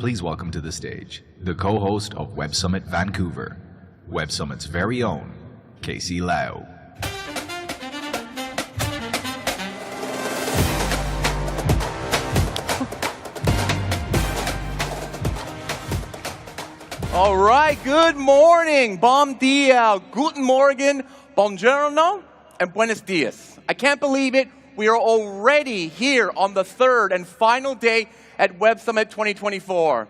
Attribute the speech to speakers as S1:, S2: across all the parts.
S1: Please welcome to the stage the co-host of Web Summit Vancouver, Web Summit's very own, Casey Lau.
S2: All right, good morning, bom dia, guten morgen, buongiorno, and buenos dias. I can't believe it. We are already here on the third and final day at Web Summit 2024.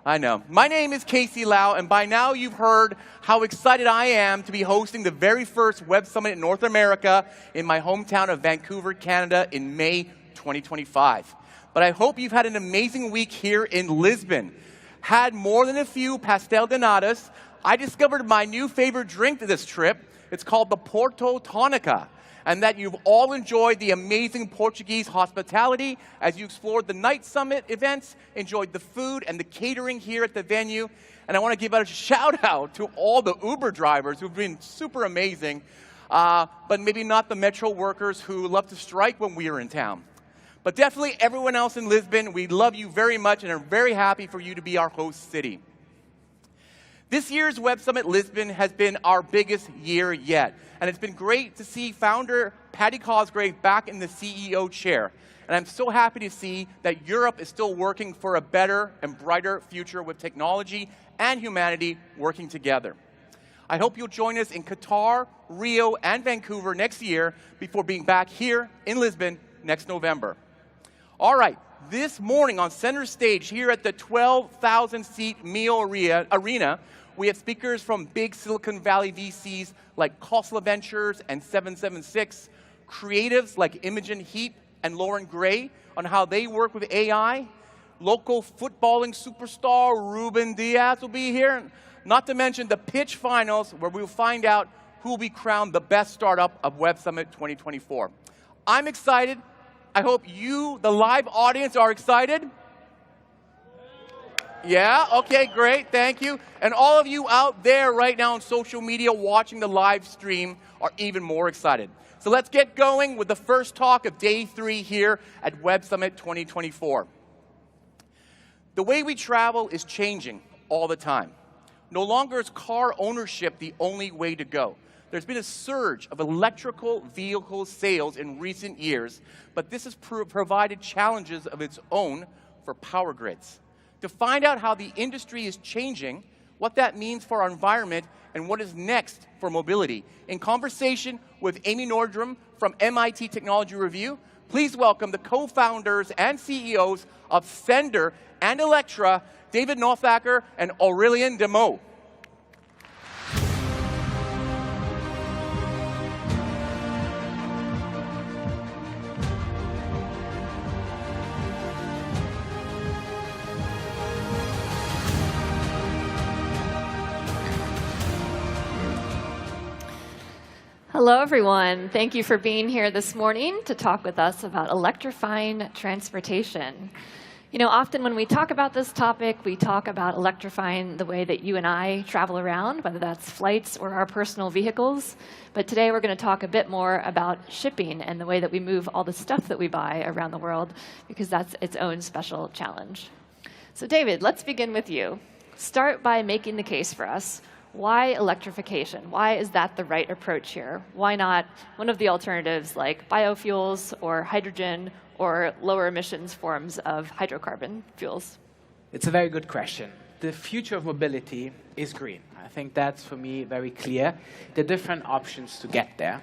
S2: I know. My name is Casey Lau, and by now you've heard how excited I am to be hosting the very first Web Summit in North America in my hometown of Vancouver, Canada in May 2025. But I hope you've had an amazing week here in Lisbon. Had more than a few pastel de natas. I discovered my new favorite drink this trip. It's called the Porto Tonica. And that you've all enjoyed the amazing Portuguese hospitality as you explored the night summit events, enjoyed the food and the catering here at the venue. And I want to give a shout out to all the Uber drivers who've been super amazing, but maybe not the metro workers who love to strike when we are in town. But definitely everyone else in Lisbon, we love you very much and are very happy for you to be our host city. This year's Web Summit Lisbon has been our biggest year yet. And it's been great to see founder Paddy Cosgrave back in the CEO chair. And I'm so happy to see that Europe is still working for a better and brighter future with technology and humanity working together. I hope you'll join us in Qatar, Rio, and Vancouver next year before being back here in Lisbon next November. All right, this morning on center stage here at the 12,000-seat Mio Arena, we have speakers from big Silicon Valley VCs like Khosla Ventures and 776, creatives like Imogen Heap and Lauren Gray on how they work with AI. Local footballing superstar Ruben Dias will be here. Not to mention the pitch finals where we'll find out who will be crowned the best startup of Web Summit 2024. I'm excited. I hope you, the live audience, are excited. Yeah, okay, great, thank you. And all of you out there right now on social media watching the live stream are even more excited. So let's get going with the first talk of day 3 here at Web Summit 2024. The way we travel is changing all the time. No longer is car ownership the only way to go. There's been a surge of electrical vehicle sales in recent years, but this has provided challenges of its own for power grids. To find out how the industry is changing, what that means for our environment, and what is next for mobility, in conversation with Amy Nordrum from MIT Technology Review, please welcome the co-founders and CEOs of Sender and Electra, David Nothacker and Aurélien Demeaux.
S3: Hello, everyone. Thank you for being here this morning to talk with us about electrifying transportation. You know, often when we talk about this topic, we talk about electrifying the way that you and I travel around, whether that's flights or our personal vehicles. But today we're going to talk a bit more about shipping and the way that we move all the stuff that we buy around the world, because that's its own special challenge. So David, let's begin with you. Start by making the case for us. Why electrification? Why is that the right approach here? Why not one of the alternatives like biofuels or hydrogen or lower emissions forms of hydrocarbon fuels?
S4: It's a very good question. The future of mobility is green. I think that's, for me, very clear. There are different options to get there.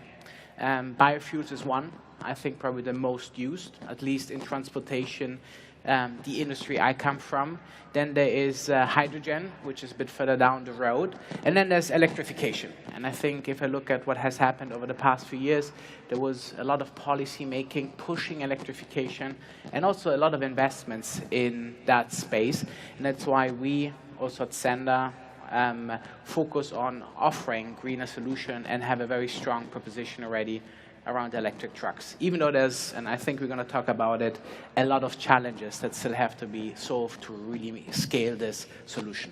S4: Biofuels is one, I think probably the most used, at least in transportation, the industry I come from. Then there is hydrogen, which is a bit further down the road. And then there's electrification. And I think if I look at what has happened over the past few years, there was a lot of policy making, pushing electrification, and also a lot of investments in that space. And that's why we also at Sender focus on offering greener solution and have a very strong proposition already around electric trucks, even though there's, and I think we're going to talk about it, a lot of challenges that still have to be solved to really scale this solution.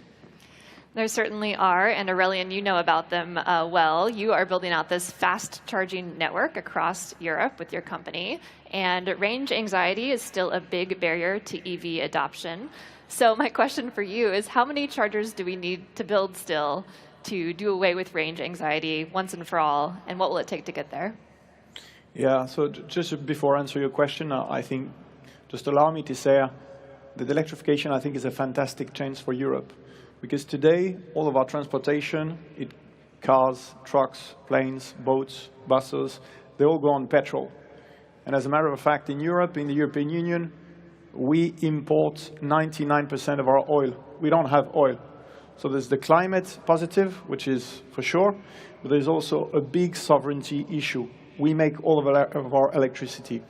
S3: There certainly are, and Aurelian, you know about them well. You are building out this fast charging network across Europe with your company, and range anxiety is still a big barrier to EV adoption. So my question for you is, how many chargers do we need to build still to do away with range anxiety once and for all, and what will it take to get there?
S5: Yeah, so just before I answer your question, I think, just allow me to say that electrification, I think, is a fantastic chance for Europe. Because today, all of our transportation, cars, trucks, planes, boats, buses, they all go on petrol. And as a matter of fact, in Europe, in the European Union, we import 99% of our oil. We don't have oil. So there's the climate positive, which is for sure, but there's also a big sovereignty issue. We make all of our electricity.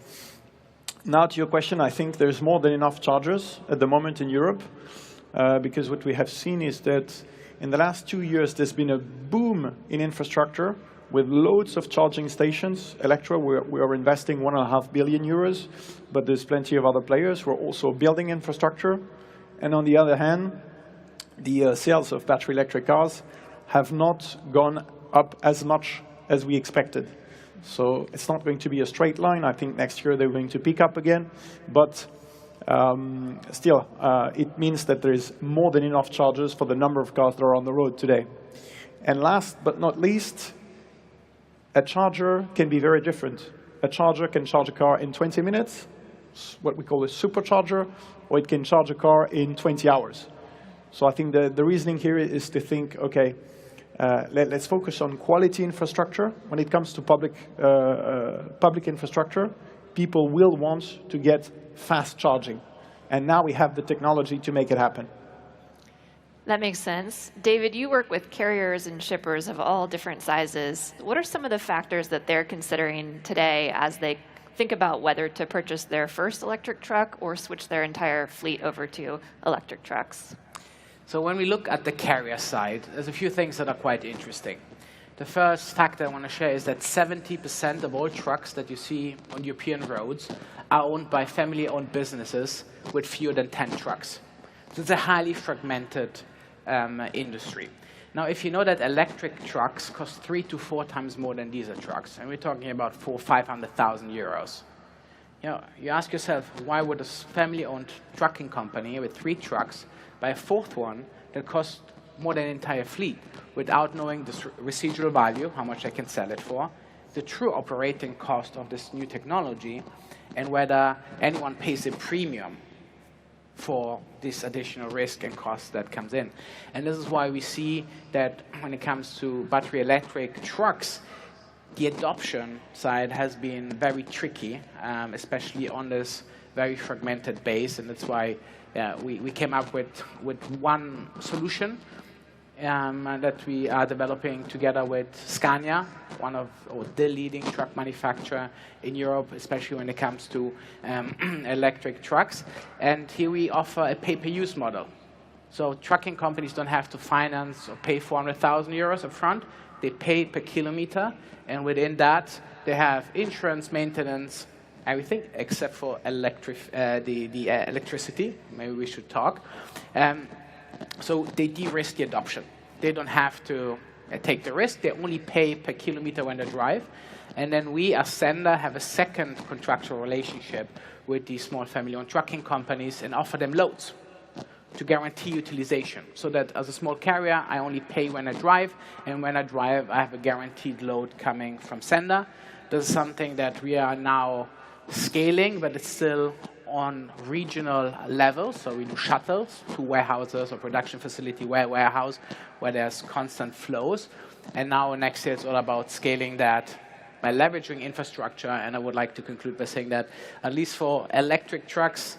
S5: Now to your question, I think there's more than enough chargers at the moment in Europe. Because what we have seen is that in the last 2 years, there's been a boom in infrastructure with loads of charging stations. Electra, we are investing 1.5 billion euros, but there's plenty of other players who are also building infrastructure. And on the other hand, the sales of battery electric cars have not gone up as much as we expected. So it's not going to be a straight line. I think next year they're going to pick up again. But still, it means that there is more than enough chargers for the number of cars that are on the road today. And last but not least, a charger can be very different. A charger can charge a car in 20 minutes, what we call a supercharger, or it can charge a car in 20 hours. So I think the reasoning here is to think, okay, let's focus on quality infrastructure. When it comes to public infrastructure, people will want to get fast charging. And now we have the technology to make it happen.
S3: That makes sense. David, you work with carriers and shippers of all different sizes. What are some of the factors that they're considering today as they think about whether to purchase their first electric truck or switch their entire fleet over to electric trucks?
S4: So when we look at the carrier side, there's a few things that are quite interesting. The first fact I want to share is that 70% of all trucks that you see on European roads are owned by family-owned businesses with fewer than 10 trucks. So it's a highly fragmented industry. Now, if you know that electric trucks cost 3 to 4 times more than diesel trucks, and we're talking about 400,000 to 500,000 euros, you ask yourself, why would a family-owned trucking company with 3 trucks buy a 4th one that costs more than an entire fleet without knowing the residual value, how much they can sell it for, the true operating cost of this new technology, and whether anyone pays a premium for this additional risk and cost that comes in. And this is why we see that when it comes to battery electric trucks, the adoption side has been very tricky, especially on this very fragmented base, and that's why we came up with one solution that we are developing together with Scania, the leading truck manufacturer in Europe, especially when it comes to electric trucks. And here we offer a pay-per-use model. So trucking companies don't have to finance or pay 400,000 euros up front. They pay per kilometer, and within that, they have insurance, maintenance, everything except for the electricity. Maybe we should talk. So they de-risk the adoption. They don't have to take the risk. They only pay per kilometer when they drive. And then we, as sender, have a second contractual relationship with these small family-owned trucking companies and offer them loads to guarantee utilization. So that as a small carrier, I only pay when I drive. And when I drive, I have a guaranteed load coming from sender. This is something that we are now scaling, but it's still on regional levels. So we do shuttles to warehouses or production facility warehouse where there's constant flows. And now next year it's all about scaling that by leveraging infrastructure. And I would like to conclude by saying that at least for electric trucks,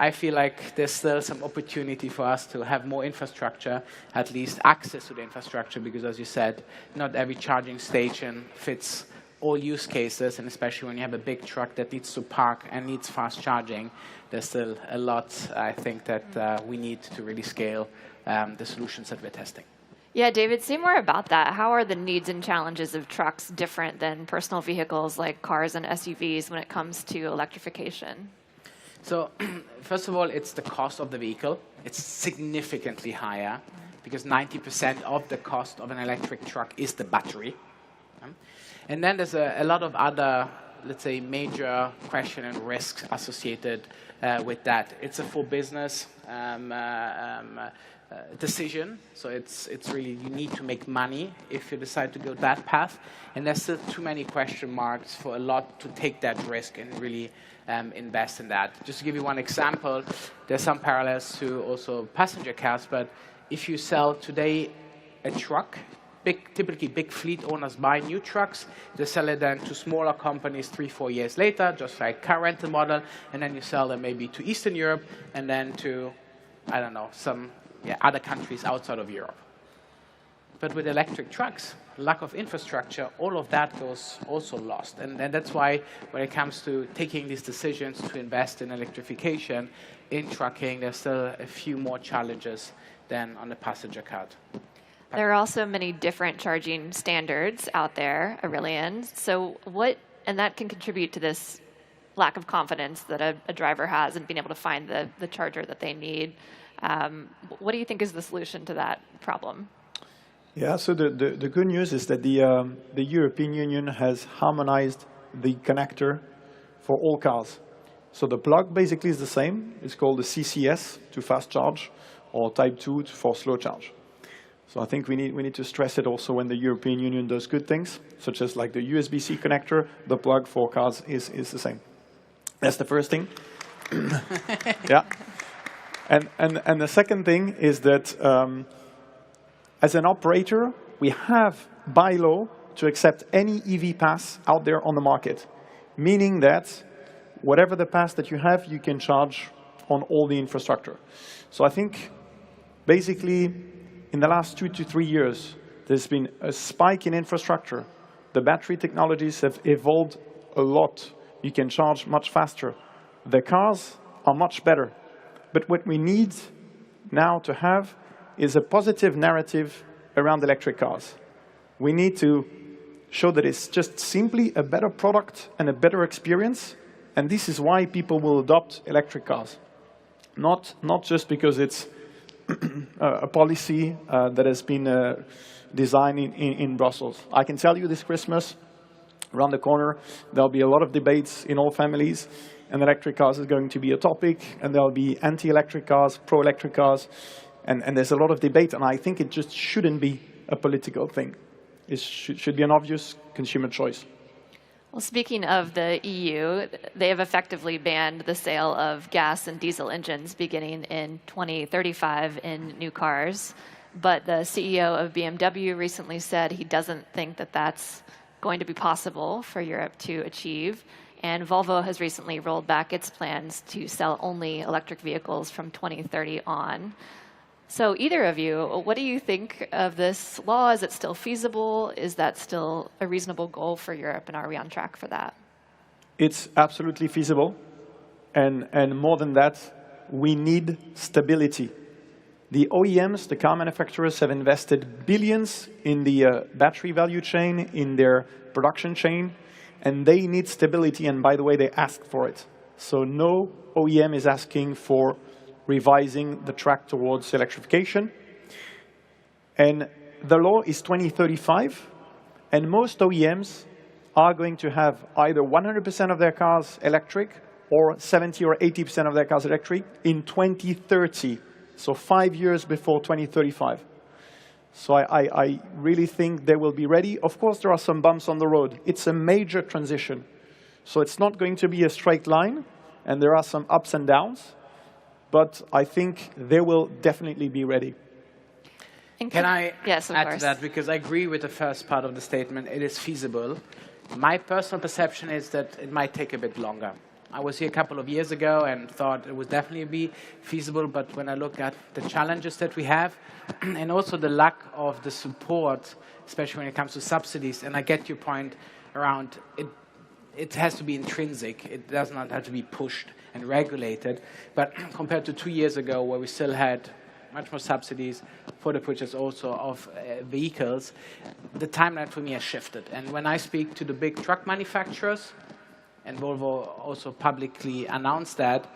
S4: I feel like there's still some opportunity for us to have more infrastructure, at least access to the infrastructure, because as you said, not every charging station fits all use cases, and especially when you have a big truck that needs to park and needs fast charging, there's still a lot, I think, that we need to really scale the solutions that we're testing.
S3: Yeah, David, say more about that. How are the needs and challenges of trucks different than personal vehicles like cars and SUVs when it comes to electrification?
S4: So first of all, it's the cost of the vehicle. It's significantly higher because 90% of the cost of an electric truck is the battery. And then there's a lot of other, let's say, major question and risks associated with that. It's a full business decision, so it's really, you need to make money if you decide to go that path, and there's still too many question marks for a lot to take that risk and really invest in that. Just to give you one example, there's some parallels to also passenger cars, but if you sell today a truck, typically big fleet owners buy new trucks, they sell it then to smaller companies 3-4 years later, just like car rental model, and then you sell them maybe to Eastern Europe and then to, I don't know, some other countries outside of Europe. But with electric trucks, lack of infrastructure, all of that goes also lost. And that's why when it comes to taking these decisions to invest in electrification, in trucking, there's still a few more challenges than on the passenger car.
S3: There are also many different charging standards out there, Aurélien. So and that can contribute to this lack of confidence that a driver has in being able to find the charger that they need. What do you think is the solution to that problem?
S5: Yeah, so the good news is that the European Union has harmonized the connector for all cars. So the plug basically is the same. It's called the CCS, to fast charge, or Type 2 for slow charge. So I think we need to stress it also when the European Union does good things, such as like the USB-C connector, the plug for cars is the same. That's the first thing. Yeah. And the second thing is that as an operator, we have by law to accept any EV pass out there on the market, meaning that whatever the pass that you have, you can charge on all the infrastructure. So I think basically in the last 2 to 3 years, there's been a spike in infrastructure. The battery technologies have evolved a lot. You can charge much faster. The cars are much better. But what we need now to have is a positive narrative around electric cars. We need to show that it's just simply a better product and a better experience, and this is why people will adopt electric cars. Not just because it's a policy that has been designed in Brussels. I can tell you this Christmas, around the corner, there'll be a lot of debates in all families, and electric cars is going to be a topic, and there'll be anti-electric cars, pro-electric cars, and there's a lot of debate, and I think it just shouldn't be a political thing. It should be an obvious consumer choice.
S3: Well, speaking of the EU, they have effectively banned the sale of gas and diesel engines beginning in 2035 in new cars. But the CEO of BMW recently said he doesn't think that that's going to be possible for Europe to achieve. And Volvo has recently rolled back its plans to sell only electric vehicles from 2030 on. So either of you, what do you think of this law? Is it still feasible? Is that still a reasonable goal for Europe, and are we on track for that?
S5: It's absolutely feasible, and more than that, we need stability. The OEMs, the car manufacturers, have invested billions in the battery value chain, in their production chain, and they need stability, and by the way, they ask for it. So no OEM is asking for revising the track towards electrification. And the law is 2035, and most OEMs are going to have either 100% of their cars electric or 70 or 80% of their cars electric in 2030, so 5 years before 2035. So I really think they will be ready. Of course, there are some bumps on the road. It's a major transition. So it's not going to be a straight line, and there are some ups and downs. But I think they will definitely be ready.
S4: Can I
S3: add
S4: to that? Because I agree with the first part of the statement. It is feasible. My personal perception is that it might take a bit longer. I was here a couple of years ago and thought it would definitely be feasible. But when I look at the challenges that we have, and also the lack of the support, especially when it comes to subsidies, and I get your point around it has to be intrinsic. It does not have to be pushed and regulated. But compared to 2 years ago, where we still had much more subsidies for the purchase also of vehicles, the timeline for me has shifted. And when I speak to the big truck manufacturers, and Volvo also publicly announced that,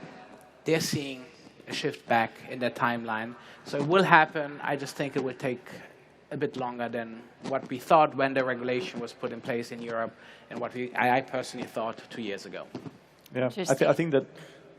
S4: they're seeing a shift back in the timeline. So it will happen. I just think it will take a bit longer than what we thought when the regulation was put in place in Europe and what I personally thought 2 years ago.
S5: Yeah, I think that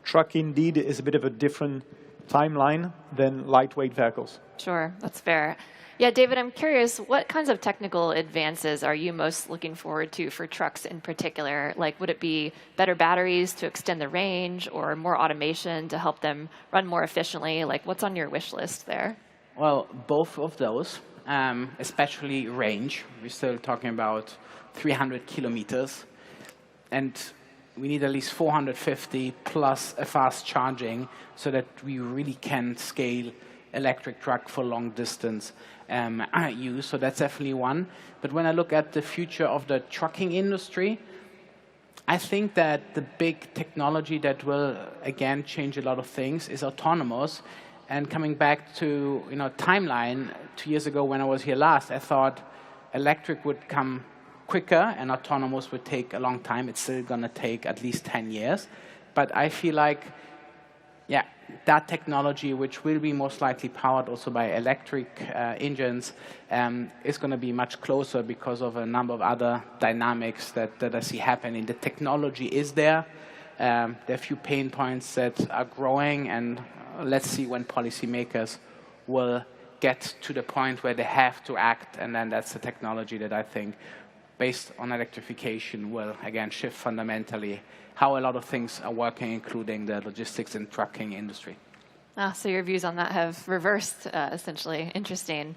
S5: truck indeed is a bit of a different timeline than lightweight vehicles.
S3: Sure, that's fair. Yeah, David, I'm curious, what kinds of technical advances are you most looking forward to for trucks in particular? Like, would it be better batteries to extend the range or more automation to help them run more efficiently? Like, what's on your wish list there?
S4: Well, both of those, especially range. We're still talking about 300 kilometers. And we need at least 450 plus a fast charging so that we really can scale electric truck for long distance use. So that's definitely one. But when I look at the future of the trucking industry, I think that the big technology that will, again, change a lot of things is autonomous. And coming back to timeline, 2 years ago when I was here last, I thought electric would come quicker and autonomous would take a long time. It's still going to take at least 10 years. But I feel like, yeah, that technology, which will be most likely powered also by electric engines, is going to be much closer because of a number of other dynamics that I see happening. The technology is there. There are a few pain points that are growing, and let's see when policymakers will get to the point where they have to act, and then that's the technology that I think, based on electrification, will, again, shift fundamentally how a lot of things are working, including the logistics and trucking industry.
S3: So your views on that have reversed, essentially. Interesting.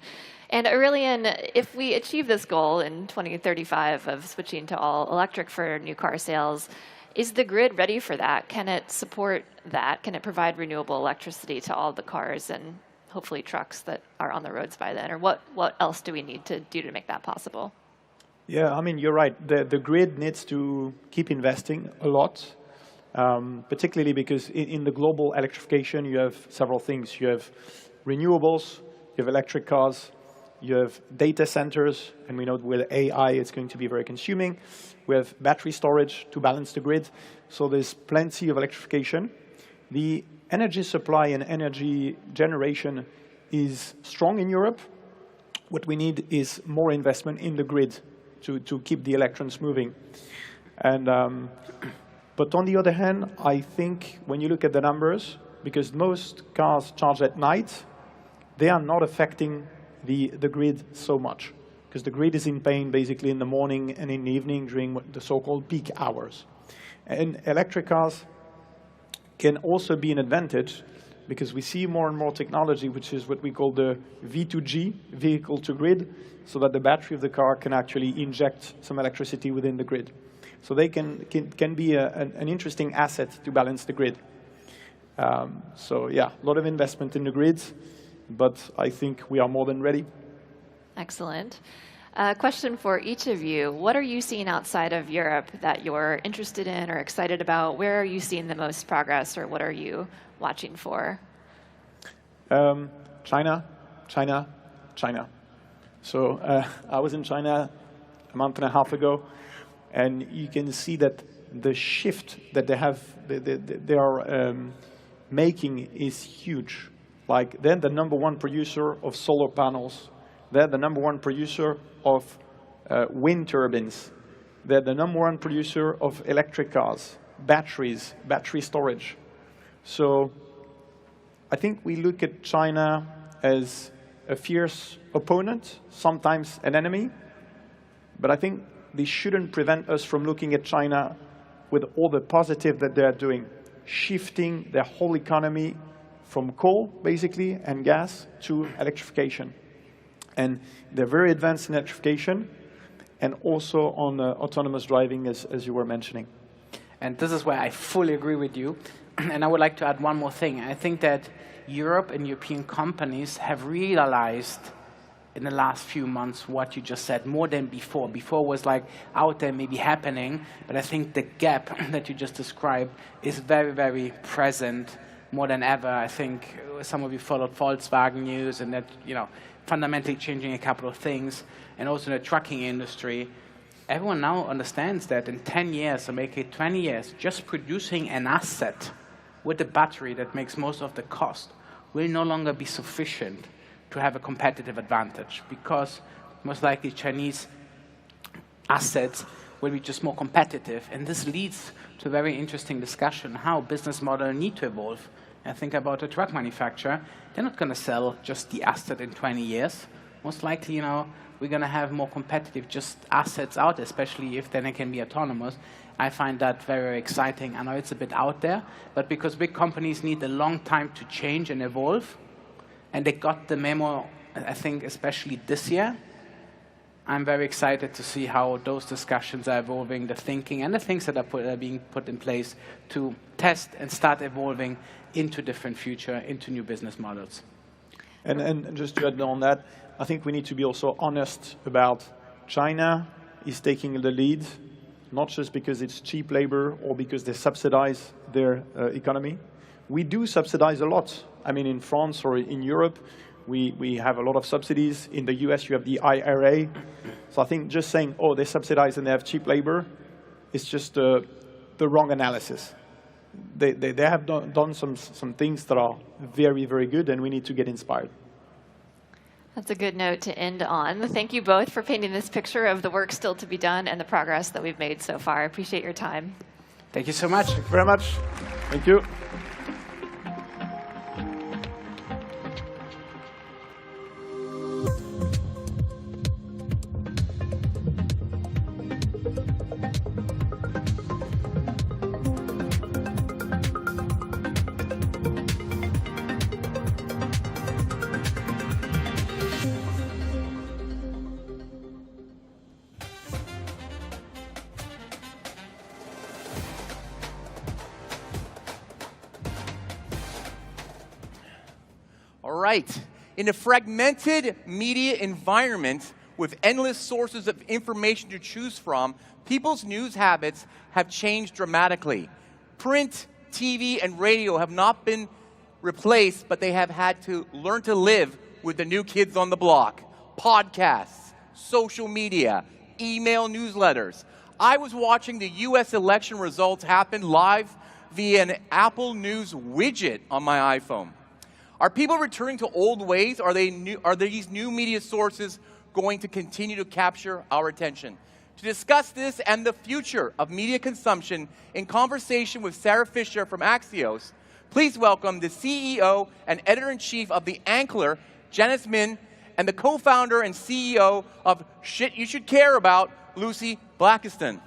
S3: And Aurelien, if we achieve this goal in 2035 of switching to all electric for new car sales, is the grid ready for that? Can it support that? Can it provide renewable electricity to all the cars and hopefully trucks that are on the roads by then? Or what else do we need to do to make that possible?
S5: Yeah, I mean, you're right. The grid needs to keep investing a lot, particularly because in the global electrification, you have several things. You have renewables, you have electric cars, you have data centers, and we know with AI, it's going to be very consuming. We have battery storage to balance the grid. So there's plenty of electrification. The energy supply and energy generation is strong in Europe. What we need is more investment in the grid to keep the electrons moving. And, but on the other hand, I think when you look at the numbers, because most cars charge at night, they are not affecting the grid so much, because the grid is in pain basically in the morning and in the evening during the so-called peak hours. And electric cars can also be an advantage because we see more and more technology, which is what we call the V2G, vehicle to grid, so that the battery of the car can actually inject some electricity within the grid. So they can be an interesting asset to balance the grid. So yeah, a lot of investment in the grids, but I think we are more than ready.
S3: Excellent. Question for each of you. What are you seeing outside of Europe that you're interested in or excited about? Where are you seeing the most progress, or what are you watching for?
S5: China. So I was in China a month and a half ago, and you can see that the shift that they are making is huge. Like, they're the #1 producer of solar panels. They're the #1 producer of wind turbines. They're the #1 producer of electric cars, batteries, battery storage. So I think we look at China as a fierce opponent, sometimes an enemy, but I think this shouldn't prevent us from looking at China with all the positive that they're doing, shifting their whole economy from coal, basically, and gas to electrification. And they're very advanced in electrification and also on autonomous driving, as you were mentioning.
S4: And this is where I fully agree with you. And I would like to add one more thing. I think that Europe and European companies have realized in the last few months what you just said, more than before. Before was like out there, maybe happening, but I think the gap that you just described is very, very present more than ever. I think some of you followed Volkswagen news, and that, fundamentally changing a couple of things, and also in the trucking industry. Everyone now understands that in 10 years, or make it 20 years, just producing an asset with the battery that makes most of the cost will no longer be sufficient to have a competitive advantage, because most likely Chinese assets will be just more competitive. And this leads to a very interesting discussion how business models need to evolve. I think about a truck manufacturer. They're not going to sell just the asset in 20 years. Most likely, we're going to have more competitive just assets out, especially if then it can be autonomous. I find that very, very exciting. I know it's a bit out there, but because big companies need a long time to change and evolve, and they got the memo, I think, especially this year, I'm very excited to see how those discussions are evolving, the thinking and the things that are being put in place to test and start evolving into different future, into new business models.
S5: And just to add on that, I think we need to be also honest about China is taking the lead, not just because it's cheap labor or because they subsidize their economy. We do subsidize a lot. I mean, in France or in Europe, we have a lot of subsidies. In the US, you have the IRA. So I think just saying, oh, they subsidize and they have cheap labor, is just the wrong analysis. They have done some things that are very, very good, and we need to get inspired.
S3: That's a good note to end on. Thank you both for painting this picture of the work still to be done and the progress that we've made so far. I appreciate your time.
S4: Thank you so much.
S5: Thank you very much. Thank you.
S2: All right. In a fragmented media environment with endless sources of information to choose from, people's news habits have changed dramatically. Print, TV, and radio have not been replaced, but they have had to learn to live with the new kids on the block. Podcasts, social media, email newsletters. I was watching the US election results happen live via an Apple News widget on my iPhone. Are people returning to old ways? Are these new media sources going to continue to capture our attention? To discuss this and the future of media consumption in conversation with Sarah Fisher from Axios, please welcome the CEO and editor-in-chief of The Ankler, Janice Min, and the co-founder and CEO of Shit You Should Care About, Lucy Blackiston.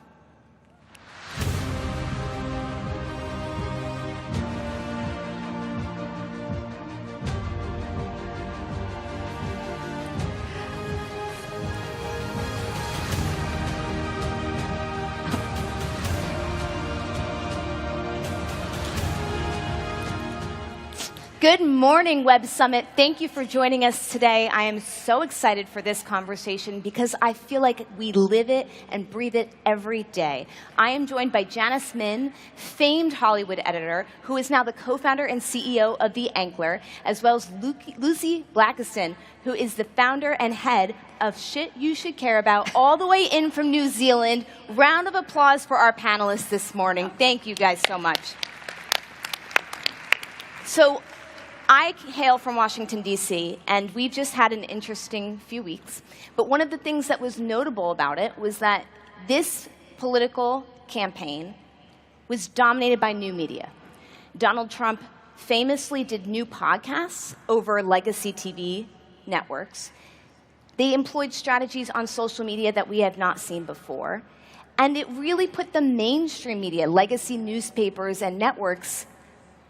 S6: Good morning, Web Summit. Thank you for joining us today. I am so excited for this conversation because I feel like we live it and breathe it every day. I am joined by Janice Min, famed Hollywood editor, who is now the co-founder and CEO of The Ankler, as well as Lucy Blackiston, who is the founder and head of Shit You Should Care About, all the way in from New Zealand. Round of applause for our panelists this morning. Thank you guys so much. So, I hail from Washington, D.C., and we've just had an interesting few weeks. But one of the things that was notable about it was that this political campaign was dominated by new media. Donald Trump famously did new podcasts over legacy TV networks. They employed strategies on social media that we have not seen before. And it really put the mainstream media, legacy newspapers and networks,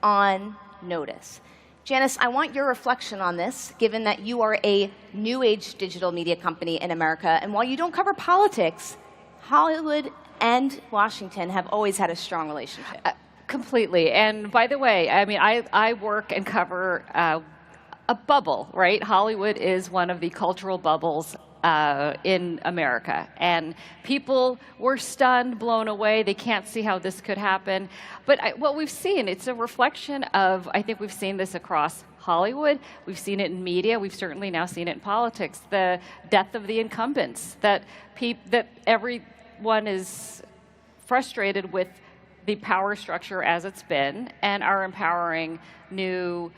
S6: on notice. Janice, I want your reflection on this, given that you are a new age digital media company in America. And while you don't cover politics, Hollywood and Washington have always had a strong relationship.
S3: Completely. And by the way, I mean, I work and cover a bubble, right? Hollywood is one of the cultural bubbles in America. And people were stunned, blown away. They can't see how this could happen. But what we've seen, it's a reflection of, I think we've seen this across Hollywood. We've seen it in media. We've certainly now seen it in politics. The death of the incumbents, that everyone is frustrated with
S7: the power structure as it's been and are empowering new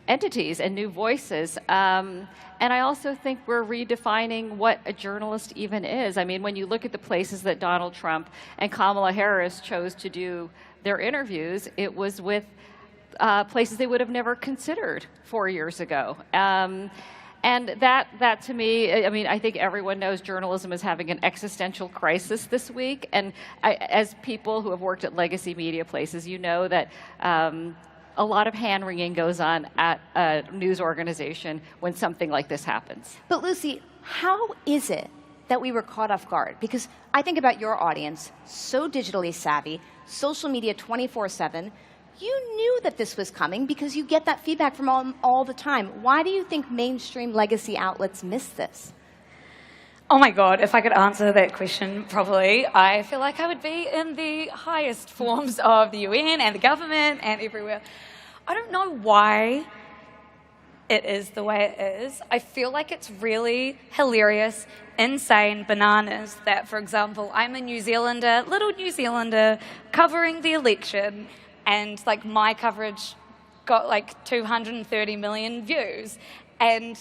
S7: entities and new voices. And I also think we're redefining what a journalist even is. I mean, when you look at the places that Donald Trump and Kamala Harris chose to do their interviews, it was with places they would have never considered 4 years ago. And that to me, I mean, I think everyone knows journalism is having an existential crisis this week. And as people who have worked at legacy media places, you know that a lot of hand-wringing goes on at a news organization when something like this happens.
S6: But Lucy, how is it that we were caught off guard? Because I think about your audience, so digitally savvy, social media 24/7. You knew that this was coming because you get that feedback from all the time. Why do you think mainstream legacy outlets missed this?
S8: Oh my God, if I could answer that question properly, I feel like I would be in the highest forms of the UN and the government and everywhere. I don't know why it is the way it is. I feel like it's really hilarious, insane, bananas that, for example, I'm a New Zealander, little New Zealander, covering the election, and like my coverage got like 230 million views. And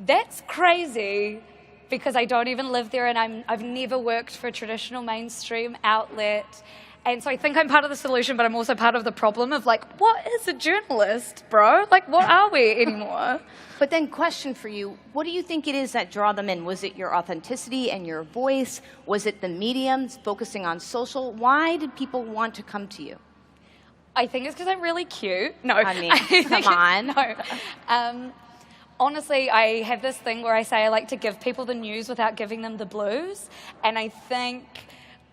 S8: that's crazy because I don't even live there and I've never worked for a traditional mainstream outlet. And so I think I'm part of the solution, but I'm also part of the problem of like, what is a journalist, bro? Like, what are we anymore?
S6: But then question for you, what do you think it is that draw them in? Was it your authenticity and your voice? Was it the mediums focusing on social? Why did people want to come to you?
S8: I think it's because I'm really cute. No.
S6: I mean, come on.
S8: No. Honestly, I have this thing where I say I like to give people the news without giving them the blues. And I think,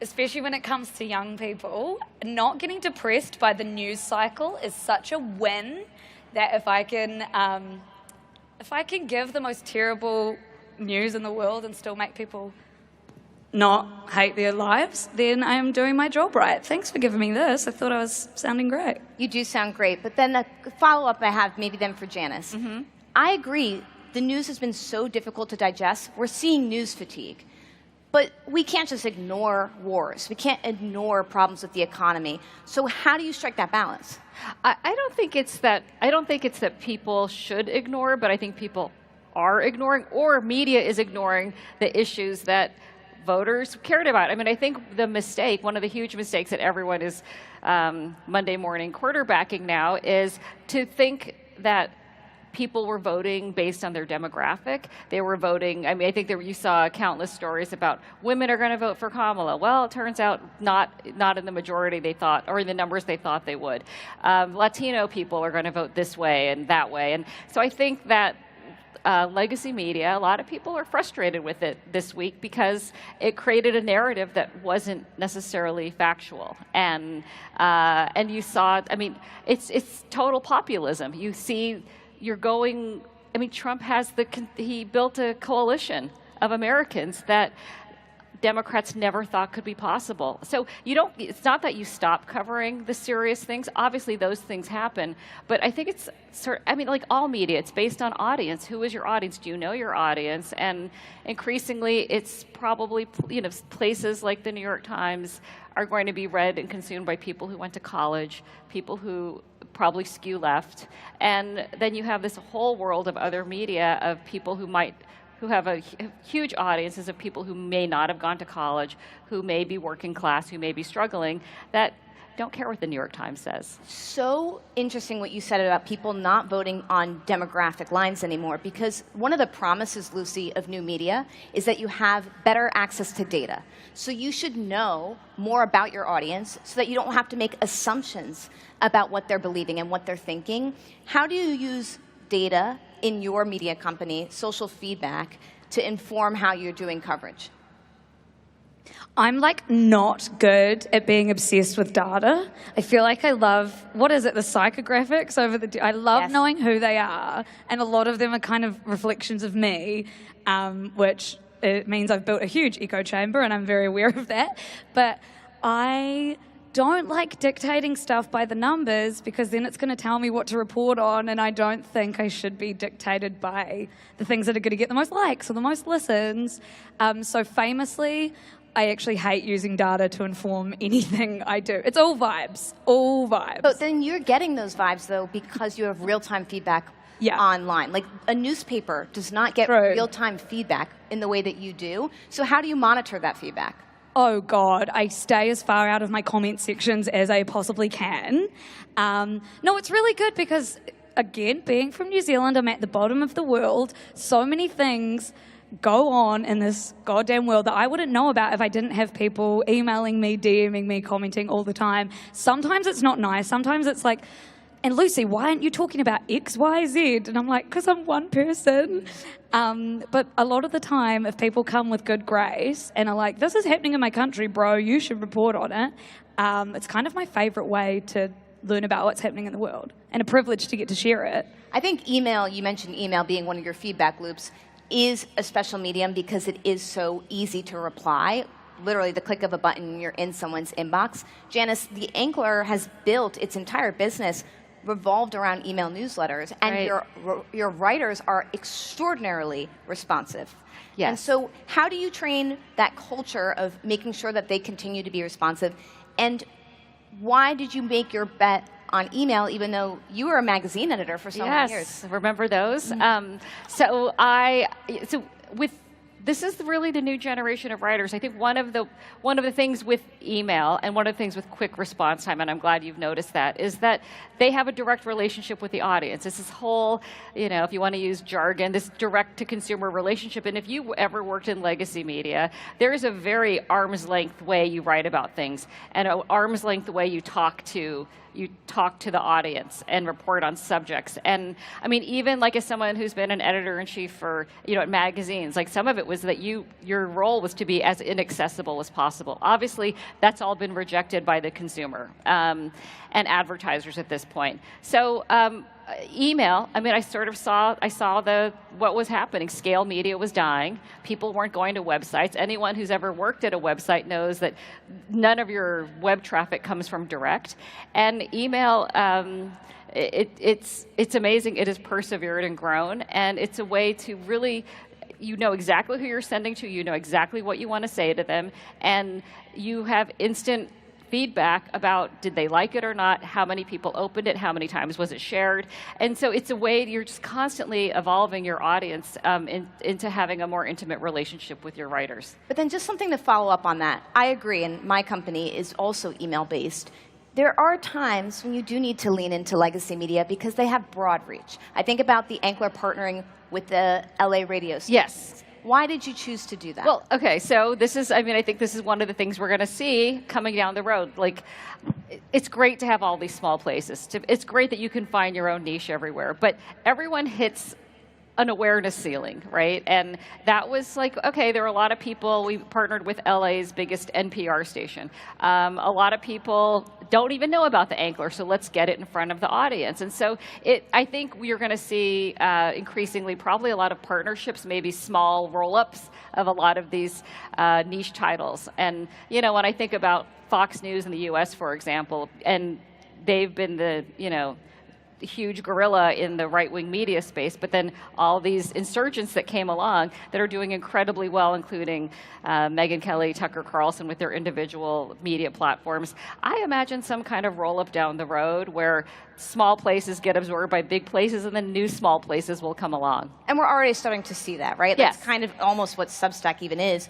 S8: especially when it comes to young people, not getting depressed by the news cycle is such a win that if I can give the most terrible news in the world and still make people not hate their lives, then I am doing my job right. Thanks for giving me this. I thought I was sounding great.
S6: You do sound great. But then the follow-up I have, maybe then for Janice. Mm-hmm. I agree. The news has been so difficult to digest. We're seeing news fatigue. But we can't just ignore wars. We can't ignore problems with the economy. So how do you strike that balance?
S7: I don't think it's that people should ignore, but I think people are ignoring, or media is ignoring the issues that voters cared about. I mean, I think one of the huge mistakes that everyone is Monday morning quarterbacking now is to think that people were voting based on their demographic. They were voting, I mean, I think you saw countless stories about women are going to vote for Kamala. Well, it turns out not in the majority they thought, or in the numbers they thought they would. Latino people are going to vote this way and that way. And so I think that legacy media, a lot of people are frustrated with it this week because it created a narrative that wasn't necessarily factual. And you saw, I mean, it's total populism. You see, I mean, Trump he built a coalition of Americans that Democrats never thought could be possible. So it's not that you stop covering the serious things. Obviously those things happen, but I think like all media, it's based on audience. Who is your audience? Do you know your audience? And increasingly it's probably, places like the New York Times are going to be read and consumed by people who went to college, people who probably skew left. And then you have this whole world of other media of people who have a huge audiences of people who may not have gone to college, who may be working class, who may be struggling, that don't care what the New York Times says.
S6: So interesting what you said about people not voting on demographic lines anymore, because one of the promises, Lucy, of new media is that you have better access to data. So you should know more about your audience so that you don't have to make assumptions about what they're believing and what they're thinking. How do you use data in your media company, social feedback, to inform how you're doing coverage?
S8: I'm like not good at being obsessed with data. I feel like I love, what is it, the psychographics I love knowing who they are, and a lot of them are kind of reflections of me, which it means I've built a huge echo chamber and I'm very aware of that. But I don't like dictating stuff by the numbers because then it's going to tell me what to report on, and I don't think I should be dictated by the things that are going to get the most likes or the most listens. So famously, I actually hate using data to inform anything I do. It's all vibes, all vibes.
S6: But then you're getting those vibes, though, because you have real-time feedback online. Like, a newspaper does not get real-time feedback in the way that you do. So how do you monitor that feedback?
S8: Oh, God, I stay as far out of my comment sections as I possibly can. No, it's really good because, again, being from New Zealand, I'm at the bottom of the world. So many things go on in this goddamn world that I wouldn't know about if I didn't have people emailing me, DMing me, commenting all the time. Sometimes it's not nice. Sometimes it's like, and Lucy, why aren't you talking about X, Y, Z? And I'm like, because I'm one person. But a lot of the time, if people come with good grace and are like, this is happening in my country, bro, you should report on it, it's kind of my favorite way to learn about what's happening in the world, and a privilege to get to share it.
S6: I think email, you mentioned email being one of your feedback loops, is a special medium because it is so easy to reply. Literally the click of a button, you're in someone's inbox. Janice, the Ankler has built its entire business revolved around email newsletters, and your writers are extraordinarily responsive.
S3: Yes.
S6: And so how do you train that culture of making sure that they continue to be responsive? And why did you make your bet on email, even though you were a magazine editor for so many years?
S3: Yes, remember those?
S6: Mm-hmm.
S3: This is really the new generation of writers. I think one of the things with email and one of the things with quick response time, and I'm glad you've noticed that, is that they have a direct relationship with the audience. It's this whole, if you want to use jargon, this direct-to-consumer relationship. And if you ever worked in legacy media, there is a very arm's length way you write about things, and an arm's length way you talk to the audience and report on subjects. And I mean, even like as someone who's been an editor-in-chief for, at magazines, like some of it was that your role was to be as inaccessible as possible. Obviously, that's all been rejected by the consumer and advertisers at this point. So email, I mean, I saw what was happening. Scale media was dying. People weren't going to websites. Anyone who's ever worked at a website knows that none of your web traffic comes from direct. And email, it's amazing. It has persevered and grown, and it's a way to really, you know exactly who you're sending to, you know exactly what you want to say to them, and you have instant feedback about did they like it or not, how many people opened it, how many times was it shared. And so it's a way you're just constantly evolving your audience into having a more intimate relationship with your writers.
S6: But then just something to follow up on that. I agree, and my company is also email-based. There are times when you do need to lean into legacy media because they have broad reach. I think about the Ankler partnering with the LA radio station.
S3: Yes.
S6: Why did you choose to do that?
S3: Well, okay, so I think this is one of the things we're going to see coming down the road. Like, it's great to have all these small places. It's great that you can find your own niche everywhere, but everyone hits an awareness ceiling, right? And that was like, okay, there were a lot of people. We partnered with LA's biggest NPR station. A lot of people don't even know about the Ankler, so let's get it in front of the audience. And so I think we're going to see increasingly probably a lot of partnerships, maybe small roll-ups of a lot of these niche titles. And, when I think about Fox News in the US, for example, and they've been the, huge gorilla in the right-wing media space, but then all these insurgents that came along that are doing incredibly well, including Megyn Kelly, Tucker Carlson with their individual media platforms. I imagine some kind of roll-up down the road where small places get absorbed by big places and then new small places will come along.
S6: And we're already starting to see that, right?
S3: Yes.
S6: That's kind of almost what Substack even is.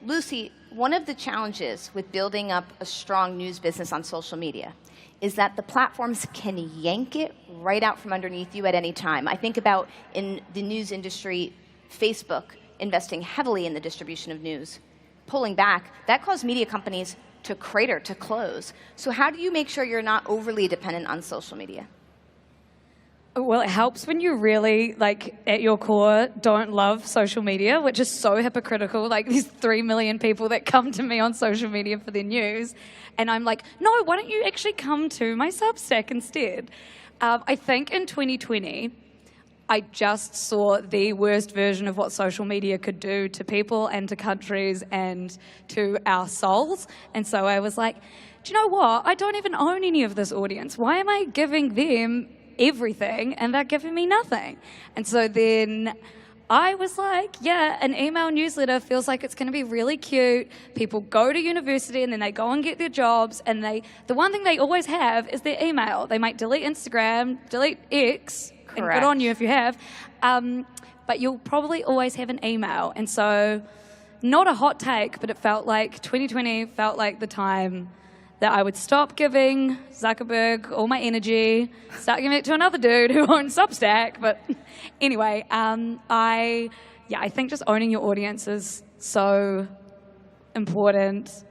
S6: Lucy, one of the challenges with building up a strong news business on social media is that the platforms can yank it right out from underneath you at any time. I think about in the news industry, Facebook investing heavily in the distribution of news, pulling back. That caused media companies to crater, to close. So how do you make sure you're not overly dependent on social media?
S8: Well, it helps when you really, at your core, don't love social media, which is so hypocritical. Like, these 3 million people that come to me on social media for their news. And I'm like, no, why don't you actually come to my Substack instead? I think in 2020, I just saw the worst version of what social media could do to people and to countries and to our souls. And so I was like, do you know what? I don't even own any of this audience. Why am I giving them everything and they're giving me nothing? And so then I was like, yeah, an email newsletter feels like it's going to be really cute. People go to university and then they go and get their jobs, and the one thing they always have is their email. They might delete Instagram, delete X, and good on you if you have, but you'll probably always have an email. And so, not a hot take, but it felt like 2020 felt like the time that I would stop giving Zuckerberg all my energy, start giving it to another dude who owns Substack. But anyway, I think just owning your audience is so important.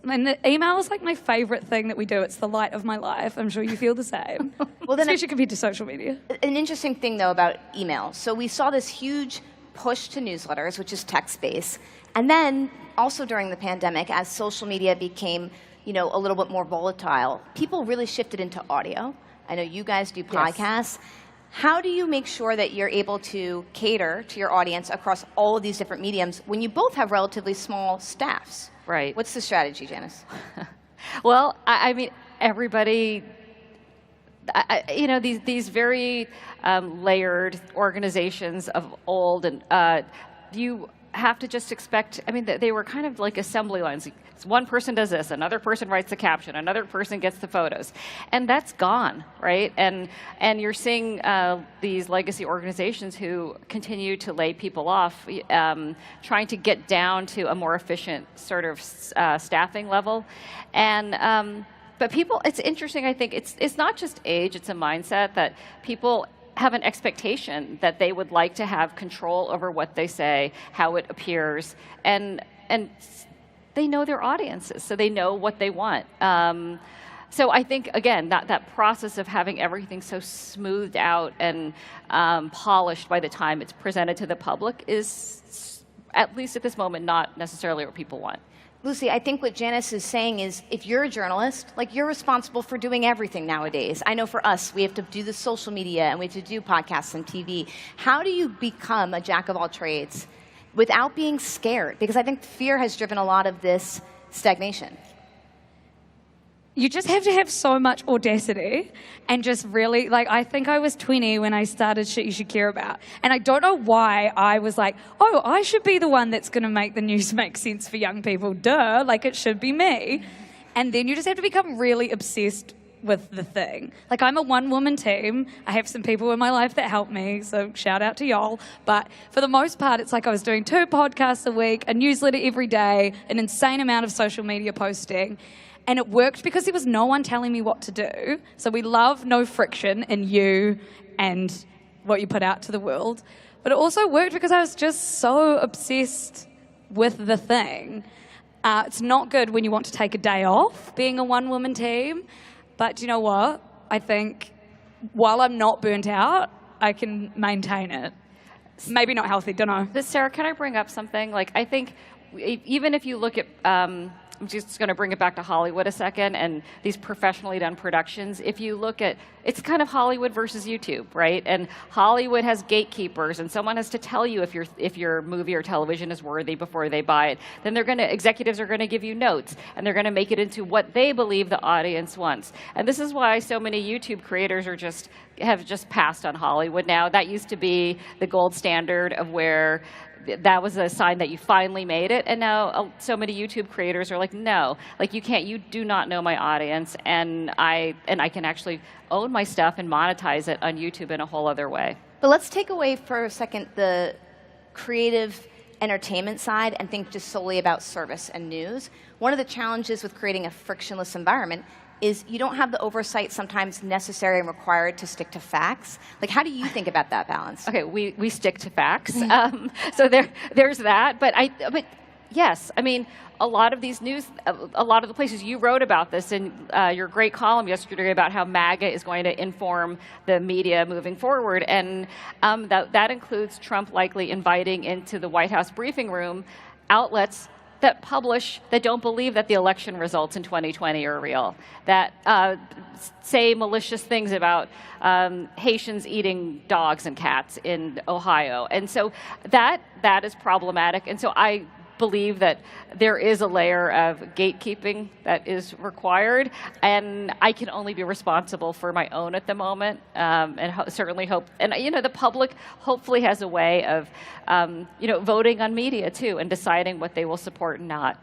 S8: And the email is like my favorite thing that we do. It's the light of my life. I'm sure you feel the same. Well, then especially compared to social media.
S6: An interesting thing, though, about email. So we saw this huge push to newsletters, which is text-based. And then also during the pandemic, as social media became a little bit more volatile, people really shifted into audio. I know you guys do podcasts. Yes. How do you make sure that you're able to cater to your audience across all of these different mediums when you both have relatively small staffs?
S3: Right.
S6: What's the strategy, Janice?
S3: Well, I mean, everybody, these very layered organizations of old, and you have to just expect, I mean, they were kind of like assembly lines. One person does this, another person writes the caption, another person gets the photos. And that's gone, right? And you're seeing these legacy organizations who continue to lay people off, trying to get down to a more efficient sort of staffing level. And but people, it's interesting, I think, it's not just age, it's a mindset that people have an expectation that they would like to have control over what they say, how it appears, and they know their audiences, so they know what they want. So I think, again, that process of having everything so smoothed out and polished by the time it's presented to the public is, at least at this moment, not necessarily what people want.
S6: Lucy, I think what Janice is saying is, if you're a journalist, you're responsible for doing everything nowadays. I know for us, we have to do the social media, and we have to do podcasts and TV. How do you become a jack of all trades without being scared? Because I think fear has driven a lot of this stagnation.
S8: You just have to have so much audacity and just really, I think I was 20 when I started Shit You Should Care About. And I don't know why I was like, oh, I should be the one that's going to make the news make sense for young people. Duh, it should be me. And then you just have to become really obsessed with the thing. I'm a one-woman team. I have some people in my life that help me, so shout out to y'all. But for the most part, it's like I was doing 2 podcasts a week, a newsletter every day, an insane amount of social media posting. And it worked because there was no one telling me what to do. So we love no friction in you and what you put out to the world. But it also worked because I was just so obsessed with the thing. It's not good when you want to take a day off being a one-woman team. But you know what? I think while I'm not burnt out, I can maintain it. Maybe not healthy, don't know.
S3: But Sarah, can I bring up something? I think even if you look at, I'm just going to bring it back to Hollywood a second, and these professionally done productions. If you look at, it's kind of Hollywood versus YouTube, right? And Hollywood has gatekeepers, and someone has to tell you if your movie or television is worthy before they buy it. Then executives are going to give you notes, and they're going to make it into what they believe the audience wants. And this is why so many YouTube creators have just passed on Hollywood now. That used to be the gold standard of where that was a sign that you finally made it. And now so many YouTube creators are like, no, you do not know my audience, and I can actually own my stuff and monetize it on YouTube in a whole other way.
S6: But let's take away for a second the creative entertainment side and think just solely about service and news. One of the challenges with creating a frictionless environment is you don't have the oversight sometimes necessary and required to stick to facts. How do you think about that balance?
S3: Okay, we stick to facts. So there's that. But yes, I mean, a lot of these a lot of the places you wrote about this in your great column yesterday about how MAGA is going to inform the media moving forward. And that includes Trump likely inviting into the White House briefing room outlets that don't believe that the election results in 2020 are real, that say malicious things about Haitians eating dogs and cats in Ohio. And so that is problematic. And so I
S7: believe that there is a layer of gatekeeping that is required, and I can only be responsible for my own at the moment, and certainly hope, and the public hopefully has a way of voting on media too and deciding what they will support and not.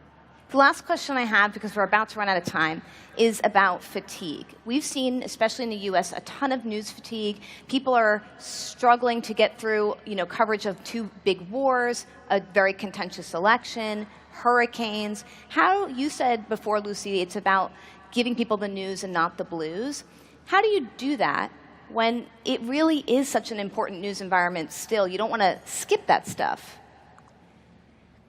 S6: The last question I have, because we're about to run out of time, is about fatigue. We've seen, especially in the US, a ton of news fatigue. People are struggling to get through coverage of 2 big wars, a very contentious election, hurricanes. How, you said before, Lucy, it's about giving people the news and not the blues. How do you do that when it really is such an important news environment still? You don't want to skip that stuff.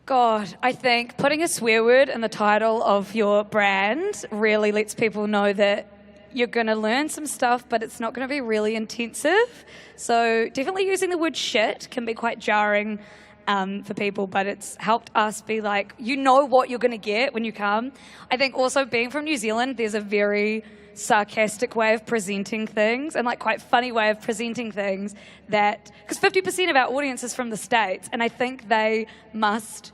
S8: God, I think putting a swear word in the title of your brand really lets people know that you're going to learn some stuff, but it's not going to be really intensive. So definitely using the word shit can be quite jarring for people, but it's helped us be like, you know what you're going to get when you come. I think also being from New Zealand, there's a very sarcastic way of presenting things and quite funny way of presenting things because 50% of our audience is from the States, and I think they must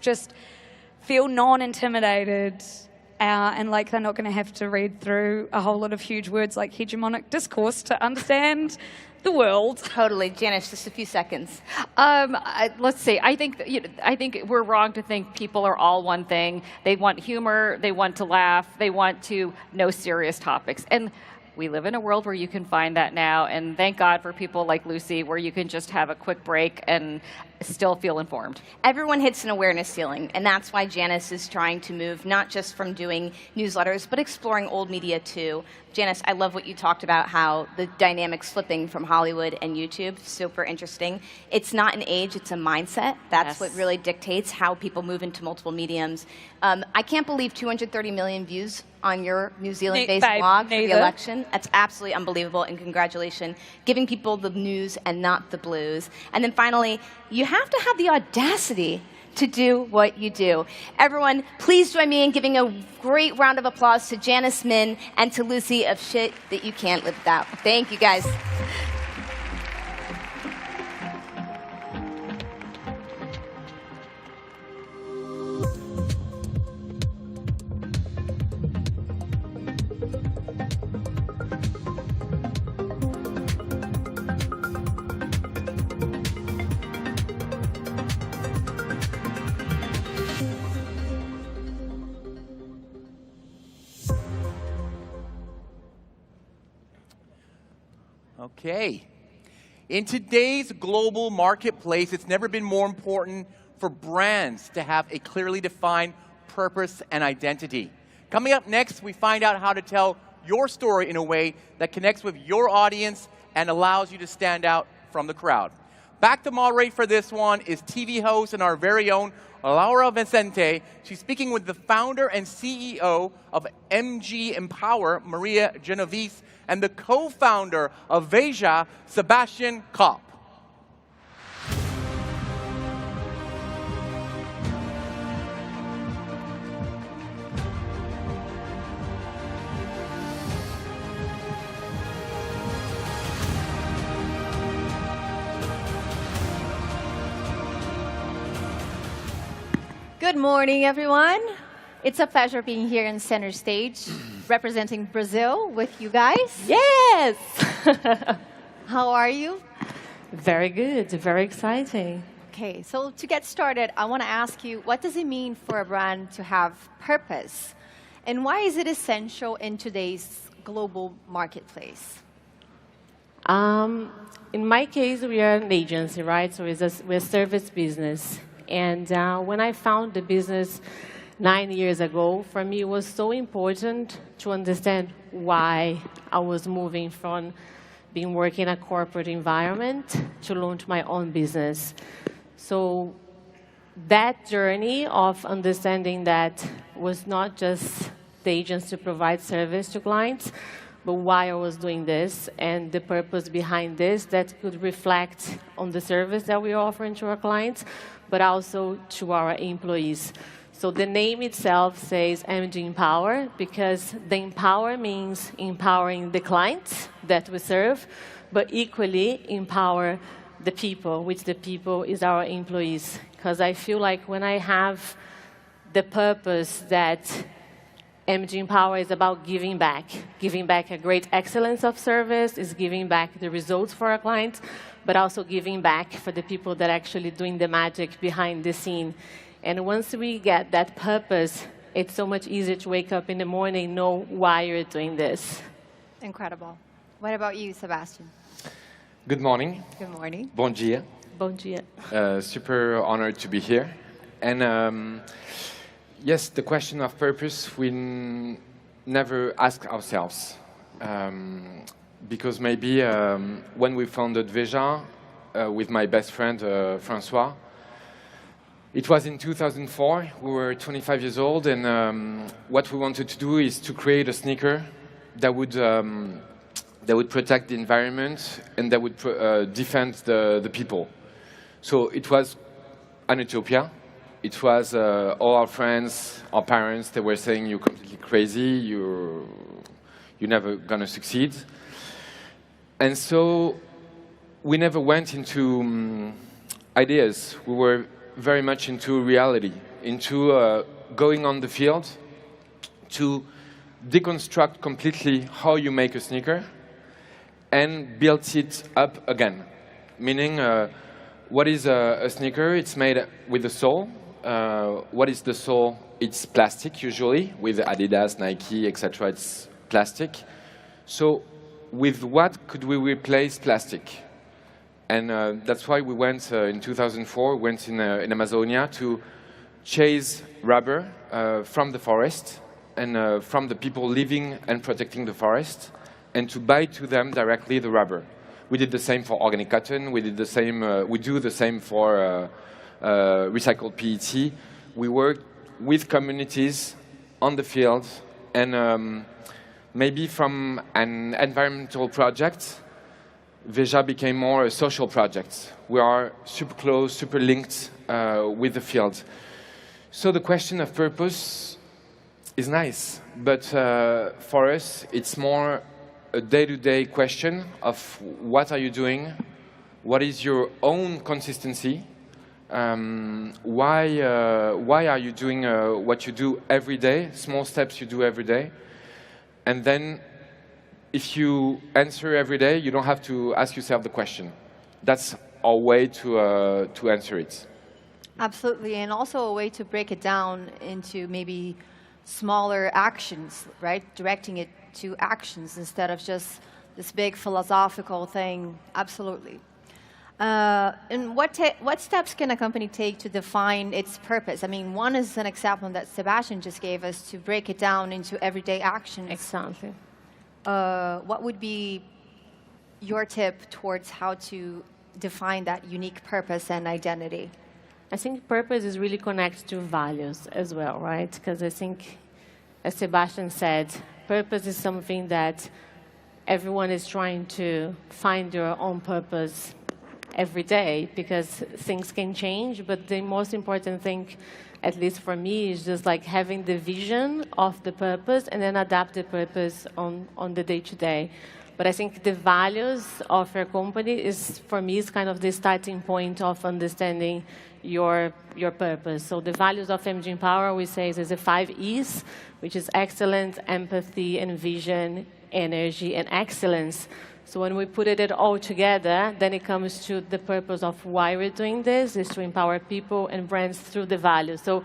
S8: just feel non-intimidated and like they're not going to have to read through a whole lot of huge words like hegemonic discourse to understand the world.
S6: Totally. Janice, just a few seconds.
S7: Let's see. I think we're wrong to think people are all one thing. They want humor. They want to laugh. They want to know serious topics. And we live in a world where you can find that now. And thank God for people like Lucy, where you can just have a quick break and still feel informed.
S6: Everyone hits an awareness ceiling, and that's why Janice is trying to move not just from doing newsletters, but exploring old media too. Janice, I love what you talked about, how the dynamics flipping from Hollywood and YouTube, super interesting. It's not an age, it's a mindset. That's what really dictates how people move into multiple mediums. I can't believe 230 million views on your New Zealand-based blog for the election. That's absolutely unbelievable, and congratulations. Giving people the news and not the blues. And then finally, you have to have the audacity to do what you do. Everyone, please join me in giving a great round of applause to Janice Min and to Lucy of Shit That You Can't Live Without. Thank you, guys.
S2: Okay. In today's global marketplace, it's never been more important for brands to have a clearly defined purpose and identity. Coming up next, we find out how to tell your story in a way that connects with your audience and allows you to stand out from the crowd. Back to moderate for this one is TV host and our very own Laura Vicente. She's speaking with the founder and CEO of MG Empower, Maria Genovese, and the co-founder of Veja, Sebastian Kopp.
S9: Good morning, everyone. It's a pleasure being here in center stage, representing Brazil with you guys.
S10: Yes!
S9: How are you?
S10: Very good, very exciting.
S9: Okay, so to get started, I want to ask you, what does it mean for a brand to have purpose? And why is it essential in today's global marketplace?
S10: In my case, we are an agency, right? So we're a service business. And when I found the business 9 years ago, for me, it was so important to understand why I was moving from being working in a corporate environment to launch my own business. So that journey of understanding that was not just the agents to provide service to clients, but why I was doing this and the purpose behind this that could reflect on the service that we're offering to our clients, but also to our employees. So the name itself says MG Empower because the empower means empowering the clients that we serve, but equally empower the people, which the people is our employees. because I feel like when I have the purpose that MG Empower is about giving back a great excellence of service, is giving back the results for our clients, but also giving back for the people that are actually doing the magic behind the scene. And once we get that purpose, it's so much easier to wake up in the morning, know why you're doing this.
S9: Incredible. What about you, Sebastian?
S11: Good morning.
S9: Good morning.
S11: Bon dia.
S10: Bom dia.
S11: Super honored to be here. And yes, the question of purpose, we never ask ourselves. Because maybe when we founded Veja with my best friend, Francois, it was in 2004. We were 25 years old, and what we wanted to do is to create a sneaker that would protect the environment and that would defend the people. So it was an utopia. It was all our friends, our parents, they were saying, you're completely crazy, you're never going to succeed. And so we never went into ideas. We were very much into reality, into going on the field to deconstruct completely how you make a sneaker and build it up again. Meaning, what is a sneaker? It's made with the sole. What is the sole? It's plastic, usually, with Adidas, Nike, etc. It's plastic. So with what could we replace plastic? And that's why we went, in 2004, went in Amazonia to chase rubber from the forest and from the people living and protecting the forest, and to buy to them directly the rubber. We did the same for organic cotton. We did the same. We do the same for recycled PET. We work with communities on the field, and maybe from an environmental project, Veja became more a social project. We are super close, super linked with the field. So the question of purpose is nice, but for us, it's more a day-to-day question of what are you doing, what is your own consistency, why are you doing what you do every day, small steps you do every day, and then if you answer every day, you don't have to ask yourself the question. That's our way to answer it.
S9: Absolutely, and also a way to break it down into maybe smaller actions, right? Directing it to actions instead of just this big philosophical thing. Absolutely. And what steps can a company take to define its purpose? I mean, one is an example that Sebastian just gave us to break it down into everyday actions.
S10: Exactly.
S9: What would be your tip towards how to define that unique purpose and identity?
S10: I think purpose is really connected to values as well, right? Because I think, as Sebastian said, purpose is something that everyone is trying to find their own purpose every day, because things can change, but the most important thing, at least for me, is just like having the vision of the purpose and then adapt the purpose on the day-to-day. But I think the values of your company is, for me, is kind of the starting point of understanding your purpose. So the values of MG Empower, we say, is the 5 E's, which is excellence, empathy, and vision, energy, and excellence. So when we put it all together, then it comes to the purpose of why we're doing this, is to empower people and brands through the values. So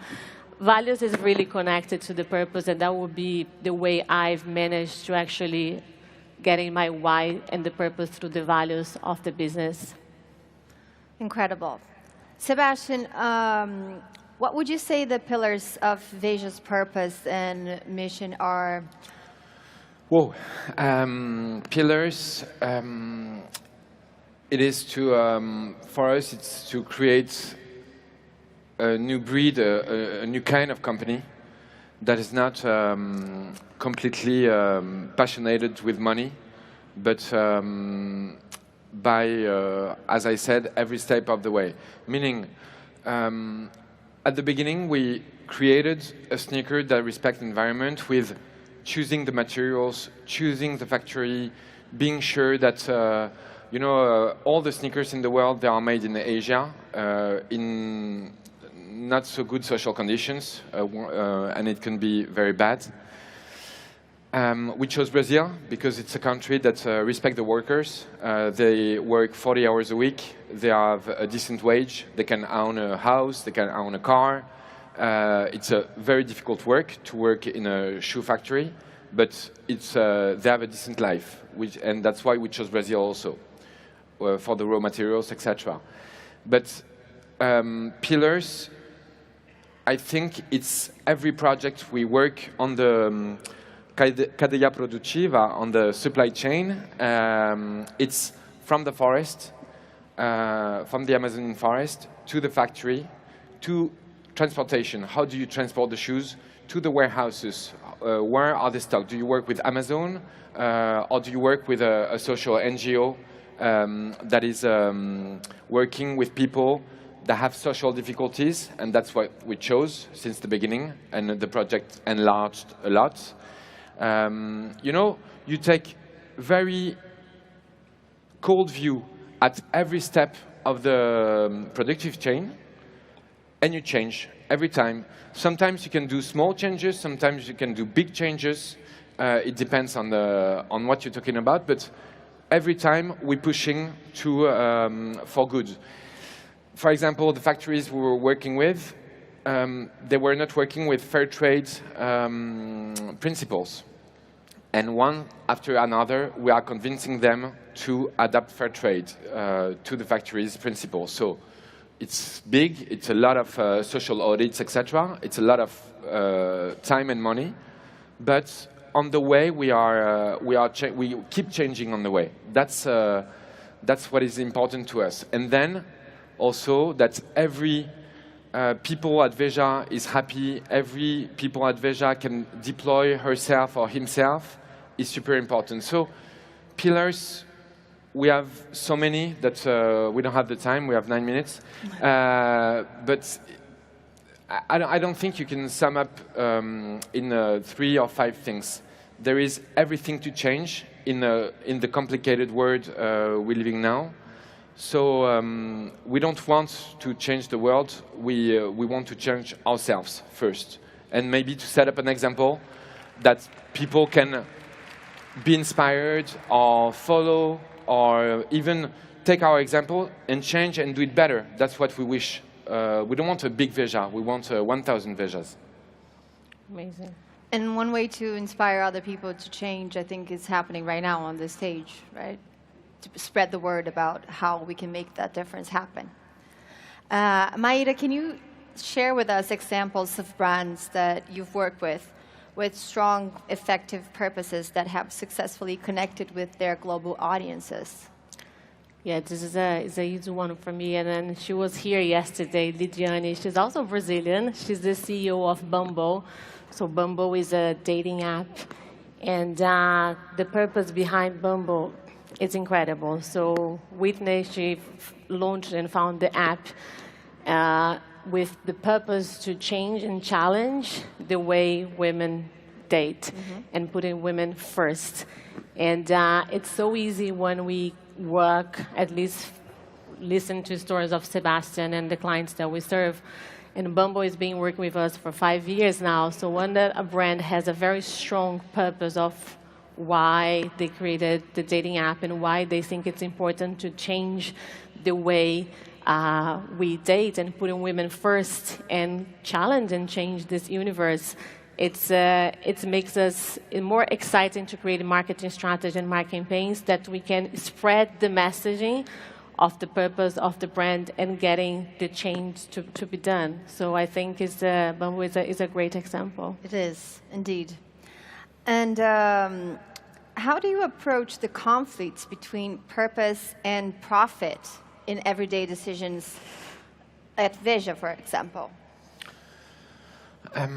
S10: values is really connected to the purpose, and that would be the way I've managed to actually getting my why and the purpose through the values of the business.
S9: Incredible. Sebastian, what would you say the pillars of Veja's purpose and mission are?
S11: Whoa. Pillars, it is to, for us, it's to create a new breed, a new kind of company that is not completely passionate with money, but by, as I said, every step of the way. Meaning, at the beginning, we created a sneaker that respects the environment with choosing the materials, choosing the factory, being sure that all the sneakers in the world, they are made in Asia, in not so good social conditions, and it can be very bad. We chose Brazil because it's a country that respects the workers. They work 40 hours a week. They have a decent wage. They can own a house. They can own a car. It's a very difficult work to work in a shoe factory, but they have a decent life, and that's why we chose Brazil also for the raw materials, etc. But pillars, I think it's every project we work on the cadeia produtiva, on the supply chain. It's from the forest, from the Amazonian forest, to the factory, to transportation. How do you transport the shoes to the warehouses? Where are they stocked? Do you work with Amazon, or do you work with a social NGO that is working with people that have social difficulties? And that's what we chose since the beginning, and the project enlarged a lot. You know, you take very cold view at every step of the productive chain, and you change every time. Sometimes you can do small changes, sometimes you can do big changes. It depends on what you're talking about, but every time we're pushing for good. For example, the factories we were working with, they were not working with fair trade principles. And one after another, we are convincing them to adapt fair trade to the factory's principles. So it's big, it's a lot of social audits, etc. It's a lot of time and money. But on the way, we keep changing on the way. That's what is important to us. And then also that every people at Veja is happy, every people at Veja can deploy herself or himself is super important. So pillars, we have so many that we don't have the time. We have 9 minutes. But I don't think you can sum up in 3 or 5 things. There is everything to change in the complicated world we're living now. So we don't want to change the world. We want to change ourselves first. And maybe to set up an example that people can be inspired or follow, or even take our example and change and do it better. That's what we wish. We don't want a big Veja. We want 1,000 Vejas.
S9: Amazing. And one way to inspire other people to change, I think, is happening right now on this stage, right? To spread the word about how we can make that difference happen. Maida, can you share with us examples of brands that you've worked with strong, effective purposes that have successfully connected with their global audiences?
S10: Yeah, this is a easy one for me. And then she was here yesterday, Lidiane. She's also Brazilian. She's the CEO of Bumble. So Bumble is a dating app. And the purpose behind Bumble is incredible. So Whitney, she launched and found the app with the purpose to change and challenge the way women date and putting women first. And it's so easy when we work, at least listen to stories of Sebastian and the clients that we serve. And Bumble has been working with us for 5 years now. So when a brand has a very strong purpose of why they created the dating app and why they think it's important to change the way we date and putting women first and challenge and change this universe, it makes us more exciting to create a marketing strategy and marketing campaigns that we can spread the messaging of the purpose of the brand and getting the change to be done. So I think Bumble is a great example.
S9: It is, indeed. And how do you approach the conflicts between purpose and profit in everyday decisions at Veja, for example? I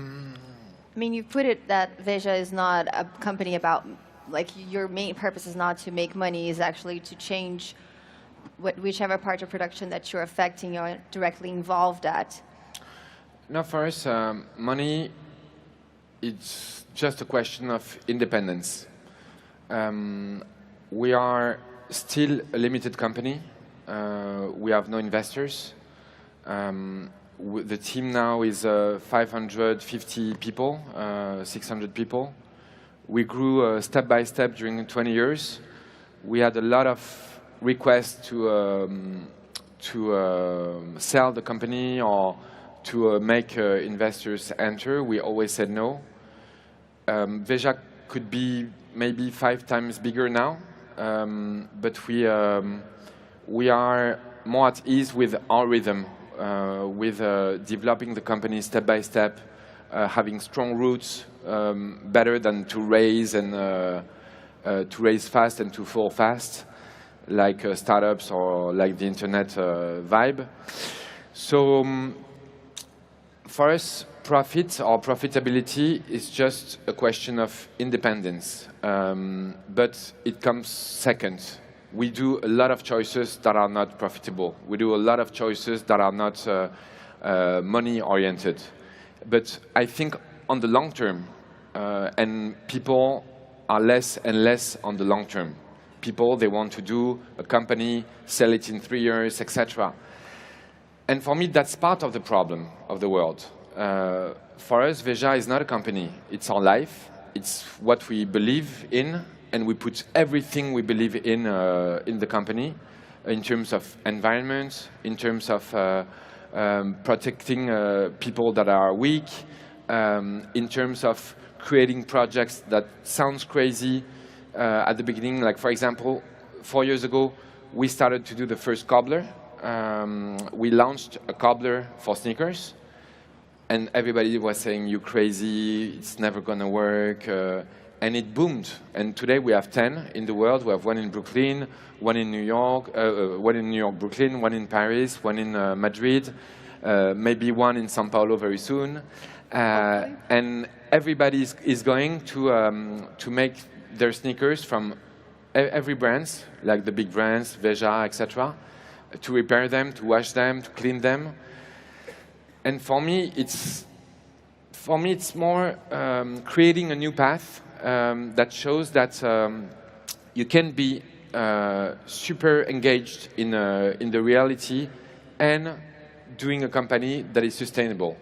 S9: mean, you put it that Veja is not a company about, like, your main purpose is not to make money, is actually to change whichever part of production that you're affecting or directly involved at.
S11: No, for us, money, it's just a question of independence. We are still a limited company. We have no investors. The team now is 550 people, 600 people. We grew step by step during 20 years. We had a lot of requests to sell the company or to make investors enter. We always said no. Veja could be maybe 5 times bigger now, but we are more at ease with our rhythm, with developing the company step by step, having strong roots, better than to raise and to raise fast and to fall fast, like startups or like the internet vibe. So for us, profit or profitability is just a question of independence, but it comes second. We do a lot of choices that are not profitable. We do a lot of choices that are not money-oriented. But I think on the long term, and people are less and less on the long term. People, they want to do a company, sell it in 3 years, etc. And for me, that's part of the problem of the world. For us, Veja is not a company. It's our life. It's what we believe in, and we put everything we believe in the company, in terms of environment, in terms of protecting people that are weak, in terms of creating projects that sounds crazy at the beginning. Like, for example, 4 years ago, we started to do the first cobbler. We launched a cobbler for sneakers. And everybody was saying, "You crazy, it's never going to work." And it boomed. And today we have 10 in the world. We have 1 in Brooklyn, 1 in New York, 1 in New York, Brooklyn, 1 in Paris, 1 in Madrid, maybe 1 in São Paulo very soon. And everybody is going to make their sneakers from every brands, like the big brands, Veja, etc., to repair them, to wash them, to clean them. And for me, it's more creating a new path that shows that you can be super engaged in the reality and doing a company that is sustainable.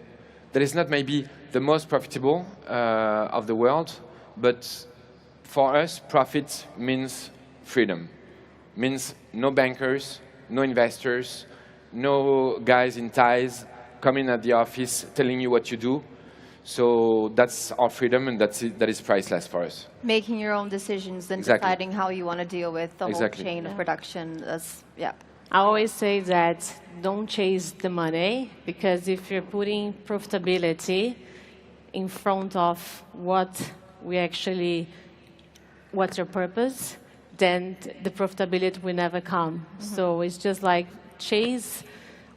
S11: That is not maybe the most profitable of the world, but for us, profit means freedom. Means no bankers, no investors, no guys in ties coming at the office telling you what you do. So that's our freedom, and that is priceless for us.
S9: Making your own decisions and deciding how you want to deal with the whole chain of production. That's, yeah.
S10: I always say that don't chase the money, because if you're putting profitability in front of what's your purpose, then the profitability will never come. So it's just like chase.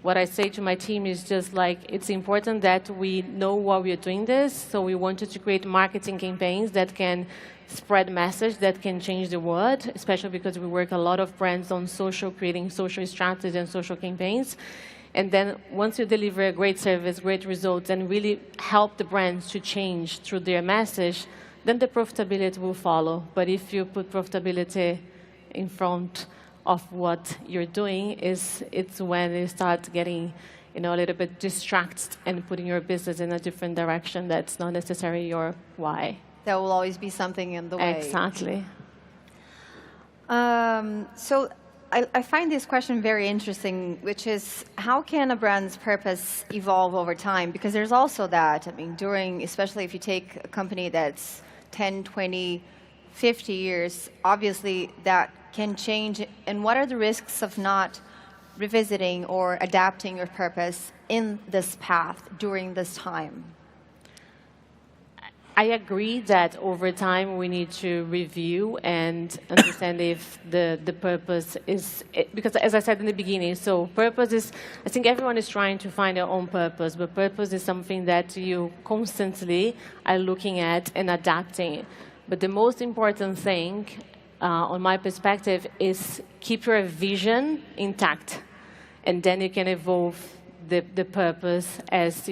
S10: What I say to my team is just like, it's important that we know why we are doing this. So we wanted to create marketing campaigns that can spread message, that can change the world, especially because we work a lot of brands on social, creating social strategies and social campaigns. And then once you deliver a great service, great results, and really help the brands to change through their message, then the profitability will follow. But if you put profitability in front of what you're doing, it's when you start getting, a little bit distracted and putting your business in a different direction that's not necessarily your why.
S9: There will always be something in the way.
S10: Exactly.
S9: So I find this question very interesting, which is, how can a brand's purpose evolve over time? Because there's also that, especially if you take a company that's 10, 20, 50 years, obviously that can change. And what are the risks of not revisiting or adapting your purpose in this path during this time?
S10: I agree that over time we need to review and understand if the purpose is, because as I said in the beginning, so purpose is, I think everyone is trying to find their own purpose, but purpose is something that you constantly are looking at and adapting. But the most important thing, on my perspective, is keep your vision intact, and then you can evolve the purpose as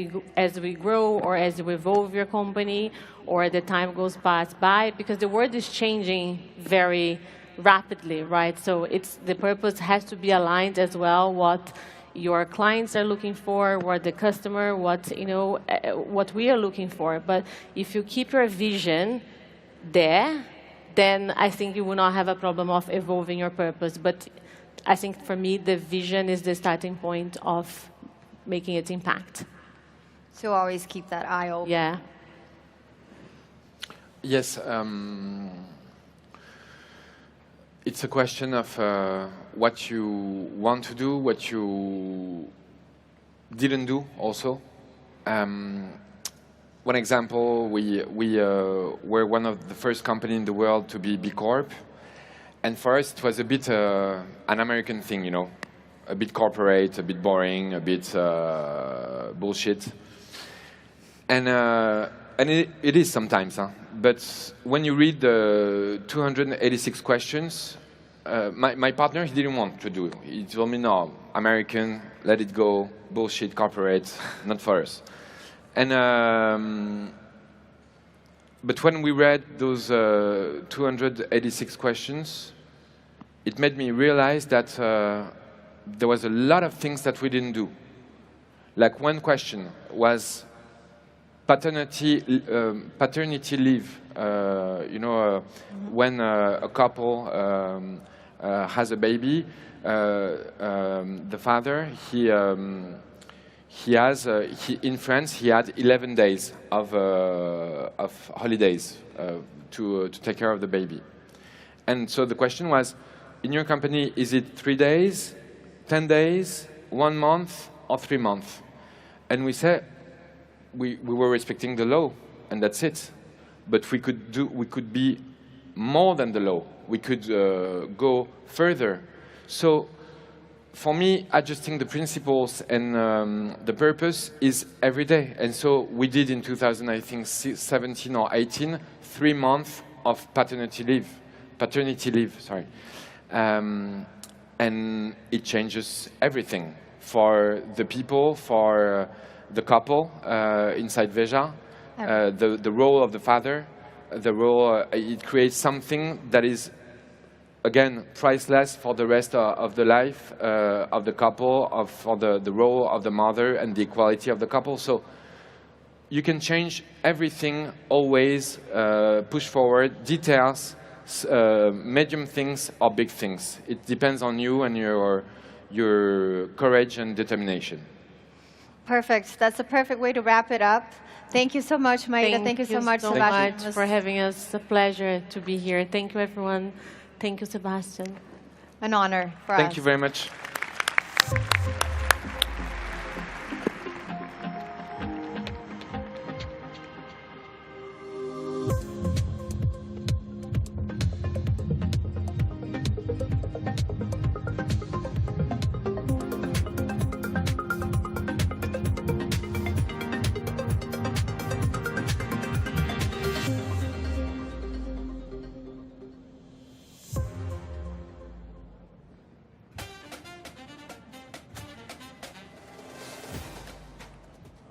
S10: we grow, or as you evolve your company, or the time goes by, because the world is changing very rapidly, right? So the purpose has to be aligned as well, what your clients are looking for, what the customer, what we are looking for. But if you keep your vision there, then I think you will not have a problem of evolving your purpose. But I think for me, the vision is the starting point of making its impact.
S9: So always keep that eye open.
S10: Yeah.
S11: Yes. It's a question of what you want to do, what you didn't do also. One example, we were one of the first companies in the world to be B Corp. And for us, it was a bit an American thing, you know, a bit corporate, a bit boring, a bit bullshit. And it is sometimes, huh? But when you read the 286 questions, my partner, he didn't want to do it. He told me, no, American, let it go, bullshit, corporate, not for us. And but when we read those 286 questions, it made me realize that there was a lot of things that we didn't do. Like one question was paternity leave. When a couple has a baby, the father, in France, he had 11 days of holidays to take care of the baby. And so the question was, in your company, is it 3 days, 10 days, 1 month, or 3 months? And we said, we were respecting the law, and that's it. But we could be more than the law. We could go further. So for me, adjusting the principles and the purpose is every day. And so we did in 2017 or 18, 3 months of paternity leave, sorry. And it changes everything for the people, for the couple inside Veja, the role of the father, it creates something that is, again, priceless for the rest of the life of the couple, for the role of the mother and the equality of the couple. So you can change everything, always push forward, details, medium things or big things. It depends on you and your courage and determination.
S9: Perfect. That's a perfect way to wrap it up. Thank you so much, Maida. Thank you so much, Sebastian.
S10: Thank you for having us. It's a pleasure to be here. Thank you, everyone. Thank you, Sebastian.
S9: An honor for us.
S11: Thank you very much.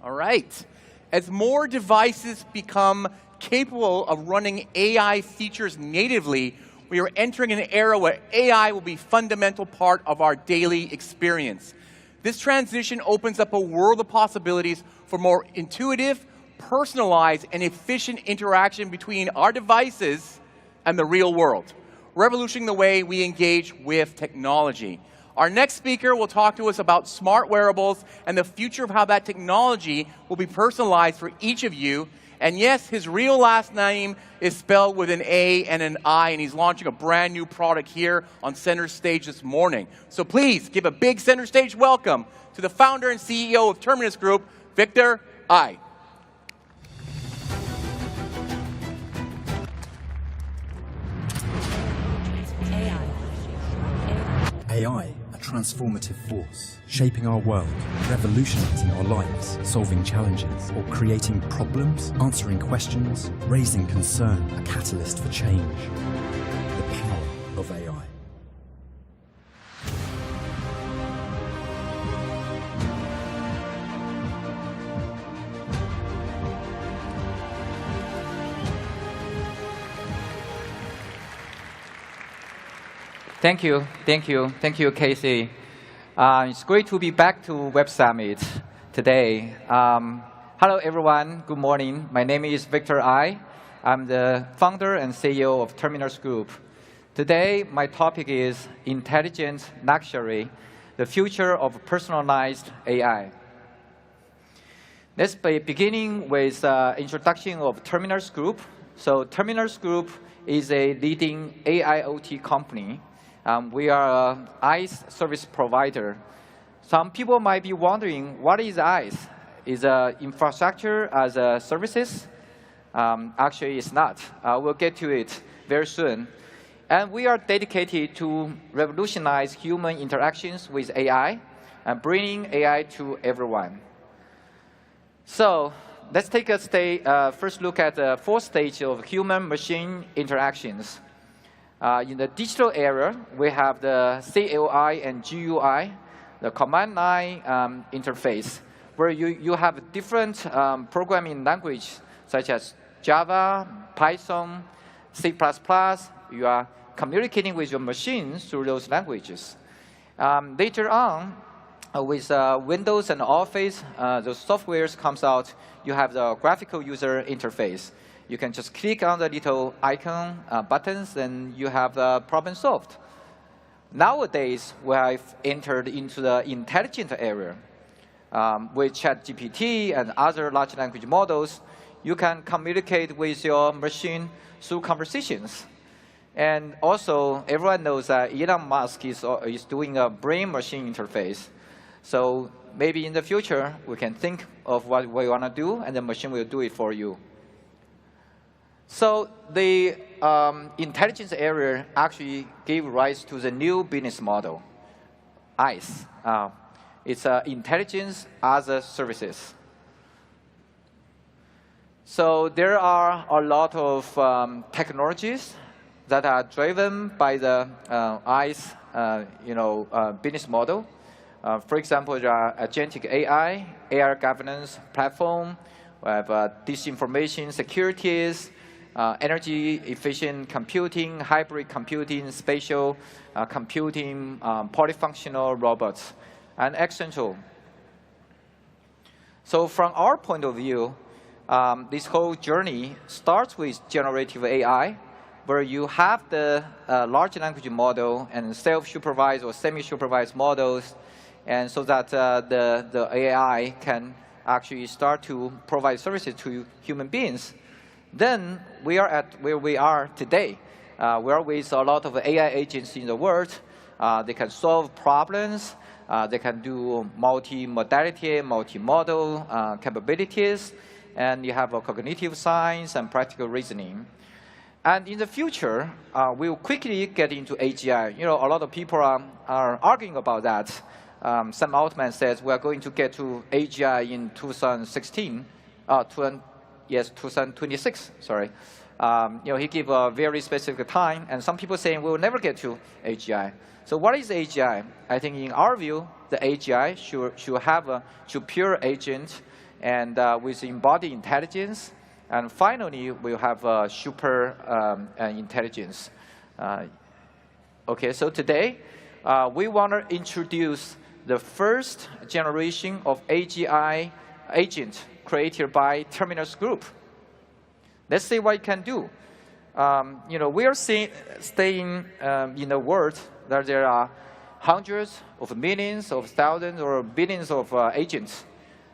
S2: Right. As more devices become capable of running AI features natively, we are entering an era where AI will be a fundamental part of our daily experience. This transition opens up a world of possibilities for more intuitive, personalized, and efficient interaction between our devices and the real world, revolutionizing the way we engage with technology. Our next speaker will talk to us about smart wearables and the future of how that technology will be personalized for each of you. And yes, his real last name is spelled with an A and an I, and he's launching a brand new product here on Center Stage this morning. So please give a big Center Stage welcome to the founder and CEO of Terminus Group, Victor Ai.
S12: AI, a transformative force, shaping our world, revolutionizing our lives, solving challenges, or creating problems, answering questions, raising concern, a catalyst for change. The power of AI.
S13: Thank you, Casey. It's great to be back to Web Summit today. Hello, everyone. Good morning. My name is Victor Ai. I'm the founder and CEO of Terminus Group. Today, my topic is intelligent luxury, the future of personalized AI. Let's be beginning with introduction of Terminus Group. So Terminus Group is a leading AIoT company. We are an IaaS service provider. Some people might be wondering, what is IaaS? Is infrastructure as a services? Actually, it's not. We'll get to it very soon. And we are dedicated to revolutionize human interactions with AI and bringing AI to everyone. So let's take a first look at the fourth stage of human-machine interactions. In the digital era, we have the CLI and GUI, the command line interface, where you have different programming languages, such as Java, Python, C++. You are communicating with your machine through those languages. Later on, with Windows and Office, the softwares comes out, you have the graphical user interface. You can just click on the little icon buttons, and you have the problem solved. Nowadays, we have entered into the intelligent area. With ChatGPT and other large language models, you can communicate with your machine through conversations. And also, everyone knows that Elon Musk is doing a brain-machine interface. So maybe in the future, we can think of what we want to do, and the machine will do it for you. So the intelligence area actually gave rise to the new business model, IaaS. It's intelligence as a services. So there are a lot of technologies that are driven by the IaaS business model. For example, there are agentic AI, AI governance platform, we have disinformation securities, energy efficient computing, hybrid computing, spatial computing, polyfunctional robots, and essential. So from our point of view, this whole journey starts with generative AI, where you have the large language model and self-supervised or semi-supervised models, and so that the AI can actually start to provide services to human beings. Then we are at where we are today. We are with a lot of AI agents in the world. They can solve problems. They can do multi-modality, multi-modal capabilities. And you have a cognitive science and practical reasoning. And in the future, we will quickly get into AGI. You know, a lot of people are arguing about that. Sam Altman says we are going to get to AGI in 2026. Sorry. He gave a very specific time, and some people saying we will never get to AGI. So what is AGI? I think in our view, the AGI should have a pure agent and with embodied intelligence. And finally, we'll have super intelligence. Okay, so today, we want to introduce the first generation of AGI agent created by Terminus Group. Let's see what it can do. We are staying in a world that there are hundreds of millions of thousands or billions of agents.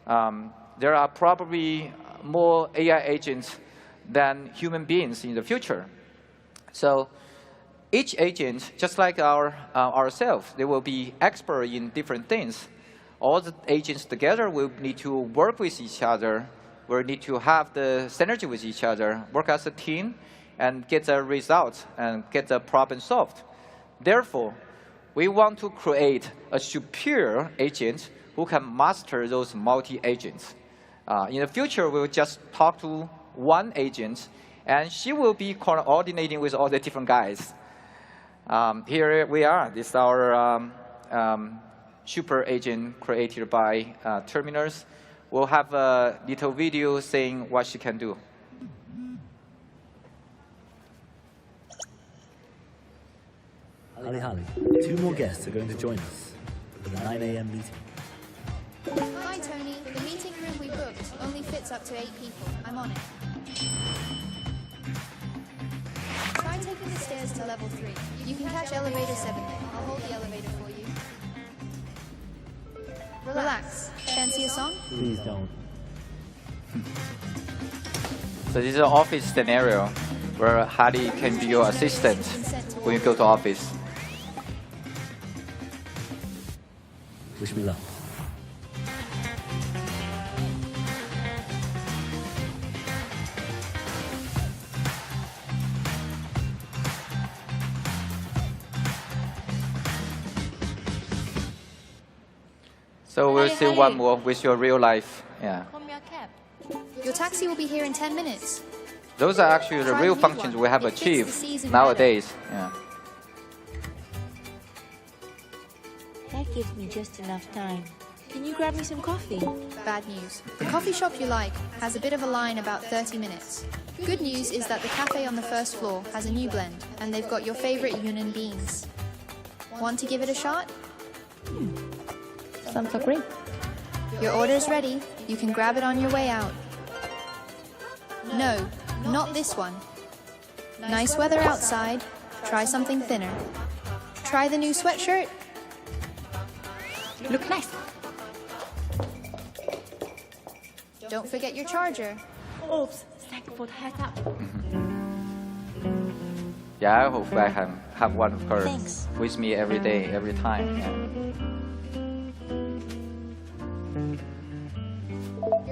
S13: There are probably more AI agents than human beings in the future. So each agent, just like ourselves, they will be expert in different things. All the agents together will need to work with each other. We'll need to have the synergy with each other, work as a team, and get the results and get the problem solved. Therefore, we want to create a superior agent who can master those multi-agents. In the future, we'll just talk to one agent, and she will be coordinating with all the different guys. Here we are. This is our super agent created by Terminus. We'll have a little video saying what she can do.
S14: Halli. 2 more guests are going to join us. for the 9 a.m. meeting.
S15: Hi, Tony. The meeting room we booked only fits up to 8 people. I'm on it. Try taking the stairs to level 3. You can catch elevator 7 there. I'll hold the elevator for you. Relax. Fancy a song?
S14: Please don't.
S13: So this is an office scenario where Hadi can be your assistant when you go to office.
S14: Wish me luck.
S13: So we'll see one more with your real life. Yeah.
S15: Your taxi will be here in 10 minutes.
S13: Those are actually the real functions we have achieved nowadays. Yeah.
S16: That gives me just enough time. Can you grab me some coffee?
S15: Bad news. The coffee shop you like has a bit of a line about 30 minutes. Good news is that the cafe on the first floor has a new blend, and they've got your favorite Yunnan beans. Want to give it a shot?
S16: Sounds so great.
S15: Your order's ready. You can grab it on your way out. No, not this one. Nice weather outside. Try something thinner. Try the new sweatshirt.
S16: Look nice.
S15: Don't forget your charger.
S16: Oops, thank you for the heads up.
S13: Yeah, I hope I can have one of her
S16: Thanks.
S13: with me every day, every time. Yeah.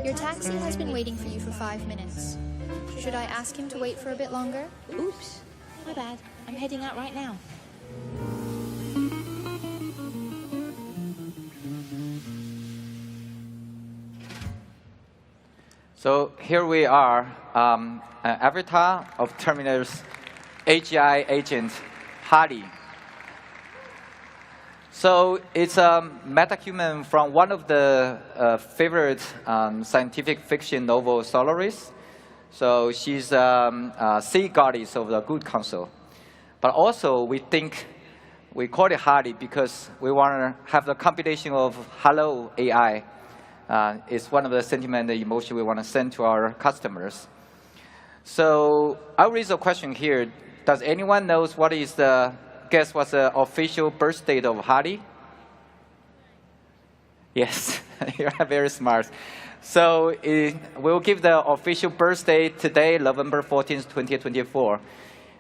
S15: Your taxi has been waiting for you for 5 minutes. Should I ask him to wait for a bit longer?
S16: Oops, my bad. I'm heading out right now.
S13: So here we are, an avatar of Terminal's AGI agent, Hadi. So it's a metahuman from one of the favorite scientific fiction novel Solaris. So she's a sea goddess of the good counsel. But also we call it Hadi because we want to have the combination of hello AI. It's one of the sentiment and emotion we want to send to our customers. So I'll raise a question here. Does anyone knows what is the guess what's the official birth date of Hadi? Yes, you are very smart. So we'll give the official birth date today, November 14th, 2024.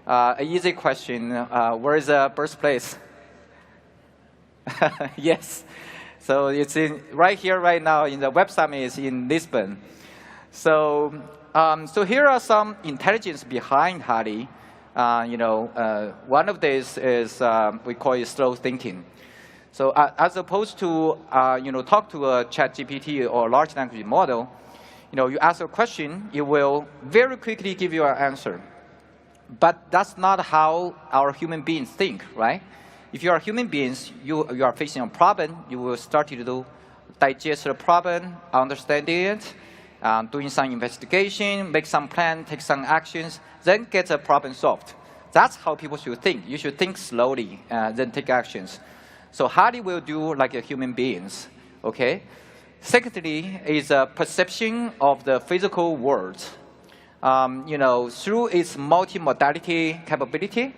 S13: An easy question. Where is the birthplace? Yes. So it's right here, right now, in the Web Summit is in Lisbon. So, so here are some intelligence behind Hadi. One of these is we call it slow thinking. So as opposed to talk to a ChatGPT or large language model, you ask a question, it will very quickly give you an answer. But that's not how our human beings think, right? If you are human beings, you are facing a problem, you will start to digest the problem, understanding it, doing some investigation, make some plan, take some actions, then get the problem solved. That's how people should think. You should think slowly, then take actions. So Hadi will do like a human beings, okay? Secondly is a perception of the physical world. Through its multimodality capability,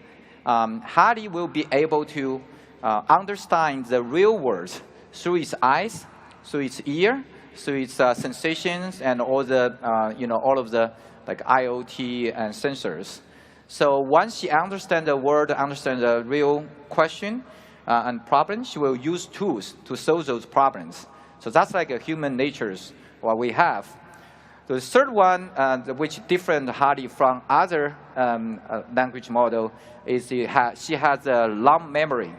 S13: Hadi will be able to understand the real world through its eyes, through its ear, through its sensations, and all the all of the like IoT and sensors. So once she understands the world, understands the real question and problem, she will use tools to solve those problems. So that's like a human nature's what we have. The third one, which different Hadi from other language model, is she has a long memory.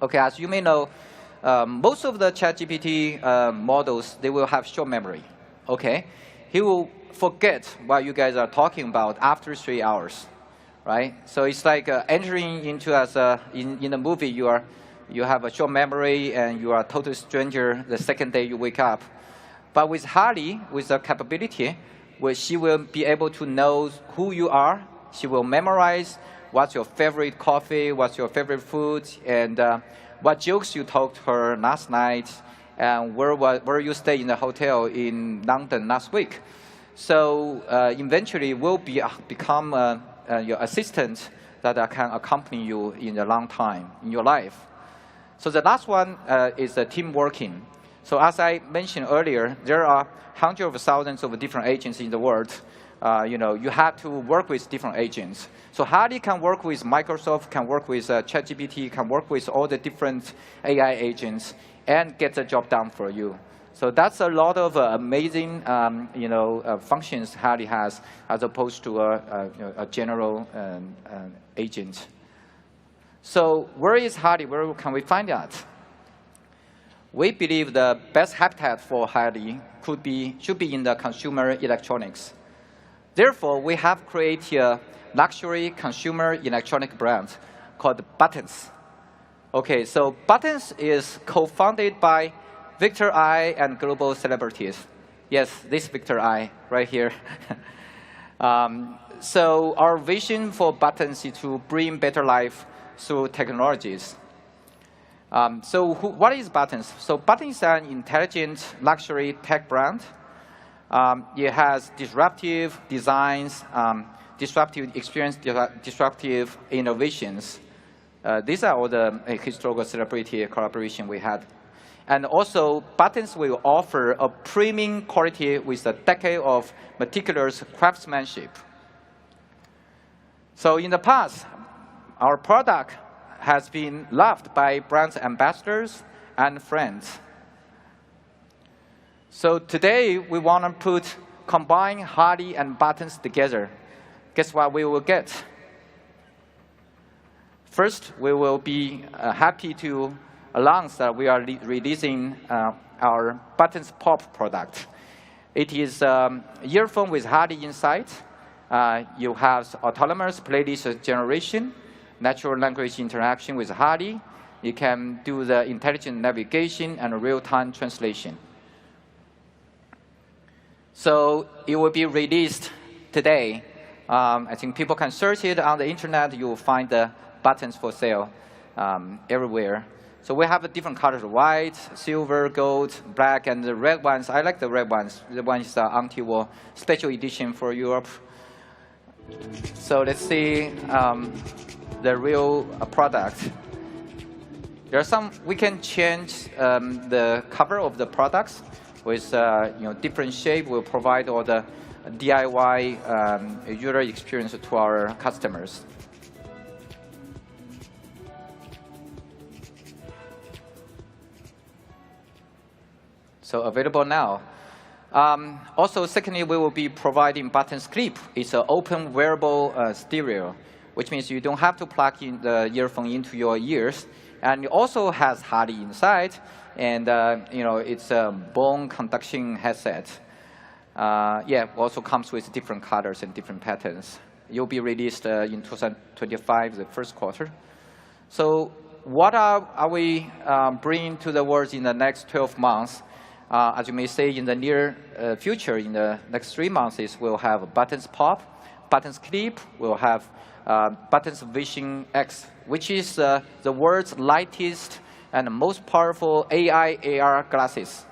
S13: Okay, as you may know, most of the ChatGPT models, they will have short memory. Okay, he will forget what you guys are talking about after 3 hours, right? So it's like entering into in a movie, you have a short memory and you are a total stranger the second day you wake up. But with Hadi, with the capability, where she will be able to know who you are, she will memorize what's your favorite coffee, what's your favorite food, and what jokes you told her last night, and where you stay in the hotel in London last week. So eventually will become your assistant that can accompany you in a long time in your life. So the last one is team working. So as I mentioned earlier, there are hundreds of thousands of different agents in the world. You have to work with different agents. So Hardy can work with Microsoft, can work with ChatGPT, can work with all the different AI agents and get the job done for you. So that's a lot of amazing functions Hardy has as opposed to a general agent. So where is Hardy? Where can we find that? We believe the best habitat for Hardy should be in the consumer electronics. Therefore, we have created a luxury consumer electronic brand called Buttons. Okay, so Buttons is co-founded by Victor I and global celebrities. Yes, this Victor I right here. So our vision for Buttons is to bring better life through technologies. What is Buttons? So Buttons is an intelligent luxury tech brand. It has disruptive designs, disruptive experience, disruptive innovations. These are all the historical celebrity collaboration we had. And also, Buttons will offer a premium quality with a decade of meticulous craftsmanship. So in the past, our product has been loved by brand ambassadors and friends. So today, we want to combine Hardy and Buttons together. Guess what we will get? First, we will be happy to announce that we are releasing our Buttons Pop product. It is an earphone with Hardy inside. You have autonomous playlist generation, natural language interaction with Hardy. You can do the intelligent navigation and real-time translation. So it will be released today. I think people can search it on the internet. You will find the Buttons for sale everywhere. So we have different colors: white, silver, gold, black, and the red ones. I like the red ones. The one is the anti-war special edition for Europe. So let's see the real product. There are some, we can change the cover of the products with different shape. We'll provide all the DIY user experience to our customers. So available now. Also, secondly, we will be providing Buttons Clip. It's an open wearable stereo, which means you don't have to plug in the earphone into your ears. And it also has Hardy inside, and it's a bone conduction headset. It also comes with different colors and different patterns. It will be released in 2025, the first quarter. So what are we bringing to the world in the next 12 months? As you may say, in the near future, in the next 3 months, we'll have Buttons Pop, Buttons Clip, we'll have Buttons Vision X, which is the world's lightest and most powerful AI AR glasses.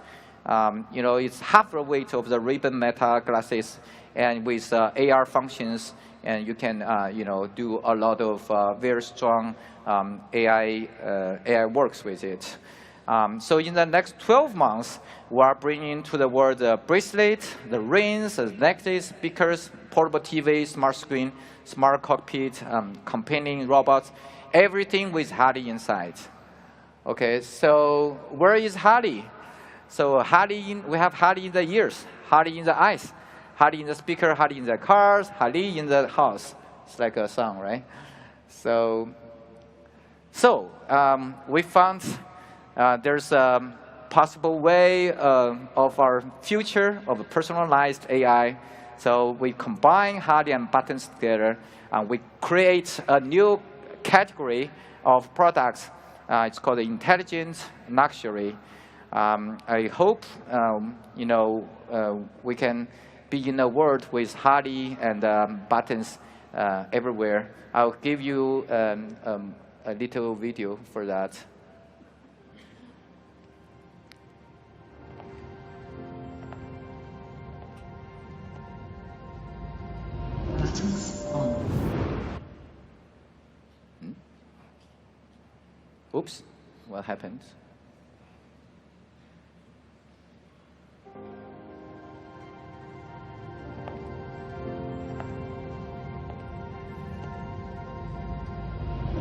S13: It's half the weight of the Ruben Meta glasses, and with AR functions, and you can do a lot of very strong AI works with it. So in the next 12 months, we are bringing to the world the bracelet, the rings, the necklace, speakers, portable TV, smart screen, smart cockpit, companion robots, everything with Hardy inside. Okay, so where is Hardy? So we have Hardy in the ears, Hardy in the eyes, Hardy in the speaker, Hardy in the cars, Hardy in the house. It's like a song, right? So we found there's a possible way of our future of personalized AI. So we combine Hardy and Buttons together, and we create a new category of products. It's called intelligent luxury. I hope we can be in a world with Hardy and Buttons everywhere. I'll give you a little video for that.
S17: Buttons on.
S13: Oops, what happened?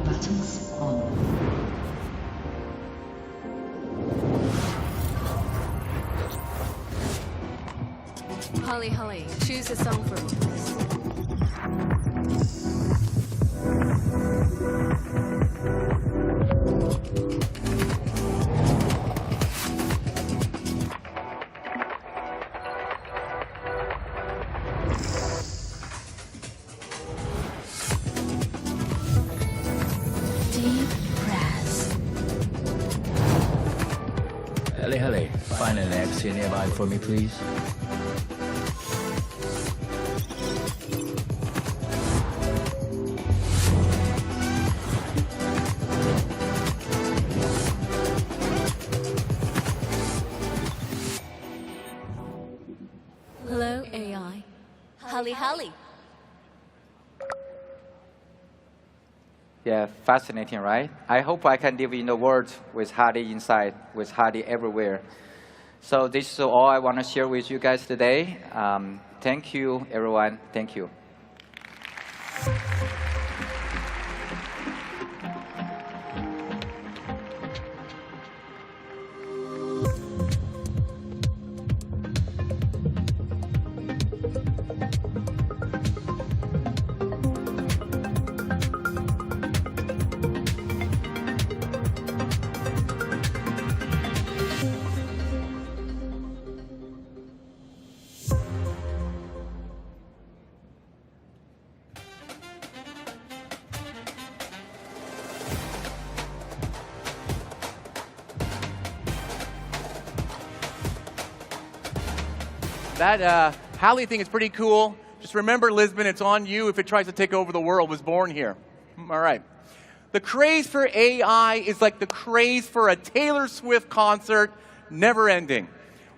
S17: Buttons on.
S18: Holly, choose a song for me, please.
S17: Deep breaths.
S14: Helly, find an exit nearby for me, please.
S18: Hello, AI. Holly.
S13: Yeah, fascinating, right? I hope I can live in the world with Hardy inside, with Hardy everywhere. So this is all I want to share with you guys today. Thank you, everyone. Thank you.
S2: That Hallie thing is pretty cool. Just remember, Lisbon, it's on you if it tries to take over the world. Was born here. All right. The craze for AI is like the craze for a Taylor Swift concert, never ending.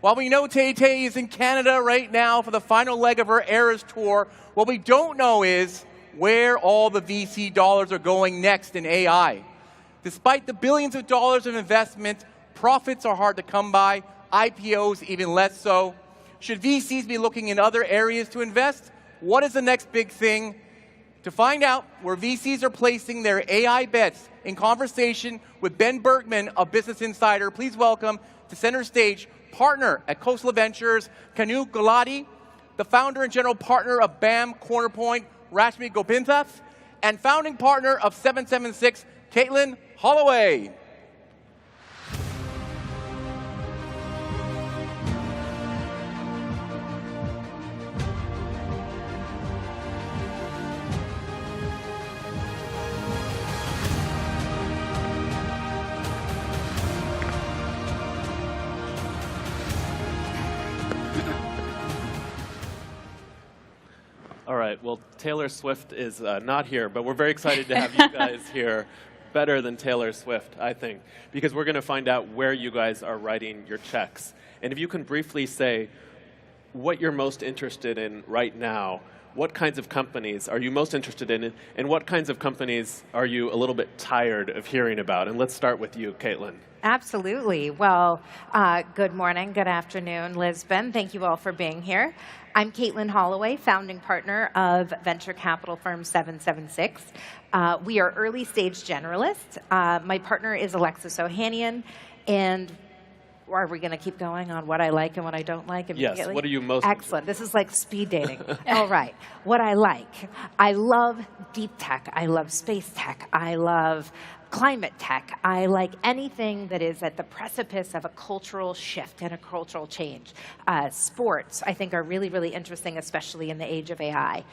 S2: While we know Tay-Tay is in Canada right now for the final leg of her Eras tour, what we don't know is where all the VC dollars are going next in AI. Despite the billions of dollars of investment, profits are hard to come by, IPOs even less so. Should VCs be looking in other areas to invest? What is the next big thing? To find out where VCs are placing their AI bets, in conversation with Ben Bergman of Business Insider, please welcome to center stage partner at Coastal Ventures, Kanu Gulati, the founder and general partner of BAM Cornerpoint, Rashmi Gopinathan, and founding partner of 776, Caitlin Holloway.
S19: All right, well, Taylor Swift is not here, but we're very excited to have you guys here. Better than Taylor Swift, I think, because we're going to find out where you guys are writing your checks. And if you can briefly say what you're most interested in right now, what kinds of companies are you most interested in, and what kinds of companies are you a little bit tired of hearing about? And let's start with you, Caitlin.
S20: Absolutely. Well, good morning, good afternoon, Lisbon. Thank you all for being here. I'm Caitlin Holloway, founding partner of venture capital firm 776. We are early stage generalists. My partner is Alexis Ohanian, and are we going to keep going on what I like and what I don't like immediately?
S19: Yes, what are you most
S20: Excellent. This is like speed dating. All right. What I like. I love deep tech. I love space tech. I love climate tech. I like anything that is at the precipice of a cultural shift and a cultural change. Sports, I think, are really, really interesting, especially in the age of AI.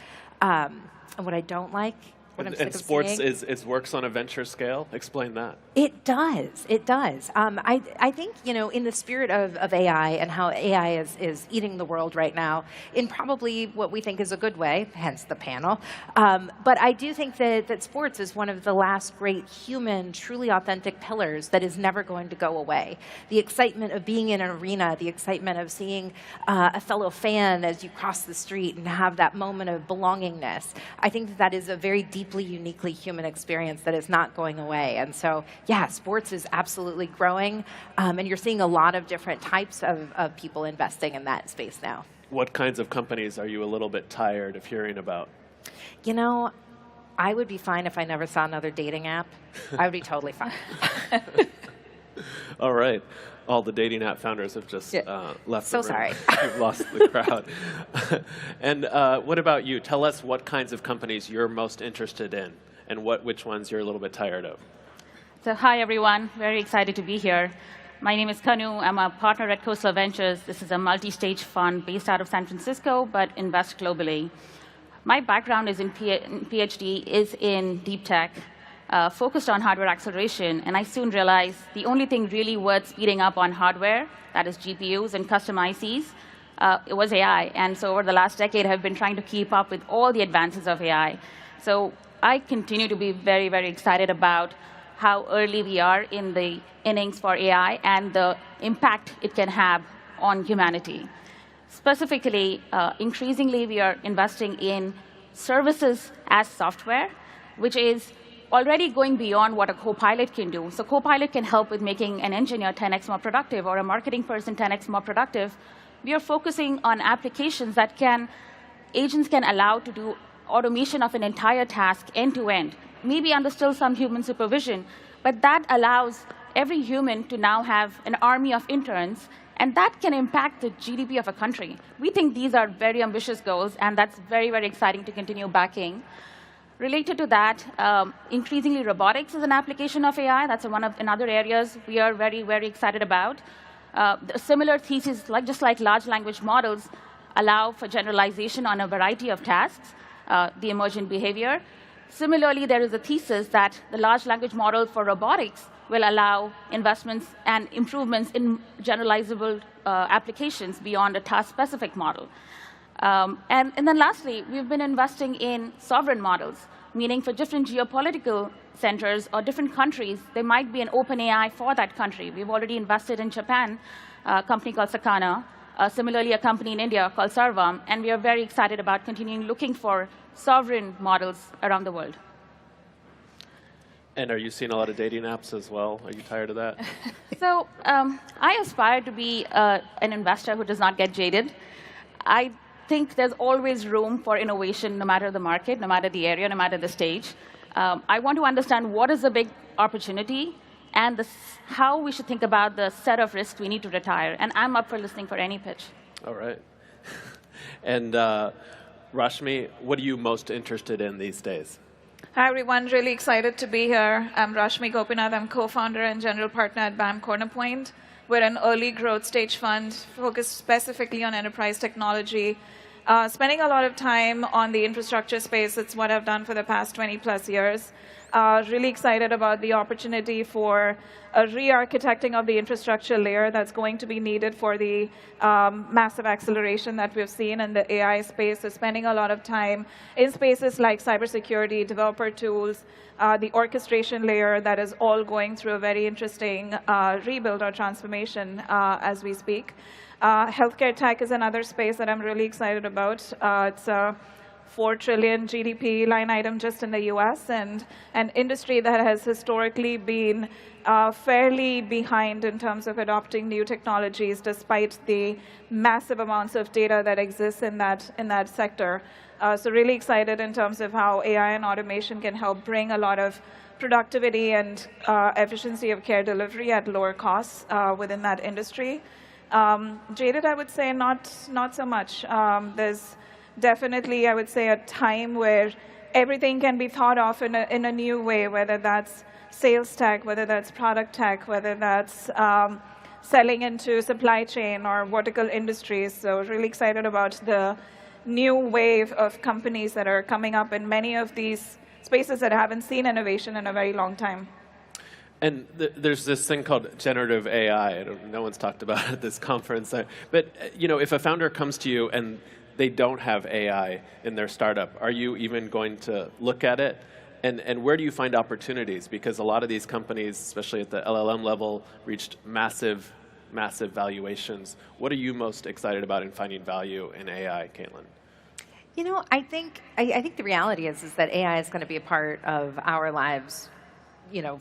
S20: And what I don't like,
S8: what I'm
S19: And
S8: sick of
S19: sports
S8: seeing.
S19: works on a venture scale. Explain that.
S20: It does. It does. I think, in the spirit of AI and how AI is eating the world right now, in probably what we think is a good way, hence the panel. But I do think that sports is one of the last great human, truly authentic pillars that is never going to go away. The excitement of being in an arena, the excitement of seeing a fellow fan as you cross the street and have that moment of belongingness. I think that is a very deeply, uniquely human experience that is not going away. And so, yeah, sports is absolutely growing, and you're seeing a lot of different types of people investing in that space now.
S19: What kinds of companies are you a little bit tired of hearing about?
S20: I would be fine if I never saw another dating app. I would be totally fine.
S19: All right. All the dating app founders have just left
S20: So
S19: the room.
S20: sorry.
S19: You've lost the crowd. And what about you? Tell us what kinds of companies you're most interested in and which ones you're a little bit tired of.
S21: So hi, everyone. Very excited to be here. My name is Kanu. I'm a partner at Coastal Ventures. This is a multi-stage fund based out of San Francisco, but invests globally. My background is in PhD is in deep tech, focused on hardware acceleration. And I soon realized the only thing really worth speeding up on hardware, that is GPUs and custom ICs, it was AI. And so over the last decade, I've been trying to keep up with all the advances of AI. So I continue to be very, very excited about how early we are in the innings for AI and the impact it can have on humanity. Specifically, increasingly, we are investing in services as software, which is already going beyond what a Copilot can do. So Copilot can help with making an engineer 10x more productive or a marketing person 10x more productive. We are focusing on applications that agents can allow to do automation of an entire task end to end, maybe under still some human supervision, but that allows every human to now have an army of interns, and that can impact the GDP of a country. We think these are very ambitious goals, and that's very, very exciting to continue backing. Related to that, increasingly robotics is an application of AI. That's in other areas we are very, very excited about. Similar thesis, just like large language models, allow for generalization on a variety of tasks, the emergent behavior. Similarly, there is a thesis that the large language model for robotics will allow investments and improvements in generalizable applications beyond a task-specific model. And then lastly, we've been investing in sovereign models, meaning for different geopolitical centers or different countries, there might be an open AI for that country. We've already invested in Japan, a company called Sakana, similarly a company in India called Sarvam, and we are very excited about continuing looking for sovereign models around the world.
S19: And are you seeing a lot of dating apps as well? Are you tired of that?
S21: So I aspire to be an investor who does not get jaded. I think there's always room for innovation, no matter the market, no matter the area, no matter the stage. I want to understand what is the big opportunity and how we should think about the set of risks we need to retire. And I'm up for listening for any pitch.
S19: All right. And Rashmi, what are you most interested in these days?
S22: Hi, everyone. Really excited to be here. I'm Rashmi Gopinath. I'm co-founder and general partner at BAM Cornerpoint. We're an early growth stage fund focused specifically on enterprise technology, spending a lot of time on the infrastructure space. It's what I've done for the past 20+ years. Really excited about the opportunity for a re-architecting of the infrastructure layer that's going to be needed for the massive acceleration that we've seen in the AI space. So spending a lot of time in spaces like cybersecurity, developer tools, the orchestration layer that is all going through a very interesting rebuild or transformation as we speak. Healthcare tech is another space that I'm really excited about. It's a $4 trillion GDP line item just in the US, and an industry that has historically been fairly behind in terms of adopting new technologies, despite the massive amounts of data that exists in that sector. So really excited in terms of how AI and automation can help bring a lot of productivity and efficiency of care delivery at lower costs within that industry. Jaded, I would say not so much. There's definitely, I would say, a time where everything can be thought of in a new way, whether that's sales tech, whether that's product tech, whether that's selling into supply chain or vertical industries. So really excited about the new wave of companies that are coming up in many of these spaces that haven't seen innovation in a very long time.
S19: And there's this thing called generative AI. No one's talked about it at this conference. But if a founder comes to you and they don't have AI in their startup, are you even going to look at it? And where do you find opportunities? Because a lot of these companies, especially at the LLM level, reached massive, massive valuations. What are you most excited about in finding value in AI, Caitlin?
S20: I think the reality is that AI is going to be a part of our lives,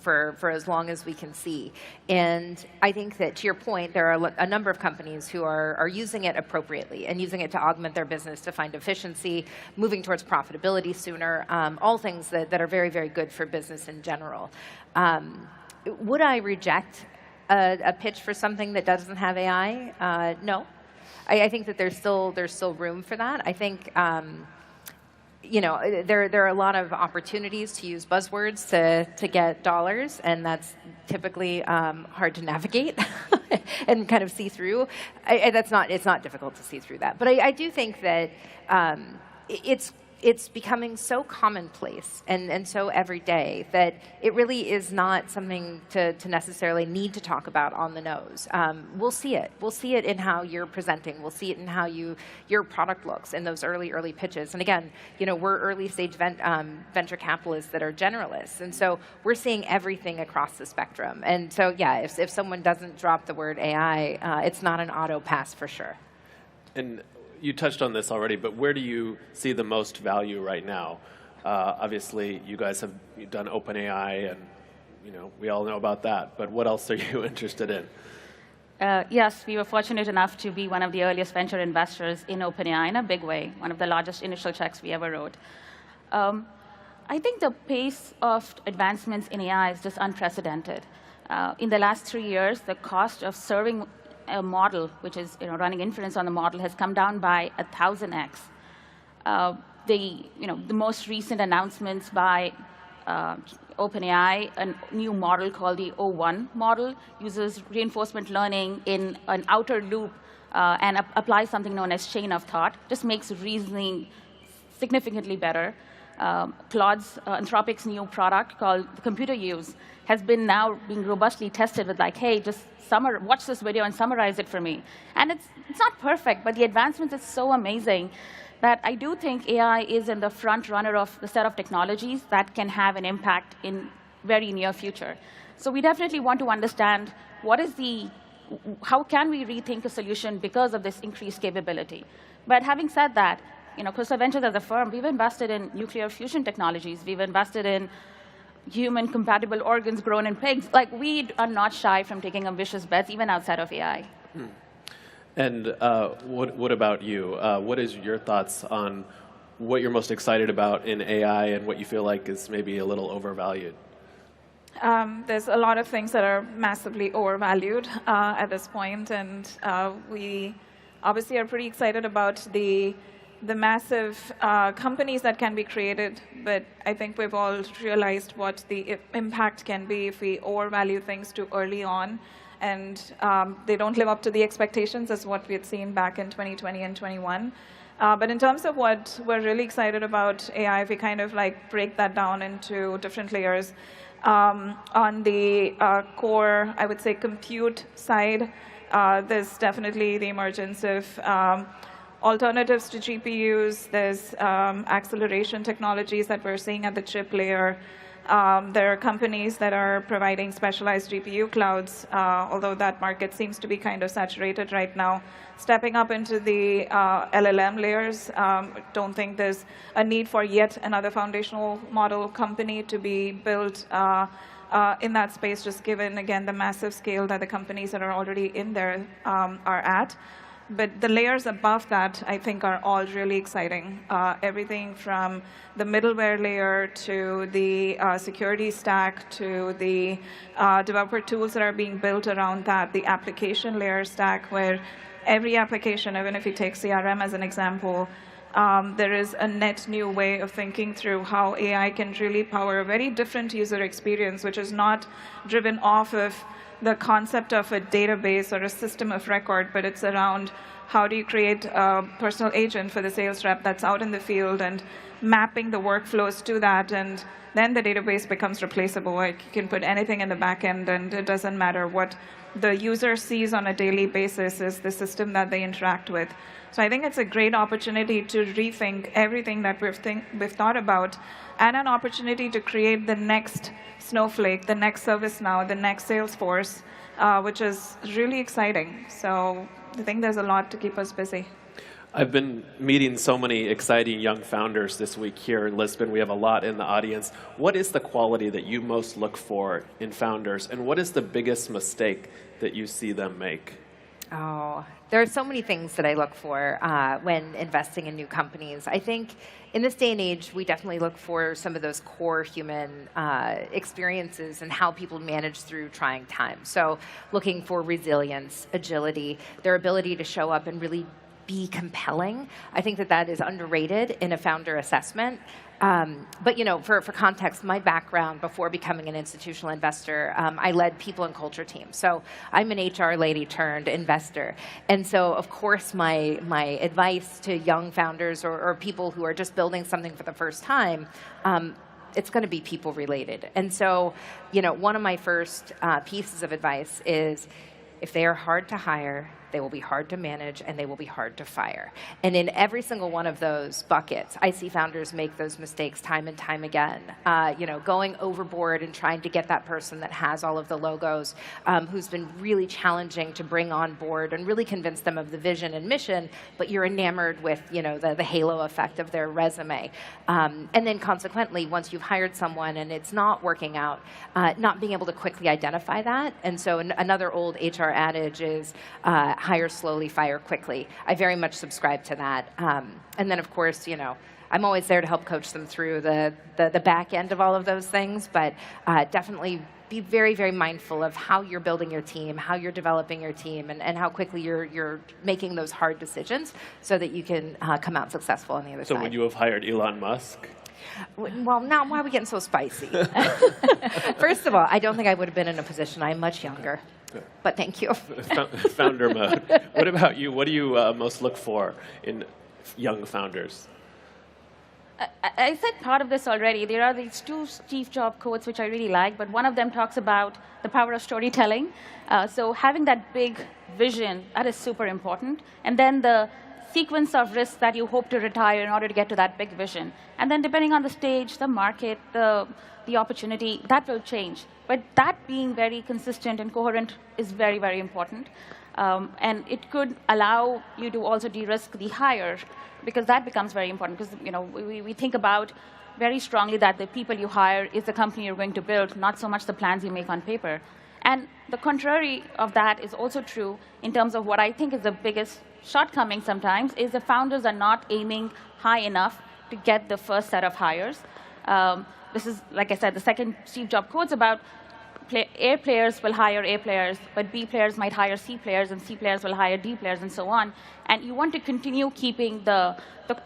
S20: for as long as we can see. And I think that, to your point, there are a number of companies who are using it appropriately and using it to augment their business, to find efficiency, moving towards profitability sooner, all things that are very, very good for business in general. Would I reject a pitch for something that doesn't have AI? No. I think that there's still room for that. I think there are a lot of opportunities to use buzzwords to get dollars, and that's typically hard to navigate and kind of see through. It's not difficult to see through that, but I do think that it's becoming so commonplace and so everyday that it really is not something to necessarily need to talk about on the nose. We'll see it. We'll see it in how you're presenting. We'll see it in how your product looks in those early pitches. And again, we're early stage venture capitalists that are generalists. And so we're seeing everything across the spectrum. And so, yeah, if someone doesn't drop the word AI, it's not an auto pass for sure.
S19: And you touched on this already, but where do you see the most value right now? Obviously, you guys have done OpenAI, and we all know about that. But what else are you interested in?
S21: Yes, we were fortunate enough to be one of the earliest venture investors in OpenAI in a big way, one of the largest initial checks we ever wrote. I think the pace of advancements in AI is just unprecedented. In the last 3 years, the cost of serving a model, which is running inference on the model, has come down by 1,000x. The most recent announcements by OpenAI, a new model called the O1 model, uses reinforcement learning in an outer loop and applies something known as chain of thought. Just makes reasoning significantly better. Claude's, Anthropic's new product called the Computer Use has been now being robustly tested with hey, just watch this video and summarize it for me. And it's not perfect, but the advancements is so amazing that I do think AI is in the front runner of the set of technologies that can have an impact in very near future. So we definitely want to understand how can we rethink a solution because of this increased capability. But having said that, Crystal Ventures as a firm, we've invested in nuclear fusion technologies. We've invested in human-compatible organs grown in pigs. We are not shy from taking ambitious bets, even outside of AI.
S19: And what about you? What is your thoughts on what you're most excited about in AI and what you feel like is maybe a little overvalued?
S22: There's a lot of things that are massively overvalued at this point, and we obviously are pretty excited about the massive companies that can be created, but I think we've all realized what the impact can be if we overvalue things too early on, and they don't live up to the expectations as what we had seen back in 2020 and 21. But in terms of what we're really excited about AI, if we kind of break that down into different layers, on the core, I would say, compute side, there's definitely the emergence of alternatives to GPUs. There's acceleration technologies that we're seeing at the chip layer. There are companies that are providing specialized GPU clouds, although that market seems to be kind of saturated right now. Stepping up into the LLM layers, don't think there's a need for yet another foundational model company to be built in that space, just given, again, the massive scale that the companies that are already in there are at. But the layers above that, I think, are all really exciting. Everything from the middleware layer to the security stack to the developer tools that are being built around that, the application layer stack, where every application, even if you take CRM as an example, there is a net new way of thinking through how AI can really power a very different user experience, which is not driven off of the concept of a database or a system of record, but it's around how do you create a personal agent for the sales rep that's out in the field and mapping the workflows to that, and then the database becomes replaceable. Like you can put anything in the back end, and it doesn't matter what the user sees on a daily basis is the system that they interact with. So I think it's a great opportunity to rethink everything that we've thought about, and an opportunity to create the next Snowflake, the next ServiceNow, the next Salesforce, which is really exciting. So I think there's a lot to keep us busy.
S19: I've been meeting so many exciting young founders this week here in Lisbon. We have a lot in the audience. What is the quality that you most look for in founders, and what is the biggest mistake that you see them make?
S20: Oh, there are so many things that I look for when investing in new companies. I think in this day and age, we definitely look for some of those core human experiences and how people manage through trying times. So looking for resilience, agility, their ability to show up and really be compelling. I think that that is underrated in a founder assessment. But you know, for context, my background before becoming an institutional investor, I led people and culture teams. So I'm an HR lady turned investor. And so, of course, my advice to young founders or people who are just building something for the first time, it's going to be people related. And so, you know, one of my first pieces of advice is if they are hard to hire, they will be hard to manage, and they will be hard to fire. And in every single one of those buckets, I see founders make those mistakes time and time again. You know, going overboard and trying to get that person that has all of the logos, who's been really challenging to bring on board and really convince them of the vision and mission, but you're enamored with, you know, the halo effect of their resume. And then consequently, once you've hired someone and it's not working out, not being able to quickly identify that. And so another old HR adage is, hire slowly, fire quickly. I very much subscribe to that. And then, of course, you know, I'm always there to help coach them through the back end of all of those things, but definitely be very, very mindful of how you're building your team, how you're developing your team, and how quickly you're making those hard decisions so that you can come out successful on the other side.
S19: So would you have hired Elon Musk?
S20: Well, now why are we getting so spicy? First of all, I don't think I would have been in a position. I'm much younger. But thank you.
S19: Founder mode. What about you? What do you most look for in young founders?
S21: I said part of this already. There are these two Steve Jobs quotes which I really like, but one of them talks about the power of storytelling. So having that big vision, that is super important. And then the sequence of risks that you hope to retire in order to get to that big vision. And then depending on the stage, the market, the opportunity, that will change. But that being very consistent and coherent is very, very important. And it could allow you to also de-risk the hire, because that becomes very important. Because you know, we think about very strongly that the people you hire is the company you're going to build, not so much the plans you make on paper. And the contrary of that is also true in terms of what I think is the biggest shortcoming sometimes, is the founders are not aiming high enough to get the first set of hires. This is, like I said, the second Steve Jobs quote's about A players will hire A players, but B players might hire C players, and C players will hire D players, and so on. And you want to continue keeping the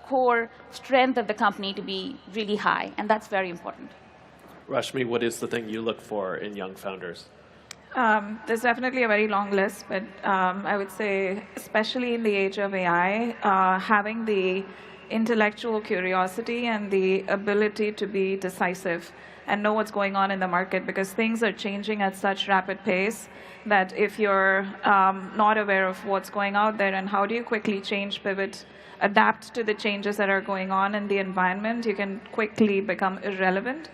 S21: core strength of the company to be really high, and that's very important.
S19: Rashmi, what is the thing you look for in young founders?
S22: There's definitely a very long list, but I would say, especially in the age of AI, having the intellectual curiosity and the ability to be decisive and know what's going on in the market, because things are changing at such rapid pace that if you're not aware of what's going out there and how do you quickly change, pivot, adapt to the changes that are going on in the environment, you can quickly become irrelevant.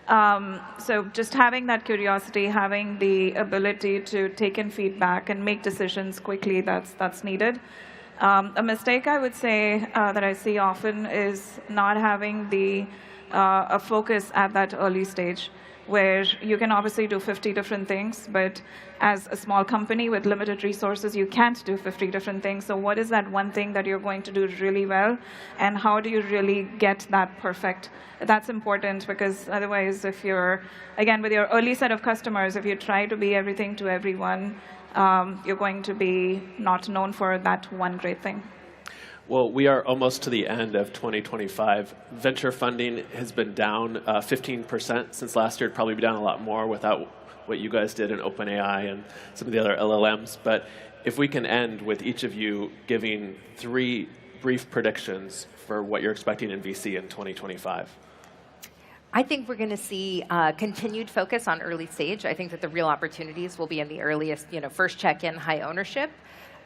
S22: So just having that curiosity, having the ability to take in feedback and make decisions quickly, that's needed. A mistake I would say that I see often is not having a focus at that early stage, where you can obviously do 50 different things, but as a small company with limited resources, you can't do 50 different things. So what is that one thing that you're going to do really well, and how do you really get that perfect? That's important, because otherwise, if you're, again, with your early set of customers, if you try to be everything to everyone, you're going to be not known for that one great thing.
S19: Well, we are almost to the end of 2025. Venture funding has been down 15% since last year. It'd probably be down a lot more without what you guys did in OpenAI and some of the other LLMs. But if we can end with each of you giving 3 brief predictions for what you're expecting in VC in 2025.
S20: I think we're going to see continued focus on early stage. I think that the real opportunities will be in the earliest, first check-in, high ownership.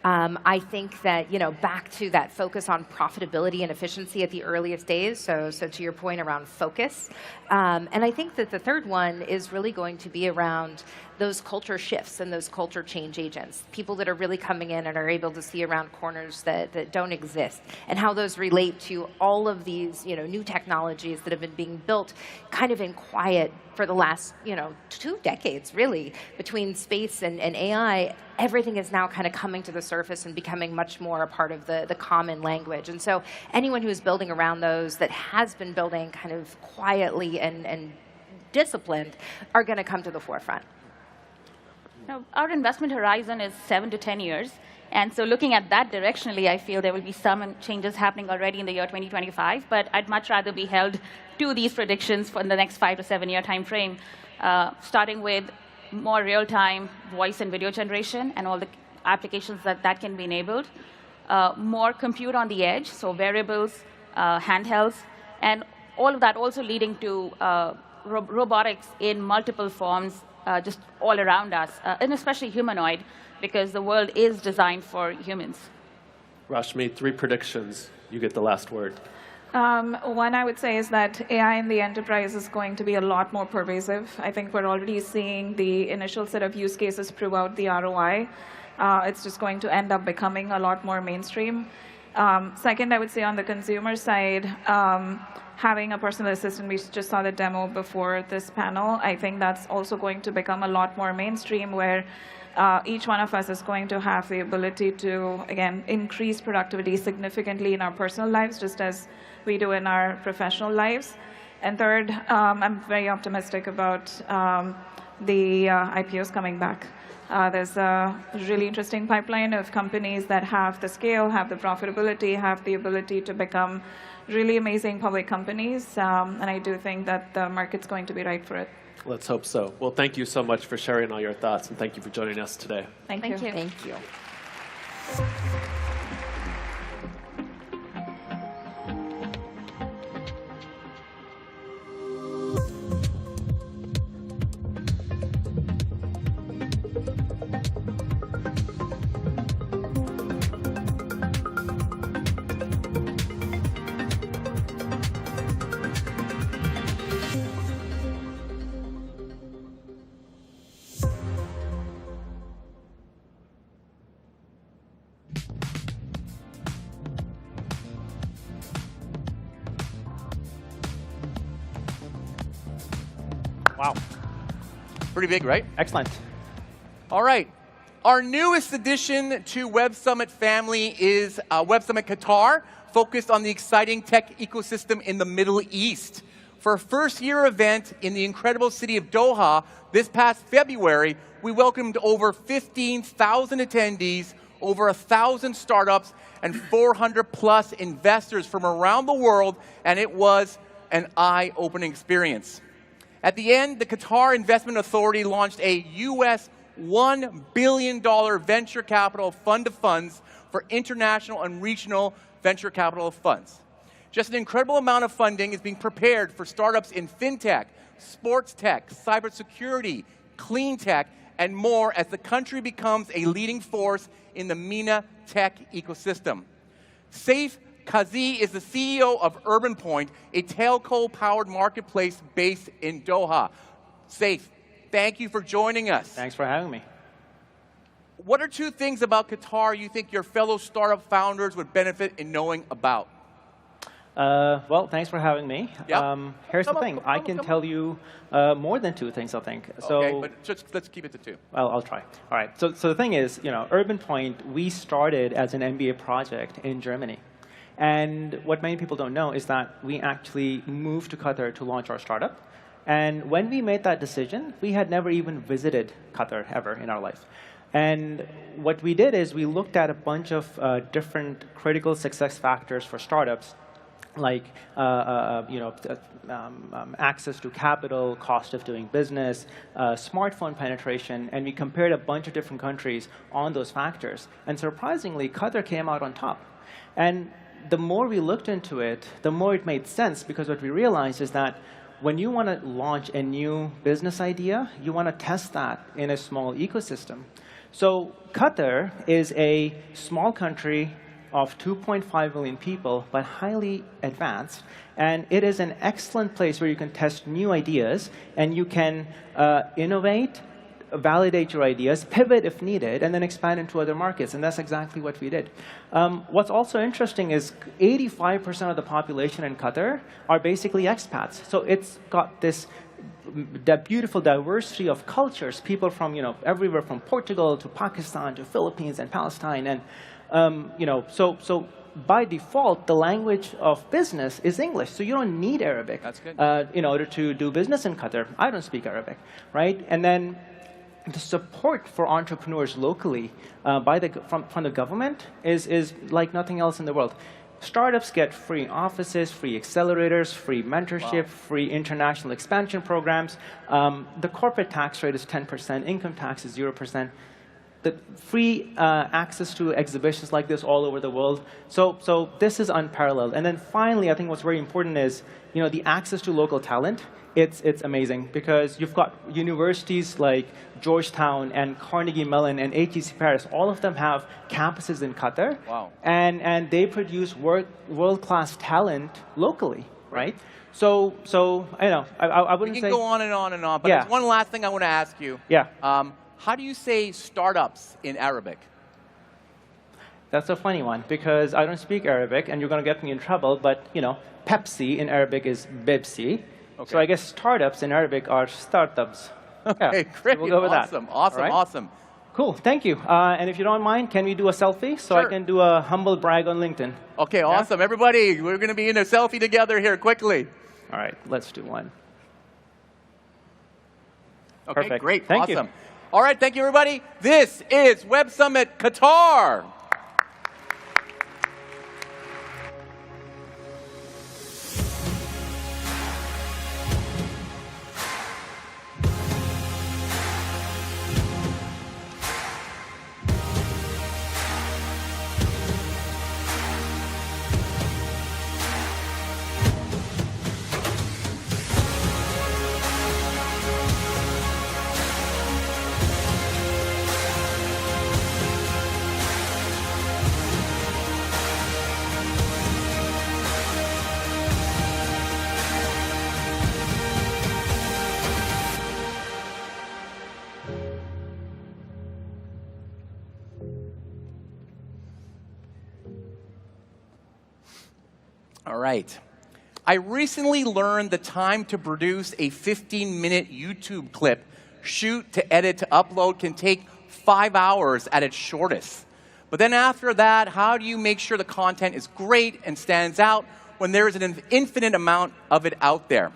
S20: I think that, back to that focus on profitability and efficiency at the earliest days, so to your point around focus. And I think that the third one is really going to be around those culture shifts and those culture change agents, people that are really coming in and are able to see around corners that don't exist, and how those relate to all of these new technologies that have been being built kind of in quiet for the last 2 decades, really, between space and AI. Everything is now kind of coming to the surface and becoming much more a part of the common language. And so anyone who is building around those that has been building kind of quietly and disciplined are going to come to the forefront.
S21: Now, our investment horizon is 7 to 10 years. And so looking at that directionally, I feel there will be some changes happening already in the year 2025. But I'd much rather be held to these predictions for the next 5 to 7 year time frame, starting with more real-time voice and video generation and all the applications that can be enabled, more compute on the edge, so wearables, handhelds, and all of that also leading to robotics in multiple forms just all around us, and especially humanoid, because the world is designed for humans.
S19: Rashmi, 3 predictions. You get the last word.
S22: One I would say is that AI in the enterprise is going to be a lot more pervasive. I think we're already seeing the initial set of use cases prove out the ROI. It's just going to end up becoming a lot more mainstream. Second, I would say on the consumer side, having a personal assistant, we just saw the demo before this panel. I think that's also going to become a lot more mainstream, where each one of us is going to have the ability to, again, increase productivity significantly in our personal lives, just as we do in our professional lives. And third, I'm very optimistic about the IPOs coming back. There's a really interesting pipeline of companies that have the scale, have the profitability, have the ability to become really amazing public companies. And I do think that the market's going to be right for it.
S19: Let's hope so. Well, thank you so much for sharing all your thoughts, and thank you for joining us today.
S22: Thank you.
S20: Thank you.
S2: Wow. Pretty big, right?
S5: Excellent.
S2: All right. Our newest addition to Web Summit family is Web Summit Qatar, focused on the exciting tech ecosystem in the Middle East. For a first-year event in the incredible city of Doha this past February, we welcomed over 15,000 attendees, over 1,000 startups, and 400-plus investors from around the world, and it was an eye-opening experience. At the end, the Qatar Investment Authority launched a US $1 billion venture capital fund of funds for international and regional venture capital funds. Just an incredible amount of funding is being prepared for startups in fintech, sports tech, cybersecurity, clean tech, and more as the country becomes a leading force in the MENA tech ecosystem. Saif Kazi is the CEO of Urban Point, a telco-powered marketplace based in Doha. Saif, thank you for joining us.
S5: Thanks for having me.
S2: What are 2 things about Qatar you think your fellow startup founders would benefit in knowing about?
S5: Well, thanks for having me.
S2: Yep.
S5: Here's the thing. I can tell you more than 2 things, I think. So,
S2: okay, but just let's keep it to 2.
S5: Well, I'll try. All right. So the thing is, Urban Point, we started as an MBA project in Germany. And what many people don't know is that we actually moved to Qatar to launch our startup. And when we made that decision, we had never even visited Qatar ever in our life. And what we did is we looked at a bunch of different critical success factors for startups, like access to capital, cost of doing business, smartphone penetration, and we compared a bunch of different countries on those factors. And surprisingly, Qatar came out on top. And
S1: the more we looked into it, the more it made sense, because what we realized is that when you want to launch a new business idea, you want to test that in a small ecosystem. So Qatar is a small country of 2.5 million people, but highly advanced. And it is an excellent place where you can test new ideas, and you can innovate, validate your ideas, pivot if needed, and then expand into other markets. And that's exactly what we did. What's also interesting is 85% of the population in Qatar are basically expats. So it's got this beautiful diversity of cultures, people from everywhere from Portugal to Pakistan to Philippines and Palestine. And so by default, the language of business is English. So you don't need Arabic in order to do business in Qatar. I don't speak Arabic, right? And then the support for entrepreneurs locally from the government is like nothing else in the world. Startups get free offices, free accelerators, free mentorship, free international expansion programs. The corporate tax rate is 10%, income tax is 0%. The free access to exhibitions like this all over the world. So this is unparalleled. And then finally, I think what's very important is the access to local talent. It's amazing, because you've got universities like Georgetown and Carnegie Mellon and HEC Paris. All of them have campuses in Qatar.
S2: Wow.
S1: And they produce world-class talent locally, right? So I wouldn't say...
S2: We can go on and on and on, but there's one last thing I want to ask you.
S1: Yeah.
S2: How do you say startups in Arabic?
S1: That's a funny one, because I don't speak Arabic, and you're going to get me in trouble, but Pepsi in Arabic is Bebsi. Okay. So I guess startups in Arabic are startups.
S2: Okay, great.
S1: We'll go with
S2: awesome,
S1: that.
S2: awesome,
S1: right?
S2: awesome.
S1: Cool, thank you. And if you don't mind, can we do a selfie so I can do a humble brag on LinkedIn?
S2: Okay, awesome. Everybody, we're going to be in a selfie together here quickly.
S1: All right, let's do one.
S2: Okay,
S1: Perfect.
S2: great,
S1: Thank
S2: awesome.
S1: you.
S2: All right, thank you, everybody. This is Web Summit Qatar. All right. I recently learned the time to produce a 15-minute YouTube clip, shoot to edit to upload can take 5 hours at its shortest. But then after that, how do you make sure the content is great and stands out when there is an infinite amount of it out there?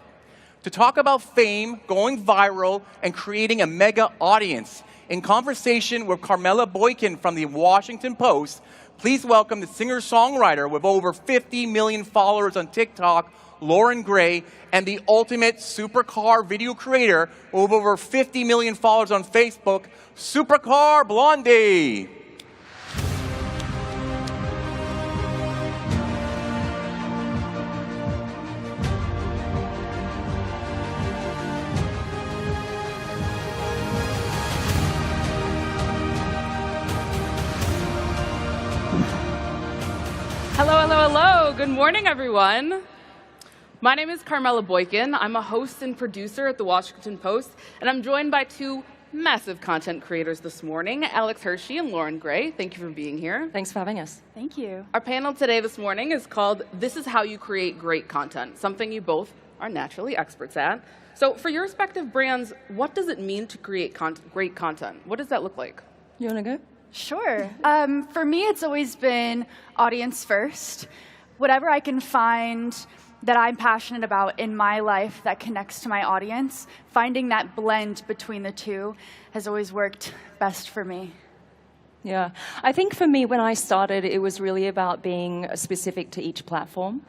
S2: To talk about fame, going viral, and creating a mega audience, in conversation with Carmela Boykin from the Washington Post, please welcome the singer-songwriter with over 50 million followers on TikTok, Lauren Gray, and the ultimate supercar video creator with over 50 million followers on Facebook, Supercar Blondie.
S4: Hello, hello, hello. Good morning, everyone. My name is Carmela Boykin. I'm a host and producer at the Washington Post, and I'm joined by two massive content creators this morning, Alex Hershey and Lauren Gray. Thank you for being here.
S23: Thanks for having us.
S4: Thank you. Our panel today this morning is called This is How You Create Great Content, something you both are naturally experts at. So for your respective brands, what does it mean to create great content? What does that look like?
S23: You want to go?
S24: Sure. For me, it's always been audience first. Whatever I can find that I'm passionate about in my life that connects to my audience, finding that blend between the two has always worked best for me.
S3: Yeah, I think for me, when I started, it was really about being specific to each platform.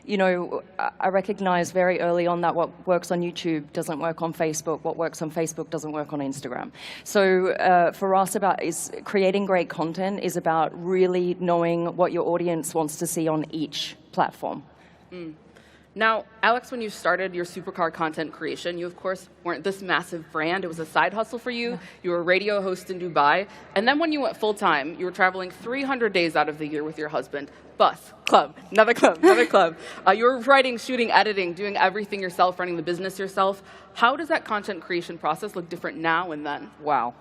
S3: You know, I recognized very early on that what works on YouTube doesn't work on Facebook, what works on Facebook doesn't work on Instagram. So for us, creating great content is about really knowing what your audience wants to see on each platform.
S4: Mm. Now, Alex, when you started your supercar content creation, you, of course, weren't this massive brand. It was a side hustle for you. You were a radio host in Dubai. And then when you went full-time, you were traveling 300 days out of the year with your husband. Bus, club, another club, another club. You were writing, shooting, editing, doing everything yourself, running the business yourself. How does that content creation process look different now and then?
S3: Wow.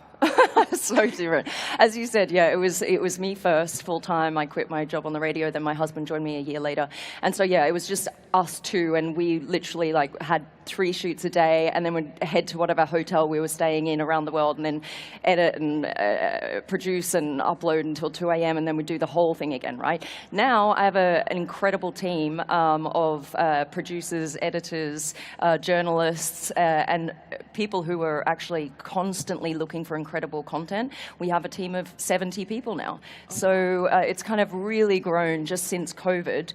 S3: So different. As you said, yeah, it was me first, full-time. I quit my job on the radio, then my husband joined me a year later. And so, yeah, it was just us two, and we literally had 3 shoots a day, and then we'd head to whatever hotel we were staying in around the world, and then edit and produce and upload until 2 a.m., and then we'd do the whole thing again, right? Now, I have an incredible team of producers, editors, journalists, and people who are actually constantly looking for incredible content. We have a team of 70 people now. So it's kind of really grown just since COVID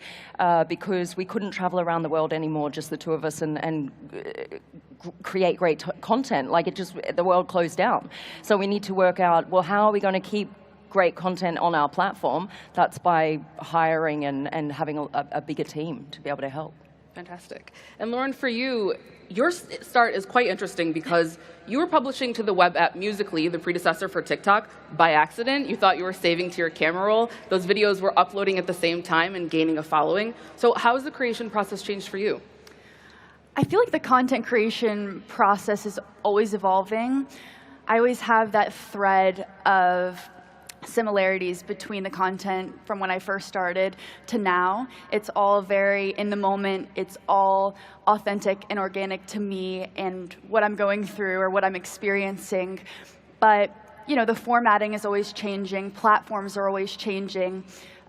S3: because we couldn't travel around the world anymore, just the two of us, and create great content. The world closed down. So we need to work out, well, how are we going to keep great content on our platform? That's by hiring and having a bigger team to be able to help.
S4: Fantastic. And Lauren, for you, your start is quite interesting because you were publishing to the web app Musical.ly, the predecessor for TikTok, by accident. You thought you were saving to your camera roll. Those videos were uploading at the same time and gaining a following. So how has the creation process changed for you?
S24: I feel like the content creation process is always evolving. I always have that thread of similarities between the content from when I first started to now. It's all very in the moment. It's all authentic and organic to me and what I'm going through or what I'm experiencing. But, you know, the formatting is always changing. Platforms are always changing.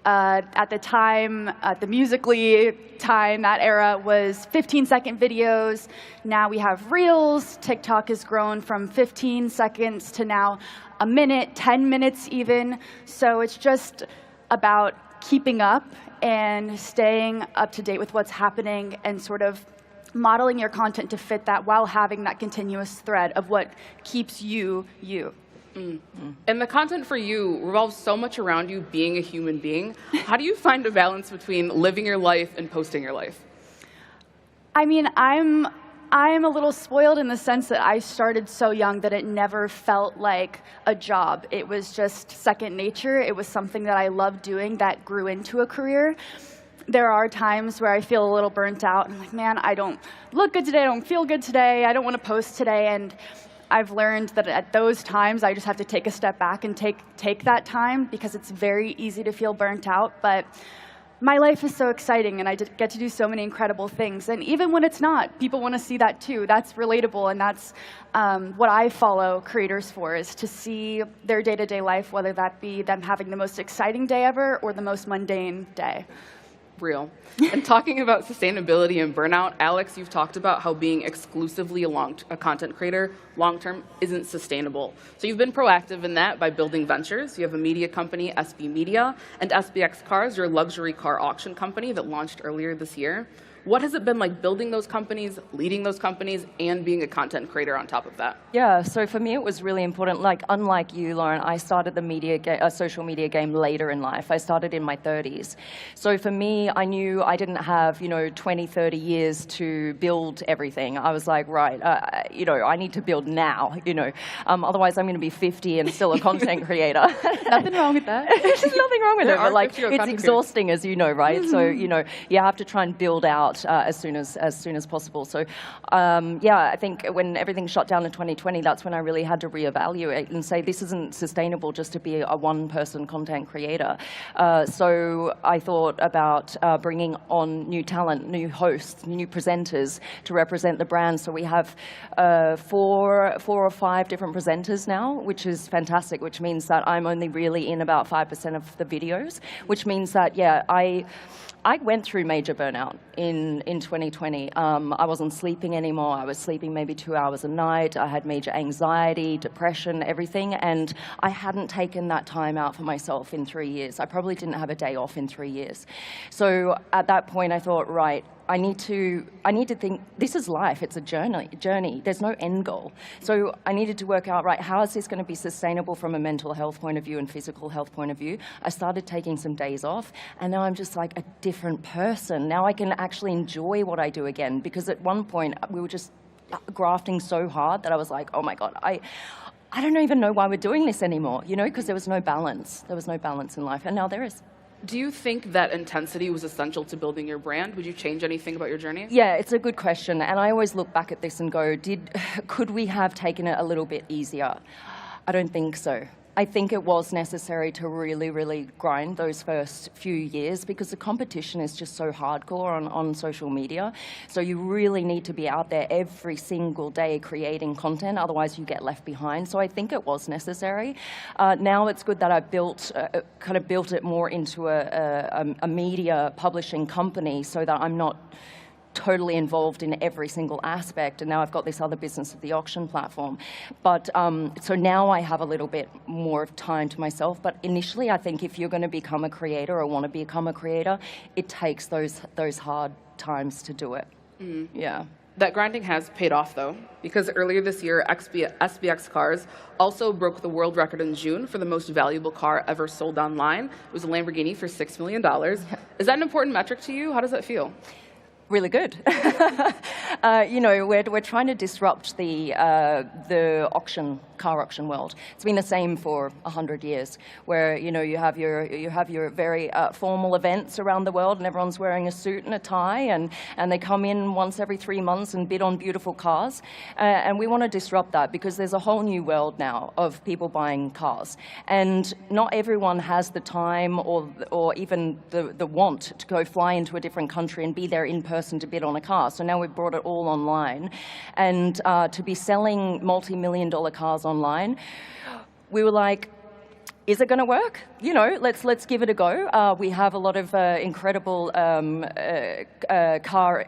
S24: At the time, at the Musical.ly time, that era was 15-second videos. Now we have Reels. TikTok has grown from 15 seconds to now a minute, 10 minutes even. So it's just about keeping up and staying up to date with what's happening and sort of modeling your content to fit that while having that continuous thread of what keeps you, you.
S4: And the content for you revolves so much around you being a human being. How do you find a balance between living your life and posting your life?
S24: I mean, I'm a little spoiled in the sense that I started so young that it never felt like a job. It was just second nature. It was something that I loved doing that grew into a career. There are times where I feel a little burnt out. I'm like, man, I don't look good today. I don't feel good today. I don't want to post today. And I've learned that at those times, I just have to take a step back and take that time because it's very easy to feel burnt out. But my life is so exciting, and I get to do so many incredible things. And even when it's not, people want to see that too. That's relatable, and that's what I follow creators for, is to see their day-to-day life, whether that be them having the most exciting day ever or the most mundane day.
S4: Real. And talking about sustainability and burnout, Alex, you've talked about how being exclusively a content creator long-term isn't sustainable. So you've been proactive in that by building ventures. You have a media company, SB Media, and SBX Cars, your luxury car auction company that launched earlier this year. What has it been like building those companies, leading those companies, and being a content creator on top of that?
S3: Yeah, so for me it was really important. Unlike you, Lauren, I started the social media game later in life. I started in my 30s. So for me, I knew I didn't have 20, 30 years to build everything. I was like, right, I need to build now. Otherwise I'm going to be 50 and still a content creator.
S24: Nothing wrong with that.
S3: There's nothing wrong with it, but it's exhausting, as you know, right? So you have to try and build out as soon as possible. So I think when everything shut down in 2020, that's when I really had to reevaluate and say this isn't sustainable just to be a one-person content creator. So I thought about bringing on new talent, new hosts, new presenters to represent the brand. So we have 4 or 5 different presenters now, which is fantastic, which means that I'm only really in about 5% of the videos, which means that, I went through major burnout in in 2020. I wasn't sleeping anymore. I was sleeping maybe 2 hours a night. I had major anxiety, depression, everything, and I hadn't taken that time out for myself in 3 years. I probably didn't have a day off in 3 years. So at that point, I thought, right, I need to think, this is life, it's a journey. There's no end goal. So I needed to work out, right, how is this going to be sustainable from a mental health point of view and physical health point of view? I started taking some days off, and now I'm just like a different person. Now I can actually enjoy what I do again, because at one point we were just grafting so hard that I was like, oh my God, I don't even know why we're doing this anymore, you know, because there was no balance. There was no balance in life, and now there is.
S4: Do you think that intensity was essential to building your brand? Would you change anything about your journey?
S3: Yeah, it's a good question. And I always look back at this and go, could we have taken it a little bit easier? I don't think so. I think it was necessary to really, really grind those first few years, because the competition is just so hardcore on social media. So you really need to be out there every single day creating content, otherwise you get left behind. So I think it was necessary. Now it's good that I kind of built it more into a media publishing company, so that I'm not totally involved in every single aspect, and now I've got this other business of the auction platform. But so now I have a little bit more of time to myself, but initially I think if you're going to become a creator or want to become a creator, it takes those hard times to do it.
S4: Mm.
S3: Yeah.
S4: That grinding has paid off, though, because earlier this year, SBX Cars also broke the world record in June for the most valuable car ever sold online. It was a Lamborghini for $6 million. Is that an important metric to you? How does that feel?
S3: Really good. You know, we're trying to disrupt the car auction world. It's been the same for 100 years, where you know you have your very formal events around the world, and everyone's wearing a suit and a tie, and they come in once every 3 months and bid on beautiful cars. And we want to disrupt that, because there's a whole new world now of people buying cars, and not everyone has the time or even the want to go fly into a different country and be there in person to bid on a car. So now we've brought it all online, and to be selling multi-million-dollar cars online, we were like, is it going to work? You know, let's give it a go. We have a lot of incredible car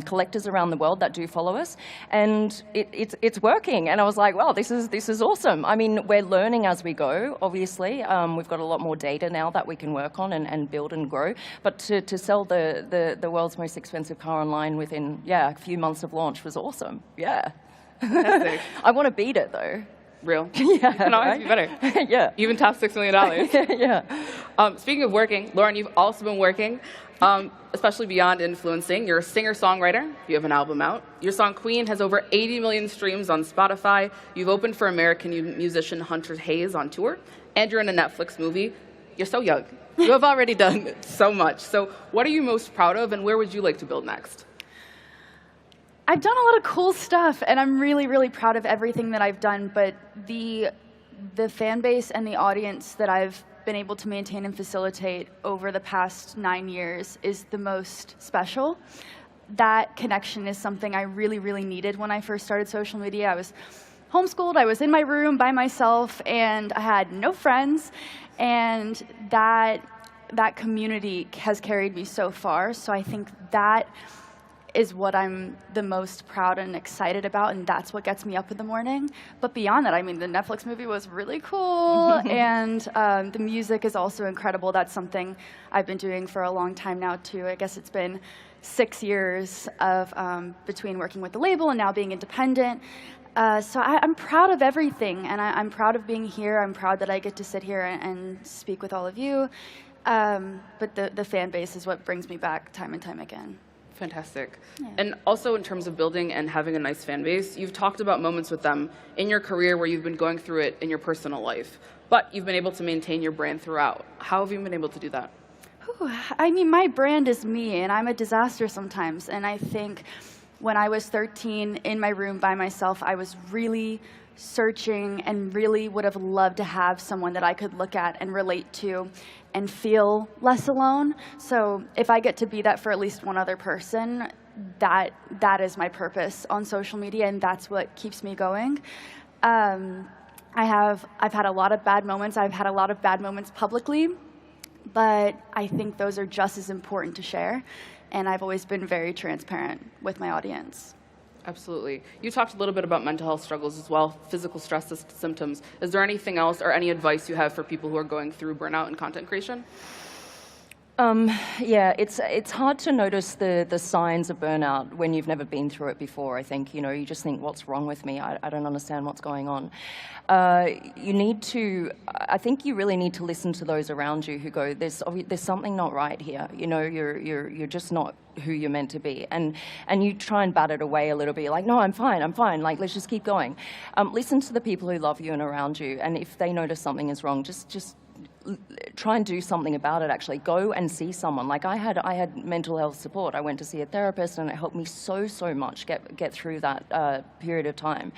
S3: collectors around the world that do follow us, and it's working. And I was like, wow, this is awesome. I mean, we're learning as we go. Obviously, we've got a lot more data now that we can work on and build and grow. But to sell the world's most expensive car online within a few months of launch was awesome. Yeah.
S4: Fantastic.
S3: I want to beat it though.
S4: Real.
S3: Yeah,
S4: you can always be better.
S3: Yeah.
S4: Even top $6 million.
S3: Yeah.
S4: Speaking of working, Lauren, you've also been working, especially beyond influencing. You're a singer-songwriter. You have an album out. Your song Queen has over 80 million streams on Spotify. You've opened for American musician Hunter Hayes on tour, and you're in a Netflix movie. You're so young. You have already done so much. So what are you most proud of, and where would you like to build next?
S24: I've done a lot of cool stuff, and I'm really, really proud of everything that I've done, but the fan base and the audience that I've been able to maintain and facilitate over the past 9 years is the most special. That connection is something I really, really needed when I first started social media. I was homeschooled, I was in my room by myself, and I had no friends, and that community has carried me so far. So I think that is what I'm the most proud and excited about, and that's what gets me up in the morning. But beyond that, I mean, the Netflix movie was really cool, and the music is also incredible. That's something I've been doing for a long time now, too. I guess it's been 6 years of between working with the label and now being independent. So I'm proud of everything, and I'm proud of being here. I'm proud that I get to sit here and speak with all of you. But the fan base is what brings me back time and time again.
S4: Fantastic.
S24: Yeah.
S4: And also in terms of building and having a nice fan base, you've talked about moments with them in your career where you've been going through it in your personal life, but you've been able to maintain your brand throughout. How have you been able to do that?
S24: I mean, my brand is me, and I'm a disaster sometimes. And I think when I was 13 in my room by myself, I was really searching and really would have loved to have someone that I could look at and relate to and feel less alone. So if I get to be that for at least one other person, that is my purpose on social media, and that's what keeps me going. I've had a lot of bad moments. I've had a lot of bad moments publicly. but I think those are just as important to share, and I've always been very transparent with my audience.
S4: Absolutely. You talked a little bit about mental health struggles as well, physical stress symptoms. Is there anything else or any advice you have for people who are going through burnout and content creation?
S3: Yeah, it's hard to notice the signs of burnout when you've never been through it before. I think, you know, you just think, what's wrong with me? I don't understand what's going on. You need to, I think you really need to listen to those around you who go, there's something not right here. You know, you're just not who you're meant to be. And you try and bat it away a little bit. You're like, no, I'm fine. Like, let's just keep going. Listen to the people who love you and around you. And if they notice something is wrong, just try and do something about it. Actually go and see someone. Like I had mental health support. I went to see a therapist, and it helped me so much get through that period of time.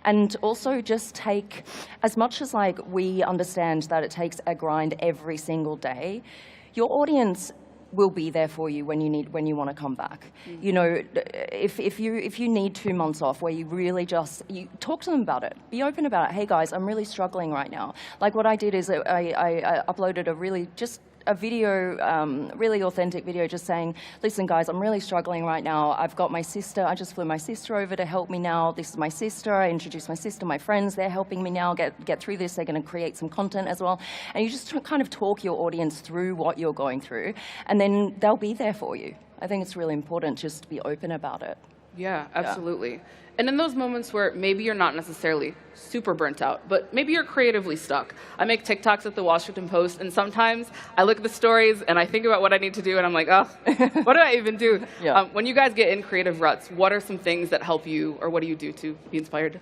S3: And also just take, as much as like we understand that it takes a grind every single day, your audience will be there for you when you want to come back. You know, if you need 2 months off where you really you talk to them about it, be open about it. Hey guys, I'm really struggling right now. Like what I did is I uploaded a video, really authentic video, just saying, listen guys, I'm really struggling right now. I've got my sister, I just flew my sister over to help me now. This is my sister, I introduced my sister, my friends, they're helping me now get through this. They're going to create some content as well. And you just kind of talk your audience through what you're going through, and then they'll be there for you. I think it's really important just to be open about it.
S4: Yeah, absolutely. Yeah. And in those moments where maybe you're not necessarily super burnt out, but maybe you're creatively stuck. I make TikToks at the Washington Post, and sometimes I look at the stories and I think about what I need to do, and I'm like, oh, what do I even do? Yeah. When you guys get in creative ruts, what are some things that help you, or what do you do to be inspired?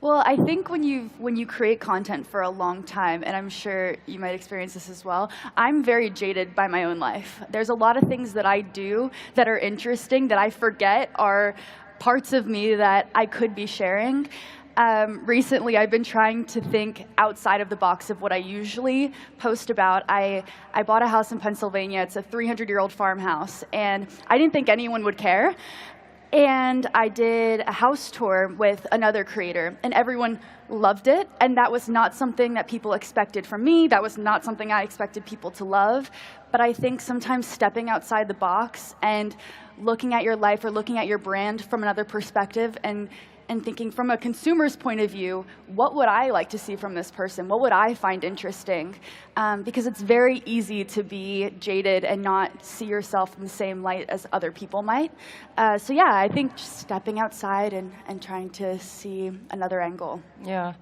S24: Well, I think when you create content for a long time, and I'm sure you might experience this as well, I'm very jaded by my own life. There's a lot of things that I do that are interesting that I forget are parts of me that I could be sharing. Recently, I've been trying to think outside of the box of what I usually post about. I bought a house in Pennsylvania. It's a 300-year-old farmhouse, and I didn't think anyone would care. And I did a house tour with another creator, and everyone loved it. And that was not something that people expected from me. That was not something I expected people to love. But I think sometimes stepping outside the box and looking at your life or looking at your brand from another perspective and thinking from a consumer's point of view, what would I like to see from this person? What would I find interesting? Because it's very easy to be jaded and not see yourself in the same light as other people might. So yeah, I think just stepping outside and trying to see another angle.
S3: Yeah,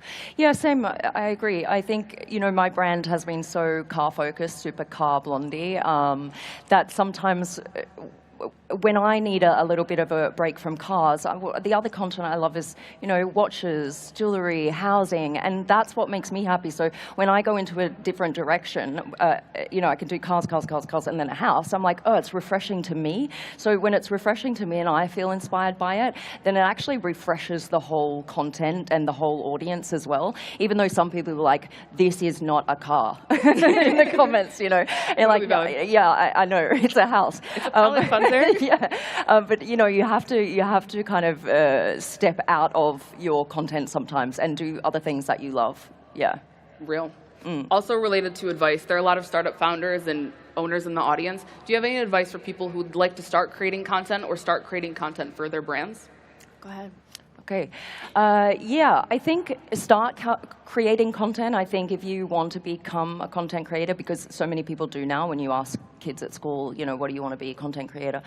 S3: same. I agree. I think, you know, my brand has been so car-focused, super car blondie, that sometimes when I need a little bit of a break from cars, the other content I love is, you know, watches, jewelry, housing, and that's what makes me happy. So when I go into a different direction, you know, I can do cars, and then a house. I'm like, oh, it's refreshing to me. So when it's refreshing to me and I feel inspired by it, then it actually refreshes the whole content and the whole audience as well. Even though some people are like, this is not a car in the comments, you know. And like, yeah, I know, it's a house.
S4: It's a palette fun there.
S3: Yeah, but you know, you have to kind of step out of your content sometimes and do other things that you love. Yeah.
S4: Real. Also related to advice, there are a lot of startup founders and owners in the audience. Do you have any advice for people who would like to start creating content or start creating content for their brands?
S24: Go ahead.
S3: Okay. Yeah, I think start creating content. I think if you want to become a content creator, because so many people do now when you ask kids at school, you know, what do you want to be, a content creator?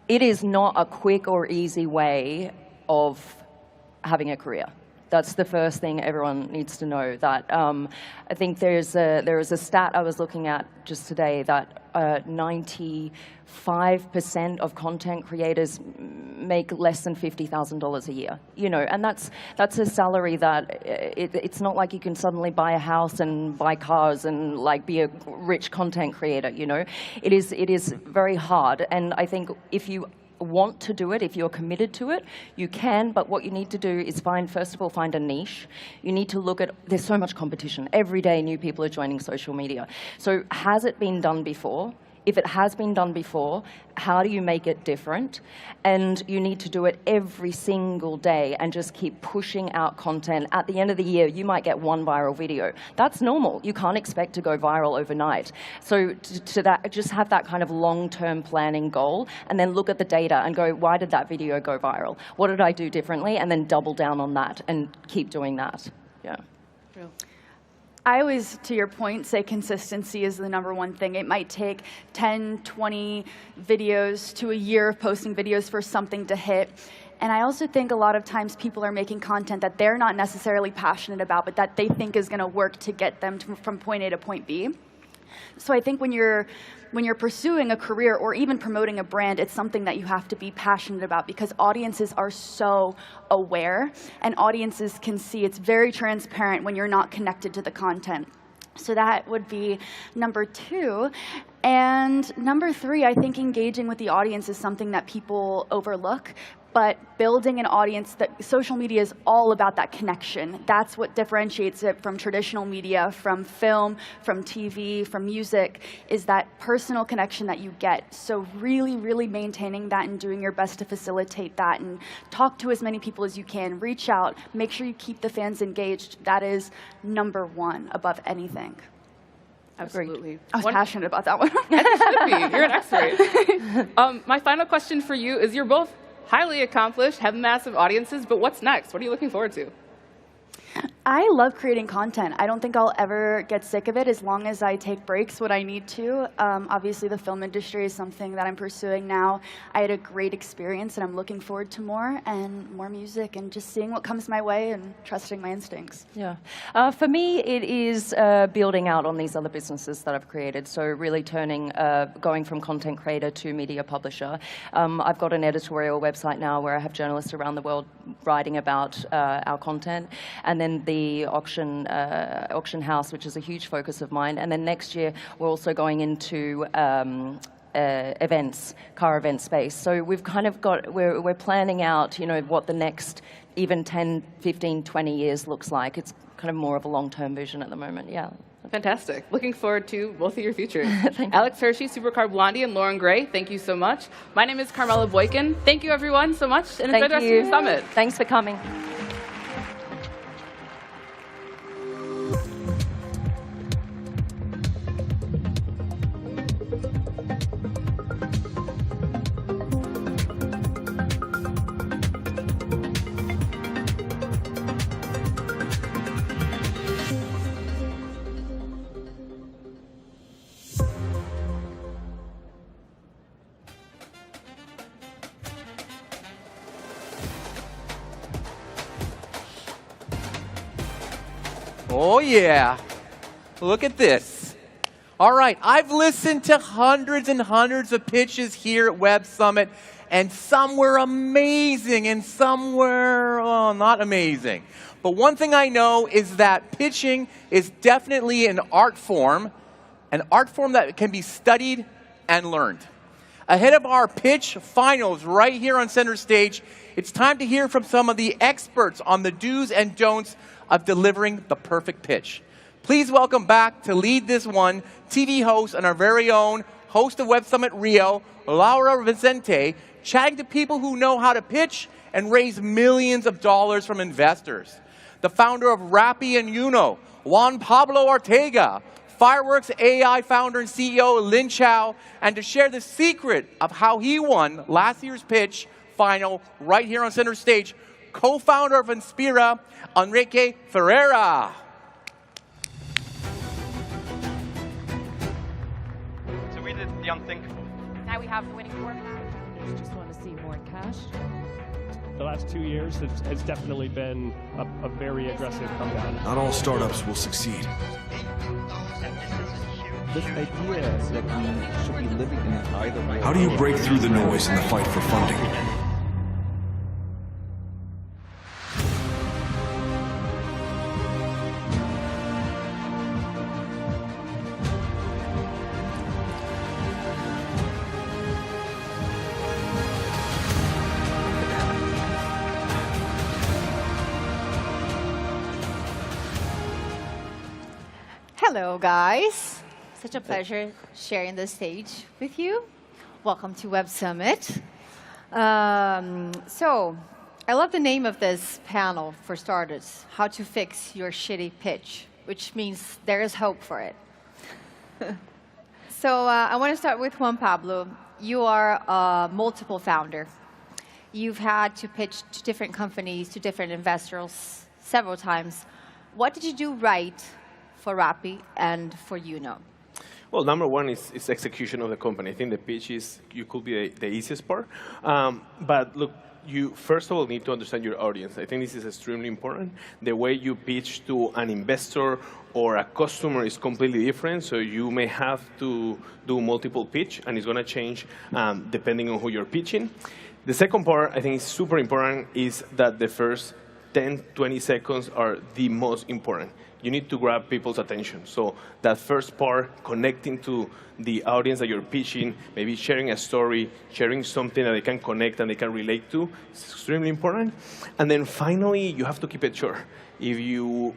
S3: It is not a quick or easy way of having a career. That's the first thing everyone needs to know. That I think there is a stat I was looking at just today that 95% of content creators make less than $50,000 a year. You know, and that's a salary that it's not like you can suddenly buy a house and buy cars and like be a rich content creator. You know, it is very hard. And I think if you want to do it, if you're committed to it, you can, but what you need to do is first of all, find a niche. You need to look at, there's so much competition. Every day new people are joining social media. So has it been done before? if it has been done before, how do you make it different? And you need to do it every single day and just keep pushing out content. At the end of the year, you might get one viral video. That's normal. You can't expect to go viral overnight. So just have that kind of long-term planning goal, and then look at the data and go, why did that video go viral? What did I do differently? And then double down on that and keep doing that. Yeah.
S24: I always, to your point, say consistency is the #1 thing. It might take 10, 20 videos to a year of posting videos for something to hit. And I also think a lot of times people are making content that they're not necessarily passionate about, but that they think is going to work to get them from point A to point B. So I think when you're pursuing a career or even promoting a brand, it's something that you have to be passionate about, because audiences are so aware, and audiences can see it's very transparent when you're not connected to the content. So that would be #2. And #3, I think engaging with the audience is something that people overlook. But building an audience, that social media is all about that connection. That's what differentiates it from traditional media, from film, from TV, from music, is that personal connection that you get. So really, really maintaining that and doing your best to facilitate that, and talk to as many people as you can. Reach out. Make sure you keep the fans engaged. That is #1 above anything.
S4: Absolutely.
S24: I was passionate about that one.
S4: You should be. You're an expert. My final question for you is, you're both highly accomplished, have massive audiences, but what's next? What are you looking forward to?
S24: I love creating content. I don't think I'll ever get sick of it as long as I take breaks when I need to. Obviously, the film industry is something that I'm pursuing now. I had a great experience, and I'm looking forward to more and more music and just seeing what comes my way and trusting my instincts.
S3: Yeah. For me, it is building out on these other businesses that I've created. So really going from content creator to media publisher. I've got an editorial website now where I have journalists around the world writing about our content. And then the auction house, which is a huge focus of mine. And then next year, we're also going into events, car event space. So we've kind of we're planning out, what the next even 10, 15, 20 years looks like. It's kind of more of a long-term vision at the moment, yeah.
S4: Fantastic. Looking forward to both of your futures. Alex Hershey, Supercar Blondie, and Lauren Gray, thank you so much. My name is Carmela Boykin. Thank you, everyone, so much, and enjoy the rest of your summit.
S3: Thanks for coming.
S2: Oh, yeah. Look at this. All right, I've listened to hundreds and hundreds of pitches here at Web Summit, and some were amazing, and some were, well, not amazing. But one thing I know is that pitching is definitely an art form that can be studied and learned. Ahead of our pitch finals right here on center stage, it's time to hear from some of the experts on the do's and don'ts of delivering the perfect pitch. Please welcome back to lead this one, TV host and our very own host of Web Summit Rio, Laura Vicente, chatting to people who know how to pitch and raise millions of dollars from investors. The founder of Rappi and Uno, Juan Pablo Ortega, Fireworks AI founder and CEO Lin Chao, and to share the secret of how he won last year's pitch final right here on center stage, co-founder of Inspira, Enrique Ferreira.
S6: So we did the unthinkable.
S20: Now we have the winning formula.
S7: Just want to see more cash. The last 2 years has definitely been a very aggressive comedown.
S10: Not all startups will succeed.
S23: This idea that we should be living in an either world.
S10: How do you break through the noise in the fight for funding?
S9: Hello, guys. Such a pleasure sharing the stage with you. Welcome to Web Summit. So, I love the name of this panel, for starters, How to Fix Your Shitty Pitch, which means there is hope for it. So I want to start with Juan Pablo. You are a multiple founder. You've had to pitch to different companies, to different investors several times. What did you do right for Rappi and for Uno?
S11: Well, number one is execution of the company. I think the pitch could be the easiest part. But look, you first of all need to understand your audience. I think this is extremely important. The way you pitch to an investor or a customer is completely different, so you may have to do multiple pitch, and it's going to change depending on who you're pitching. The second part, I think is super important, is that the first 10, 20 seconds are the most important. You need to grab people's attention. So that first part, connecting to the audience that you're pitching, maybe sharing a story, sharing something that they can connect and they can relate to, is extremely important. And then finally, you have to keep it short. If you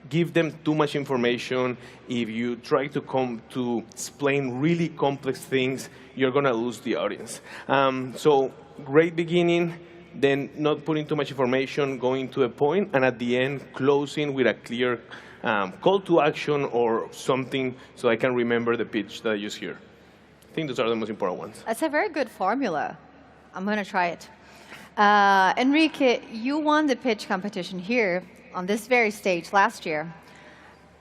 S11: give them too much information, if you try to explain really complex things, you're going to lose the audience. So great beginning, then not putting too much information, going to a point, and at the end, closing with a clear call to action or something so I can remember the pitch that I use here. I think those are the most important ones.
S9: That's a very good formula. I'm going to try it. Enrique, you won the pitch competition here on this very stage last year.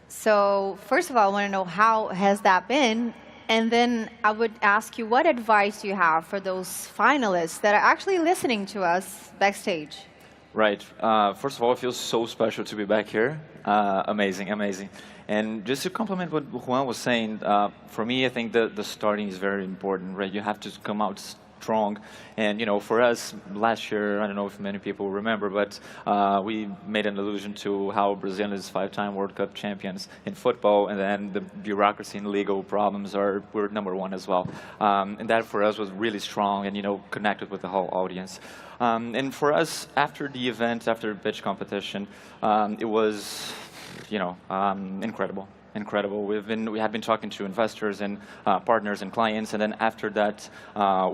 S9: So first of all, I want to know how has that been? And then I would ask you, what advice do you have for those finalists that are actually listening to us backstage?
S12: Right. First of all, it feels so special to be back here. Amazing, amazing. And just to complement what Juan was saying, for me, I think the starting is very important, right? You have to come out strong. And, you know, for us, last year, I don't know if many people remember, but we made an allusion to how Brazil is 5-time World Cup champions in football, and then the bureaucracy and legal problems were number one as well. And that for us was really strong and, you know, connected with the whole audience. And for us, after the event, after the pitch competition, it was, you know, incredible. Incredible. We have been talking to investors and partners and clients, and then after that,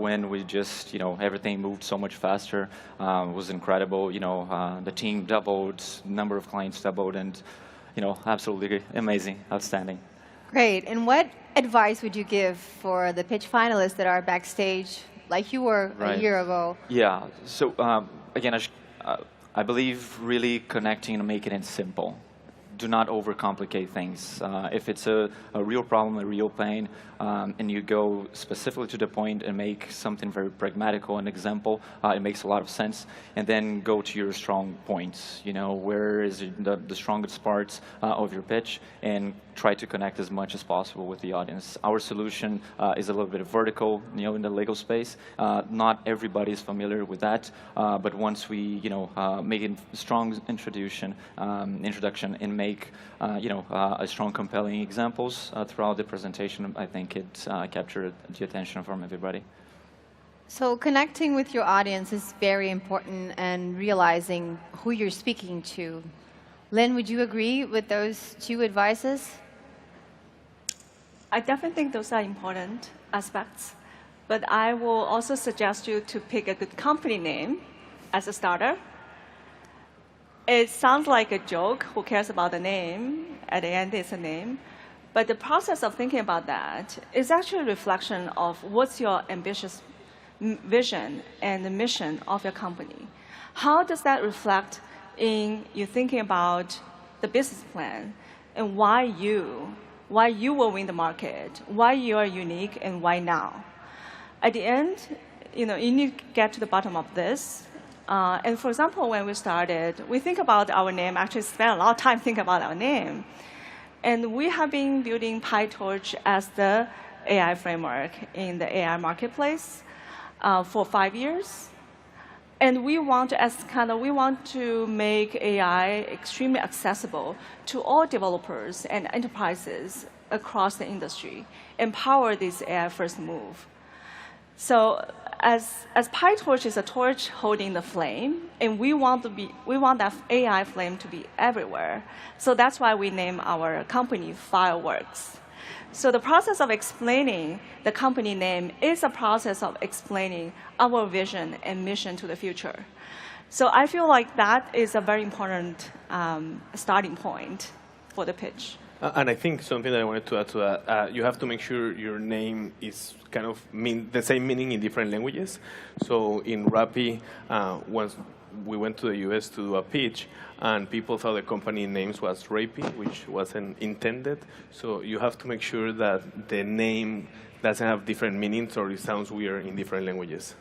S12: when we just, you know, everything moved so much faster, was incredible. You know, the team doubled, number of clients doubled, and, you know, absolutely amazing, outstanding.
S9: Great. And what advice would you give for the pitch finalists that are backstage, like you were a year ago?
S12: Yeah. So again, I believe really connecting and making it simple. Do not overcomplicate things. If it's a real problem, a real pain, and you go specifically to the point and make something very pragmatical, an example, it makes a lot of sense. And then go to your strong points. You know, where is the strongest parts of your pitch, and try to connect as much as possible with the audience. Our solution is a little bit vertical, you know, in the legal space. Not everybody is familiar with that, but once we, you know, make a strong introduction and make, you know, a strong, compelling examples throughout the presentation, I think it captured the attention from everybody.
S9: So connecting with your audience is very important, and realizing who you're speaking to. Lynn, would you agree with those two advices?
S15: I definitely think those are important aspects, but I will also suggest you to pick a good company name as a starter. It sounds like a joke. Who cares about the name? At the end, it's a name. But the process of thinking about that is actually a reflection of what's your ambitious vision and the mission of your company. How does that reflect in you thinking about the business plan and why you will win the market, why you are unique, and why now? At the end, you know, you need to get to the bottom of this. And for example, when we started, we think about our name, actually spent a lot of time thinking about our name. And we have been building PyTorch as the AI framework in the AI marketplace for 5 years. And we want to make AI extremely accessible to all developers and enterprises across the industry, empower this AI first move. So as PyTorch is a torch holding the flame, and we want that AI flame to be everywhere. So that's why we name our company Fireworks. So the process of explaining the company name is a process of explaining our vision and mission to the future. So I feel like that is a very important starting point for the pitch.
S11: And I think something that I wanted to add to that, you have to make sure your name is kind of the same meaning in different languages. So in Rappi, once we went to the US to do a pitch, and people thought the company names was Rappi, which wasn't intended. So you have to make sure that the name doesn't have different meanings or it sounds weird in different languages.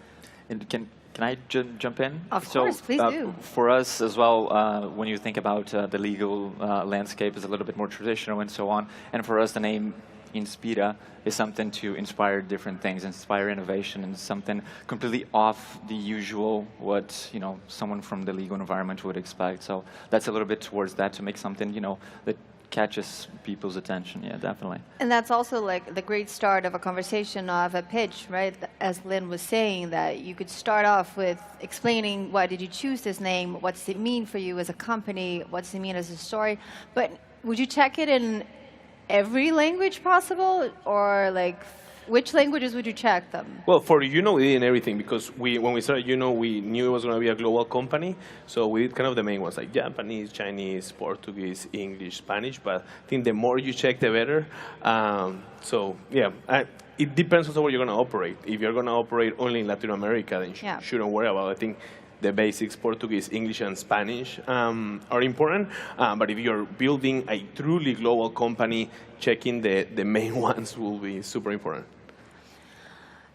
S12: And can I jump in?
S9: Of course, please do.
S12: For us as well, when you think about the legal landscape is a little bit more traditional and so on. And for us, the name Inspira is something to inspire different things, inspire innovation, and something completely off the usual what someone from the legal environment would expect. So that's a little bit towards that, to make something that catches people's attention. Yeah, definitely.
S9: And that's also like the great start of a conversation, of a pitch, right? As Lynn was saying, that you could start off with explaining why did you choose this name, what's it mean for you as a company, what's it mean as a story. But would you check it in every language possible, or like which languages would you check them?
S11: Well, for we did everything, because when we started we knew it was going to be a global company, so we did kind of the main ones like Japanese, Chinese, Portuguese, English, Spanish. But I think the more you check, the better. So yeah, it depends on where you're going to operate. If you're going to operate only in Latin America, then you shouldn't worry about it. I think the basics, Portuguese, English, and Spanish are important. But if you're building a truly global company, checking the main ones will be super important.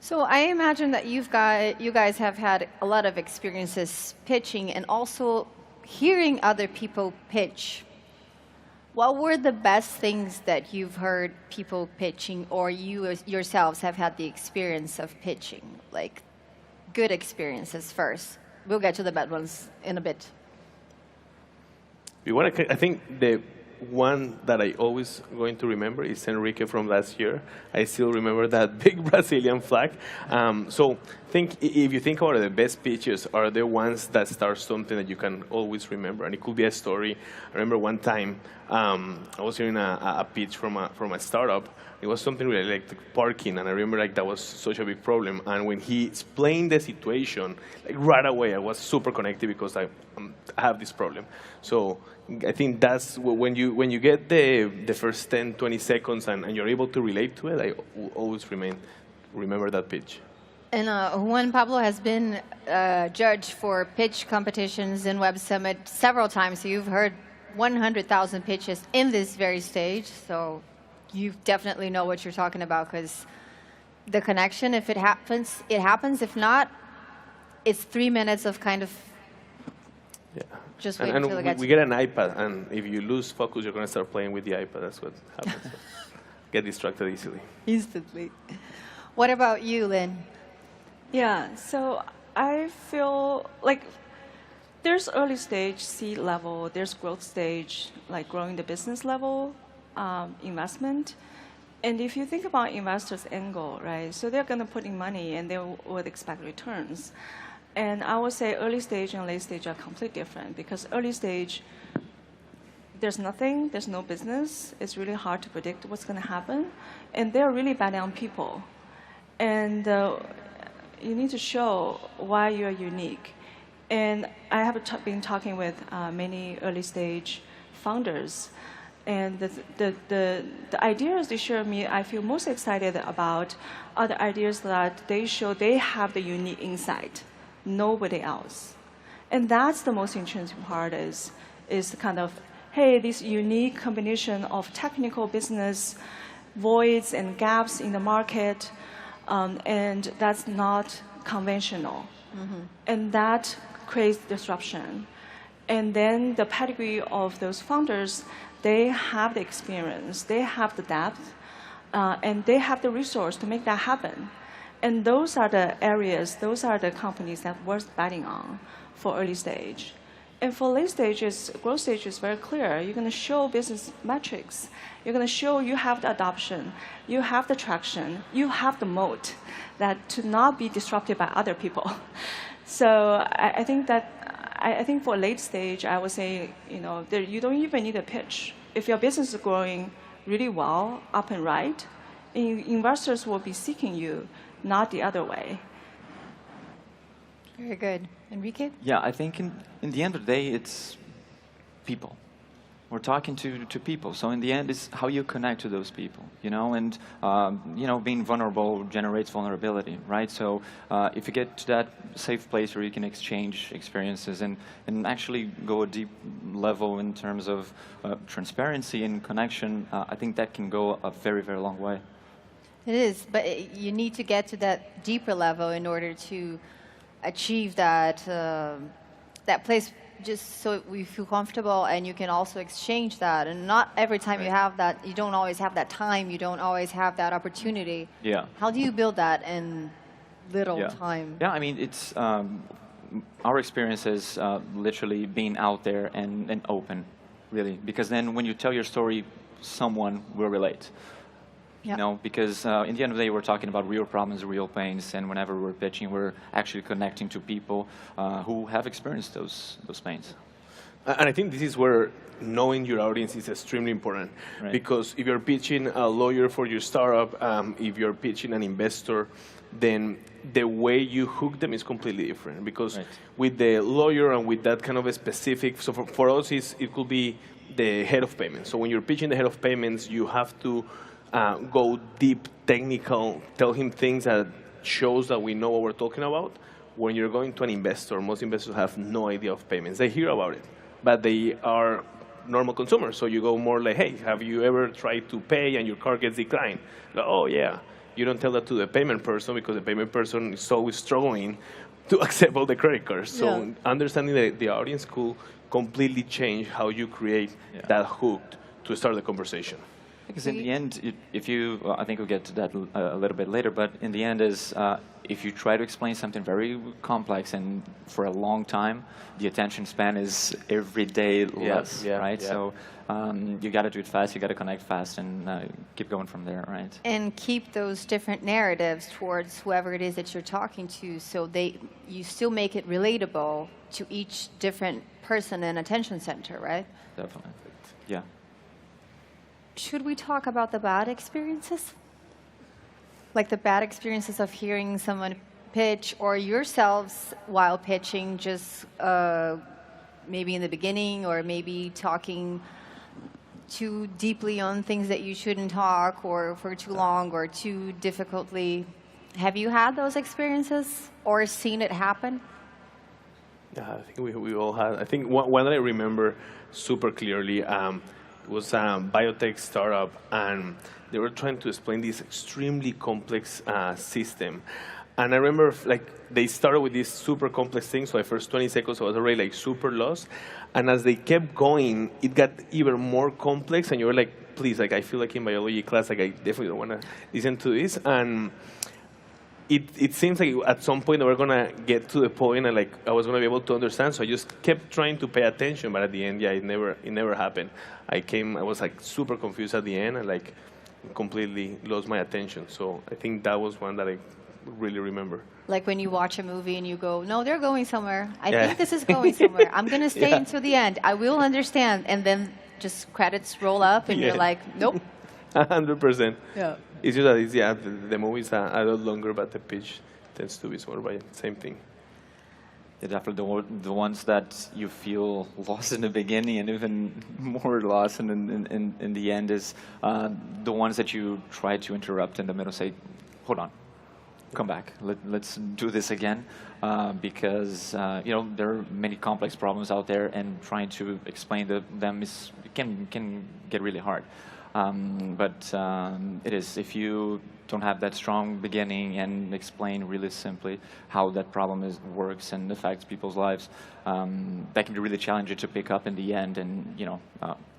S9: So I imagine that you guys have had a lot of experiences pitching and also hearing other people pitch. What were the best things that you've heard people pitching, or you yourselves have had the experience of pitching? Like good experiences first. We'll get to the bad ones in a bit.
S11: I think the one that I always going to remember is Enrique from last year. I still remember that big Brazilian flag. So if you think about it, the best pitches are the ones that start something that you can always remember, and it could be a story. I remember one time I was hearing a pitch from a startup. It was something really like parking, and I remember that was such a big problem. And when he explained the situation, right away, I was super connected because I have this problem. So I think that's when you get the first 10, 20 seconds and you're able to relate to it, I will always remember that pitch.
S9: And Juan Pablo has been judged for pitch competitions in Web Summit several times. So you've heard 100,000 pitches in this very stage. So you definitely know what you're talking about, because the connection, if it happens, it happens. If not, it's 3 minutes of kind of just wait until it gets.
S11: We get an iPad, and if you lose focus, you're going to start playing with the iPad. That's what happens. Get distracted easily.
S9: Instantly. What about you, Lynn?
S15: Yeah, so I feel like there's early stage, seed level, there's growth stage, like growing the business level, investment. And if you think about investors' end goal, right, so they're going to put in money and they would expect returns. And I would say early stage and late stage are completely different, because early stage, there's nothing, there's no business. It's really hard to predict what's going to happen. And they're really betting on people. And you need to show why you're unique. And I have been talking with many early stage founders. And the ideas they share me, I feel most excited about are the ideas that they show they have the unique insight, nobody else. And that's the most interesting part is kind of, hey, this unique combination of technical business voids and gaps in the market, and that's not conventional. Mm-hmm. And that creates disruption. And then the pedigree of those founders, they have the experience, they have the depth, and they have the resource to make that happen. And those are the areas, those are the companies that worth betting on for early stage. And for late stages, growth stage is very clear. You're going to show business metrics. You're going to show you have the adoption, you have the traction, you have the moat that to not be disrupted by other people. So I think for late stage, I would say, you don't even need a pitch. If your business is growing really well, up and right, investors will be seeking you, not the other way.
S9: Very good. Enrique?
S12: Yeah, I think in the end of the day, it's people. We're talking to people. So in the end, it's how you connect to those people, you know, and, you know, being vulnerable generates vulnerability, right? So if you get to that safe place where you can exchange experiences and actually go a deep level in terms of transparency and connection, I think that can go a very, very long way.
S9: It is, but you need to get to that deeper level in order to achieve that, that place just so we feel comfortable and you can also exchange that. And not every time you have that, you don't always have that time, you don't always have that opportunity.
S12: Yeah.
S9: How do you build that in little time?
S12: Yeah, I mean, it's our experience is literally being out there and open, really. Because then when you tell your story, someone will relate. You know, because in the end of the day, we're talking about real problems, real pains, and whenever we're pitching, we're actually connecting to people who have experienced those pains.
S11: And I think this is where knowing your audience is extremely important.
S12: Right.
S11: Because if you're pitching a lawyer for your startup, if you're pitching an investor, then the way you hook them is completely different. Because with the lawyer and with that kind of a specific, so for us, it could be the head of payments. So when you're pitching the head of payments, you have to go deep, technical, tell him things that shows that we know what we're talking about. When you're going to an investor, most investors have no idea of payments. They hear about it, but they are normal consumers. So you go more like, hey, have you ever tried to pay and your card gets declined? Like, oh, yeah. You don't tell that to the payment person because the payment person is always struggling to accept all the credit cards. So understanding the audience could completely change how you create that hook to start the conversation.
S12: Because in the end, if you, I think we'll get to that a little bit later, but in the end is, if you try to explain something very complex and for a long time, the attention span is every day less, right? So you got to do it fast, you got to connect fast, and keep going from there, right?
S9: And keep those different narratives towards whoever it is that you're talking to, so you still make it relatable to each different person and attention center, right?
S12: Definitely, yeah.
S9: Should we talk about the bad experiences? Like the bad experiences of hearing someone pitch or yourselves while pitching, just maybe in the beginning or maybe talking too deeply on things that you shouldn't talk or for too long or too difficultly. Have you had those experiences or seen it happen?
S11: Yeah, I think we all had. I think one that I remember super clearly was a biotech startup, and they were trying to explain this extremely complex system. And I remember, like, they started with this super complex thing, so the first 20 seconds I was already, like, super lost. And as they kept going, it got even more complex, and you were like, please, like, I feel like in biology class, like, I definitely don't want to listen to this. And it seems like at some point we're going to get to the point and, like, I was going to be able to understand, so I just kept trying to pay attention, but at the end, it never happened. I was, like, super confused at the end and, like, completely lost my attention. So I think that was one that I really remember.
S9: Like when you watch a movie and you go, no, they're going somewhere. I think this is going somewhere. I'm going to stay until the end. I will understand. And then just credits roll up and you're like, nope.
S11: 100%.
S9: Yeah.
S11: It's just that the movies are a lot longer, but the pitch tends to be smaller, but same thing.
S12: Yeah, definitely the ones that you feel lost in the beginning and even more lost in the end is the ones that you try to interrupt in the middle, say, hold on, come back, let's do this again, because you know, there are many complex problems out there, and trying to explain them can get really hard. But it is, if you don't have that strong beginning and explain really simply how that problem works and affects people's lives, that can be really challenging to pick up in the end and, you know,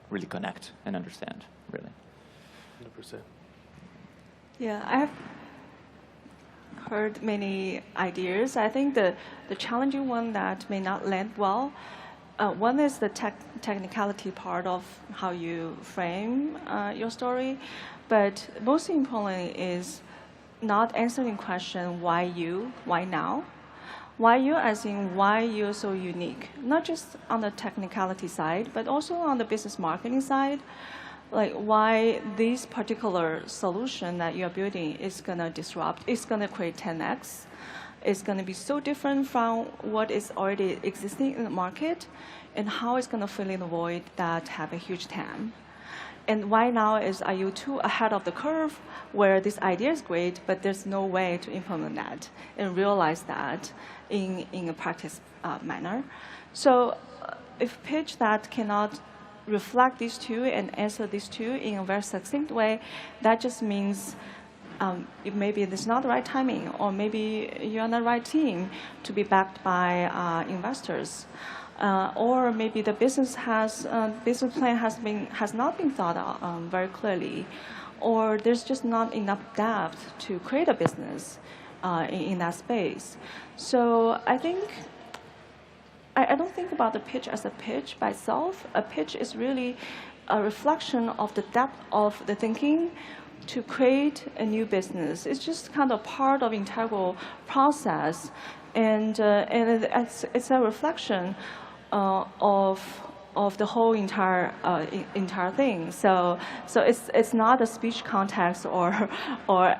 S12: really connect and understand, really.
S11: 100%.
S15: Yeah, I have heard many ideas. I think the challenging one that may not land well, one is the technicality part of how you frame your story, but most importantly is not answering the question, why you, why now? Why you, as in why you're so unique, not just on the technicality side, but also on the business marketing side. like why this particular solution that you're building is going to disrupt, it's going to create 10x. It's going to be so different from what is already existing in the market, and how it's going to fill in the void that have a huge TAM. And why now are you too ahead of the curve where this idea is great, but there's no way to implement that and realize that in a practice manner. So if pitch that cannot reflect these two and answer these two in a very succinct way, that just means maybe it's not the right timing, or maybe you're on the right team to be backed by investors. Or maybe the business plan has not been thought out very clearly, or there's just not enough depth to create a business in that space. So I think I don't think about the pitch as a pitch by itself. A pitch is really a reflection of the depth of the thinking to create a new business. It's just kind of part of integral process, and it's a reflection of the whole entire thing. So it's not a speech context or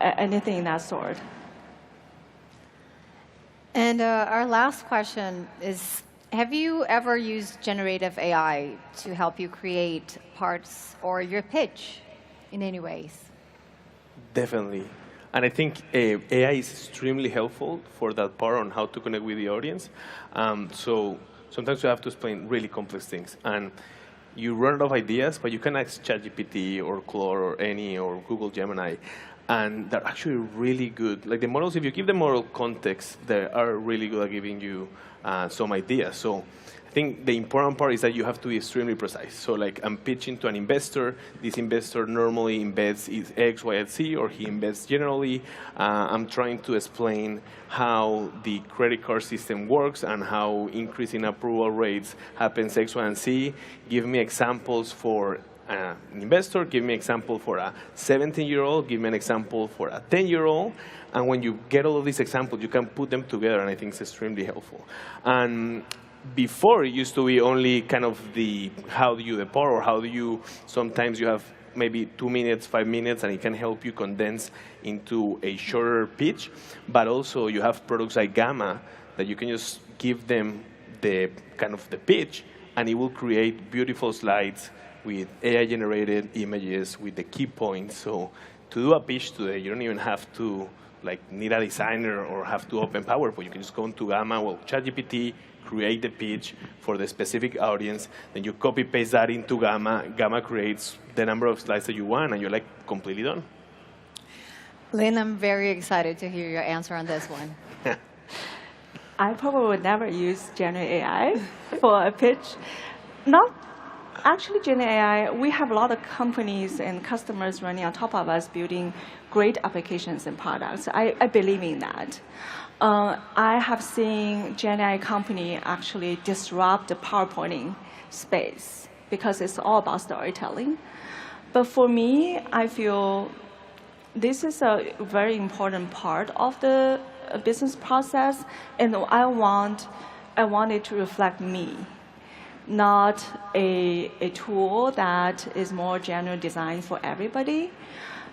S15: anything in that sort.
S9: And our last question is, have you ever used generative AI to help you create parts or your pitch in any ways?
S11: Definitely. And I think AI is extremely helpful for that part on how to connect with the audience. So sometimes you have to explain really complex things. And you run out of ideas, but you can ask ChatGPT or Claude or any or Google Gemini. And they're actually really good. Like the models, if you give them moral context, they are really good at giving you some ideas. So I think the important part is that you have to be extremely precise. So like I'm pitching to an investor. This investor normally invests in X, Y, and Z, or he invests generally. I'm trying to explain how the credit card system works and how increasing approval rates happens X, Y, and Z. Give me examples for an investor, give me an example for a 17-year-old, give me an example for a 10-year-old, and when you get all of these examples, you can put them together, and I think it's extremely helpful. And before, it used to be only kind of the how do you depart, or how do you, sometimes you have maybe 2 minutes, 5 minutes, and it can help you condense into a shorter pitch, but also you have products like Gamma that you can just give them the kind of the pitch, and it will create beautiful slides with AI-generated images with the key points. So to do a pitch today, you don't even have to need a designer or have to open PowerPoint. You can just go into Gamma, ChatGPT, create the pitch for the specific audience, then you copy-paste that into Gamma. Gamma creates the number of slides that you want, and you're completely done.
S9: Lynn, I'm very excited to hear your answer on this one.
S15: I probably would never use generative AI for a pitch. Actually, Gen AI, we have a lot of companies and customers running on top of us building great applications and products. I believe in that. I have seen Gen AI company actually disrupt the PowerPointing space because it's all about storytelling. But for me, I feel this is a very important part of the business process, and I want it to reflect me, not a tool that is more general designed for everybody.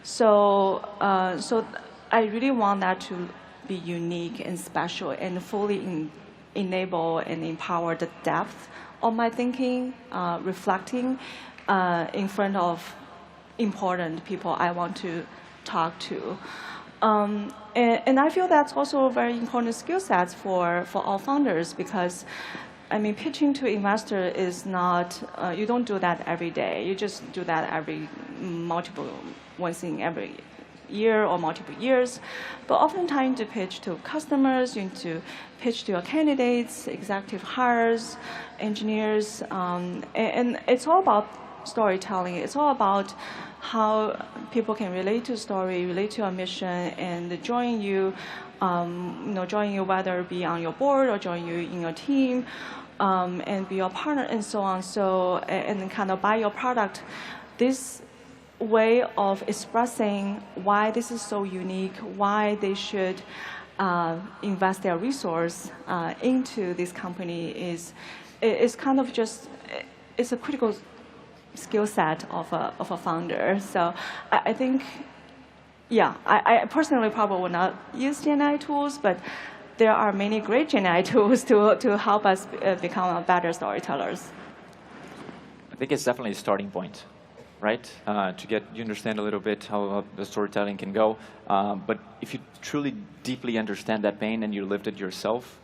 S15: So I really want that to be unique and special and fully enable and empower the depth of my thinking, reflecting in front of important people I want to talk to. And I feel that's also a very important skill set for all founders, because I mean, pitching to investor is not, you don't do that every day. You just do that once in every year or multiple years. But oftentimes to pitch to customers, you need to pitch to your candidates, executive hires, engineers, and it's all about storytelling. It's all about how people can relate to story, relate to your mission, and join you, whether it be on your board or join you in your team, and be your partner and so on. So, and kind of buy your product. This way of expressing why this is so unique, why they should invest their resource into this company is kind of just, it's a critical skill set of a founder. So I think, yeah, I personally probably will not use GenAI tools, but there are many great GenAI tools to help us become better storytellers.
S12: I think it's definitely a starting point, right? To get you understand a little bit how the storytelling can go. But if you truly deeply understand that pain and you lived it yourself,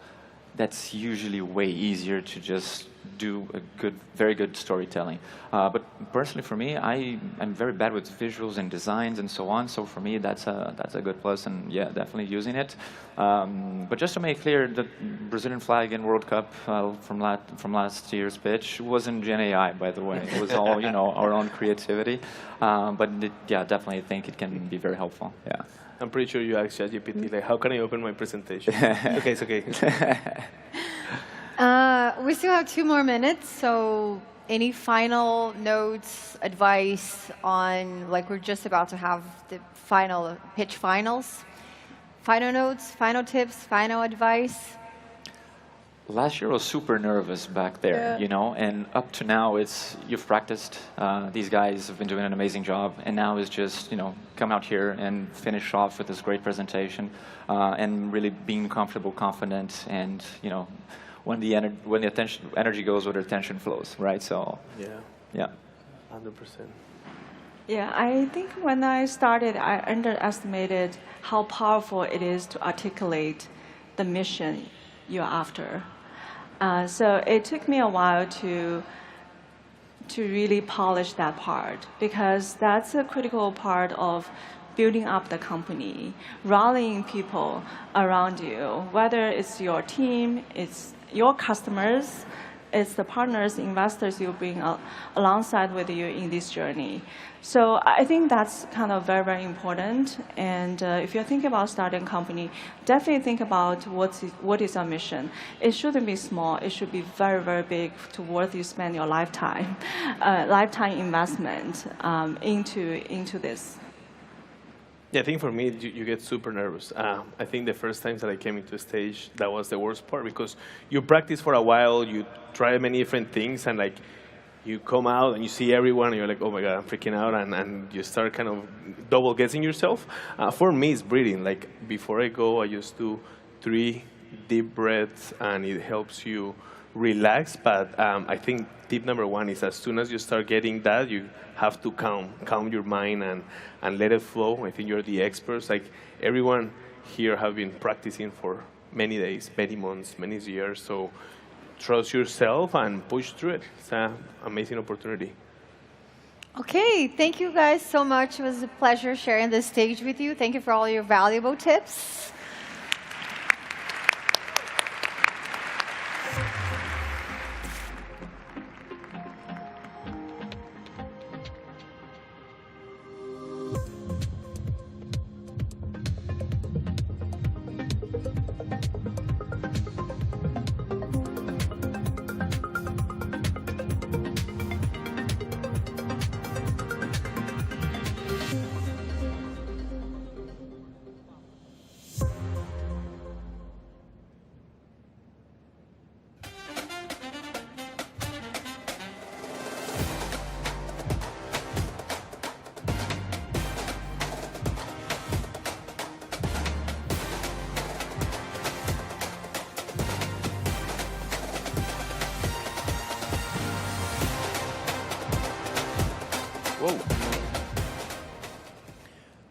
S12: that's usually way easier to just do a very good storytelling. But personally, for me, I'm very bad with visuals and designs and so on. So for me, that's a good plus, and yeah, definitely using it. But just to make clear, the Brazilian flag in World Cup from last year's pitch wasn't GenAI, by the way. It was all our own creativity. But yeah, definitely think it can be very helpful. Yeah.
S11: I'm pretty sure you asked ChatGPT, like, how can I open my presentation? Okay, it's okay.
S9: We still have 2 more minutes, so any final notes, advice on, like, we're just about to have the final pitch finals. Final notes, final tips, final advice?
S12: Last year I was super nervous back there, and up to now you've practiced. These guys have been doing an amazing job, and now it's just come out here and finish off with this great presentation, and really being comfortable, confident, and when the energy goes, where the attention flows, right? So yeah,
S11: 100%.
S15: Yeah, I think when I started, I underestimated how powerful it is to articulate the mission you're after. So it took me a while to really polish that part, because that's a critical part of building up the company, rallying people around you, whether it's your team, it's your customers, it's the partners, investors you bring alongside with you in this journey. So I think that's kind of very, very important. And if you're thinking about starting a company, definitely think about what is our mission. It shouldn't be small. It should be very, very big to worth you spend your lifetime investment into this.
S11: Yeah, I think for me, you get super nervous. I think the first times that I came into a stage, that was the worst part, because you practice for a while, you try many different things, and like you come out and you see everyone, and you're like, oh my God, I'm freaking out, and you start kind of double guessing yourself. For me, it's breathing. Like before I go, I just do 3 deep breaths, and it helps you relax. But I think tip number 1 is, as soon as you start getting that, you have to calm your mind and let it flow. I think you're the experts. Like everyone here have been practicing for many days, many months, many years. So trust yourself and push through it. It's an amazing opportunity.
S9: Okay, thank you guys so much. It was a pleasure sharing this stage with you. Thank you for all your valuable tips.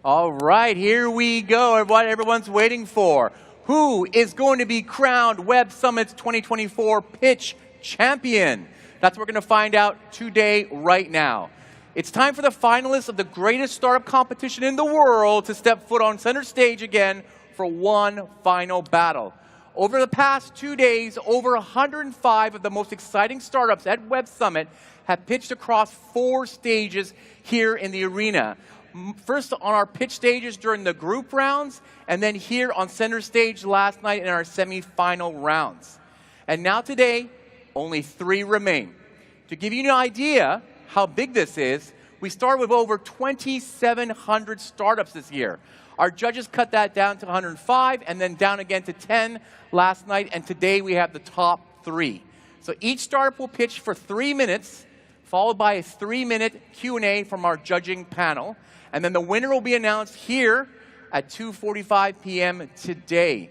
S2: All right, here we go. What everyone's waiting for. Who is going to be crowned Web Summit's 2024 Pitch Champion? That's what we're going to find out today, right now. It's time for the finalists of the greatest startup competition in the world to step foot on center stage again for one final battle. Over the past 2 days, over 105 of the most exciting startups at Web Summit have pitched across 4 stages here in the arena. First on our pitch stages during the group rounds, and then here on center stage last night in our semifinal rounds. And now today, only 3 remain. To give you an idea how big this is, we started with over 2,700 startups this year. Our judges cut that down to 105 and then down again to 10 last night, and today we have the top 3. So each startup will pitch for 3 minutes. followed by a 3-minute Q&A from our judging panel. And then the winner will be announced here at 2:45 p.m. today.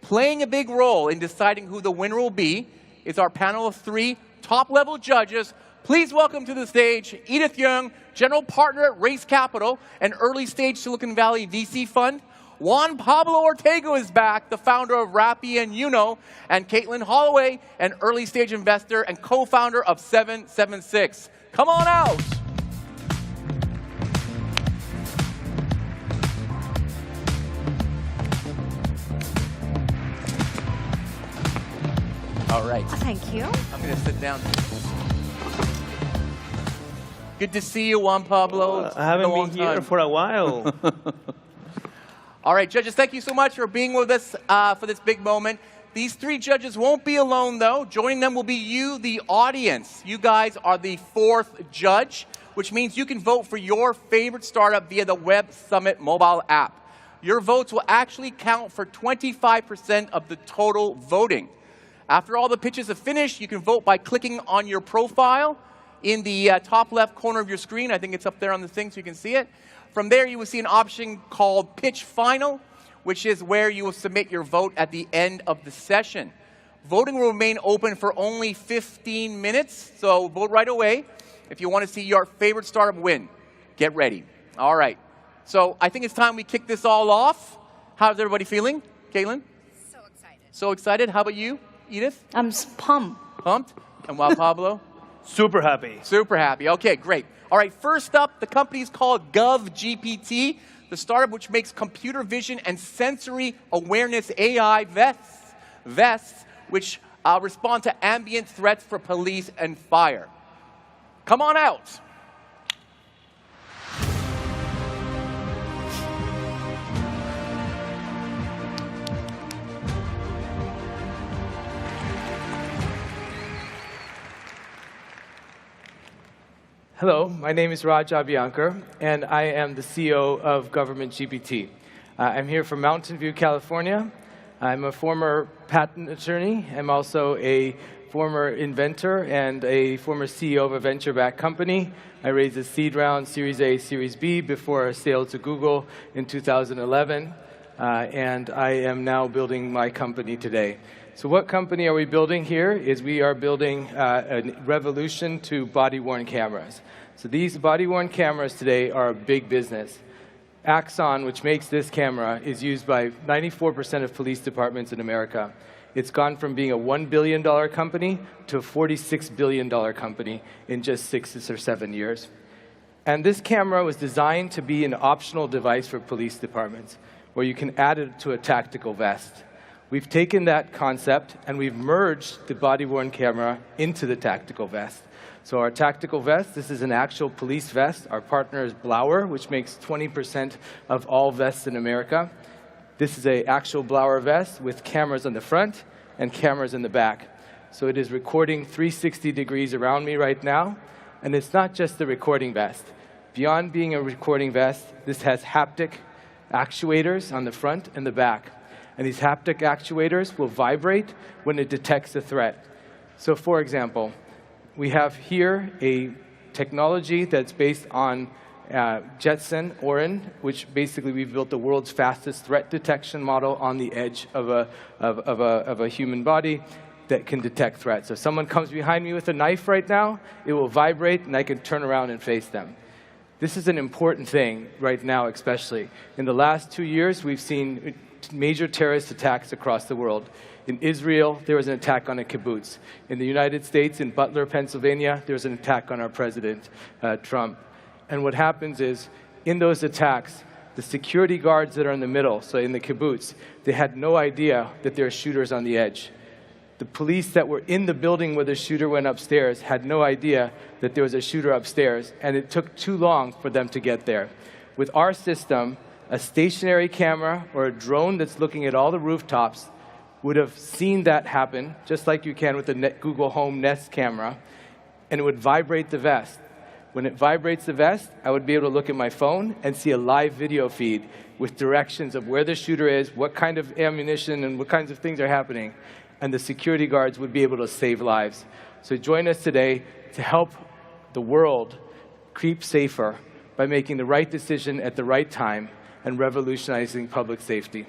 S2: Playing a big role in deciding who the winner will be is our panel of 3 top-level judges. Please welcome to the stage Edith Young, General Partner at Race Capital, an early-stage Silicon Valley VC fund. Juan Pablo Ortega is back, the founder of Rappi and Uno, and Caitlin Holloway, an early-stage investor and co-founder of 776. Come on out. All right.
S20: Thank you.
S2: I'm going to sit down. Good to see you, Juan Pablo.
S11: I haven't been here for a while.
S2: All right, judges, thank you so much for being with us for this big moment. These 3 judges won't be alone, though. Joining them will be you, the audience. You guys are the 4th judge, which means you can vote for your favorite startup via the Web Summit mobile app. Your votes will actually count for 25% of the total voting. After all the pitches have finished, you can vote by clicking on your profile in the top left corner of your screen. I think it's up there on the thing so you can see it. From there, you will see an option called Pitch Final, which is where you will submit your vote at the end of the session. Voting will remain open for only 15 minutes, so vote right away if you want to see your favorite startup win. Get ready. All right. So I think it's time we kick this all off. How's everybody feeling? Caitlin?
S20: So excited.
S2: So excited. How about you, Edith?
S9: I'm pumped.
S2: Pumped? And Juan Pablo?
S11: Super happy.
S2: Super happy. Okay, great. All right, first up, the company is called GovGPT, the startup which makes computer vision and sensory awareness AI vests which respond to ambient threats for police and fire. Come on out.
S14: Hello, my name is Raj Abhyankar, and I am the CEO of Government GPT. I'm here from Mountain View, California. I'm a former patent attorney. I'm also a former inventor and a former CEO of a venture-backed company. I raised a seed round, Series A, Series B, before a sale to Google in 2011, and I am now building my company today. So what company are we building here is we are building a revolution to body-worn cameras. So these body-worn cameras today are a big business. Axon, which makes this camera, is used by 94% of police departments in America. It's gone from being a $1 billion company to a $46 billion company in just 6 or 7 years. And this camera was designed to be an optional device for police departments, where you can add it to a tactical vest. We've taken that concept and we've merged the body-worn camera into the tactical vest. So our tactical vest, this is an actual police vest. Our partner is Blauer, which makes 20% of all vests in America. This is an actual Blauer vest with cameras on the front and cameras in the back. So it is recording 360 degrees around me right now. And it's not just the recording vest. Beyond being a recording vest, this has haptic actuators on the front and the back. And these haptic actuators will vibrate when it detects a threat. So for example, we have here a technology that's based on Jetson Orin, which basically we've built the world's fastest threat detection model on the edge of a human body that can detect threats. So if someone comes behind me with a knife right now, it will vibrate and I can turn around and face them. This is an important thing right now, especially. In the last 2 years, we've seen major terrorist attacks across the world. In Israel, there was an attack on a kibbutz. In the United States, in Butler, Pennsylvania, there was an attack on our president, Trump. And what happens is, in those attacks, the security guards that are in the middle, so in the kibbutz, they had no idea that there are shooters on the edge. The police that were in the building where the shooter went upstairs had no idea that there was a shooter upstairs, and it took too long for them to get there. With our system, a stationary camera or a drone that's looking at all the rooftops would have seen that happen, just like you can with the Google Home Nest camera, and it would vibrate the vest. When it vibrates the vest, I would be able to look at my phone and see a live video feed with directions of where the shooter is, what kind of ammunition and what kinds of things are happening, and the security guards would be able to save lives. So join us today to help the world creep safer by making the right decision at the right time and revolutionizing public safety.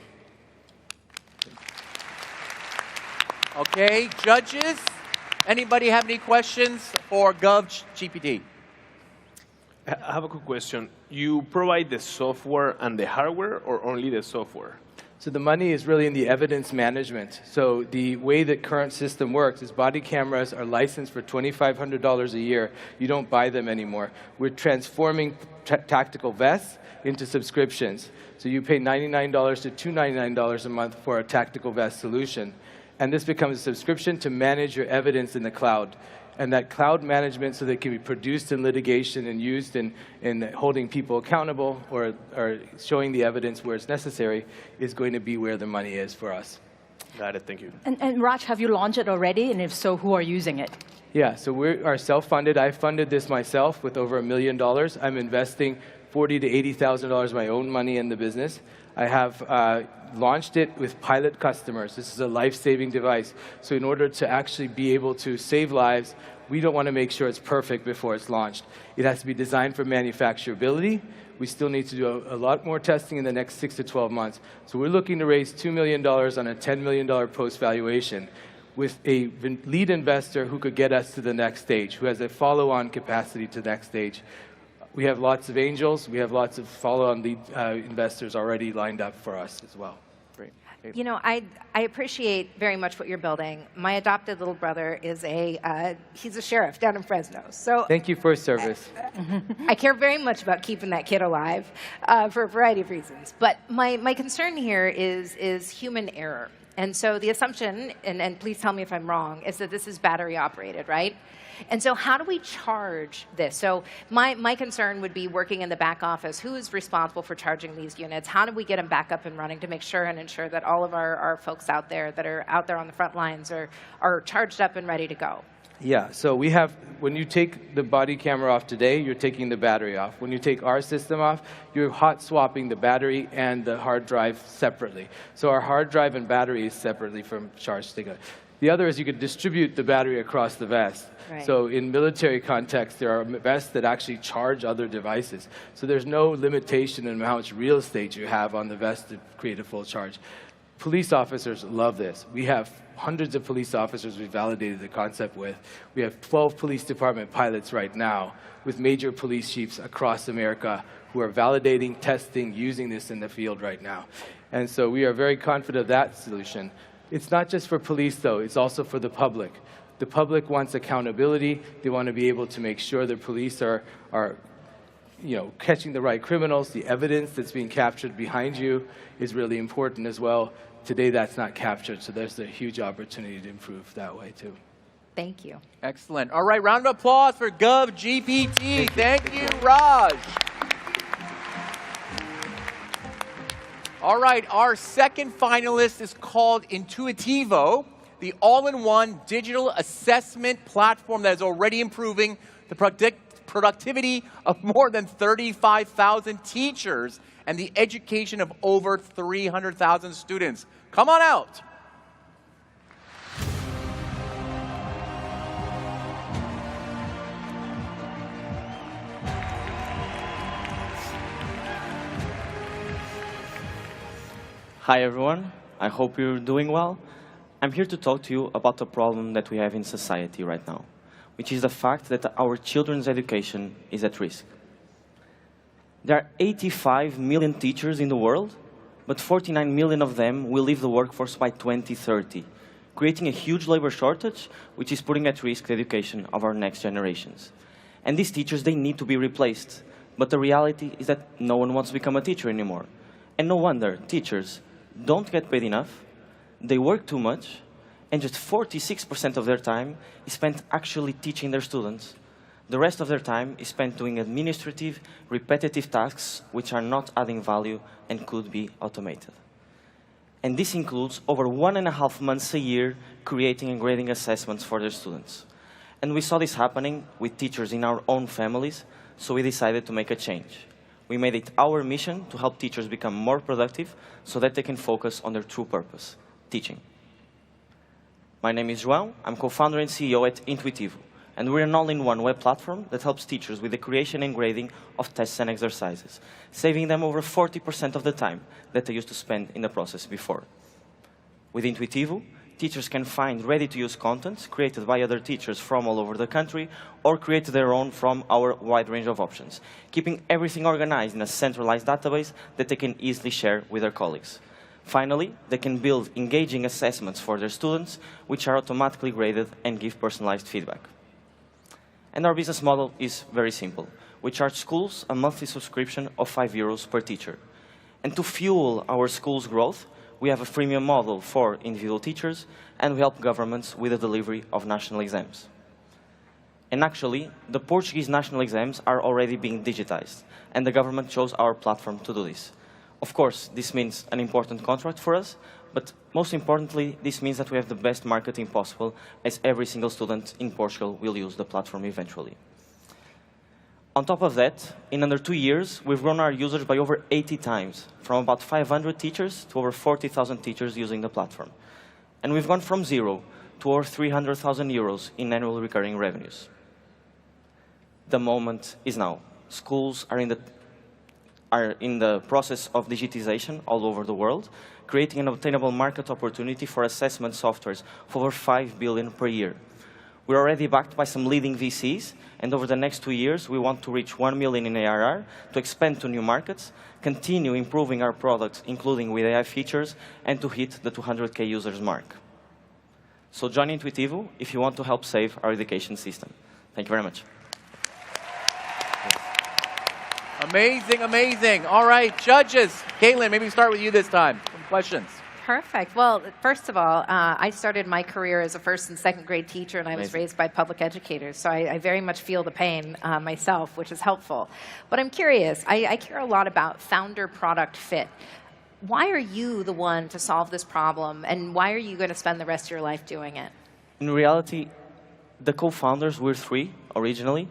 S2: Okay, judges, anybody have any questions for GovGPT?
S11: I have a quick question. You provide the software and the hardware, or only the software?
S14: So the money is really in the evidence management. So the way the current system works is body cameras are licensed for $2,500 a year. You don't buy them anymore. We're transforming tactical vests into subscriptions. So you pay $99 to $299 a month for a tactical vest solution. And this becomes a subscription to manage your evidence in the cloud. And that cloud management, so that it can be produced in litigation and used in holding people accountable or showing the evidence where it's necessary, is going to be where the money is for us.
S11: Got it, thank you.
S13: And Raj, have you launched it already? And if so, who are using it?
S14: Yeah, so we are self-funded. I funded this myself with over $1 million. I'm investing $40,000 to $80,000 of my own money in the business. I have launched it with pilot customers. This is a life-saving device. So in order to actually be able to save lives, we don't want to make sure it's perfect before it's launched. It has to be designed for manufacturability. We still need to do a lot more testing in the next 6 to 12 months. So we're looking to raise $2 million on a $10 million post-valuation with a lead investor who could get us to the next stage, who has a follow-on capacity to the next stage. We have lots of angels. We have lots of follow-on lead investors already lined up for us as well.
S2: Great.
S20: You know, I appreciate very much what you're building. My adopted little brother is he's a sheriff down in Fresno. So
S14: thank you for his service.
S20: I care very much about keeping that kid alive for a variety of reasons. But my concern here is human error. And so the assumption, and please tell me if I'm wrong, is that this is battery operated, right? And so how do we charge this? So my concern would be working in the back office. Who is responsible for charging these units? How do we get them back up and running to make sure and ensure that all of our folks out there that are out there on the front lines are charged up and ready to go?
S14: Yeah, so we have, when you take the body camera off today, you're taking the battery off. When you take our system off, you're hot swapping the battery and the hard drive separately. So our hard drive and battery is separately from charged together. The other is you could distribute the battery across the vest. Right. So in military context, there are vests that actually charge other devices. So there's no limitation in how much real estate you have on the vest to create a full charge. Police officers love this. We have hundreds of police officers we've validated the concept with. We have 12 police department pilots right now with major police chiefs across America who are validating, testing, using this in the field right now. And so we are very confident of that solution. It's not just for police, though. It's also for the public. The public wants accountability. They want to be able to make sure the police are catching the right criminals. The evidence that's being captured behind you is really important as well. Today, that's not captured, so there's a huge opportunity to improve that way, too.
S20: Thank you.
S2: Excellent. All right, round of applause for GovGPT. Thank you, Raj. All right, our second finalist is called Intuitivo, the all-in-one digital assessment platform that is already improving the productivity of more than 35,000 teachers and the education of over 300,000 students. Come on out.
S16: Hi everyone, I hope you're doing well. I'm here to talk to you about the problem that we have in society right now, which is the fact that our children's education is at risk. There are 85 million teachers in the world, but 49 million of them will leave the workforce by 2030, creating a huge labor shortage, which is putting at risk the education of our next generations. And these teachers, they need to be replaced. But the reality is that no one wants to become a teacher anymore. And no wonder teachers don't get paid enough, they work too much, and just 46% of their time is spent actually teaching their students. The rest of their time is spent doing administrative, repetitive tasks which are not adding value and could be automated. And this includes over 1.5 months a year creating and grading assessments for their students. And we saw this happening with teachers in our own families, so we decided to make a change. We made it our mission to help teachers become more productive so that they can focus on their true purpose, teaching. My name is João. I'm co-founder and CEO at Intuitivo, And we're an all-in-one web platform that helps teachers with the creation and grading of tests and exercises, saving them over 40% of the time that they used to spend in the process before. With Intuitivo, teachers can find ready-to-use content created by other teachers from all over the country or create their own from our wide range of options, keeping everything organized in a centralized database that they can easily share with their colleagues. Finally, they can build engaging assessments for their students, which are automatically graded and give personalized feedback. And our business model is very simple. We charge schools a monthly subscription of €5 per teacher. And to fuel our school's growth, we have a freemium model for individual teachers, and we help governments with the delivery of national exams. And actually, the Portuguese national exams are already being digitized, and the government chose our platform to do this. Of course, this means an important contract for us, but most importantly, this means that we have the best marketing possible, as every single student in Portugal will use the platform eventually. On top of that, in under 2 years, we've grown our users by over 80 times, from about 500 teachers to over 40,000 teachers using the platform. And we've gone from zero to over €300,000 in annual recurring revenues. The moment is now. Schools are in the process of digitization all over the world, creating an obtainable market opportunity for assessment softwares for over $5 billion per year. We're already backed by some leading VCs, and over the next 2 years, we want to reach 1 million in ARR, to expand to new markets, continue improving our products, including with AI features, and to hit the 200K users mark. So join Intuitivo if you want to help save our education system. Thank you very much.
S2: Amazing, amazing. All right, judges. Caitlin, maybe start with you this time. Some questions.
S20: Perfect. Well, first of all, I started my career as a first and second grade teacher, and I was raised by public educators, so I very much feel the pain myself, which is helpful. But I'm curious. I care a lot about founder-product fit. Why are you the one to solve this problem, and why are you going to spend the rest of your life doing it?
S16: In reality, the co-founders were 3 originally.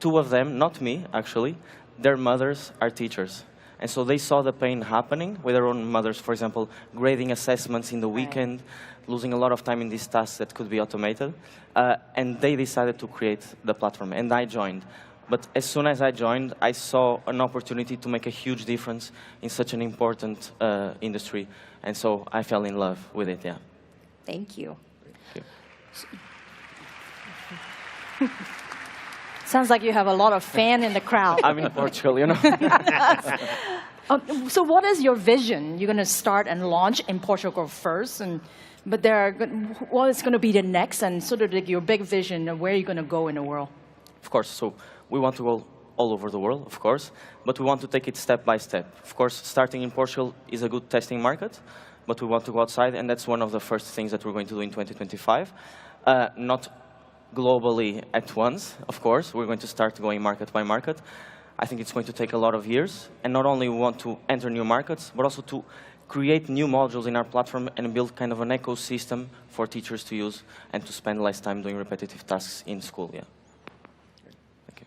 S16: 2 of them, not me, actually, their mothers are teachers. And so they saw the pain happening with their own mothers, for example, grading assessments in the weekend, losing a lot of time in these tasks that could be automated. And they decided to create the platform, and I joined. But as soon as I joined, I saw an opportunity to make a huge difference in such an important industry. And so I fell in love with it, yeah.
S20: Thank you.
S16: Thank you.
S3: Sounds like you have a lot of fan in the crowd.
S16: I'm in Portugal, you know.
S3: So what is your vision? You're going to start and launch in Portugal first, but what is going to be the next, and sort of like your big vision of where you're going to go in the world?
S16: Of course, so we want to go all over the world, of course, but we want to take it step by step. Of course, starting in Portugal is a good testing market, but we want to go outside, and that's one of the first things that we're going to do in 2025. Not globally at once, of course. We're going to start going market by market. I think it's going to take a lot of years. And not only we want to enter new markets, but also to create new modules in our platform and build kind of an ecosystem for teachers to use and to spend less time doing repetitive tasks in school, yeah. Thank you.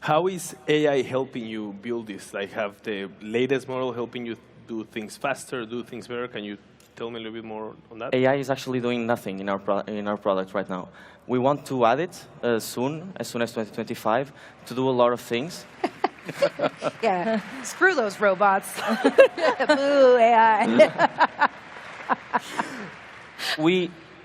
S11: How is AI helping you build this? Like, have the latest model helping you do things faster, do things better? Can you tell me a little bit more on that?
S16: AI is actually doing nothing in our product right now. We want to add it soon, as soon as 2025, to do a lot of things.
S20: Yeah, screw those robots. Boo, AI.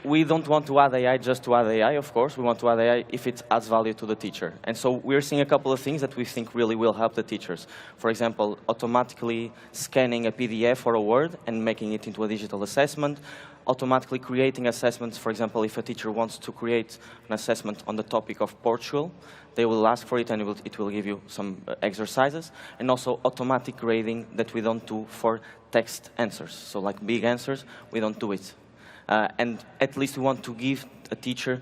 S16: We don't want to add AI just to add AI, of course. We want to add AI if it adds value to the teacher. And so we're seeing a couple of things that we think really will help the teachers. For example, automatically scanning a PDF or a Word and making it into a digital assessment, automatically creating assessments. For example, if a teacher wants to create an assessment on the topic of Portugal, they will ask for it and it will give you some exercises. And also automatic grading that we don't do for text answers. So like big answers, we don't do it. And at least we want to give a teacher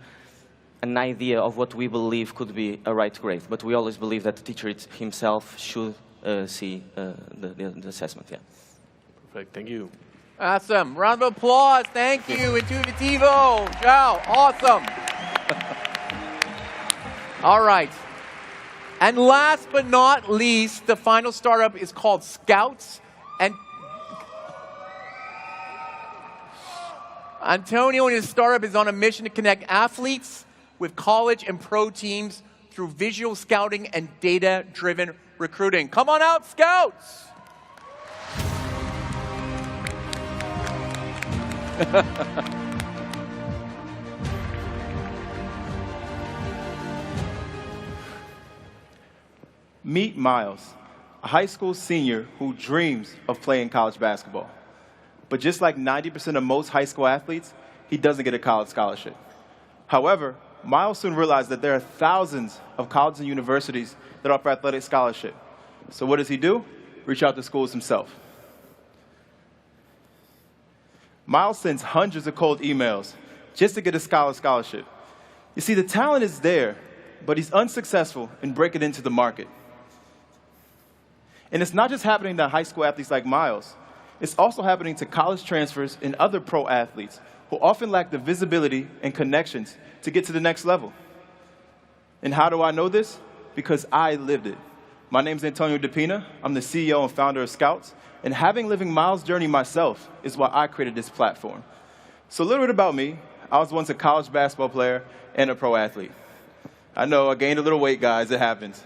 S16: an idea of what we believe could be a right grade. But we always believe that the teacher himself should see the assessment, yeah.
S11: Perfect, thank you.
S2: Awesome. Round of applause. Thank you, Intuitivo. Ciao. Awesome. All right. And last but not least, the final startup is called Scouts. And Antonio and his startup is on a mission to connect athletes with college and pro teams through visual scouting and data-driven recruiting. Come on out, scouts!
S8: Meet Miles, a high school senior who dreams of playing college basketball. But just like 90% of most high school athletes, he doesn't get a college scholarship. However, Miles soon realized that there are thousands of colleges and universities that offer athletic scholarship. So what does he do? Reach out to schools himself. Miles sends hundreds of cold emails just to get a scholarship. You see, the talent is there, but he's unsuccessful in breaking into the market. And it's not just happening to high school athletes like Miles. It's also happening to college transfers and other pro athletes who often lack the visibility and connections to get to the next level. And how do I know this? Because I lived it. My name is Antonio DePina. I'm the CEO and founder of Scouts. And having lived Miles' journey myself is why I created this platform. So a little bit about me. I was once a college basketball player and a pro athlete. I know I gained a little weight, guys. It happens.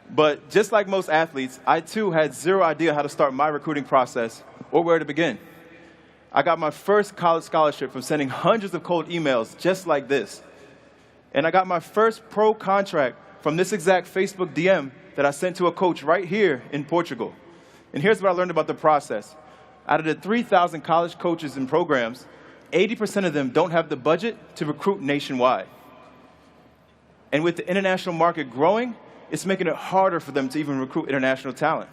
S8: But just like most athletes, I too had zero idea how to start my recruiting process or where to begin. I got my first college scholarship from sending hundreds of cold emails just like this. And I got my first pro contract from this exact Facebook DM that I sent to a coach right here in Portugal. And here's what I learned about the process. Out of the 3,000 college coaches and programs, 80% of them don't have the budget to recruit nationwide. And with the international market growing, it's making it harder for them to even recruit international talent.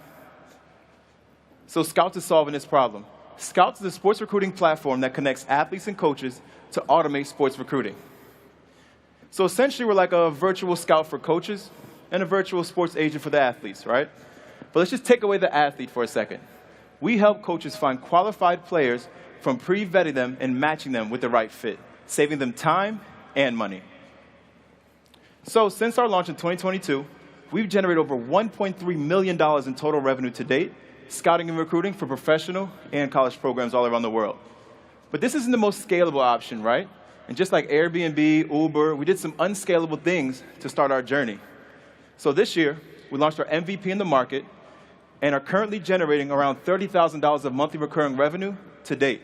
S8: So Scouts is solving this problem. Scouts is a sports recruiting platform that connects athletes and coaches to automate sports recruiting. So essentially, we're like a virtual scout for coaches and a virtual sports agent for the athletes, right? But let's just take away the athlete for a second. We help coaches find qualified players from pre-vetting them and matching them with the right fit, saving them time and money. So since our launch in 2022, we've generated over $1.3 million in total revenue to date, scouting and recruiting for professional and college programs all around the world. But this isn't the most scalable option, right? And just like Airbnb, Uber, we did some unscalable things to start our journey. So this year, we launched our MVP in the market and are currently generating around $30,000 of monthly recurring revenue to date.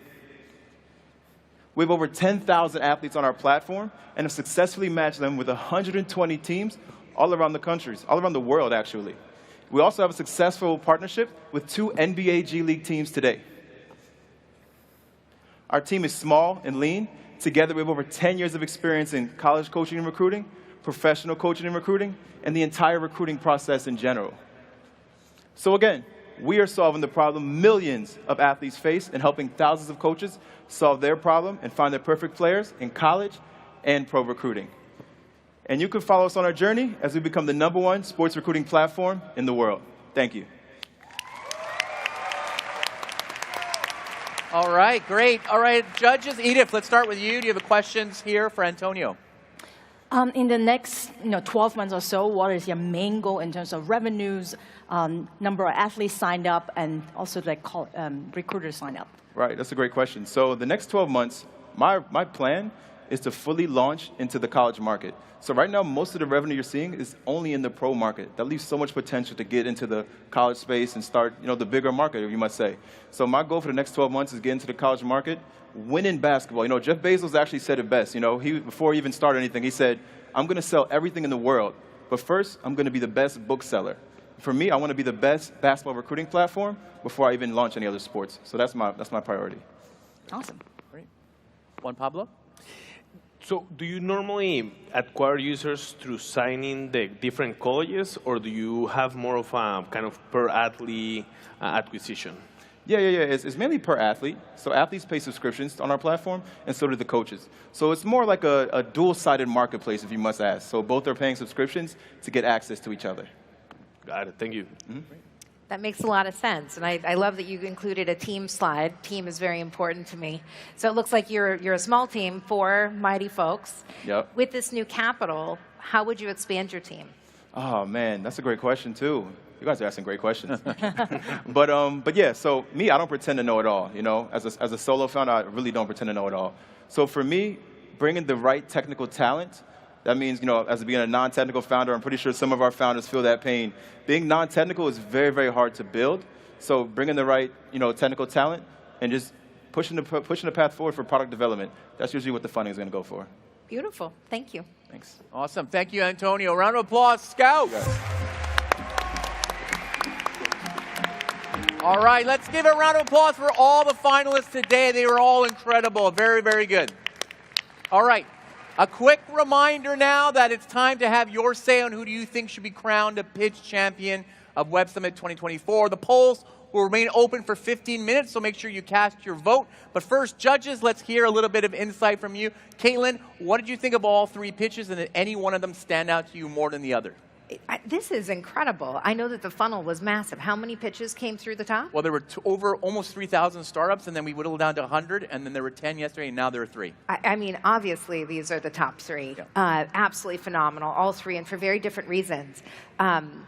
S8: We have over 10,000 athletes on our platform and have successfully matched them with 120 teams all around the countries, all around the world, actually. We also have a successful partnership with 2 NBA G League teams today. Our team is small and lean. Together, we have over 10 years of experience in college coaching and recruiting, professional coaching and recruiting, and the entire recruiting process in general. So again, we are solving the problem millions of athletes face and helping thousands of coaches solve their problem and find their perfect players in college and pro recruiting. And you can follow us on our journey as we become the #1 sports recruiting platform in the world. Thank you.
S2: All right, great. All right, judges, Edith, let's start with you. Do you have questions here for Antonio?
S13: In the next 12 months or so, what is your main goal in terms of revenues, number of athletes signed up, and also the recruiters signed up?
S8: Right, that's a great question. So the next 12 months, my plan is to fully launch into the college market. So right now, most of the revenue you're seeing is only in the pro market. That leaves so much potential to get into the college space and start, the bigger market, you might say. So my goal for the next 12 months is get into the college market, win in basketball. Jeff Bezos actually said it best. Before he even started anything, he said, I'm going to sell everything in the world, but first, I'm going to be the best bookseller. For me, I want to be the best basketball recruiting platform before I even launch any other sports. So that's my priority.
S13: Awesome.
S2: Great. Juan Pablo?
S11: So do you normally acquire users through signing the different colleges, or do you have more of a kind of per athlete acquisition?
S8: Yeah. It's mainly per athlete. So athletes pay subscriptions on our platform, and so do the coaches. So it's more like a dual-sided marketplace, if you must ask. So both are paying subscriptions to get access to each other.
S11: Got it. Thank you.
S8: Mm-hmm.
S20: That makes a lot of sense, and I love that you included a team slide. Team is very important to me. So it looks like you're a small team, 4 mighty folks.
S8: Yep.
S20: With this new capital, how would you expand your team?
S8: Oh man, that's a great question too. You guys are asking great questions. but yeah, so me, I don't pretend to know it all. As a solo founder, I really don't pretend to know it all. So for me, bringing the right technical talent That means, as being a non-technical founder, I'm pretty sure some of our founders feel that pain. Being non-technical is very, very hard to build. So bringing the right, technical talent and just pushing the path forward for product development, that's usually what the funding is going to go for.
S20: Beautiful. Thank you.
S8: Thanks.
S2: Awesome. Thank you, Antonio. Round of applause, Scout. All right, let's give a round of applause for all the finalists today. They were all incredible. Very, very good. All right. A quick reminder now that it's time to have your say on who do you think should be crowned a pitch champion of Web Summit 2024. The polls will remain open for 15 minutes, so make sure you cast your vote. But first, judges, let's hear a little bit of insight from you. Caitlin, what did you think of all three pitches, and did any one of them stand out to you more than the other?
S20: This is incredible. I know that the funnel was massive. How many pitches came through the top?
S2: Well, there were over almost 3,000 startups, and then we whittled down to 100, and then there were 10 yesterday, and now there are 3.
S20: I mean, obviously, these are the top 3. Yeah. Absolutely phenomenal, all 3, and for very different reasons. I'm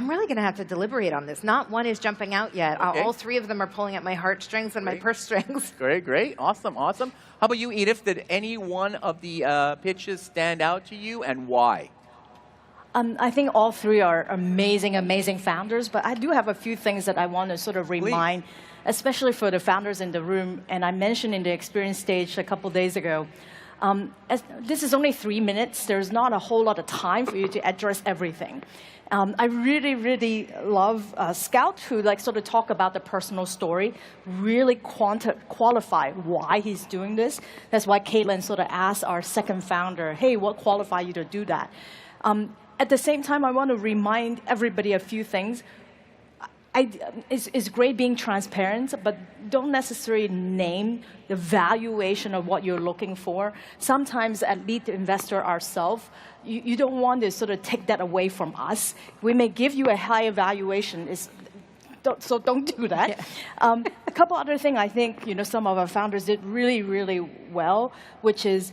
S20: really going to have to deliberate on this. Not one is jumping out yet.
S2: Okay.
S20: All 3 of them are pulling at my heartstrings and my purse strings.
S2: Great, great. Awesome, awesome. How about you, Edith? Did any one of the pitches stand out to you, and why?
S13: I think all 3 are amazing, amazing founders, but I do have a few things that I want to sort of remind, especially for the founders in the room, and I mentioned in the experience stage a couple days ago. This is only 3 minutes. There's not a whole lot of time for you to address everything. I really, really love Scout, who sort of talk about the personal story, really qualify why he's doing this. That's why Caitlin sort of asked our second founder, hey, what qualified you to do that? At the same time, I want to remind everybody a few things. It's great being transparent, but don't necessarily name the valuation of what you're looking for. Sometimes, at lead the investor ourselves, you don't want to sort of take that away from us. We may give you a higher valuation, so don't do that. Yeah. A couple other things I think some of our founders did really, really well, which is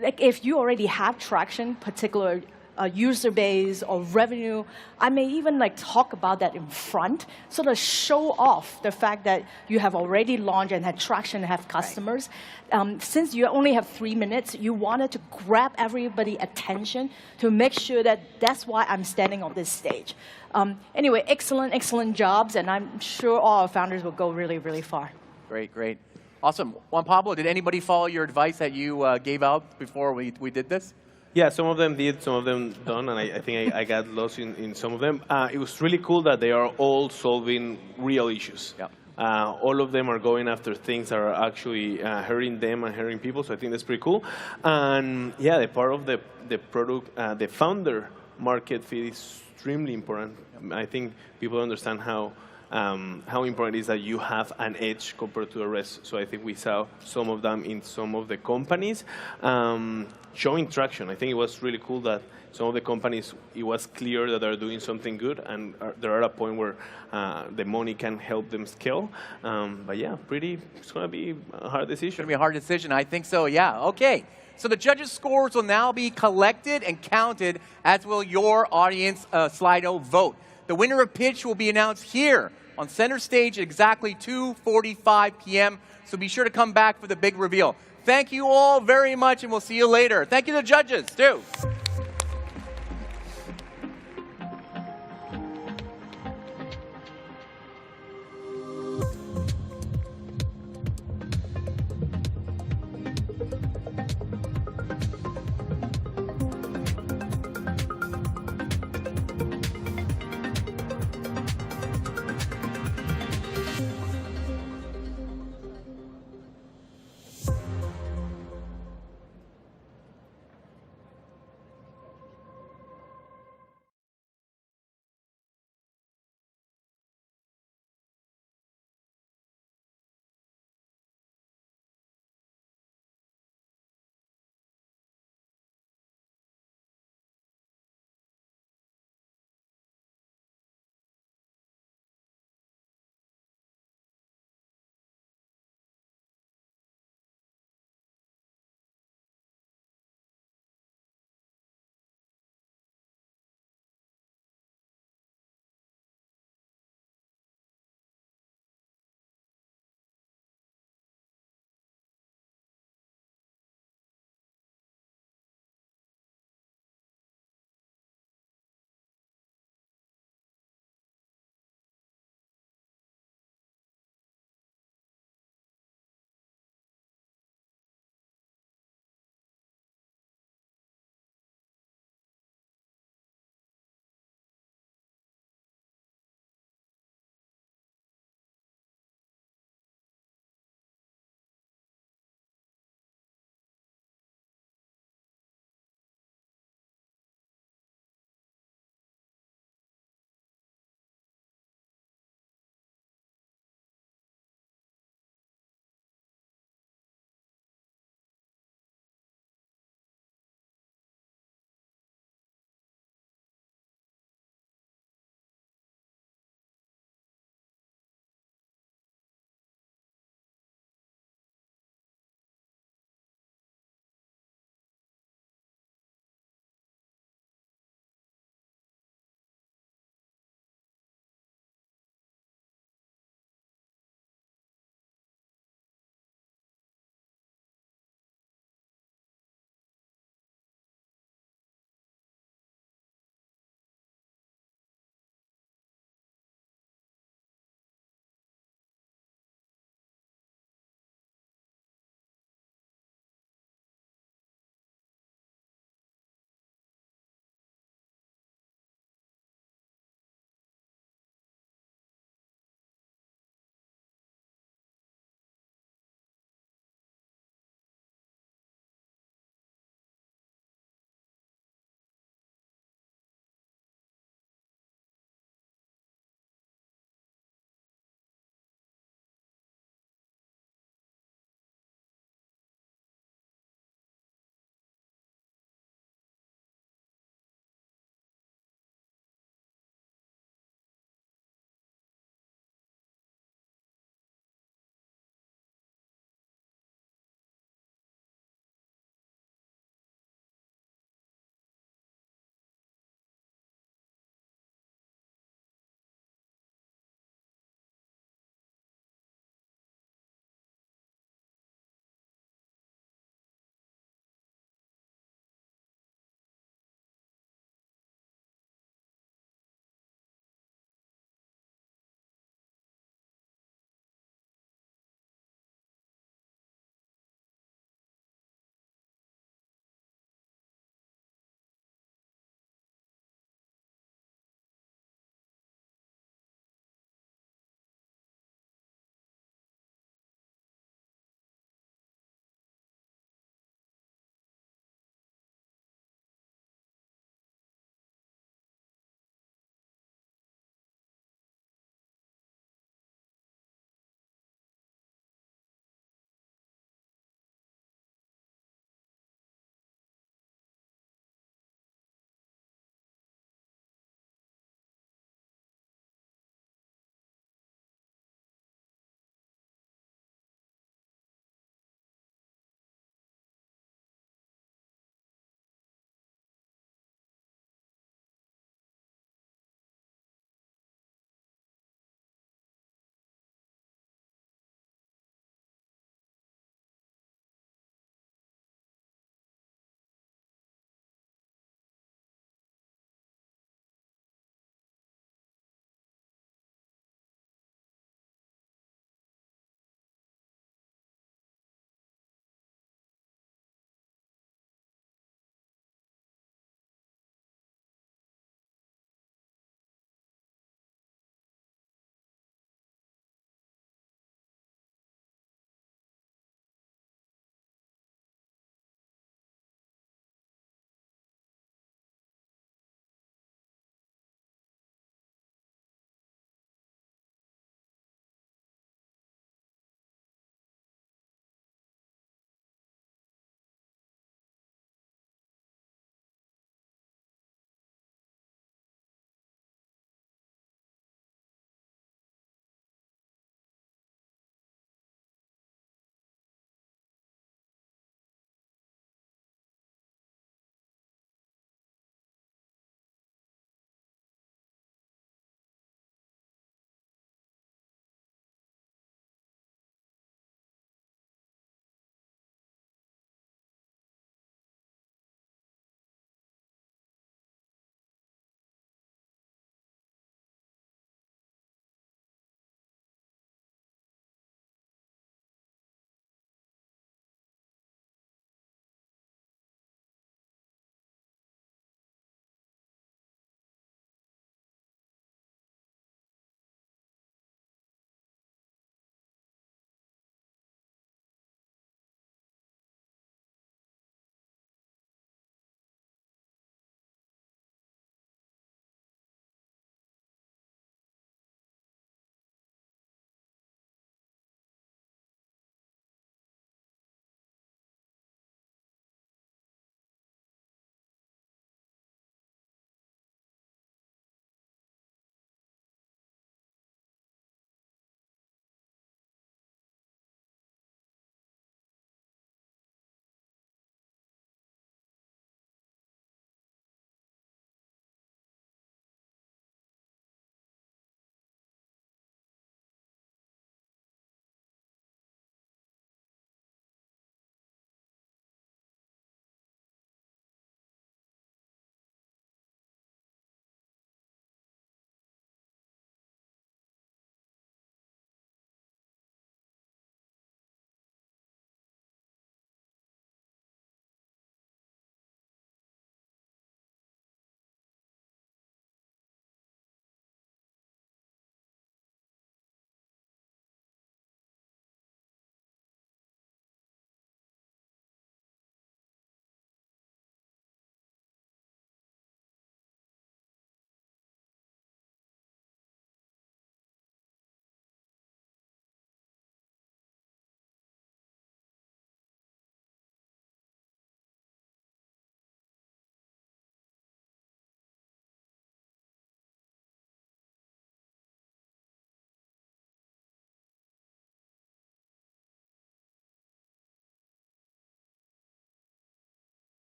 S13: if you already have traction, particularly user base or revenue, I may even talk about that in front, sort of show off the fact that you have already launched and had traction and have customers. Since you only have 3 minutes, you wanted to grab everybody's attention to make sure that that's why I'm standing on this stage. Anyway, excellent jobs, and I'm sure all our founders will go really, really far.
S2: Great, great. Awesome. Juan Pablo, did anybody follow your advice that you gave out before we did this?
S11: Yeah, some of them did, some of them don't, and I think I got lost in some of them. It was really cool that they are all solving real issues. Yeah. All of them are going after things that are actually hurting them and hurting people, so I think that's pretty cool. And yeah, the part of the product, the founder market fit is extremely important. I think people understand how important it is that you have an edge compared to the rest. So I think we saw some of them in some of the companies showing traction. I think it was really cool that some of the companies, it was clear that they're doing something good, and they're at a point where the money can help them scale. But yeah, it's going to be a hard decision.
S2: It's going to be a hard decision. I think so, yeah. Okay. So the judges' scores will now be collected and counted, as will your audience Slido vote. The winner of pitch will be announced here on center stage at exactly 2:45 p.m. So be sure to come back for the big reveal. Thank you all very much, and we'll see you later. Thank you to the judges, too.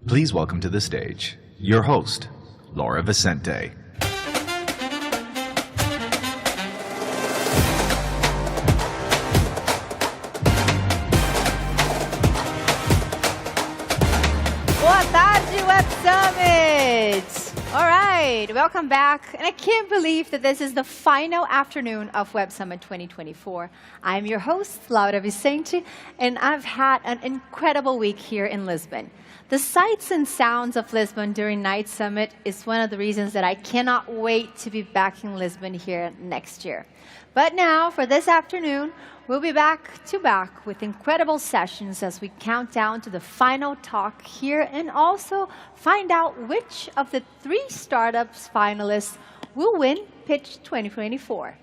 S17: Please welcome to the stage your host, Laura Vicente.
S9: Boa tarde, Web Summit! All right, welcome back. And I can't believe that this is the final afternoon of Web Summit 2024. I'm your host, Laura Vicente, and I've had an incredible week here in Lisbon. The sights and sounds of Lisbon during Night Summit is one of the reasons that I cannot wait to be back in Lisbon here next year. But now, for this afternoon, we'll be back to back with incredible sessions as we count down to the final talk here and also find out which of the 3 startups finalists will win Pitch 2024.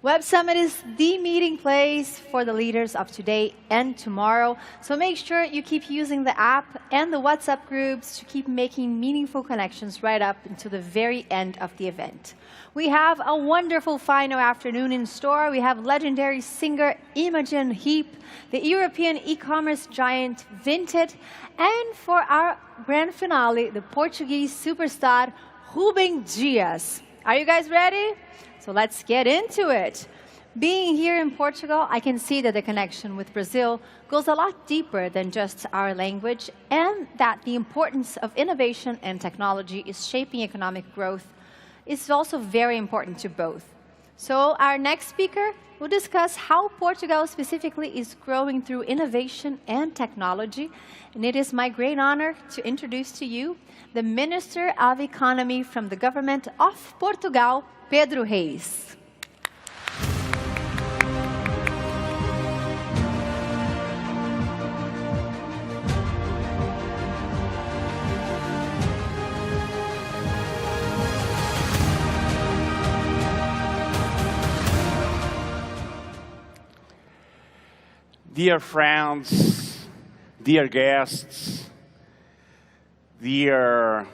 S9: Web Summit is the meeting place for the leaders of today and tomorrow, so make sure you keep using the app and the WhatsApp groups to keep making meaningful connections right up until the very end of the event. We have a wonderful final afternoon in store. We have legendary singer Imogen Heap, the European e-commerce giant Vinted, and for our grand finale, the Portuguese superstar Ruben Dias. Are you guys ready? So let's get into it. Being here in Portugal, I can see that the connection with Brazil goes a lot deeper than just our language, and that the importance of innovation and technology is shaping economic growth is also very important to both. So our next speaker will discuss how Portugal specifically is growing through innovation and technology. And it is my great honor to introduce to you the Minister of Economy from the government of Portugal, Pedro Reis.
S18: Dear friends, dear guests, dear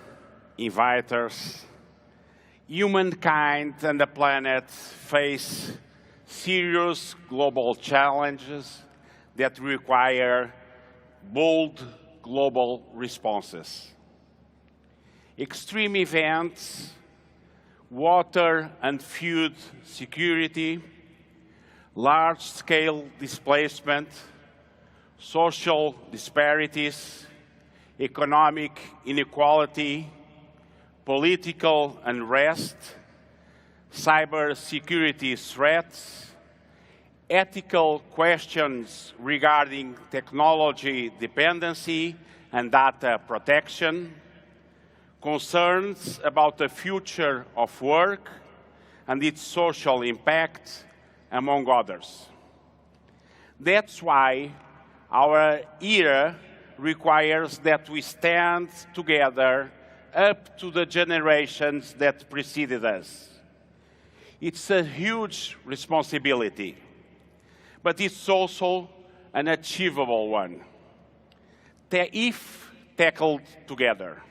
S18: inviters, humankind and the planet face serious global challenges that require bold global responses. Extreme events, water and food security, large-scale displacement, social disparities, economic inequality, political unrest, cybersecurity threats, ethical questions regarding technology dependency and data protection, concerns about the future of work and its social impact, among others. That's why our era requires that we stand together up to the generations that preceded us. It's a huge responsibility, but it's also an achievable one, if tackled together.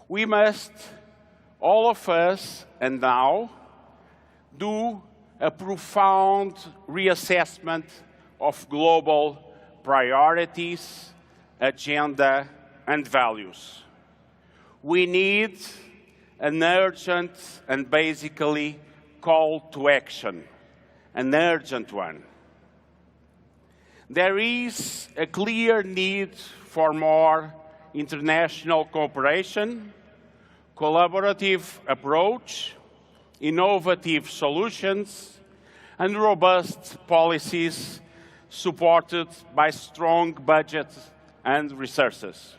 S18: We must, all of us, and now, do a profound reassessment of global priorities, agenda, and values. We need an urgent and basically call to action, an urgent one. There is a clear need for more international cooperation, collaborative approach, innovative solutions, and robust policies supported by strong budgets and resources.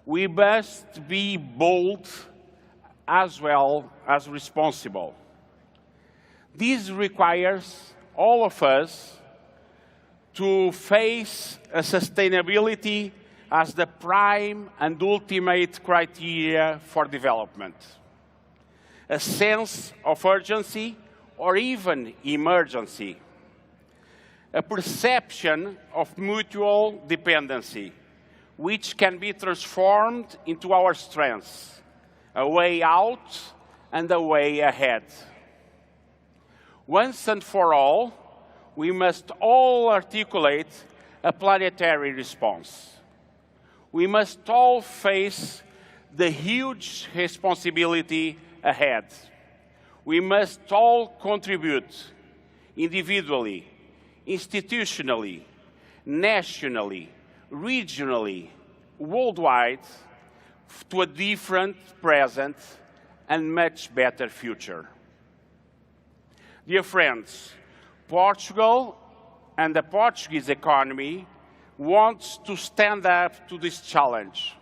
S18: We must be bold as well as responsible. This requires all of us to face a sustainability as the prime and ultimate criteria for development. A sense of urgency or even emergency. A perception of mutual dependency, which can be transformed into our strengths, a way out and a way ahead. Once and for all, we must all articulate a planetary response. we must all face the huge responsibility ahead. We must all contribute individually, institutionally, nationally, regionally, worldwide, to a different present and much better future. Dear friends, Portugal and the Portuguese economy wants to stand up to this challenge.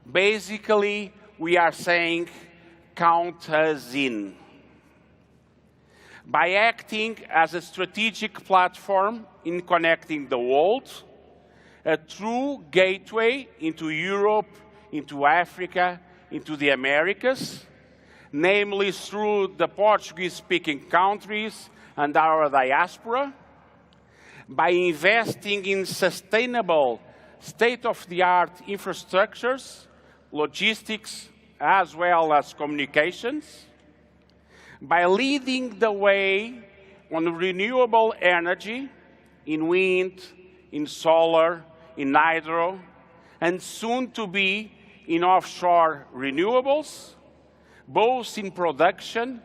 S18: Basically, we are saying, count us in. By acting as a strategic platform in connecting the world, a true gateway into Europe, into Africa, into the Americas, namely through the Portuguese-speaking countries and our diaspora, by investing in sustainable, state-of-the-art infrastructures, logistics, as well as communications, by leading the way on renewable energy in wind, in solar, in hydro, and soon to be in offshore renewables, both in production,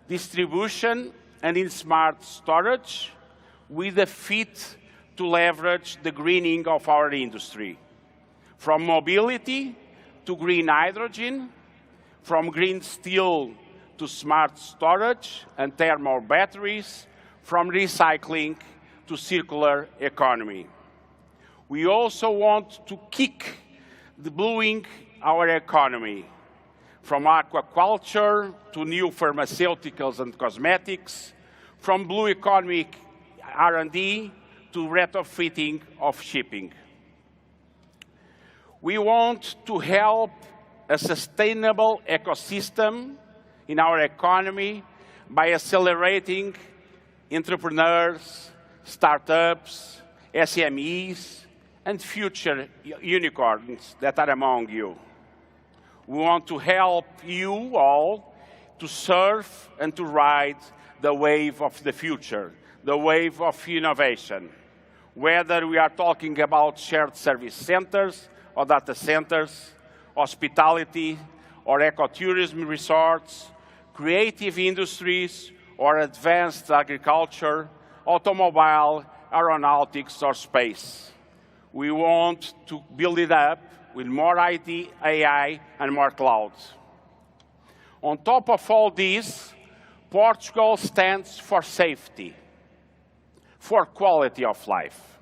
S18: distribution, and in smart storage, with a fit to leverage the greening of our industry. From mobility to green hydrogen, from green steel to smart storage and thermal batteries, from recycling to circular economy. We also want to kick the blueing our economy, from aquaculture to new pharmaceuticals and cosmetics, from blue economic R&D to retrofitting of shipping. We want to help a sustainable ecosystem in our economy by accelerating entrepreneurs, startups, SMEs, and future unicorns that are among you. We want to help you all to surf and to ride the wave of the future, the wave of innovation. Whether we are talking about shared service centers or data centers, hospitality or ecotourism resorts, creative industries or advanced agriculture, automobile, aeronautics or space. We want to build it up with more IT, AI, and more cloud. On top of all this, Portugal stands for safety, for quality of life.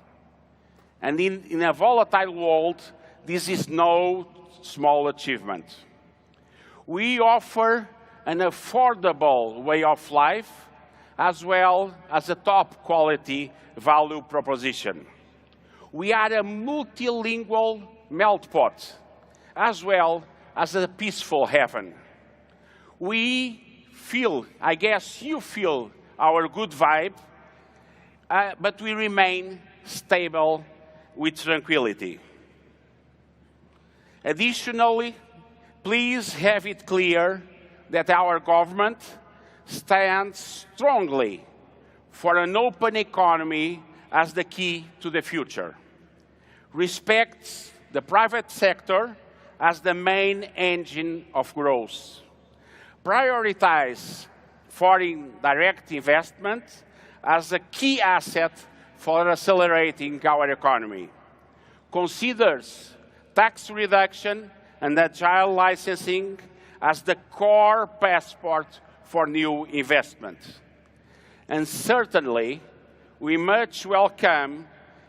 S18: And in a volatile world, this is no small achievement. We offer an affordable way of life as well as a top quality value proposition. We are a multilingual melt pot as well as a peaceful heaven. We feel, I guess you feel, our good vibe, but we remain stable with tranquility. Additionally, please have it clear that our government stands strongly for an open economy as the key to the future, respects the private sector as the main engine of growth, prioritize foreign direct investment as a key asset for accelerating our economy, considers tax reduction and agile licensing as the core passport for new investment. And certainly, we much welcome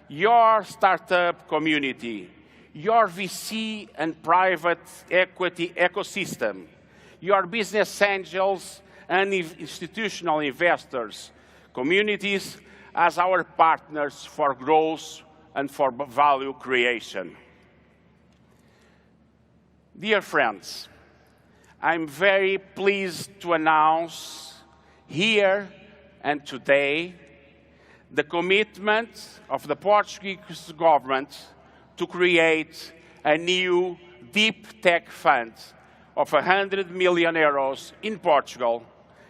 S18: your startup community, your VC and private equity ecosystem, your business angels and institutional investors, communities as our partners for growth and for value creation. Dear friends, I'm very pleased to announce here and today the commitment of the Portuguese government to create a new deep tech fund of 100 million euros in Portugal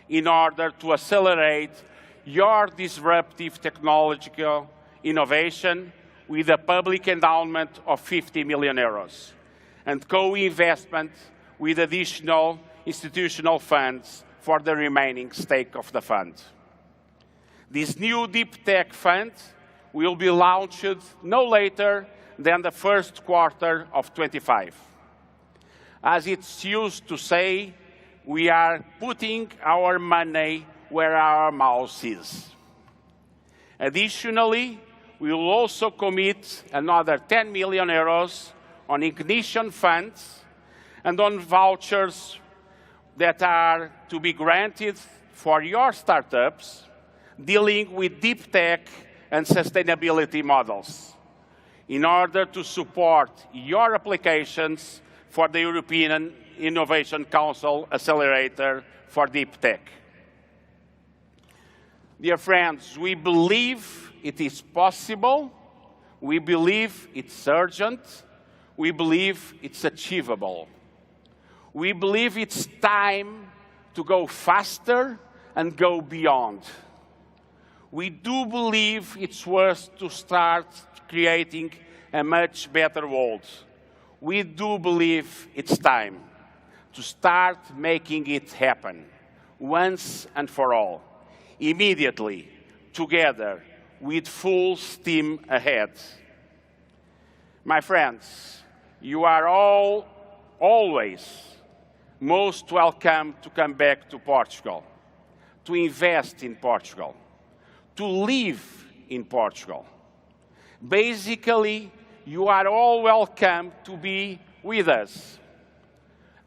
S18: in order to accelerate your disruptive technological innovation with a public endowment of 50 million euros and co-investment with additional institutional funds for the remaining stake of the fund. This new deep tech fund will be launched no later than the first quarter of 25. As it's used to say, we are putting our money where our mouth is. Additionally, we will also commit another 10 million euros on ignition funds and on vouchers that are to be granted for your startups dealing with deep tech and sustainability models in order to support your applications for the European Innovation Council Accelerator for Deep Tech. Dear friends, we believe it is possible, we believe it's urgent, we believe it's achievable. We believe it's time to go faster and go beyond. We do believe it's worth to start creating a much better world. We do believe it's time to start making it happen, once and for all, immediately, together, with full steam ahead. My friends, you are all always most welcome to come back to Portugal, to invest in Portugal, to live in Portugal. Basically, you are all welcome to be with us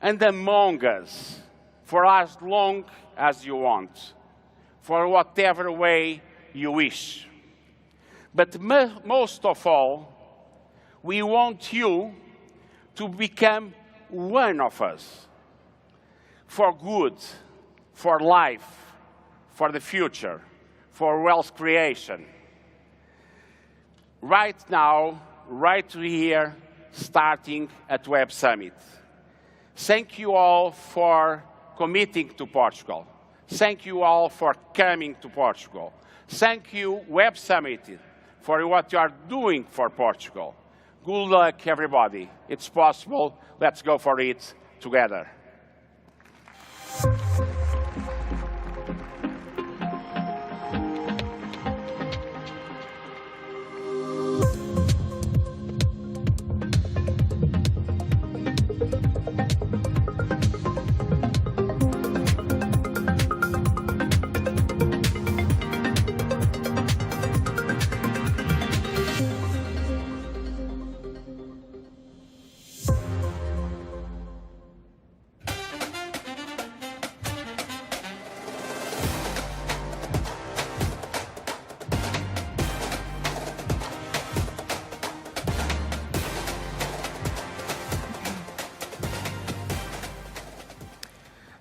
S18: and among us for as long as you want, for whatever way you wish. But most of all, we want you to become one of us, for good, for life, for the future, for wealth creation. Right now, right here, starting at Web Summit. Thank you all for committing to Portugal. Thank you all for coming to Portugal. Thank you, Web Summit, for what you are doing for Portugal. Good luck, everybody. It's possible. Let's go for it together.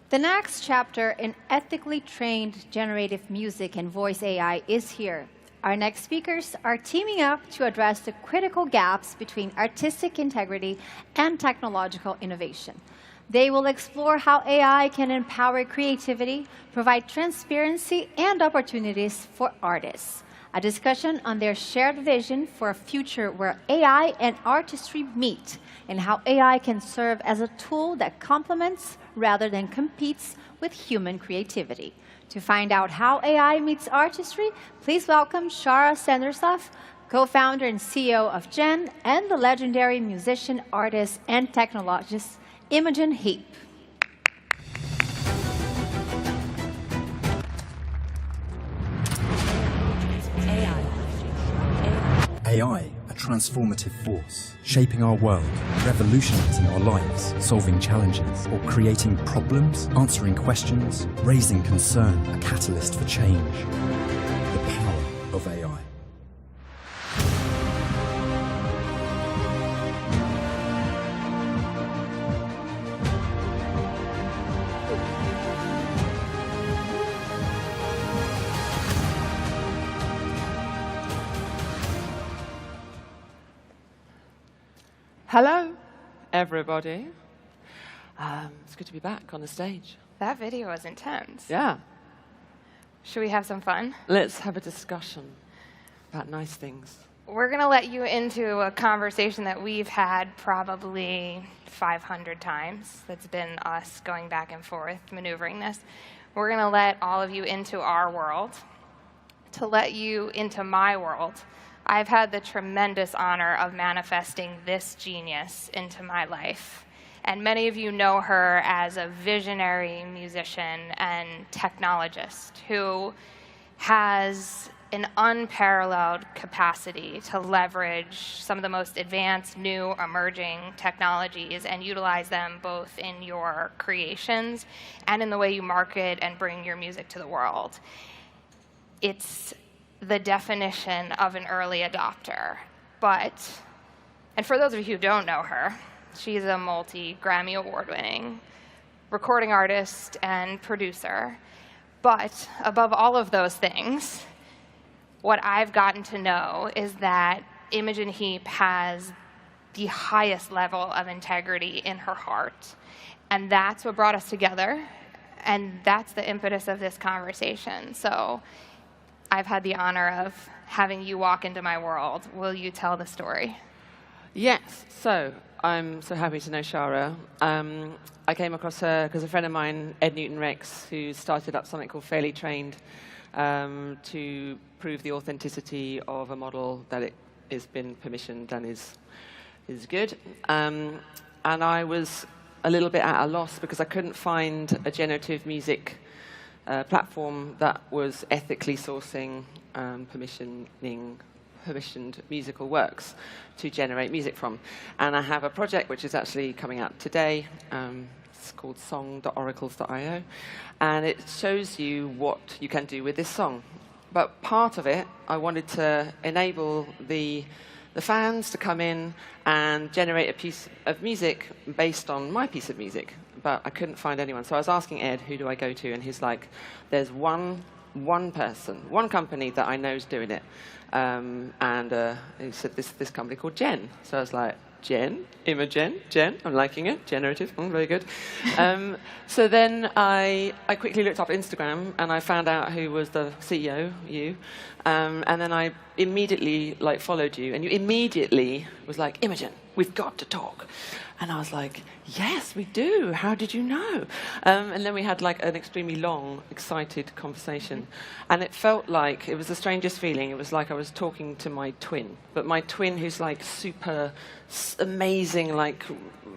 S9: The next chapter in ethically trained generative music and voice AI is here. Our next speakers are teaming up to address the critical gaps between artistic integrity and technological innovation. They will explore how AI can empower creativity, provide transparency and opportunities for artists. A discussion on their shared vision for a future where AI and artistry meet, and how AI can serve as a tool that complements rather than competes with human creativity. To find out how AI meets artistry, please welcome Shara Sendersov, co-founder and CEO of Gen, and the legendary musician, artist, and technologist, Imogen Heap.
S5: AI, a transformative force, shaping our world, revolutionizing our lives, solving challenges, or creating problems, answering questions, raising concern, a catalyst for change. The power of AI.
S19: Hello, everybody. It's good to be back on the stage.
S21: That video was intense.
S19: Yeah.
S21: Should we have some fun?
S19: Let's have a discussion about nice things.
S21: We're going to let you into a conversation that we've had probably 500 times. That's been us going back and forth, maneuvering this. We're going to let all of you into our world. To let you into my world, I've had the tremendous honor of manifesting this genius into my life. And many of you know her as a visionary musician and technologist who has an unparalleled capacity to leverage some of the most advanced, new, emerging technologies and utilize them both in your creations and in the way you market and bring your music to the world. It's the definition of an early adopter. And for those of you who don't know her, she's a multi-Grammy award-winning recording artist and producer. But above all of those things, what I've gotten to know is that Imogen Heap has the highest level of integrity in her heart. And that's what brought us together. And that's the impetus of this conversation. So I've had the honor of having you walk into my world. Will you tell the story?
S19: Yes. So I'm so happy to know Shara. I came across her because a friend of mine, Ed Newton-Rex, who started up something called Fairly Trained, to prove the authenticity of a model that it has been permissioned and is good. And I was a little bit at a loss because I couldn't find a generative music platform that was ethically sourcing permissioned musical works to generate music from. And I have a project which is actually coming out today. It's called song.oracles.io. And it shows you what you can do with this song. But part of it, I wanted to enable the fans to come in and generate a piece of music based on my piece of music. But I couldn't find anyone. So I was asking Ed, who do I go to? And he's like, there's one person, one company that I know is doing it. And he said, this company called Gen. So I was like, Gen? Imogen? Gen? I'm liking it. Generative. Very good. So then I quickly looked up Instagram, and I found out who was the CEO, you. And then I immediately followed you, and you immediately was like, Imogen, we've got to talk. And I was like, yes, we do. How did you know? And then we had an extremely long, excited conversation. And it felt like, it was the strangest feeling. It was like I was talking to my twin. But my twin who's super amazing,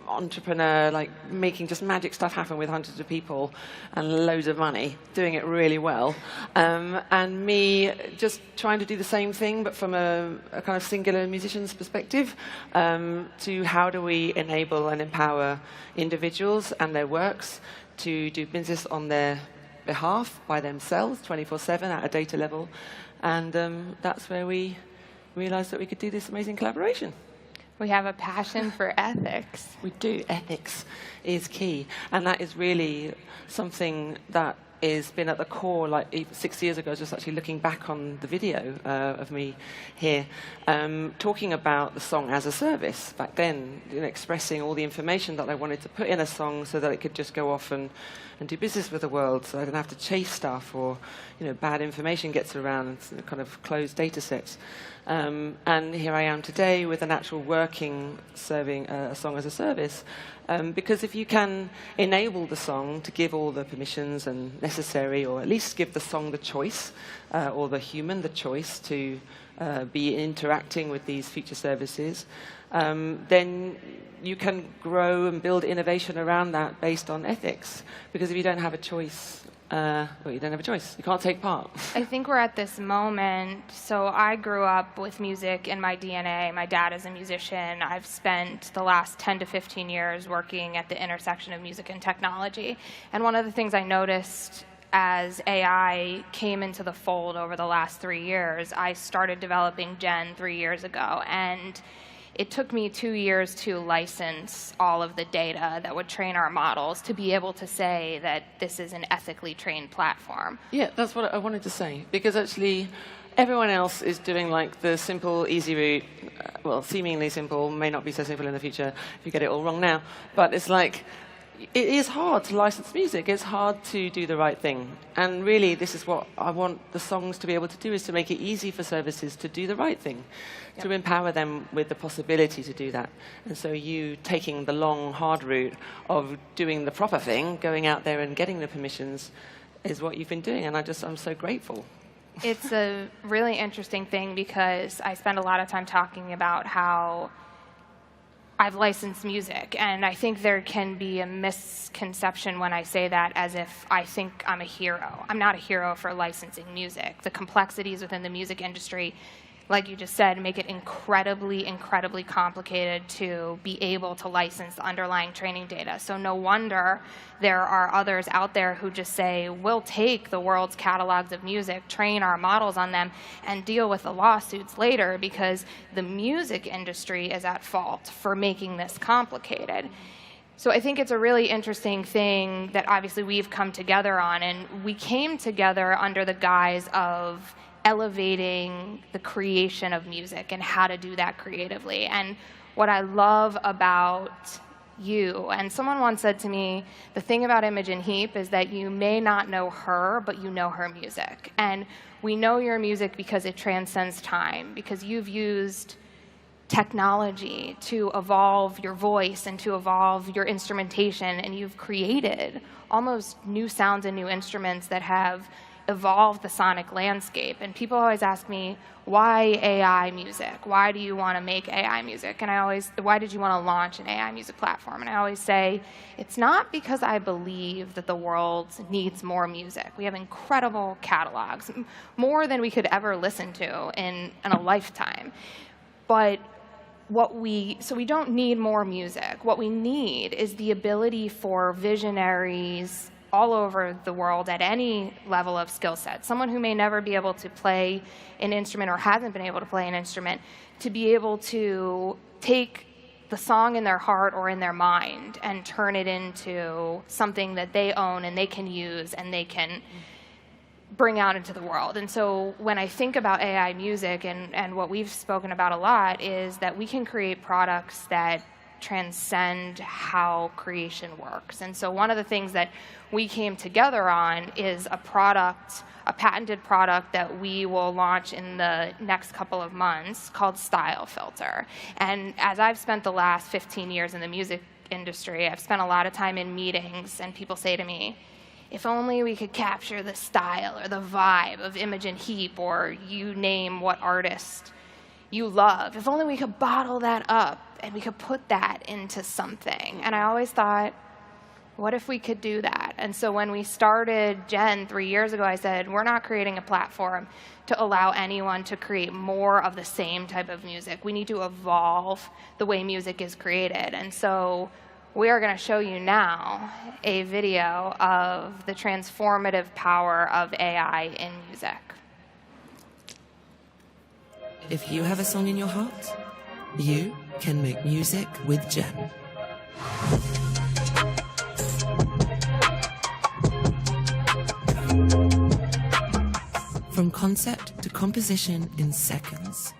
S19: entrepreneur, making just magic stuff happen with hundreds of people and loads of money, doing it really well. And me just trying to do the same thing, but from a kind of singular musician's perspective, to how do we enable and empower individuals and their works to do business on their behalf by themselves 24/7 at a data level. And that's where we realized that we could do this amazing collaboration.
S21: We have a passion for ethics.
S19: We do. Ethics is key. And that is really something that has been at the core. 6 years ago, I was just actually looking back on the video of me here, talking about the song as a service. Back then, expressing all the information that I wanted to put in a song so that it could just go off and do business with the world, so I didn't have to chase stuff or bad information gets around and kind of closed data sets. And here I am today with an actual working serving a song as a service. Because if you can enable the song to give all the permissions and necessary, or at least give the song the choice, or the human the choice to be interacting with these feature services, then you can grow and build innovation around that based on ethics. Because if you don't have a choice, you don't have a choice. You can't take part.
S21: I think we're at this moment. So I grew up with music in my DNA. My dad is a musician. I've spent the last 10 to 15 years working at the intersection of music and technology. And one of the things I noticed as AI came into the fold over the last 3 years, I started developing Gen 3 years ago. And it took me 2 years to license all of the data that would train our models to be able to say that this is an ethically trained platform.
S19: Yeah, that's what I wanted to say. Because actually, everyone else is doing the simple, easy route. Well, seemingly simple, may not be so simple in the future if you get it all wrong now. But it's it is hard to license music. It's hard to do the right thing. And really, this is what I want the songs to be able to do, is to make it easy for services to do the right thing, to empower them with the possibility to do that. And so you taking the long, hard route of doing the proper thing, going out there and getting the permissions, is what you've been doing. And I'm so grateful.
S21: It's a really interesting thing because I spend a lot of time talking about how I've licensed music, and I think there can be a misconception when I say that as if I think I'm a hero. I'm not a hero for licensing music. The complexities within the music industry, like you just said, make it incredibly, incredibly complicated to be able to license the underlying training data. So no wonder there are others out there who just say, we'll take the world's catalogs of music, train our models on them, and deal with the lawsuits later because the music industry is at fault for making this complicated. So I think it's a really interesting thing that obviously we've come together on, and we came together under the guise of elevating the creation of music and how to do that creatively. And what I love about you, and someone once said to me, the thing about Imogen Heap is that you may not know her, but you know her music. And we know your music because it transcends time, because you've used technology to evolve your voice and to evolve your instrumentation, and you've created almost new sounds and new instruments that have evolve the sonic landscape. And people always ask me, why AI music? Why do you want to make AI music? And why did you want to launch an AI music platform? And I always say, it's not because I believe that the world needs more music. We have incredible catalogs, more than we could ever listen to in a lifetime. But so we don't need more music. What we need is the ability for visionaries all over the world at any level of skill set, someone who may never be able to play an instrument or hasn't been able to play an instrument, to be able to take the song in their heart or in their mind and turn it into something that they own and they can use and they can bring out into the world. And so when I think about AI music, and what we've spoken about a lot, is that we can create products that transcend how creation works. And so one of the things that we came together on is a patented product that we will launch in the next couple of months called Style Filter. And as I've spent the last 15 years in the music industry, I've spent a lot of time in meetings, and people say to me, if only we could capture the style or the vibe of Imogen Heap, or you name what artist you love, if only we could bottle that up and we could put that into something. And I always thought, what if we could do that? And so when we started Gen 3 years ago, I said, we're not creating a platform to allow anyone to create more of the same type of music. We need to evolve the way music is created. And so we are going to show you now a video of the transformative power of AI in music.
S1: If you have a song in your heart, you can make music with Gen. From concept to composition in seconds.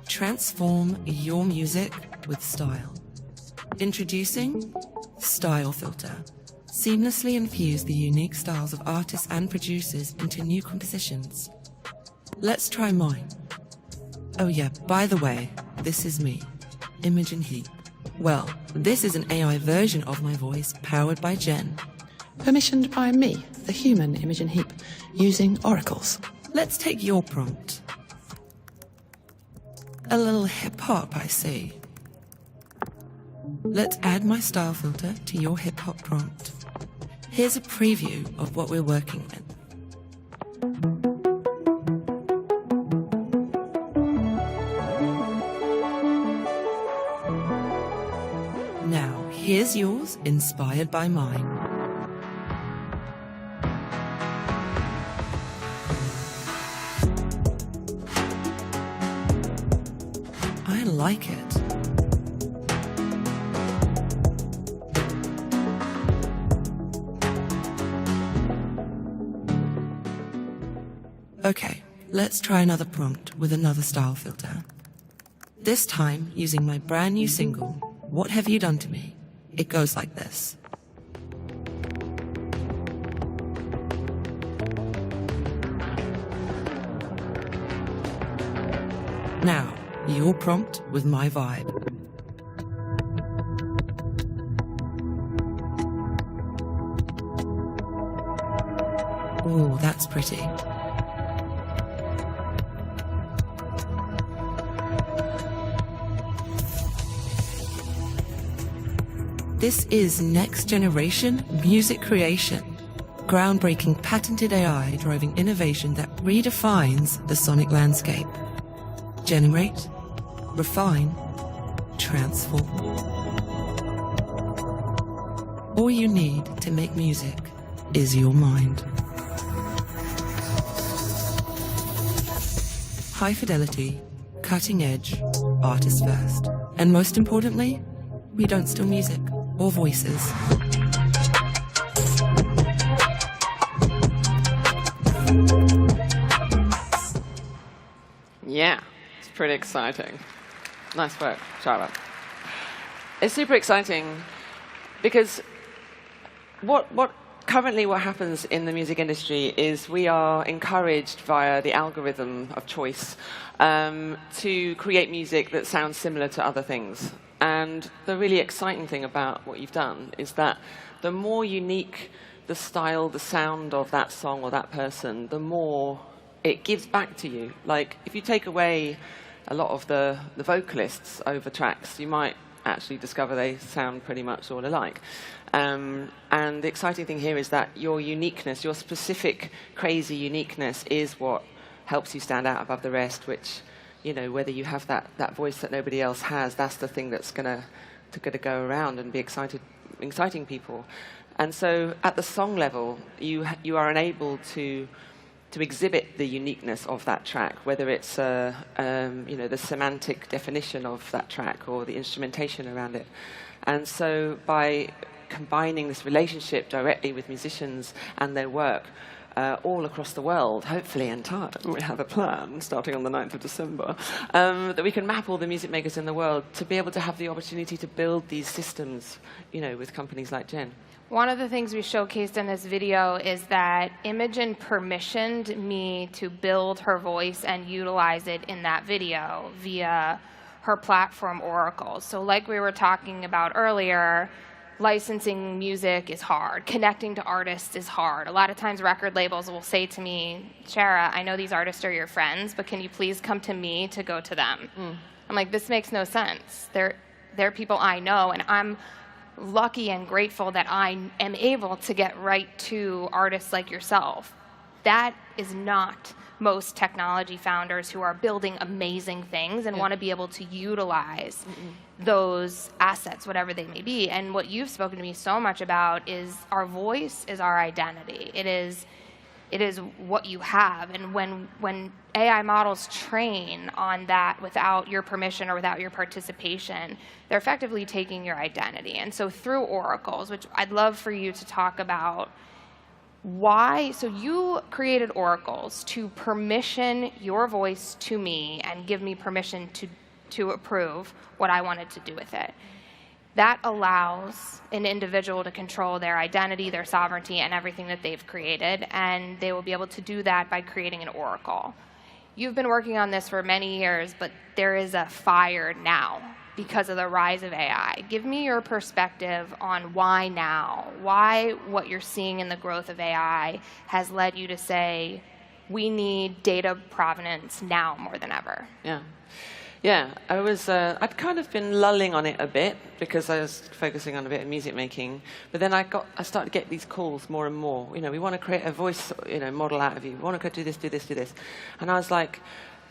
S1: Transform your music with style. Introducing Style Filter. Seamlessly infuse the unique styles of artists and producers into new compositions. Let's try mine. Oh yeah, by the way, this is me, Imogen Heap. Well, this is an AI version of my voice powered by Gen.
S4: Permissioned by me, the human Imogen Heap, using oracles.
S1: Let's take your prompt. A little hip-hop, I see. Let's add my style filter to your hip-hop prompt. Here's a preview of what we're working with. Now, here's yours, inspired by mine. I like it. Okay, let's try another prompt with another style filter. This time using my brand new single, What Have You Done to Me? It goes like this. your prompt with my vibe. Oh, that's pretty. This is next generation music creation. Groundbreaking patented AI driving innovation that redefines the sonic landscape. Generate, refine, transform. All you need to make music is your mind. High fidelity, cutting edge, artist first. And most importantly, we don't steal music or voices.
S19: Yeah, it's pretty exciting. Nice work, Charlotte. It's super exciting because what happens in the music industry is we are encouraged via the algorithm of choice to create music that sounds similar to other things. And the really exciting thing about what you've done is that the more unique the style, the sound of that song or that person, the more it gives back to you. Like, if you take away a lot of the vocalists over tracks, you might actually discover they sound pretty much all alike. And the exciting thing here is that your uniqueness, your specific crazy uniqueness, is what helps you stand out above the rest, which, you know, whether you have that voice that nobody else has, that's the thing that's gonna go around and be exciting people. And so at the song level, you are enabled to exhibit the uniqueness of that track, whether it's you know, the semantic definition of that track or the instrumentation around it. And so by combining this relationship directly with musicians and their work all across the world, hopefully in time, we have a plan starting on the 9th of December, that we can map all the music makers in the world to be able to have the opportunity to build these systems, you know, with companies like Jen.
S21: One of the things we showcased in this video is that Imogen permissioned me to build her voice and utilize it in that video via her platform Oracles. So like we were talking about earlier, licensing music is hard. Connecting to artists is hard. A lot of times record labels will say to me, Shara, I know these artists are your friends, but can you please come to me to go to them? I'm like, this makes no sense. They're people I know, and I'm lucky and grateful that I am able to get right to artists like yourself. That is not most technology founders who are building amazing things and want to be able to utilize those assets, whatever they may be. And what you've spoken to me so much about is our voice is our identity. It is what you have. And when AI models train on that without your permission or without your participation, they're effectively taking your identity. And so through Oracles, which I'd love for you to talk about, why, so you created Oracles to permission your voice to me and give me permission to approve what I wanted to do with it. That allows an individual to control their identity, their sovereignty, and everything that they've created, and they will be able to do that by creating an oracle. You've been working on this for many years, but there is a fire now because of the rise of AI. Give me your perspective on why now, why what you're seeing in the growth of AI has led you to say, we need data provenance now more than ever.
S19: Yeah, I'd kind of been lulling on it a bit because I was focusing on a bit of music making, but then I started to get these calls more and more. You know, we want to create a voice, you know, model out of you. We want to do this, do this, do this. And I was like,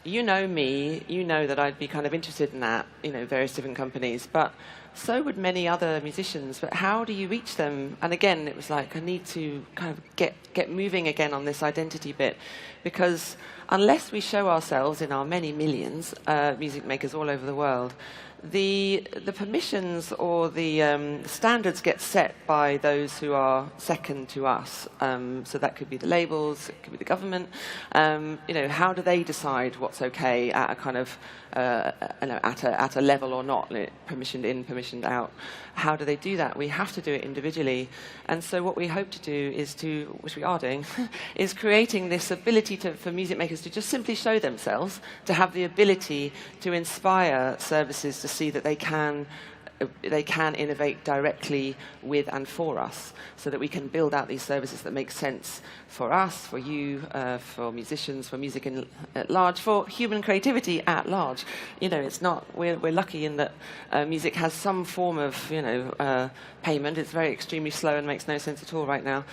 S19: you know me, you know that I'd be kind of interested in that, you know, various different companies, but so would many other musicians. But how do you reach them? And again, it was like, I need to kind of get moving again on this identity bit, because unless we show ourselves in our many millions music makers all over the world, the permissions or the standards get set by those who are second to us. So that could be the labels, it could be the government. You know, how do they decide what's okay at a kind of, you know, at a level or not, permissioned in, permissioned commissioned out. How do they do that? We have to do it individually. And so what we hope to do is to, which we are doing, is creating this ability for music makers to just simply show themselves, to have the ability to inspire services to see that they can innovate directly with and for us, so that we can build out these services that make sense for us, for you, for musicians, for music at large, for human creativity at large. You know, it's not, we're lucky in that music has some form of, payment. It's very extremely slow and makes no sense at all right now.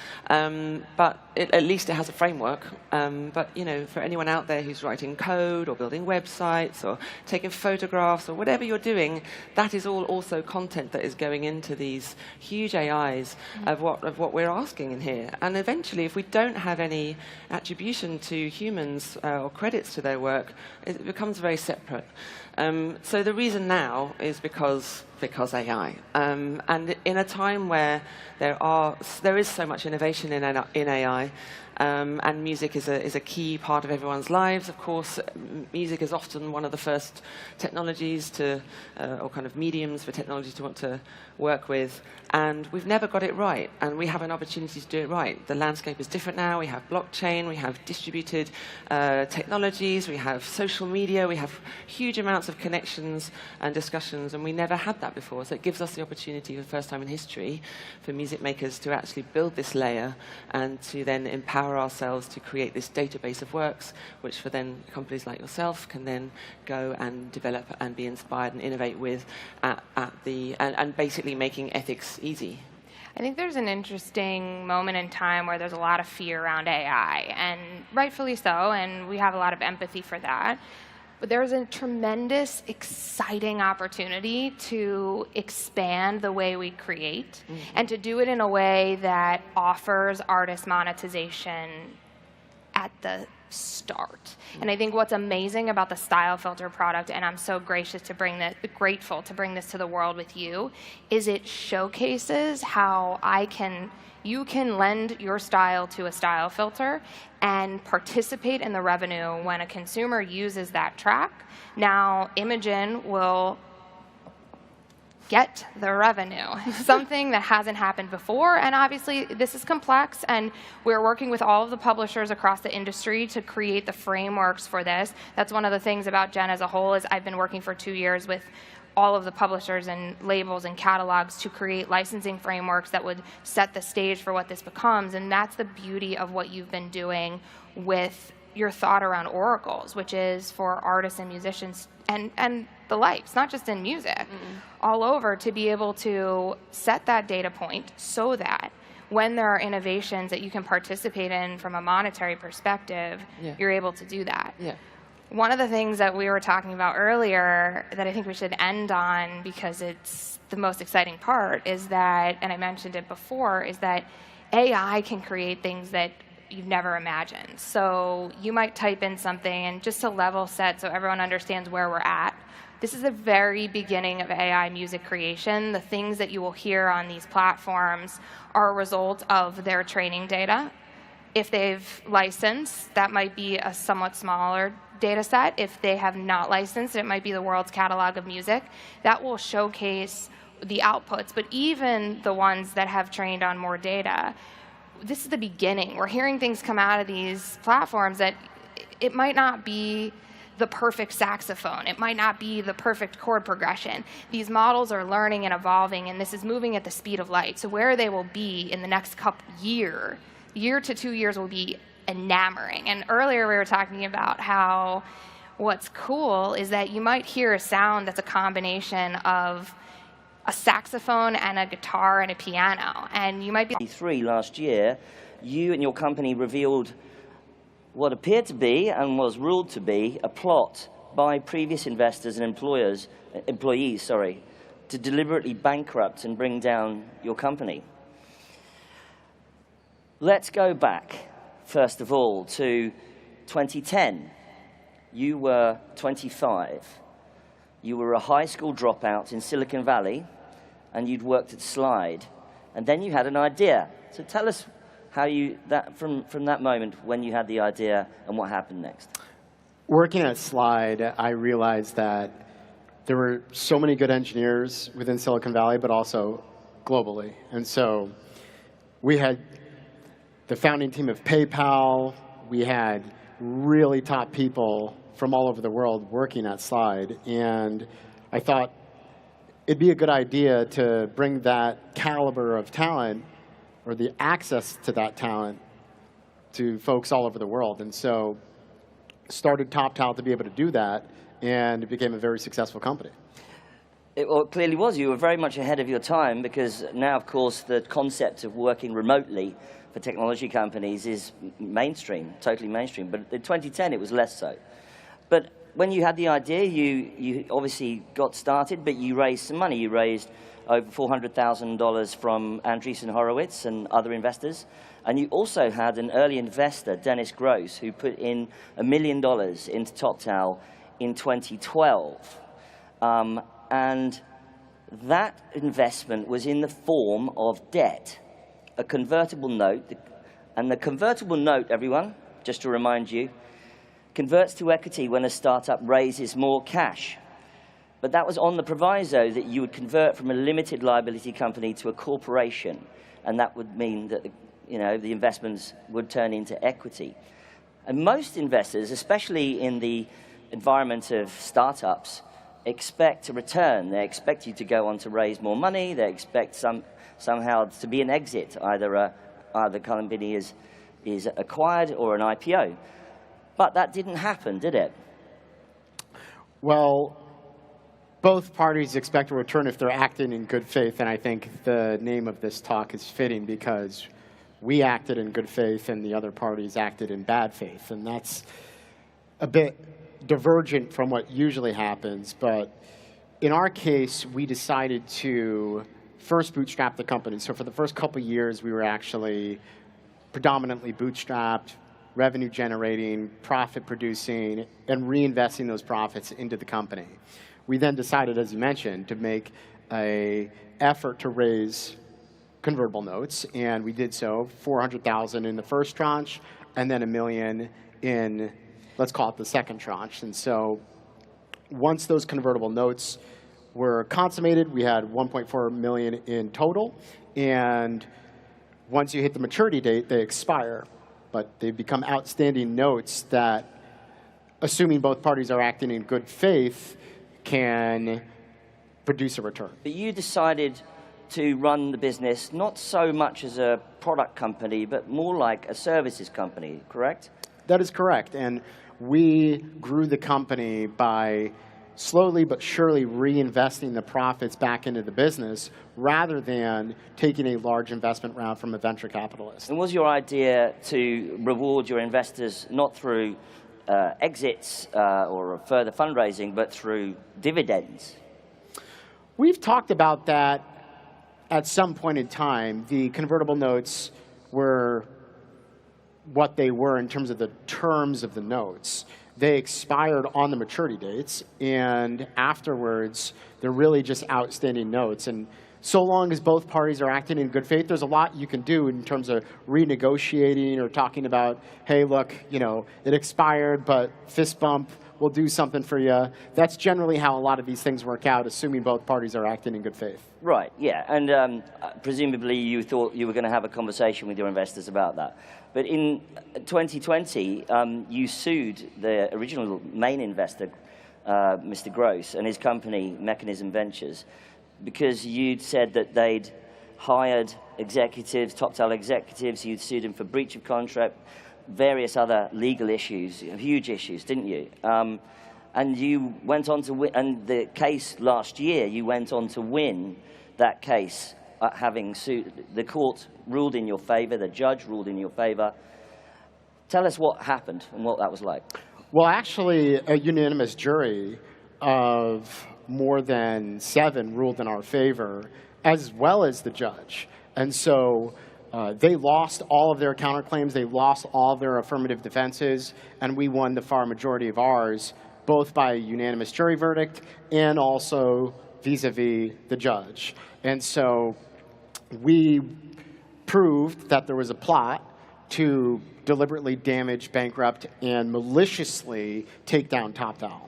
S19: But at least it has a framework. But, for anyone out there who's writing code or building websites or taking photographs or whatever you're doing, that is all also content that is going into these huge AIs of what we're asking in here. And eventually, if we don't have any attribution to humans or credits to their work, it becomes very separate. So the reason now is because AI. And in a time where there is so much innovation in AI, and music is a key part of everyone's lives. Of course, music is often one of the first technologies or kind of mediums for technology to want to work with. And we've never got it right, and we have an opportunity to do it right. The landscape is different now. We have blockchain, we have distributed technologies, we have social media, we have huge amounts of connections and discussions, and we never had that before. So it gives us the opportunity for the first time in history for music makers to actually build this layer and to then empower ourselves to create this database of works, which for then companies like yourself can then go and develop and be inspired and innovate with and basically making ethics easy.
S21: I think there's an interesting moment in time where there's a lot of fear around AI, and rightfully so, and we have a lot of empathy for that. But there's a tremendous, exciting opportunity to expand the way we create, and to do it in a way that offers artist monetization at the start. And I think what's amazing about the Style Filter product, and I'm so grateful to bring this to the world with you, is it showcases how you can lend your style to a style filter and participate in the revenue when a consumer uses that track. Now, Imogen will get the revenue, something that hasn't happened before. And obviously, this is complex, and we're working with all of the publishers across the industry to create the frameworks for this. That's one of the things about Gen as a whole, is I've been working for 2 years with all of the publishers and labels and catalogs to create licensing frameworks that would set the stage for what this becomes. And that's the beauty of what you've been doing with your thought around oracles, which is for artists and musicians and the likes, not just in music, all over, to be able to set that data point so that when there are innovations that you can participate in from a monetary perspective, you're able to do that. One of the things that we were talking about earlier that I think we should end on, because it's the most exciting part, is that, and I mentioned it before, is that AI can create things that you've never imagined. So you might type in something, and just to level set so everyone understands where we're at, this is the very beginning of AI music creation. The things that you will hear on these platforms are a result of their training data. If they've licensed, that might be a somewhat smaller data set. If they have not licensed, it might be the world's catalog of music. That will showcase the outputs, but even the ones that have trained on more data, this is the beginning. We're hearing things come out of these platforms that it might not be the perfect saxophone. It might not be the perfect chord progression. These models are learning and evolving, and this is moving at the speed of light. So where they will be in the next year to 2 years will be enamoring. And earlier we were talking about how what's cool is that you might hear a sound that's a combination of a saxophone and a guitar and a piano. And you might be...
S6: Last year, you and your company revealed what appeared to be, and was ruled to be, a plot by previous investors and employees, to deliberately bankrupt and bring down your company. Let's go back, first of all, to 2010. You were 25. You were a high school dropout in Silicon Valley, and you'd worked at Slide. And then you had an idea. So tell us how from that moment when you had the idea and what happened next.
S7: Working at Slide, I realized that there were so many good engineers within Silicon Valley, but also globally. And so we had the founding team of PayPal. We had really top people from all over the world working at Slide. And I thought it'd be a good idea to bring that caliber of talent, or the access to that talent, to folks all over the world. And so started Toptal to be able to do that, and it became a very successful company.
S6: Well, it clearly was. You were very much ahead of your time, because now, of course, the concept of working remotely for technology companies is mainstream, totally mainstream. But in 2010, it was less so. But when you had the idea, you obviously got started, but you raised some money. You raised over $400,000 from Andreessen Horowitz and other investors. And you also had an early investor, Dennis Gross, who put in $1 million into Toptal in 2012. And that investment was in the form of debt, a convertible note. And the convertible note, everyone, just to remind you, converts to equity when a startup raises more cash. But that was on the proviso that you would convert from a limited liability company to a corporation, and that would mean that the investments would turn into equity. And most investors, especially in the environment of startups, expect a return. They expect you to go on to raise more money. They expect somehow to be an exit, either the company is acquired or an IPO. But that didn't happen, did it?
S7: Well, both parties expect a return if they're acting in good faith, and I think the name of this talk is fitting, because we acted in good faith and the other parties acted in bad faith. And that's a bit divergent from what usually happens. But in our case, we decided to first bootstrap the company. So for the first couple of years, we were actually predominantly bootstrapped, revenue generating, profit producing, and reinvesting those profits into the company. We then decided, as you mentioned, to make an effort to raise convertible notes, and we did so, $400,000 in the first tranche, and then $1 million in, let's call it the second tranche. And so once those convertible notes were consummated, we had $1.4 million in total, and once you hit the maturity date, they expire. But they become outstanding notes that, assuming both parties are acting in good faith, can produce a return.
S6: But you decided to run the business not so much as a product company, but more like a services company, correct?
S7: That is correct. And we grew the company by slowly but surely reinvesting the profits back into the business, rather than taking a large investment round from a venture capitalist.
S6: And was your idea to reward your investors not through exits or further fundraising, but through dividends?
S7: We've talked about that at some point in time. The convertible notes were what they were in terms of the terms of the notes. They expired on the maturity dates, and afterwards, they're really just outstanding notes. And so long as both parties are acting in good faith, there's a lot you can do in terms of renegotiating or talking about, hey, look, it expired, but fist bump, we'll do something for you. That's generally how a lot of these things work out, assuming both parties are acting in good faith.
S6: Right, yeah. And presumably you thought you were going to have a conversation with your investors about that. But in 2020, you sued the original main investor, Mr. Gross, and his company, Mechanism Ventures, because you'd said that they'd hired executives, Toptal executives. You'd sued him for breach of contract, various other legal issues, huge issues, didn't you? And you went on to win, and the case last year, you went on to win that case, having sued. The court ruled in your favor, the judge ruled in your favor. Tell us what happened and what that was like.
S7: Well, actually, a unanimous jury of more than 7 ruled in our favor, as well as the judge. And so they lost all of their counterclaims, they lost all of their affirmative defenses, and we won the far majority of ours, both by a unanimous jury verdict and also vis-a-vis the judge. And so we proved that there was a plot to deliberately damage, bankrupt, and maliciously take down Toptal.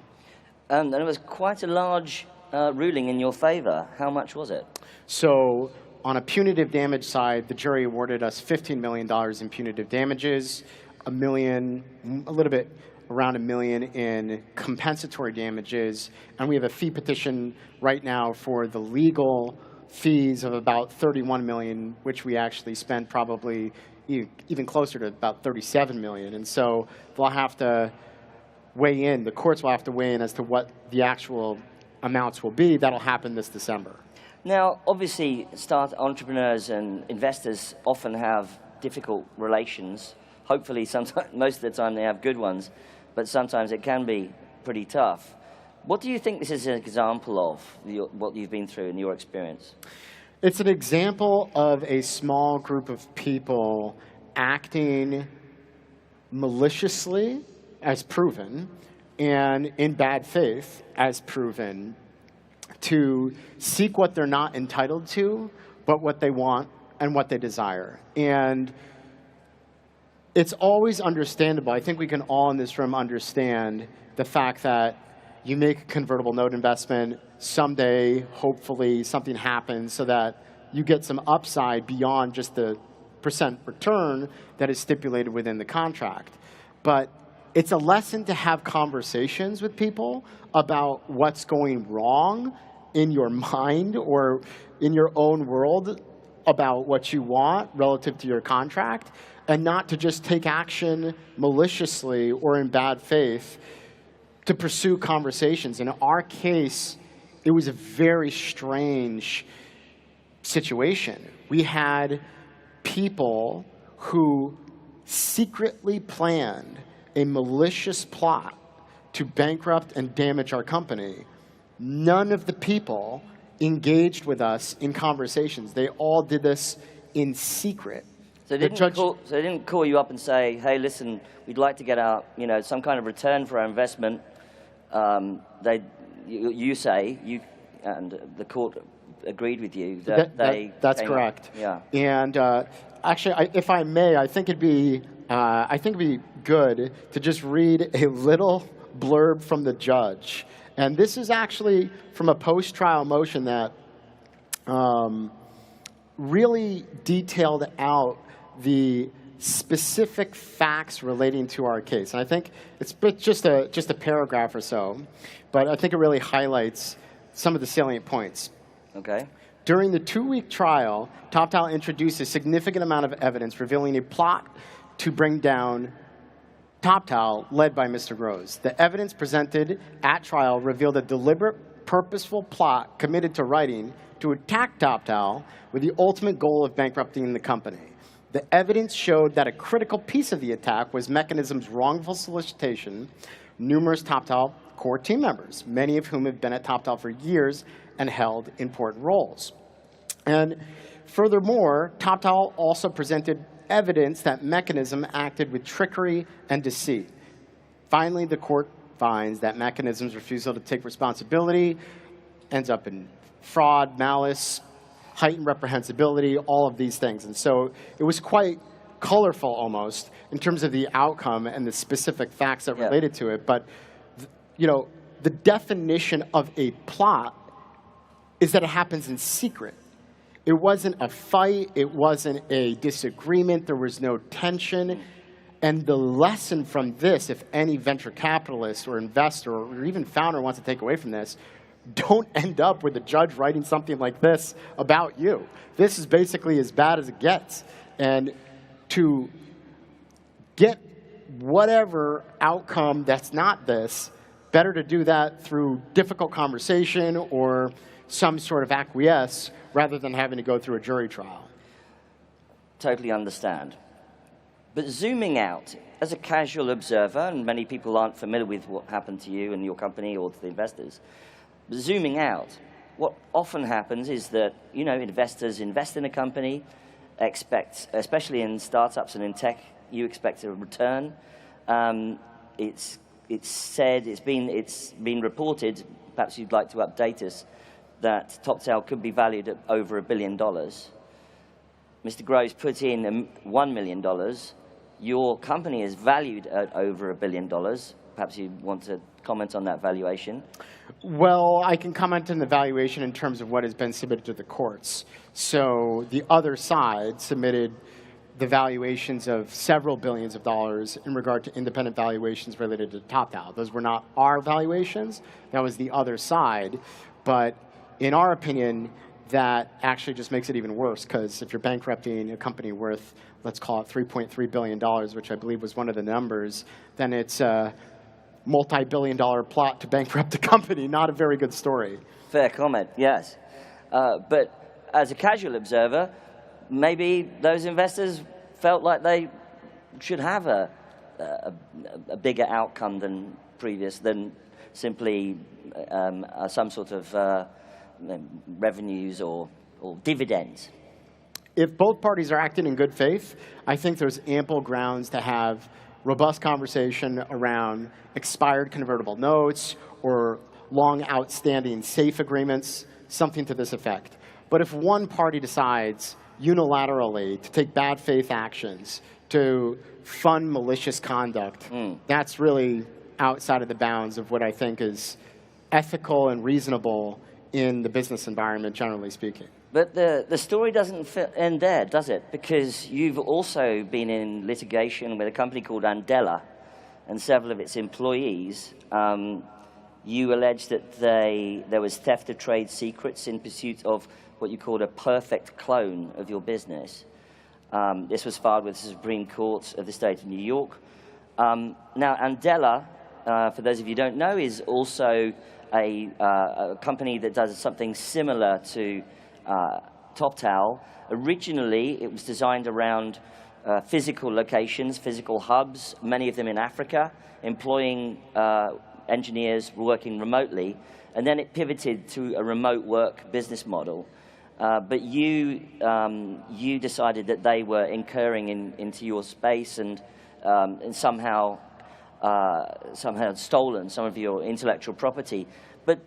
S6: And it was quite a large ruling in your favor. How much was it?
S7: So on a punitive damage side, the jury awarded us $15 million in punitive damages, a little bit around $1 million in compensatory damages, and we have a fee petition right now for the legal fees of about $31 million, which we actually spent probably even closer to about $37 million. And so they'll have to weigh in, the courts will have to weigh in as to what the actual amounts will be. That'll happen this December.
S6: Now, obviously, start entrepreneurs and investors often have difficult relations. Hopefully, sometimes, most of the time they have good ones, but sometimes it can be pretty tough. What do you think this is an example of, what you've been through in your experience?
S7: It's an example of a small group of people acting maliciously, as proven, and in bad faith, as proven, to seek what they're not entitled to, but what they want and what they desire. And it's always understandable. I think we can all in this room understand the fact that you make a convertible note investment, someday, hopefully, something happens so that you get some upside beyond just the % return that is stipulated within the contract. But it's a lesson to have conversations with people about what's going wrong in your mind or in your own world about what you want relative to your contract, and not to just take action maliciously or in bad faith to pursue conversations. In our case, it was a very strange situation. We had people who secretly planned a malicious plot to bankrupt and damage our company. None of the people engaged with us in conversations. They all did this in secret.
S6: So they didn't call you up and say, hey, listen, we'd like to get our, some kind of return for our investment. You say, and the court agreed with you that
S7: that's correct.
S6: Yeah.
S7: And actually, if I may, I think it'd be good to just read a little blurb from the judge. And this is actually from a post-trial motion that really detailed out the specific facts relating to our case. And I think it's just a paragraph or so, but I think it really highlights some of the salient points.
S6: Okay.
S7: During the 2-week trial, Toptal introduced a significant amount of evidence revealing a plot to bring down Toptal, led by Mr. Groves. The evidence presented at trial revealed a deliberate, purposeful plot committed to writing to attack Toptal with the ultimate goal of bankrupting the company. The evidence showed that a critical piece of the attack was Mechanism's wrongful solicitation. Numerous Toptal core team members, many of whom have been at Toptal for years and held important roles. And furthermore, Toptal also presented evidence that Mechanism acted with trickery and deceit. Finally, the court finds that Mechanism's refusal to take responsibility ends up in fraud, malice, heightened reprehensibility, all of these things. And so it was quite colorful almost in terms of the outcome and the specific facts that related to it. But the definition of a plot is that it happens in secret. It wasn't a fight. It wasn't a disagreement. There was no tension. And the lesson from this, if any venture capitalist or investor or even founder wants to take away from this, don't end up with a judge writing something like this about you. This is basically as bad as it gets. And to get whatever outcome that's not this, better to do that through difficult conversation or some sort of acquiesce rather than having to go through a jury trial.
S6: Totally understand. But zooming out, as a casual observer, and many people aren't familiar with what happened to you and your company or to the investors, but zooming out, what often happens is that, investors invest in a company, especially in startups and in tech, you expect a return. It's been reported, perhaps you'd like to update us, that Toptal could be valued at over $1 billion. Mr. Groves put in $1 million. Your company is valued at over $1 billion. Perhaps you want to comment on that valuation?
S7: Well, I can comment on the valuation in terms of what has been submitted to the courts. So the other side submitted the valuations of several billions of dollars in regard to independent valuations related to Toptal. Those were not our valuations. That was the other side. But in our opinion, that actually just makes it even worse, because if you're bankrupting a company worth, let's call it $3.3 billion, which I believe was one of the numbers, then it's a multi-billion-dollar plot to bankrupt the company. Not a very good story.
S6: Fair comment, yes. But as a casual observer, maybe those investors felt like they should have a bigger outcome than previous, than simply some sort of revenues or dividends.
S7: If both parties are acting in good faith, I think there's ample grounds to have robust conversation around expired convertible notes or long outstanding safe agreements, something to this effect. But if one party decides unilaterally to take bad faith actions, to fund malicious conduct, that's really outside of the bounds of what I think is ethical and reasonable in the business environment, generally speaking.
S6: But the story doesn't end there, does it? Because you've also been in litigation with a company called Andela and several of its employees. You allege that there was theft of trade secrets in pursuit of what you called a perfect clone of your business. This was filed with the Supreme Court of the state of New York. Now, Andela, for those of you who don't know, is also a company that does something similar to Toptal. Originally, it was designed around physical locations, physical hubs, many of them in Africa, employing engineers working remotely, and then it pivoted to a remote work business model. But you decided that they were incurring into your space and somehow stolen some of your intellectual property. But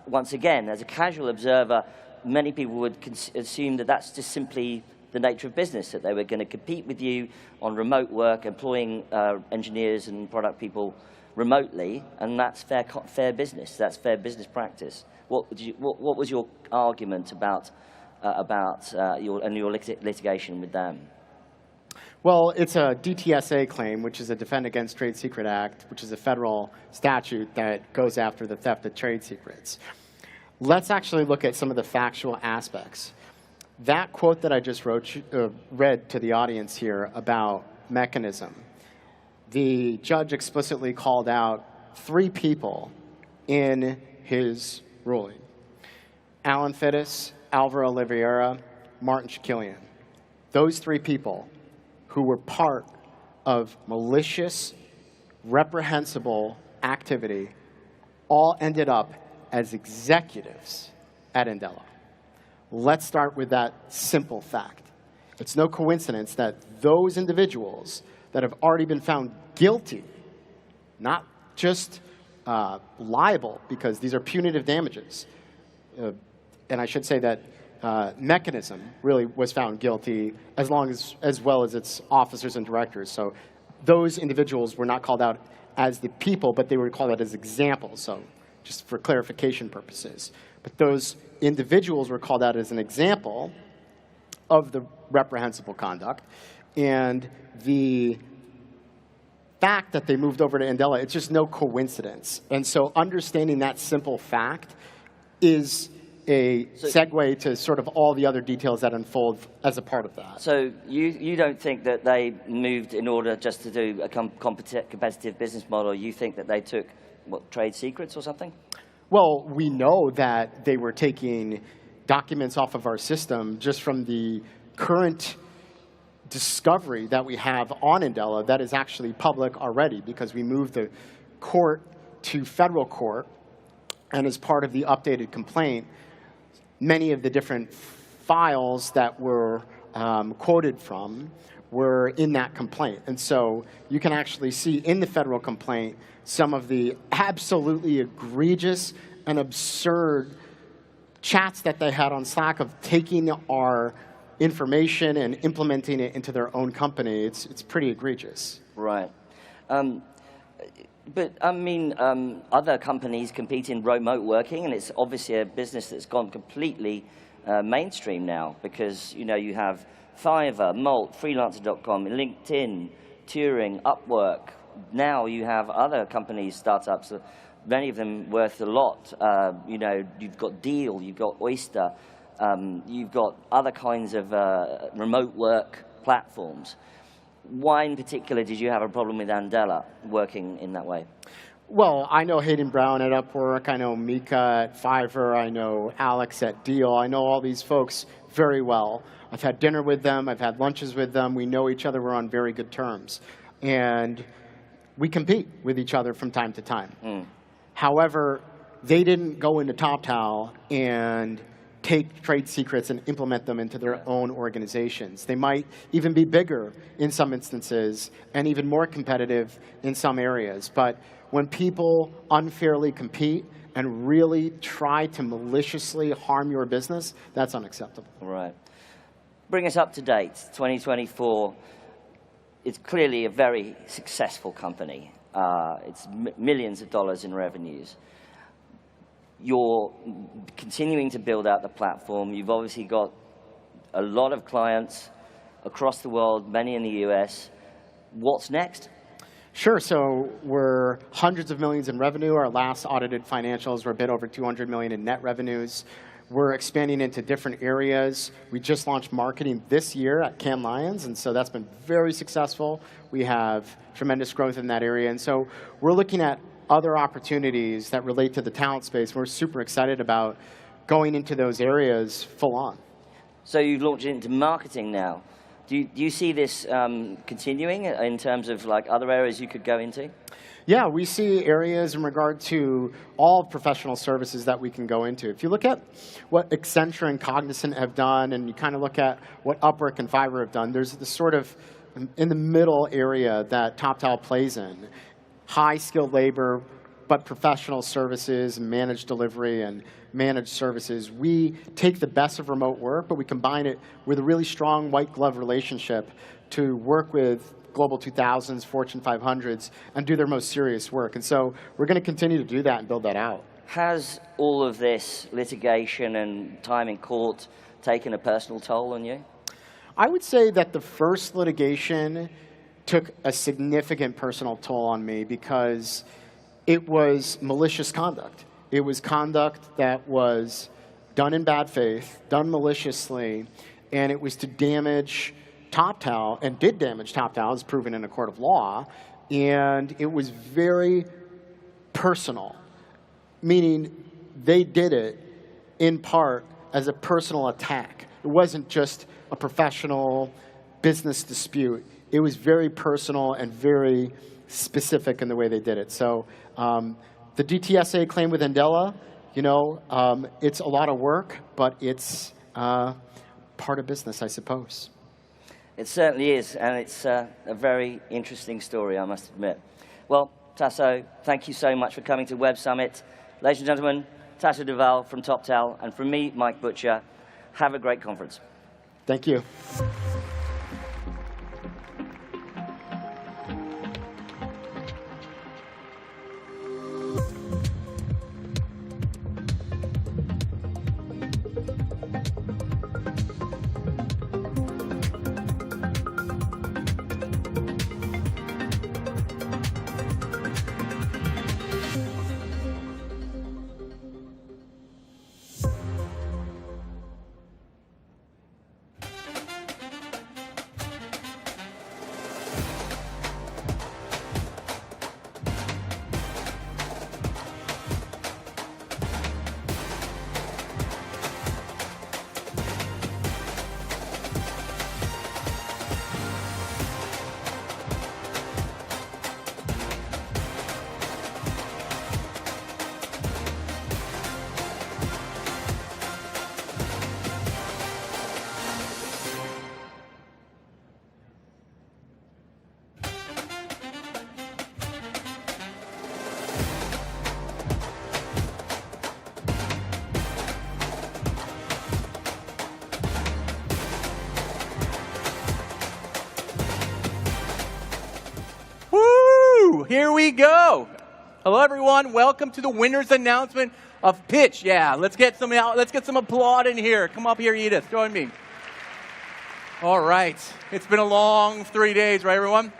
S6: once again, as a casual observer, many people would assume that that's just simply the nature of business, that they were going to compete with you on remote work, employing engineers and product people remotely, and that's fair business. That's fair business practice. What was your argument about your litigation with them?
S7: Well, it's a DTSA claim, which is a Defend Against Trade Secret Act, which is a federal statute that goes after the theft of trade secrets. Let's actually look at some of the factual aspects. That quote that I just read to the audience here about mechanism, the judge explicitly called out 3 people in his ruling: Alan Fittis, Alvaro Oliveira, Martin Shakilian. Those 3 people who were part of malicious, reprehensible activity all ended up as executives at Andela. Let's start with that simple fact. It's no coincidence that those individuals that have already been found guilty, not just liable, because these are punitive damages, and I should say that Mechanism really was found guilty, as well as its officers and directors. So those individuals were not called out as the people, but they were called out as examples. So just for clarification purposes. But those individuals were called out as an example of the reprehensible conduct. And the fact that they moved over to Andela, it's just no coincidence. And so understanding that simple fact is a segue to sort of all the other details that unfold as a part of that.
S6: So you don't think that they moved in order just to do a competitive business model? You think that they took, what, trade secrets or something?
S7: Well, we know that they were taking documents off of our system just from the current discovery that we have on Andela that is actually public already, because we moved the court to federal court, and as part of the updated complaint, many of the different files that were quoted from were in that complaint. And so you can actually see in the federal complaint some of the absolutely egregious and absurd chats that they had on Slack of taking our information and implementing it into their own company. It's pretty egregious.
S6: Right. But I mean, other companies compete in remote working, and it's obviously a business that's gone completely mainstream now, because you have Fiverr, Molt, Freelancer.com, LinkedIn, Turing, Upwork. Now you have other companies, startups, many of them worth a lot. You've got Deal, you've got Oyster, you've got other kinds of remote work platforms. Why in particular did you have a problem with Andela working in that way?
S7: Well, I know Hayden Brown at Upwork. I know Mika at Fiverr. I know Alex at Deal. I know all these folks very well. I've had dinner with them. I've had lunches with them. We know each other. We're on very good terms. And we compete with each other from time to time. However, they didn't go into Toptal and take trade secrets and implement them into their own organizations. They might even be bigger in some instances and even more competitive in some areas. But when people unfairly compete and really try to maliciously harm your business, that's unacceptable.
S6: Right. Bring us up to date, 2024. It's clearly a very successful company. It's millions of dollars in revenues. You're continuing to build out the platform. You've obviously got a lot of clients across the world, many in the US. What's next?
S7: Sure. So we're hundreds of millions in revenue. Our last audited financials were a bit over 200 million in net revenues. We're expanding into different areas. We just launched marketing this year at Cannes Lions, and so that's been very successful. We have tremendous growth in that area. And so we're looking at other opportunities that relate to the talent space. We're super excited about going into those areas full on.
S6: So you've launched into marketing now. Do you see this continuing in terms of like other areas you could go into?
S7: Yeah, we see areas in regard to all professional services that we can go into. If you look at what Accenture and Cognizant have done, and you kind of look at what Upwork and Fiverr have done, there's this sort of in the middle area that Toptal plays in. High-skilled labor, but professional services, managed delivery, and managed services. We take the best of remote work, but we combine it with a really strong white-glove relationship to work with Global 2000s, Fortune 500s, and do their most serious work. And so we're going to continue to do that and build that out.
S6: Has all of this litigation and time in court taken a personal toll on you?
S7: I would say that the first litigation took a significant personal toll on me because it was malicious conduct. It was conduct that was done in bad faith, done maliciously, and it was to damage Toptal, and did damage Toptal, as proven in a court of law, and it was very personal, meaning they did it in part as a personal attack. It wasn't just a professional business dispute. It was very personal and very specific in the way they did it. So the DTSA claim with Andela, it's a lot of work, but it's part of business, I suppose.
S6: It certainly is, and it's a very interesting story, I must admit. Well, Tasso, thank you so much for coming to Web Summit. Ladies and gentlemen, Tasso Duval from Toptal, and from me, Mike Butcher. Have a great conference.
S7: Thank you.
S2: Here we go. Hello, everyone. Welcome to the winner's announcement of Pitch. Yeah, let's get some applaud in here. Come up here, Edith. Join me. All right. It's been a long 3 days, right, everyone?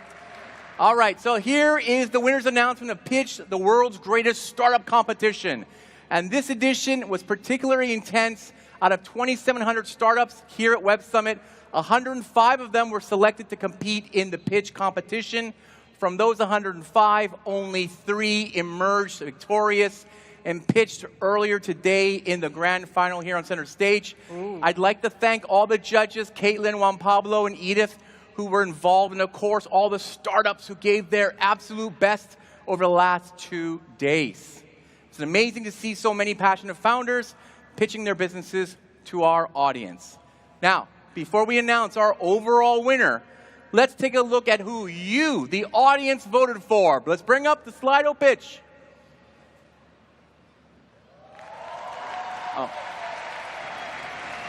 S2: All right. So here is the winner's announcement of Pitch, the world's greatest startup competition. And this edition was particularly intense. Out of 2,700 startups here at Web Summit, 105 of them were selected to compete in the Pitch competition. From those 105, only 3 emerged victorious and pitched earlier today in the grand final here on center stage. Ooh. I'd like to thank all the judges, Caitlin, Juan Pablo, and Edith, who were involved, and of course, all the startups who gave their absolute best over the last 2 days. It's amazing to see so many passionate founders pitching their businesses to our audience. Now, before we announce our overall winner, let's take a look at who you, the audience, voted for. Let's bring up the Slido pitch. Oh.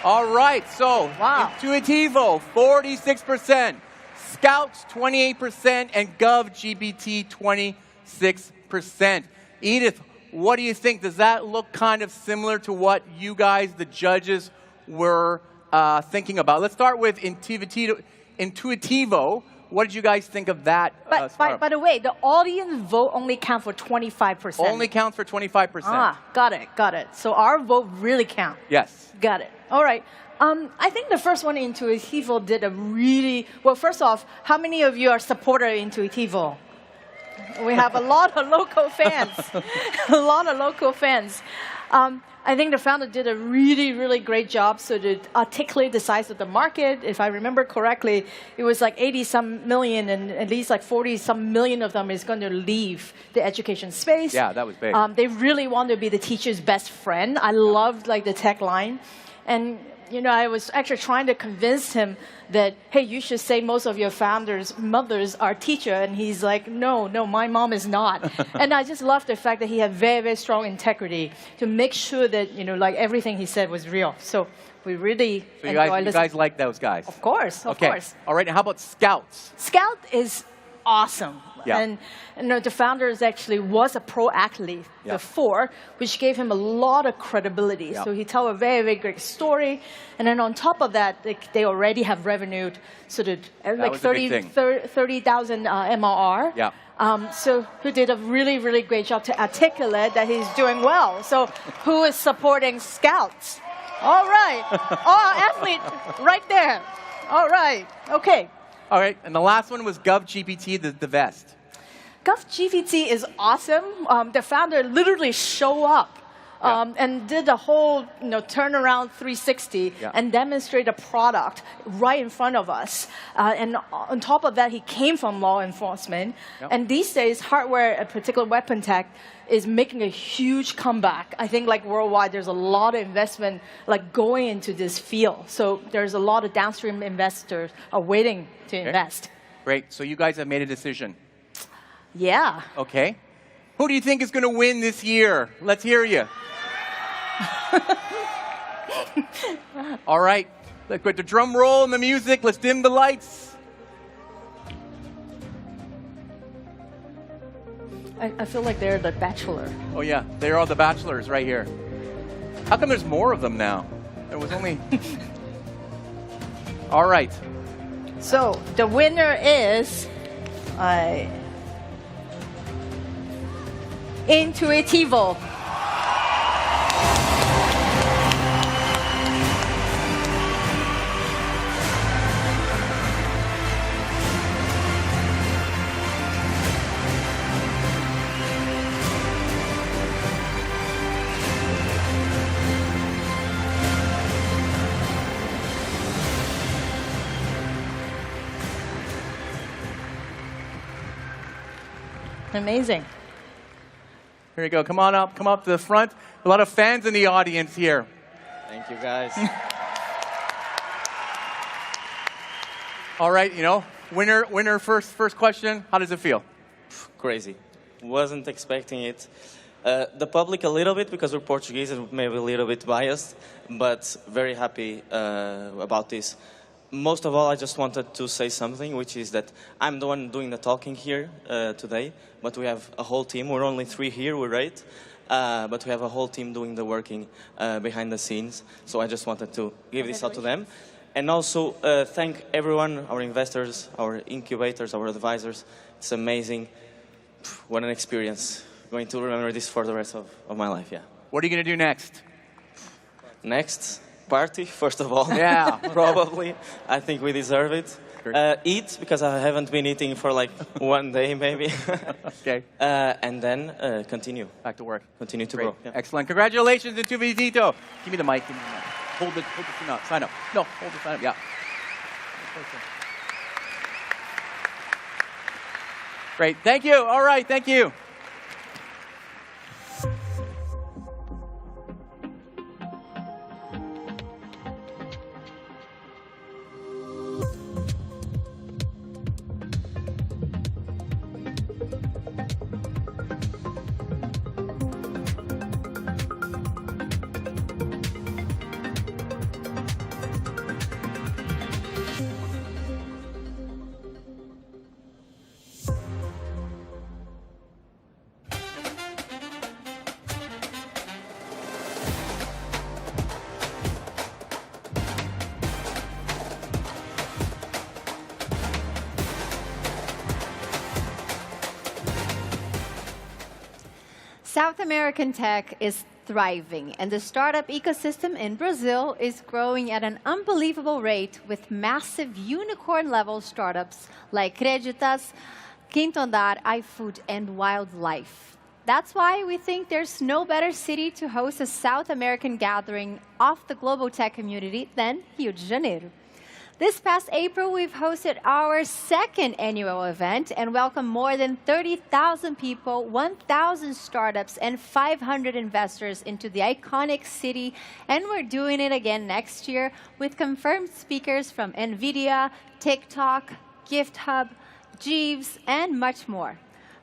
S2: All right, so Intuitivo, 46%, Scouts, 28%, and GovGBT, 26%. Edith, what do you think? Does that look kind of similar to what you guys, the judges, were thinking about? Let's start with Intuitivo. What did you guys think of that?
S13: By the way, the audience vote only counts for 25%.
S2: Only counts for 25%.
S13: Ah, got it. So our vote really counts.
S2: Yes.
S13: Got it. All right. I think the first one, Intuitivo, did a really well. First off, how many of you are supporters of Intuitivo? We have a lot of local fans. I think the founder did a really, really great job to articulate the size of the market. If I remember correctly, it was like 80-some million, and at least like 40-some million of them is going to leave the education space.
S2: Yeah, that was big.
S13: They really want to be the teacher's best friend. I loved like the tagline. And I was actually trying to convince him that, hey, you should say most of your founders' mothers are teacher. And he's like, no, my mom is not. And I just love the fact that he had very, very strong integrity to make sure that, like everything he said was real. So we really enjoy listening.
S2: You guys like those guys?
S13: Of course, of course.
S2: All right, now how about Scouts?
S13: Scout is awesome.
S2: Yeah.
S13: And the founder actually was a pro athlete before, which gave him a lot of credibility. Yeah. So he told a very, very great story. And then on top of that, they already have revenue like 30,000 MRR.
S2: Yeah.
S13: So he did a really, really great job to articulate that he's doing well. So who is supporting Scouts? All right. Athlete right there. All right. Okay.
S2: All right, and the last one was GovGBT, the vest.
S13: GovGBT is awesome. The founder literally showed up and did the whole turnaround 360 and demonstrate a product right in front of us. And on top of that, he came from law enforcement. And these days, hardware, a particular weapon tech, is making a huge comeback. I think like worldwide, there's a lot of investment like going into this field. So there's a lot of downstream investors are waiting to invest.
S2: Great. So you guys have made a decision.
S13: Yeah.
S2: Okay. Who do you think is going to win this year? Let's hear you. All right. Let's get the drum roll and the music. Let's dim the lights.
S13: I feel like they're the Bachelor.
S2: Oh, yeah. They're all the bachelors right here. How come there's more of them now? There was only... All right.
S13: So the winner is Intuitivo. Amazing.
S2: Here you go. Come on up. Come up to the front. A lot of fans in the audience here.
S10: Thank you, guys.
S2: All right, winner first question. How does it feel?
S10: Crazy. Wasn't expecting it. The public a little bit, because we're Portuguese and maybe a little bit biased, but very happy about this.
S16: most of all, I just wanted to say something, which is that I'm the one doing the talking here today, but we have a whole team. We're only 3 here, we're 8, but we have a whole team doing the working behind the scenes. So I just wanted to give this out to them. And also thank everyone, our investors, our incubators, our advisors. It's amazing. What an experience. I'm going to remember this for the rest of my life, yeah.
S2: What are you going to do next?
S16: Next? Party, first of all.
S2: Yeah.
S16: Probably. I think we deserve it. Eat, because I haven't been eating for like 1 day, maybe.
S2: Okay.
S16: And then continue.
S2: Back to work.
S16: Continue to
S2: Great.
S16: grow. Yeah.
S2: Excellent. Congratulations to Visito. Give me the mic. Give me the mic. Hold the sign up. No, hold the sign up. Yeah. Great. Thank you. All right. Thank you.
S9: South American tech is thriving, and the startup ecosystem in Brazil is growing at an unbelievable rate with massive unicorn-level startups like Creditas, Quinto Andar, iFood, and Wildlife. That's why we think there's no better city to host a South American gathering of the global tech community than Rio de Janeiro. This past April, we've hosted our 2nd annual event and welcomed more than 30,000 people, 1,000 startups, and 500 investors into the iconic city. And we're doing it again next year with confirmed speakers from NVIDIA, TikTok, GiftHub, Jeeves, and much more.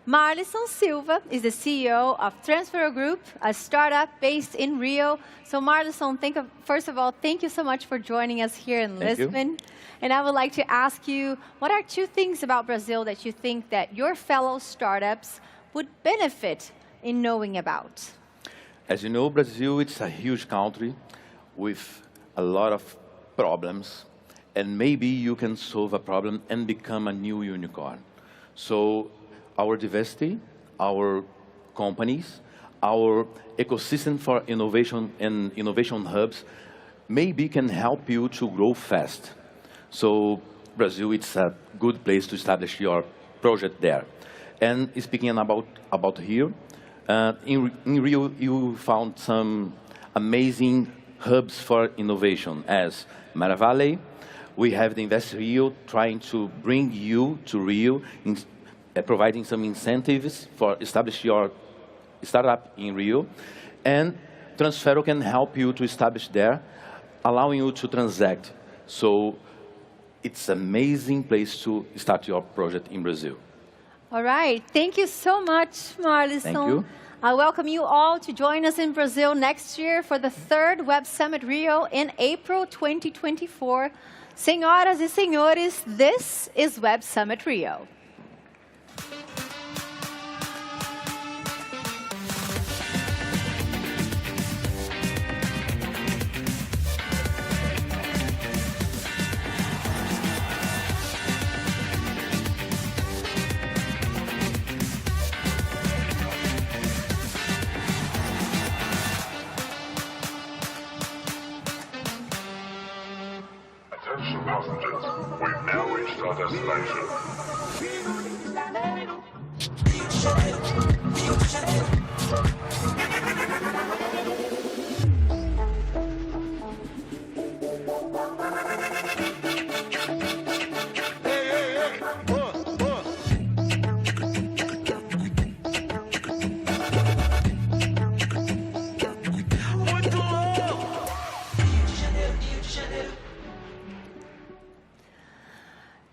S9: Marlison Silva is the CEO of Transfero Group, a startup based in Rio. So Marlison, first of all, thank you so much for joining us here in Lisbon. And I would like to ask you, what are 2 things about Brazil that you think that your fellow startups would benefit in knowing about?
S12: As you know, Brazil, it's a huge country with a lot of problems. And maybe you can solve a problem and become a new unicorn. So our diversity, our companies, our ecosystem for innovation and innovation hubs maybe can help you to grow fast. So Brazil, it's a good place to establish your project there. And speaking about Rio, in Rio you found some amazing hubs for innovation as Mara Valley. We have the Invest Rio trying to bring you to Rio, providing some incentives for establish your startup in Rio. And Transfero can help you to establish there, allowing you to transact. So it's an amazing place to start your project in Brazil.
S9: All right. Thank you so much, Marlison.
S12: Thank you.
S9: I welcome you all to join us in Brazil next year for the 3rd Web Summit Rio in April 2024. Senhoras e senhores, this is Web Summit Rio.
S22: Attention passengers, we've now reached our destination.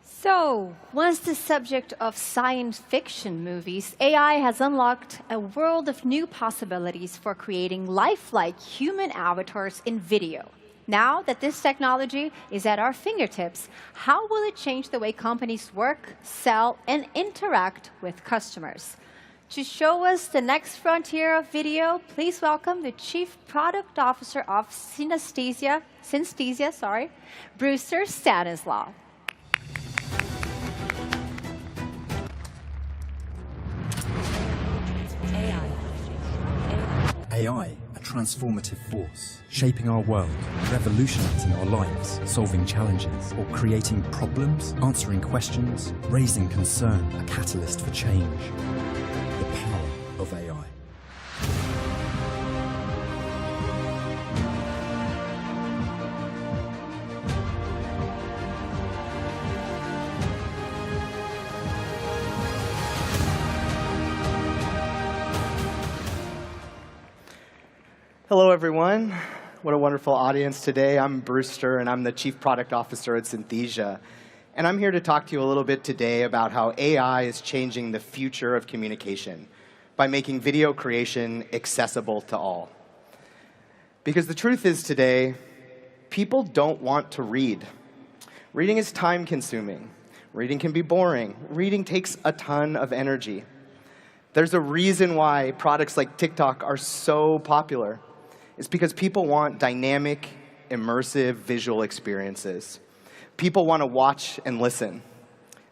S9: So, once the subject of science fiction movies, AI has unlocked a world of new possibilities for creating lifelike human avatars in video. Now that this technology is at our fingertips, how will it change the way companies work, sell, and interact with customers? To show us the next frontier of video, please welcome the Chief Product Officer of Synthesia, Brewster Stanislaw.
S5: AI, a transformative force, shaping our world, revolutionizing our lives, solving challenges, or creating problems, answering questions, raising concern, a catalyst for change. The power of AI.
S14: Hello, everyone. What a wonderful audience today. I'm Brewster, and I'm the Chief Product Officer at Synthesia. And I'm here to talk to you a little bit today about how AI is changing the future of communication by making video creation accessible to all. Because the truth is today, people don't want to read. Reading is time-consuming. Reading can be boring. Reading takes a ton of energy. There's a reason why products like TikTok are so popular. It's because people want dynamic, immersive visual experiences. People want to watch and listen.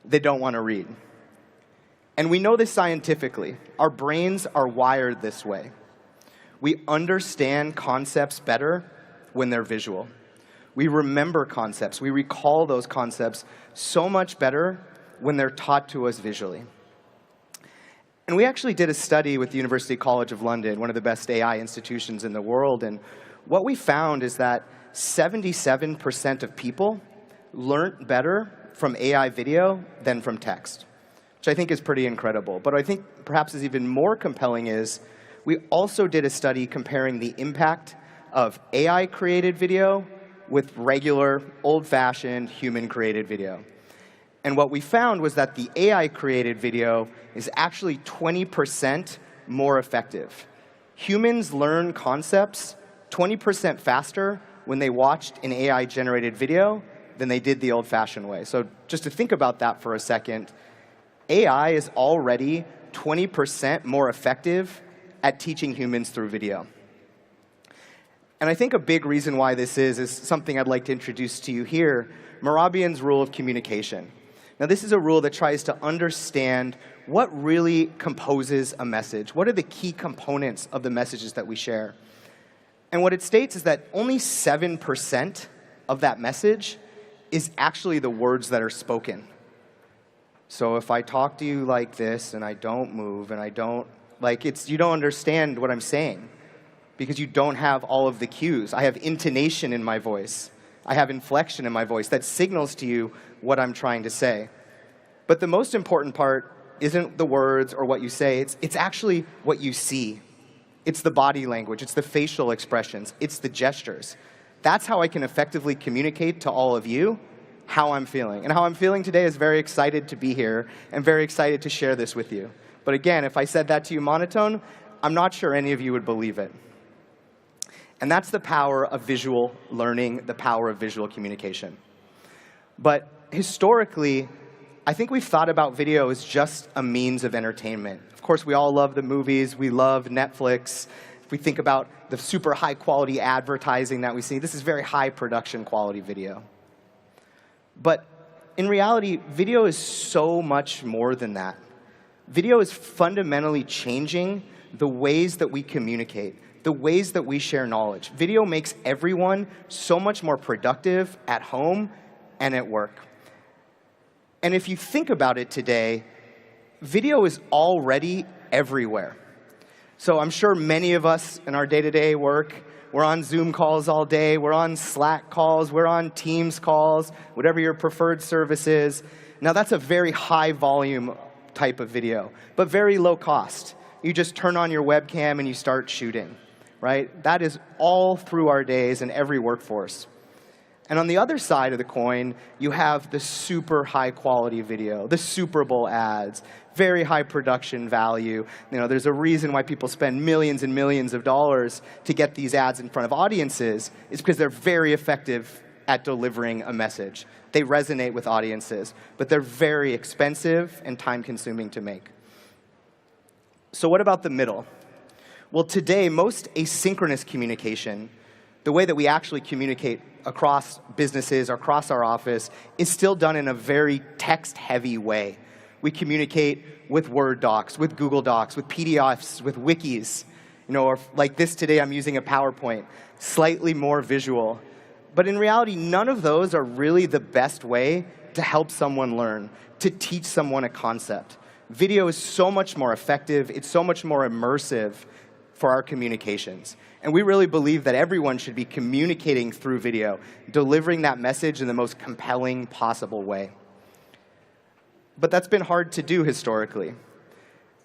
S14: They don't want to read. And we know this scientifically. Our brains are wired this way. We understand concepts better when they're visual. We remember concepts. We recall those concepts so much better when they're taught to us visually. And we actually did a study with the University College of London, one of the best AI institutions in the world. And what we found is that 77% of people learned better from AI video than from text, which I think is pretty incredible. But I think perhaps is even more compelling is we also did a study comparing the impact of AI-created video with regular, old-fashioned, human-created video. And what we found was that the AI-created video is actually 20% more effective. Humans learn concepts 20% faster when they watched an AI-generated video than they did the old-fashioned way. So just to think about that for a second, AI is already 20% more effective at teaching humans through video. And I think a big reason why this is something I'd like to introduce to you here, Mehrabian's rule of communication. Now, this is a rule that tries to understand what really composes a message. What are the key components of the messages that we share? And what it states is that only 7% of that message is actually the words that are spoken. So if I talk to you like this, and I don't move, and I don't, you don't understand what I'm saying, because you don't have all of the cues. I have intonation in my voice. I have inflection in my voice that signals to you what I'm trying to say. But the most important part isn't the words or what you say. It's actually what you see. It's the body language. It's the facial expressions. It's the gestures. That's how I can effectively communicate to all of you how I'm feeling. And how I'm feeling today is very excited to be here and very excited to share this with you. But again, if I said that to you monotone, I'm not sure any of you would believe it. And that's the power of visual learning, the power of visual communication. But historically, I think we've thought about video as just a means of entertainment. Of course, we all love the movies. We love Netflix. If we think about the super high-quality advertising that we see, this is very high production quality video. But in reality, video is so much more than that. Video is fundamentally changing the ways that we communicate, the ways that we share knowledge. Video makes everyone so much more productive at home and at work. And if you think about it today, video is already everywhere. So I'm sure many of us in our day-to-day work, we're on Zoom calls all day, we're on Slack calls, we're on Teams calls, whatever your preferred service is. Now that's a very high volume type of video, but very low cost. You just turn on your webcam and you start shooting, right? That is all through our days in every workforce. And on the other side of the coin, you have the super high quality video, the Super Bowl ads, very high production value. You know, there's a reason why people spend millions and millions of dollars to get these ads in front of audiences. It's because they're very effective at delivering a message. They resonate with audiences, but they're very expensive and time-consuming to make. So what about the middle? Well, today, most asynchronous communication, the way that we actually communicate across businesses, across our office, is still done in a very text-heavy way. We communicate with Word docs, with Google Docs, with PDFs, with wikis. You know, or like this today, I'm using a PowerPoint, slightly more visual. But in reality, none of those are really the best way to help someone learn, to teach someone a concept. Video is so much more effective. It's so much more immersive for our communications. And we really believe that everyone should be communicating through video, delivering that message in the most compelling possible way. But that's been hard to do historically,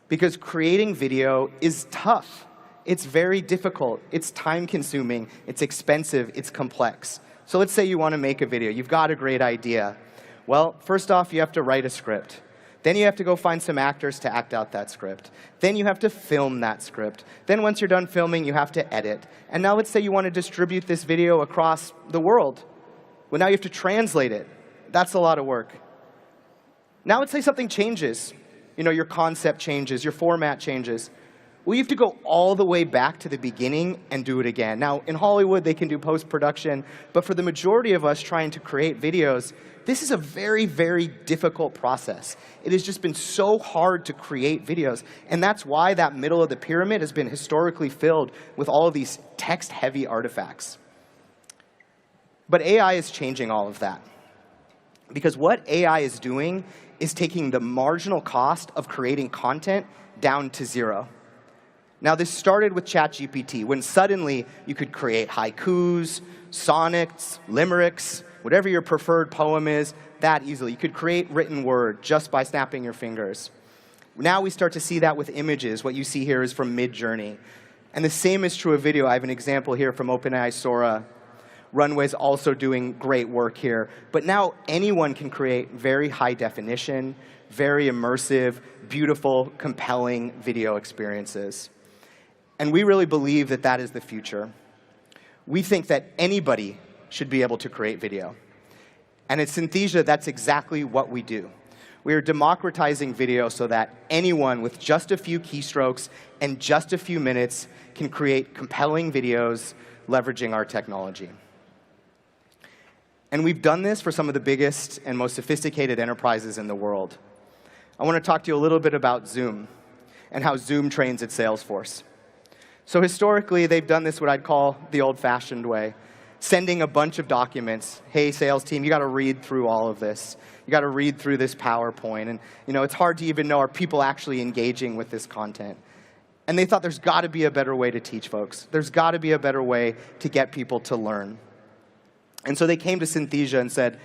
S14: because creating video is tough. It's very difficult. It's time-consuming. It's expensive. It's complex. So let's say you want to make a video. You've got a great idea. Well, first off, you have to write a script. Then you have to go find some actors to act out that script. Then you have to film that script. Then once you're done filming, you have to edit. And now let's say you want to distribute this video across the world. Well, now you have to translate it. That's a lot of work. Now let's say something changes. You know, your concept changes, your format changes. Well, you have to go all the way back to the beginning and do it again. Now, in Hollywood, they can do post-production. But for the majority of us trying to create videos, this is a very, very difficult process. It has just been so hard to create videos. And that's why that middle of the pyramid has been historically filled with all of these text-heavy artifacts. But AI is changing all of that. Because what AI is doing is taking the marginal cost of creating content down to zero. Now, this started with ChatGPT, when suddenly you could create haikus, sonnets, limericks, whatever your preferred poem is, that easily. You could create written word just by snapping your fingers. Now we start to see that with images. What you see here is from Midjourney. And the same is true of video. I have an example here from OpenAI Sora. Runway's also doing great work here. But now anyone can create very high definition, very immersive, beautiful, compelling video experiences. And we really believe that that is the future. We think that anybody should be able to create video. And at Synthesia, that's exactly what we do. We are democratizing video so that anyone with just a few keystrokes and just a few minutes can create compelling videos leveraging our technology. And we've done this for some of the biggest and most sophisticated enterprises in the world. I want to talk to you a little bit about Zoom and how Zoom trains its sales force. So historically, they've done this what I'd call the old-fashioned way, sending a bunch of documents. Hey, sales team, you got to read through all of this. You got to read through this PowerPoint. And you know, it's hard to even know, are people actually engaging with this content? And they thought there's got to be a better way to teach folks. There's got to be a better way to get people to learn. And so they came to Synthesia and said,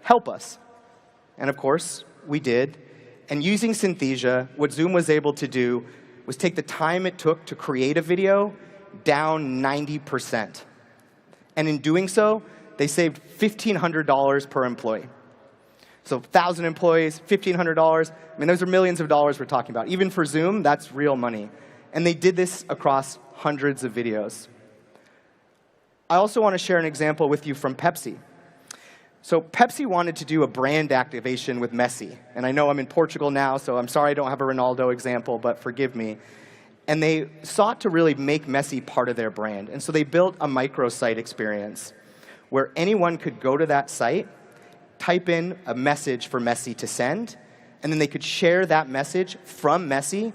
S14: help us. And of course, we did. And using Synthesia, what Zoom was able to do was take the time it took to create a video down 90%. And in doing so, they saved $1,500 per employee. So 1,000 employees, $1,500. I mean, those are millions of dollars we're talking about. Even for Zoom, that's real money. And they did this across hundreds of videos. I also want to share an example with you from Pepsi. So Pepsi wanted to do a brand activation with Messi. And I know I'm in Portugal now, so I'm sorry I don't have a Ronaldo example, but forgive me. And they sought to really make Messi part of their brand. And so they built a microsite experience where anyone could go to that site, type in a message for Messi to send, and then they could share that message from Messi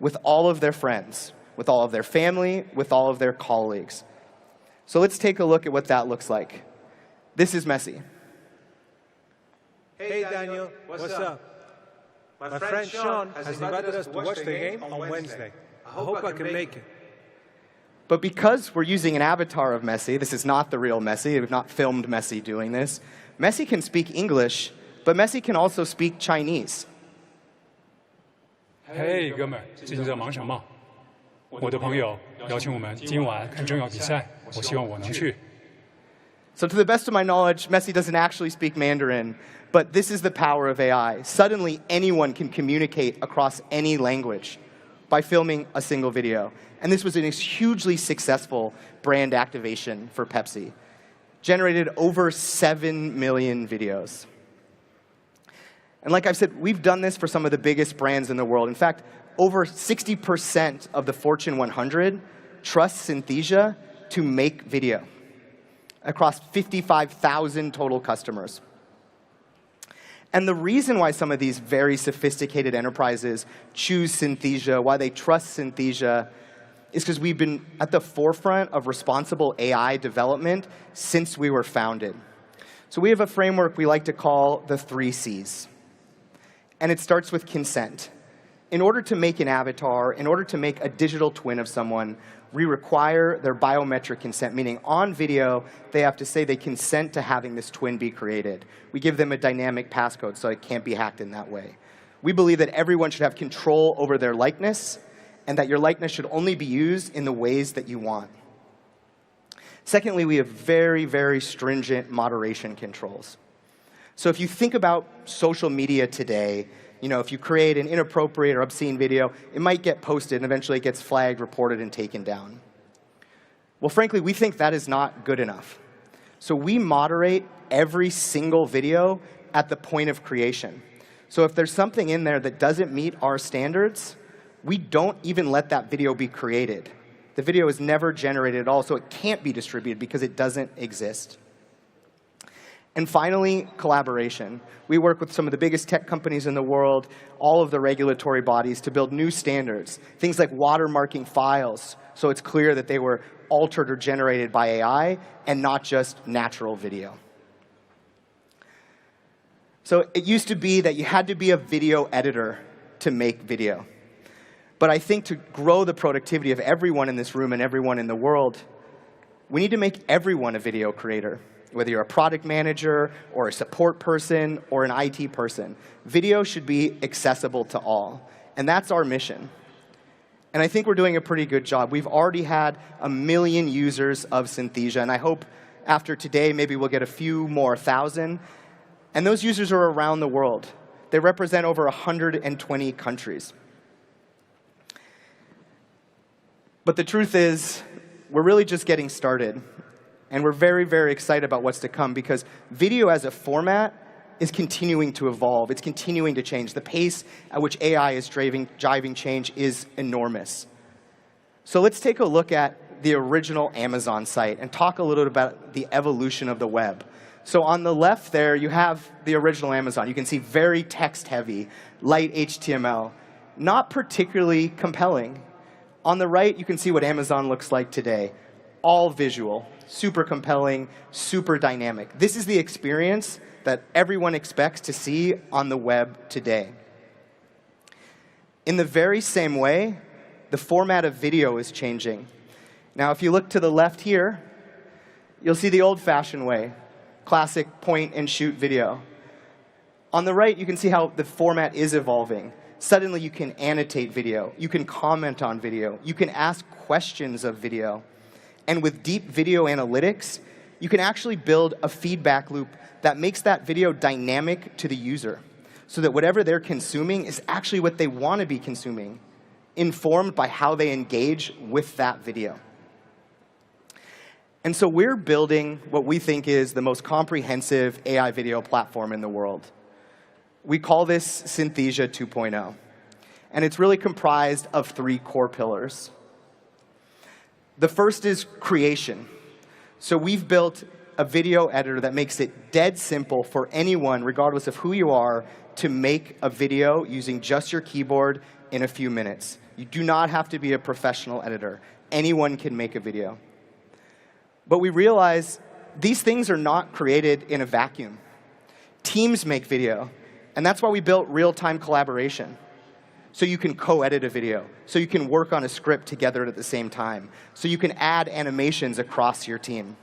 S14: with all of their friends, with all of their family, with all of their colleagues. So let's take a look at what that looks like. This is Messi.
S3: Hey Daniel, what's up? My friend Sean has invited us to watch the game on Wednesday. I hope I can make it.
S14: But because we're using an avatar of Messi, this is not the real Messi, we've not filmed Messi doing this, Messi can speak English, but Messi can also speak Chinese.
S15: Hey, 哥们儿，最近在忙什么？我的朋友邀请我们今晚看重要比赛，我希望我能去。
S14: So to the best of my knowledge, Messi doesn't actually speak Mandarin, but this is the power of AI. Suddenly, anyone can communicate across any language by filming a single video. And this was a hugely successful brand activation for Pepsi. Generated over 7 million videos. And like I've said, we've done this for some of the biggest brands in the world. In fact, over 60% of the Fortune 100 trust Synthesia to make video across 55,000 total customers. And the reason why some of these very sophisticated enterprises choose Synthesia, why they trust Synthesia, is because we've been at the forefront of responsible AI development since we were founded. So we have a framework we like to call the 3 Cs. And it starts with consent. In order to make an avatar, in order to make a digital twin of someone, we require their biometric consent, meaning on video, they have to say they consent to having this twin be created. We give them a dynamic passcode so it can't be hacked in that way. We believe that everyone should have control over their likeness, and that your likeness should only be used in the ways that you want. Secondly, we have very, very stringent moderation controls. So if you think about social media today, if you create an inappropriate or obscene video, it might get posted and eventually it gets flagged, reported, and taken down. Well, frankly, we think that is not good enough. So we moderate every single video at the point of creation. So if there's something in there that doesn't meet our standards, we don't even let that video be created. The video is never generated at all, so it can't be distributed because it doesn't exist. And finally, collaboration. We work with some of the biggest tech companies in the world, all of the regulatory bodies, to build new standards. Things like watermarking files, so it's clear that they were altered or generated by AI and not just natural video. So it used to be that you had to be a video editor to make video. But I think to grow the productivity of everyone in this room and everyone in the world, we need to make everyone a video creator. Whether you're a product manager or a support person or an IT person, video should be accessible to all. And that's our mission. And I think we're doing a pretty good job. We've already had 1 million users of Synthesia, and I hope after today maybe we'll get a few more, 1,000. And those users are around the world. They represent over 120 countries. But the truth is, we're really just getting started. And we're very, very excited about what's to come because video as a format is continuing to evolve. It's continuing to change. The pace at which AI is driving change is enormous. So let's take a look at the original Amazon site and talk a little bit about the evolution of the web. So on the left there, you have the original Amazon. You can see very text-heavy, light HTML, not particularly compelling. On the right, you can see what Amazon looks like today. All visual, super compelling, super dynamic. This is the experience that everyone expects to see on the web today. In the very same way, the format of video is changing. Now, if you look to the left here, you'll see the old-fashioned way, classic point-and-shoot video. On the right, you can see how the format is evolving. Suddenly, you can annotate video. You can comment on video. You can ask questions of video. And with deep video analytics, you can actually build a feedback loop that makes that video dynamic to the user so that whatever they're consuming is actually what they want to be consuming, informed by how they engage with that video. And so we're building what we think is the most comprehensive AI video platform in the world. We call this Synthesia 2.0. And it's really comprised of 3 core pillars. The first is creation. So we've built a video editor that makes it dead simple for anyone, regardless of who you are, to make a video using just your keyboard in a few minutes. You do not have to be a professional editor. Anyone can make a video. But we realize these things are not created in a vacuum. Teams make video. And that's why we built real-time collaboration. So you can co-edit a video, so you can work on a script together at the same time, so you can add animations across your team.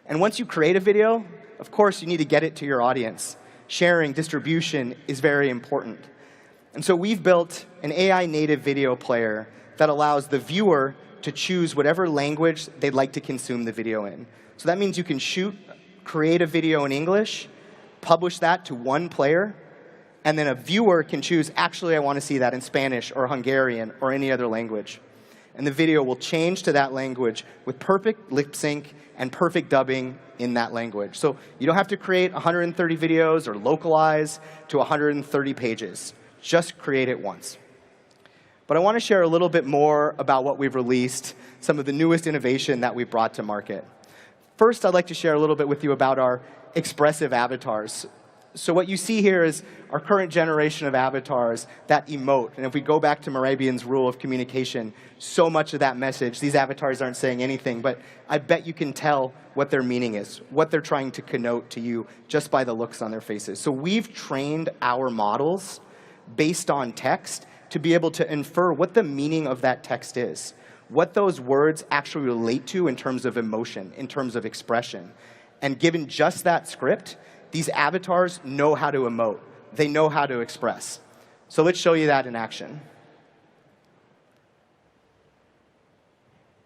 S14: And once you create a video, of course, you need to get it to your audience. Sharing, distribution is very important. And so we've built an AI-native video player that allows the viewer to choose whatever language they'd like to consume the video in. So that means you can create a video in English, publish that to one player, and then a viewer can choose, actually, I want to see that in Spanish or Hungarian or any other language. And the video will change to that language with perfect lip sync and perfect dubbing in that language. So you don't have to create 130 videos or localize to 130 pages. Just create it once. But I want to share a little bit more about what we've released, some of the newest innovation that we've brought to market. First, I'd like to share a little bit with you about our expressive avatars. So what you see here is our current generation of avatars that emote. And if we go back to Morabian's rule of communication, so much of that message, these avatars aren't saying anything, but I bet you can tell what their meaning is, what they're trying to connote to you just by the looks on their faces. So we've trained our models based on text to be able to infer what the meaning of that text is, what those words actually relate to in terms of emotion, in terms of expression. And given just that script, these avatars know how to emote. They know how to express. So let's show you that in action.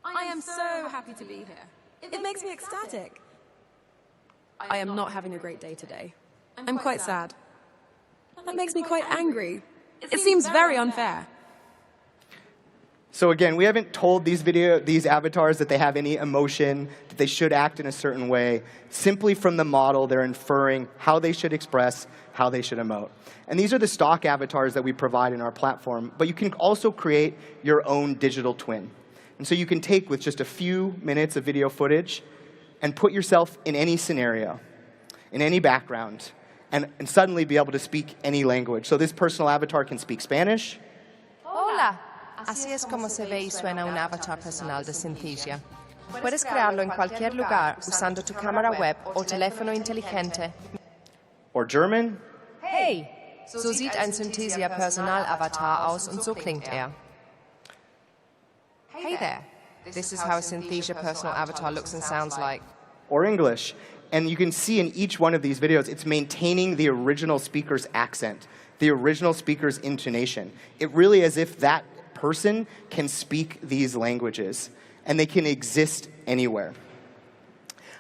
S8: I am so happy to be here. It makes me ecstatic. I am not having a great day today. I'm quite sad. That makes me quite angry. It seems very unfair.
S14: So again, we haven't told these avatars that they have any emotion, that they should act in a certain way. Simply from the model, they're inferring how they should express, how they should emote. And these are the stock avatars that we provide in our platform. But you can also create your own digital twin. And so you can take with just a few minutes of video footage and put yourself in any scenario, in any background, and suddenly be able to speak any language. So this personal avatar can speak Spanish.
S20: Hola. Así es como se ve y suena un avatar personal de Synthesia. Puedes crearlo en cualquier lugar usando tu cámara web o teléfono inteligente.
S14: Or German.
S20: Hey, so sieht ein Synthesia Personal-Avatar aus und so klingt er. Hey there, this is how a Synthesia personal avatar looks and sounds like.
S14: Or English. And you can see in each one of these videos, it's maintaining the original speaker's accent, the original speaker's intonation. It really is as if that person can speak these languages, and they can exist anywhere.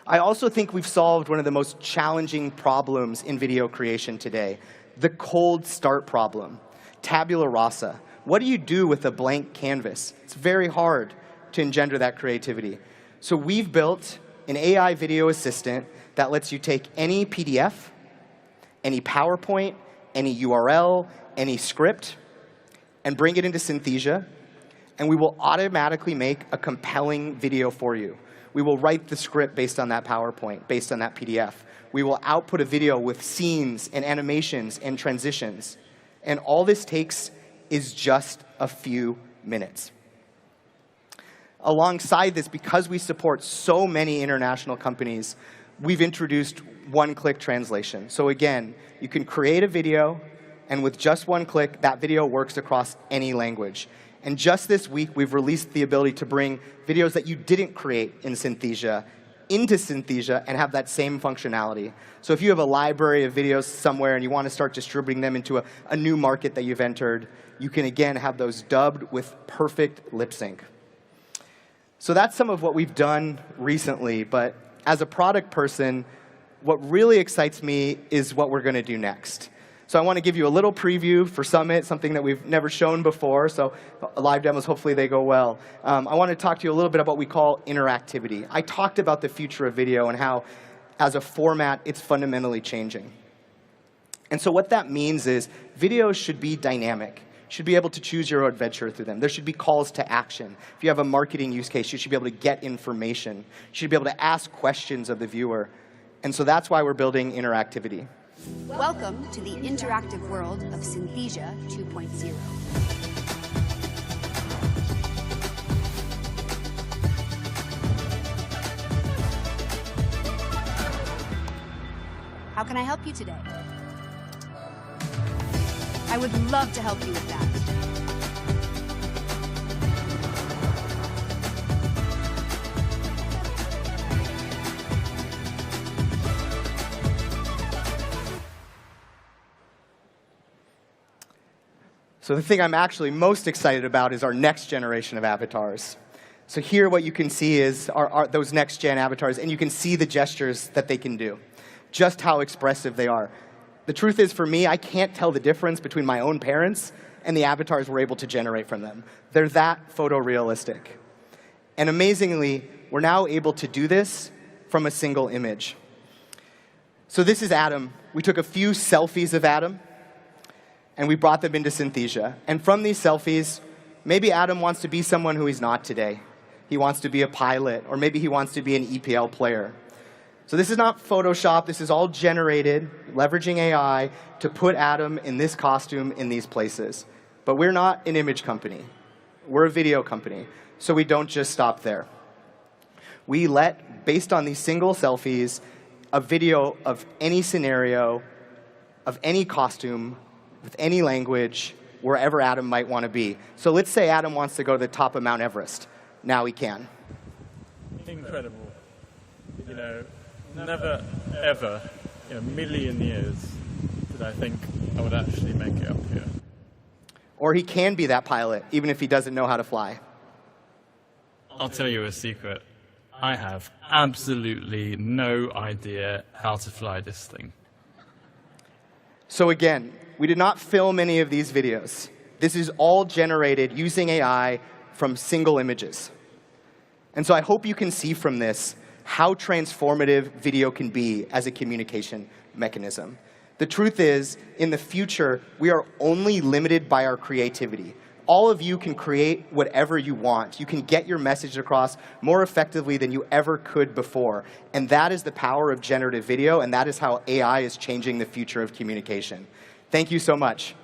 S14: I also think we've solved one of the most challenging problems in video creation today, the cold start problem, tabula rasa. What do you do with a blank canvas? It's very hard to engender that creativity. So we've built an AI video assistant that lets you take any PDF, any PowerPoint, any URL, any script, and bring it into Synthesia, and we will automatically make a compelling video for you. We will write the script based on that PowerPoint, based on that PDF. We will output a video with scenes and animations and transitions. And all this takes is just a few minutes. Alongside this, because we support so many international companies, we've introduced one-click translation. So again, you can create a video, and with just one click, that video works across any language. And just this week, we've released the ability to bring videos that you didn't create in Synthesia into Synthesia and have that same functionality. So if you have a library of videos somewhere and you want to start distributing them into a new market that you've entered, you can, again, have those dubbed with perfect lip sync. So that's some of what we've done recently. But as a product person, what really excites me is what we're going to do next. So I want to give you a little preview for Summit, something that we've never shown before. So live demos, hopefully they go well. I want to talk to you a little bit about what we call interactivity. I talked about the future of video and how, as a format, it's fundamentally changing. And so what that means is videos should be dynamic. You should be able to choose your adventure through them. There should be calls to action. If you have a marketing use case, you should be able to get information. You should be able to ask questions of the viewer. And so that's why we're building interactivity.
S23: Welcome to the interactive world of Synthesia 2.0. How can I help you today? I would love to help you with that.
S14: So the thing I'm actually most excited about is our next generation of avatars. So here what you can see is those next-gen avatars, and you can see the gestures that they can do, just how expressive they are. The truth is, for me, I can't tell the difference between my own parents and the avatars we're able to generate from them. They're that photorealistic. And amazingly, we're now able to do this from a single image. So this is Adam. We took a few selfies of Adam, and we brought them into Synthesia. And from these selfies, maybe Adam wants to be someone who he's not today. He wants to be a pilot, or maybe he wants to be an EPL player. So this is not Photoshop. This is all generated, leveraging AI, to put Adam in this costume in these places. But we're not an image company. We're a video company. So we don't just stop there. We let, based on these single selfies, a video of any scenario, of any costume, with any language, wherever Adam might want to be. So let's say Adam wants to go to the top of Mount Everest. Now he can.
S11: Incredible. You know, never, ever in a million years did I think I would actually make it up here.
S14: Or he can be that pilot, even if he doesn't know how to fly.
S11: I'll tell you a secret. I have absolutely no idea how to fly this thing.
S14: So again, we did not film any of these videos. This is all generated using AI from single images. And so I hope you can see from this how transformative video can be as a communication mechanism. The truth is, in the future, we are only limited by our creativity. All of you can create whatever you want. You can get your message across more effectively than you ever could before. And that is the power of generative video, and that is how AI is changing the future of communication. Thank you so much.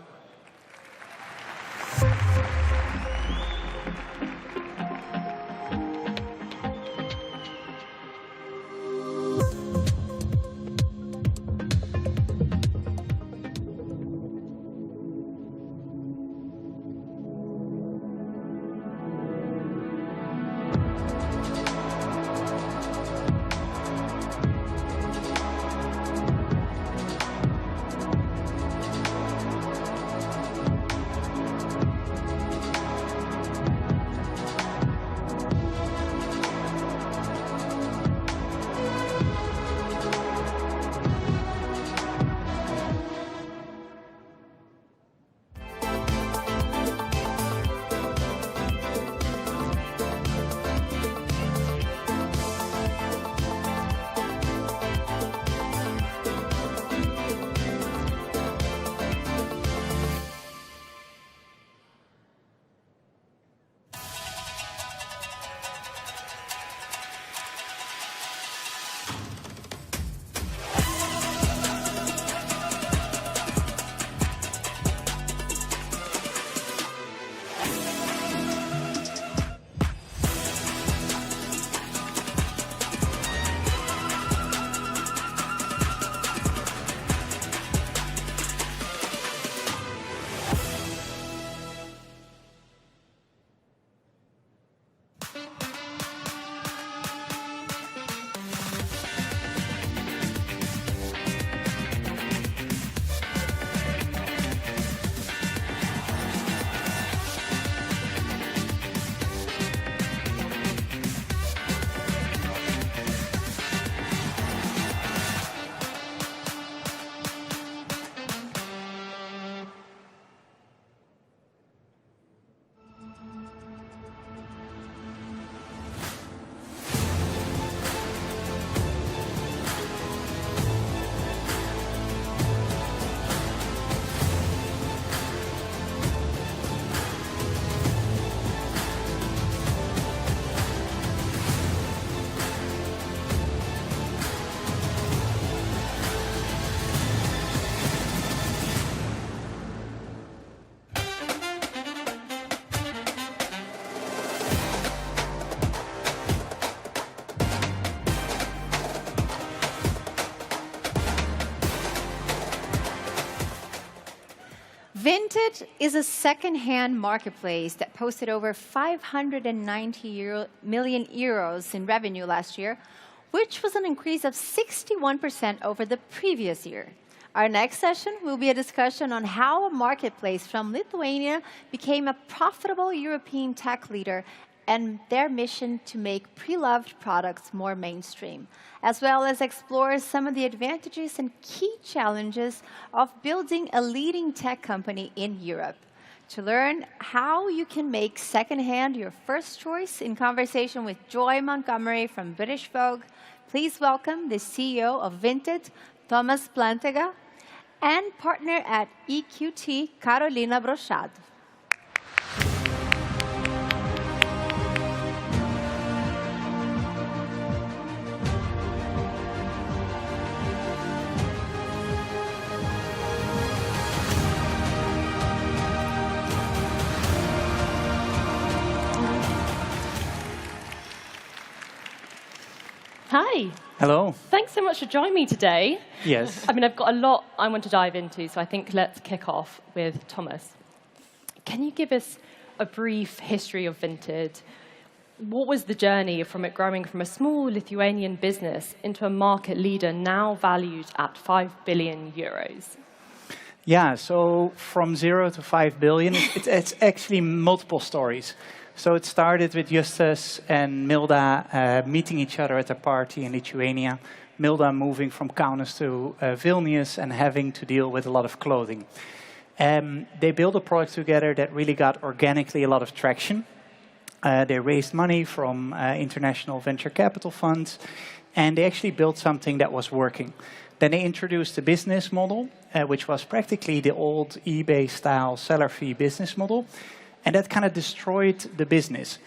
S9: Vinted is a second-hand marketplace that posted over 590 million euros in revenue last year, which was an increase of 61% over the previous year. Our next session will be a discussion on how a marketplace from Lithuania became a profitable European tech leader and their mission to make pre-loved products more mainstream, as well as explore some of the advantages and key challenges of building a leading tech company in Europe. To learn how you can make secondhand your first choice, in conversation with Joy Montgomery from British Vogue, please welcome the CEO of Vinted, Thomas Plantega, and partner at EQT, Carolina Brochado.
S4: Hi.
S17: Hello.
S4: Thanks so much for joining me today.
S17: Yes.
S4: I mean, I've got a lot I want to dive into, so I think let's kick off with Thomas. Can you give us a brief history of Vinted? What was the journey from it growing from a small Lithuanian business into a market leader now valued at 5 billion euros?
S17: Yeah, so from 0 to 5 billion, it's actually multiple stories. So it started with Justus and Milda meeting each other at a party in Lithuania. Milda moving from Kaunas to Vilnius and having to deal with a lot of clothing. They built a product together that really got organically a lot of traction. They raised money from international venture capital funds, and they actually built something that was working. Then they introduced a business model, which was practically the old eBay-style seller fee business model. And that kind of destroyed the business.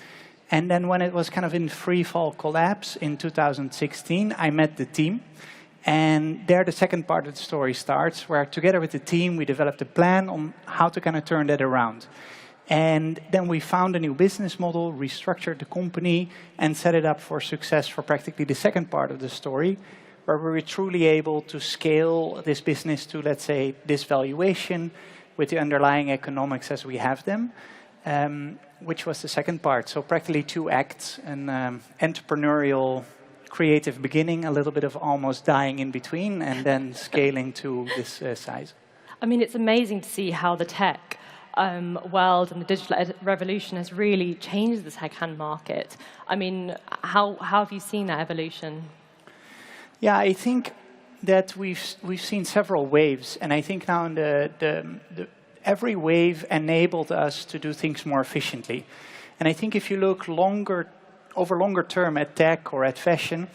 S17: And then when it was kind of in free fall collapse in 2016, I met the team. And there the second part of the story starts, where together with the team, we developed a plan on how to kind of turn that around. And then we found a new business model, restructured the company, and set it up for success for practically the second part of the story, where we were truly able to scale this business to, let's say, this valuation with the underlying economics as we have them. Which was the second part. So practically 2 acts, an entrepreneurial, creative beginning, a little bit of almost dying in between, and then scaling to this size.
S4: I mean, it's amazing to see how the tech world and the digital revolution has really changed the second-hand market. I mean, how have you seen that evolution?
S17: Yeah, I think that we've seen several waves, and I think now in every wave enabled us to do things more efficiently. And I think if you look over longer term at tech or at fashion,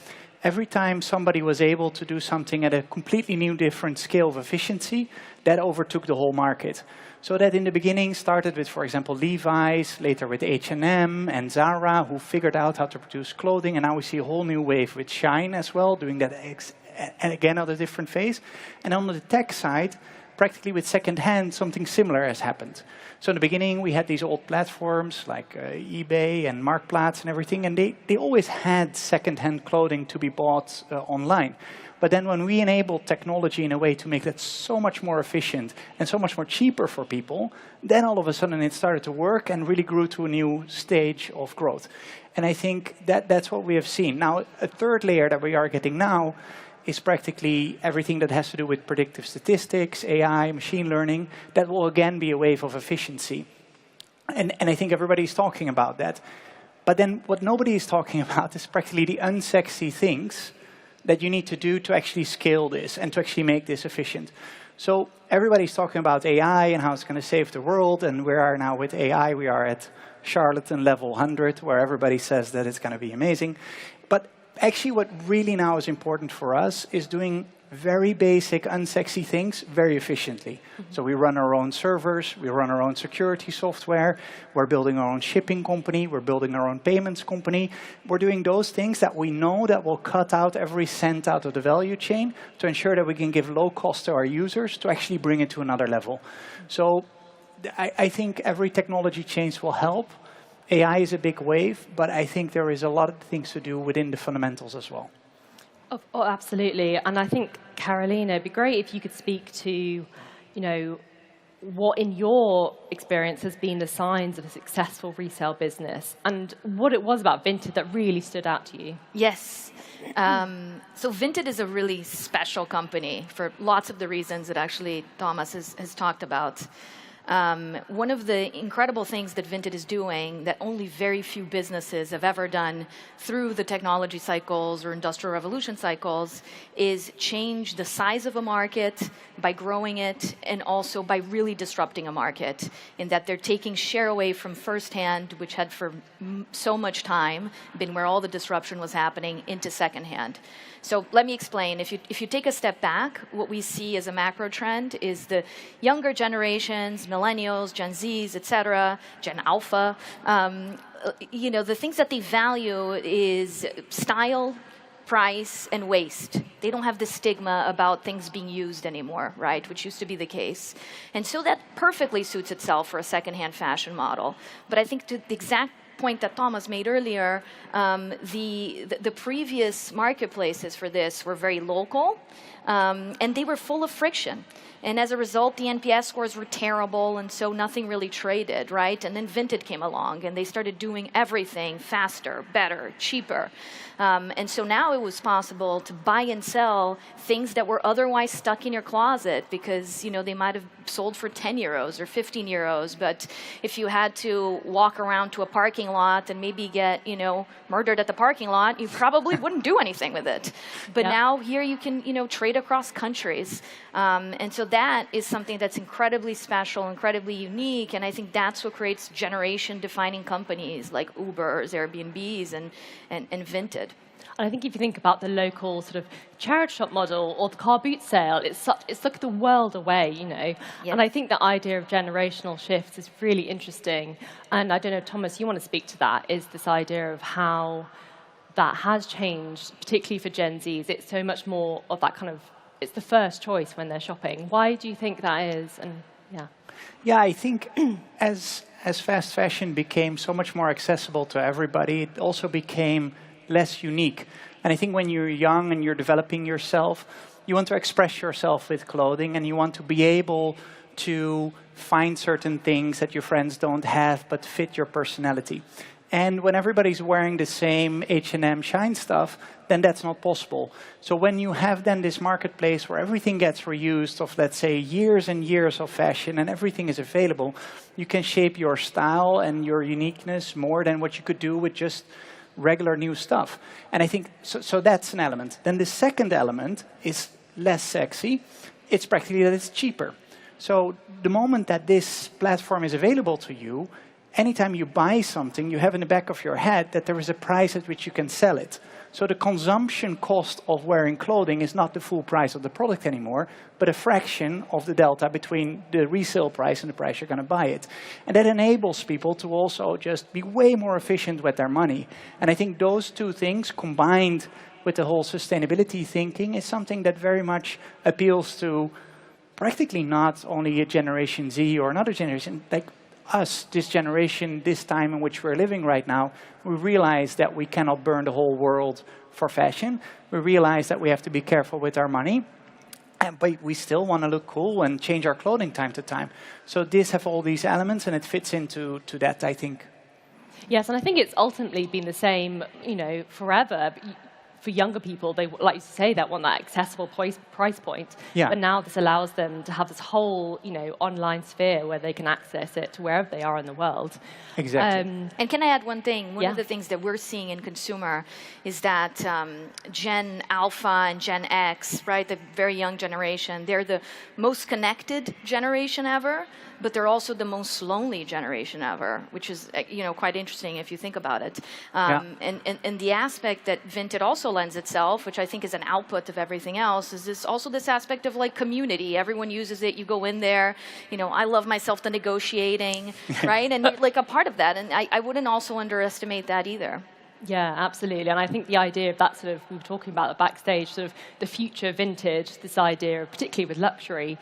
S17: every time somebody was able to do something at a completely new, different scale of efficiency, that overtook the whole market. So that in the beginning started with, for example, Levi's, later with H&M and Zara, who figured out how to produce clothing. And now we see a whole new wave with Shine as well, doing that and again at a different phase. And on the tech side, practically with secondhand, something similar has happened. So in the beginning, we had these old platforms like eBay and Marktplaats and everything, and they always had secondhand clothing to be bought online. But then when we enabled technology in a way to make that so much more efficient and so much more cheaper for people, then all of a sudden it started to work and really grew to a new stage of growth. And I think that's what we have seen. Now, a third layer that we are getting now is practically everything that has to do with predictive statistics, AI, machine learning. That will again be a wave of efficiency. And I think everybody's talking about that. But then what nobody is talking about is practically the unsexy things that you need to do to actually scale this and to actually make this efficient. So everybody's talking about AI and how it's going to save the world. And we are now with AI, we are at charlatan level 100, where everybody says that it's going to be amazing. But actually, what really now is important for us is doing very basic, unsexy things very efficiently. So we run our own servers, we run our own security software, we're building our own shipping company, we're building our own payments company. We're doing those things that we know that will cut out every cent out of the value chain to ensure that we can give low cost to our users to actually bring it to another level. So I think every technology change will help. AI is a big wave, but I think there is a lot of things to do within the fundamentals as well.
S4: Oh, absolutely. And I think, Carolina, it'd be great if you could speak to, what in your experience has been the signs of a successful resale business and what it was about Vinted that really stood out to you.
S18: Yes. So Vinted is a really special company for lots of the reasons that actually Thomas has talked about. One of the incredible things that Vinted is doing that only very few businesses have ever done through the technology cycles or industrial revolution cycles is change the size of a market by growing it and also by really disrupting a market, in that they're taking share away from firsthand, which had for so much time been where all the disruption was happening, into secondhand. So let me explain. If you take a step back, what we see as a macro trend is the younger generations, millennials, Gen Zs, et cetera, Gen Alpha, the things that they value is style, price, and waste. They don't have the stigma about things being used anymore, right, which used to be the case. And so that perfectly suits itself for a secondhand fashion model. But I think to the exact point that Thomas made earlier, the previous marketplaces for this were very local, and they were full of friction. And as a result, the NPS scores were terrible, and so nothing really traded, right? And then Vinted came along, and they started doing everything faster, better, cheaper. And so now it was possible to buy and sell things that were otherwise stuck in your closet because, they might have sold for 10 euros or 15 euros. But if you had to walk around to a parking lot and maybe get, murdered at the parking lot, you probably wouldn't do anything with it. But now here you can, trade across countries. And so that is something that's incredibly special, incredibly unique. And I think that's what creates generation-defining companies like Uber's, Airbnb's, and Vinted.
S4: And I think if you think about the local sort of charity shop model or the car boot sale, it's like the world away, Yeah. And I think the idea of generational shifts is really interesting. And I don't know, Thomas, you want to speak to that, is this idea of how that has changed, particularly for Gen Zs. It's so much more of that kind of, it's the first choice when they're shopping. Why do you think that is? And
S17: Yeah, I think as fast fashion became so much more accessible to everybody, it also became less unique. And I think when you're young and you're developing yourself, you want to express yourself with clothing, and you want to be able to find certain things that your friends don't have but fit your personality. And when everybody's wearing the same H&M Shine stuff, then that's not possible. So when you have then this marketplace where everything gets reused of, let's say, years and years of fashion and everything is available, you can shape your style and your uniqueness more than what you could do with just regular new stuff. And I think, so that's an element. Then the second element is less sexy. It's practically that it's cheaper. So the moment that this platform is available to you, anytime you buy something, you have in the back of your head that there is a price at which you can sell it. So the consumption cost of wearing clothing is not the full price of the product anymore, but a fraction of the delta between the resale price and the price you're going to buy it. And that enables people to also just be way more efficient with their money. And I think those two things combined with the whole sustainability thinking is something that very much appeals to practically not only a Generation Z or another generation, like us, this generation, this time in which we're living right now. We realize that we cannot burn the whole world for fashion. We realize that we have to be careful with our money. But we still want to look cool and change our clothing time to time. So this have all these elements, and it fits into that, I think.
S4: Yes, and I think it's ultimately been the same, forever. For younger people, they, like you say, that want that accessible price point. Yeah. But now this allows them to have this whole, online sphere where they can access it to wherever they are in the world.
S17: Exactly.
S18: And can I add one thing? One of the things that we're seeing in consumer is that Gen Alpha and Gen X, right, the very young generation, they're the most connected generation ever, but they're also the most lonely generation ever, which is quite interesting if you think about it. And the aspect that Vinted also lends itself, which I think is an output of everything else, is this aspect of like community. Everyone uses it. You go in there. I love myself the negotiating, right? And you're like a part of that. And I wouldn't also underestimate that either.
S4: Yeah, absolutely. And I think the idea of that sort of, we were talking about the backstage, sort of the future vintage, this idea of, particularly with luxury,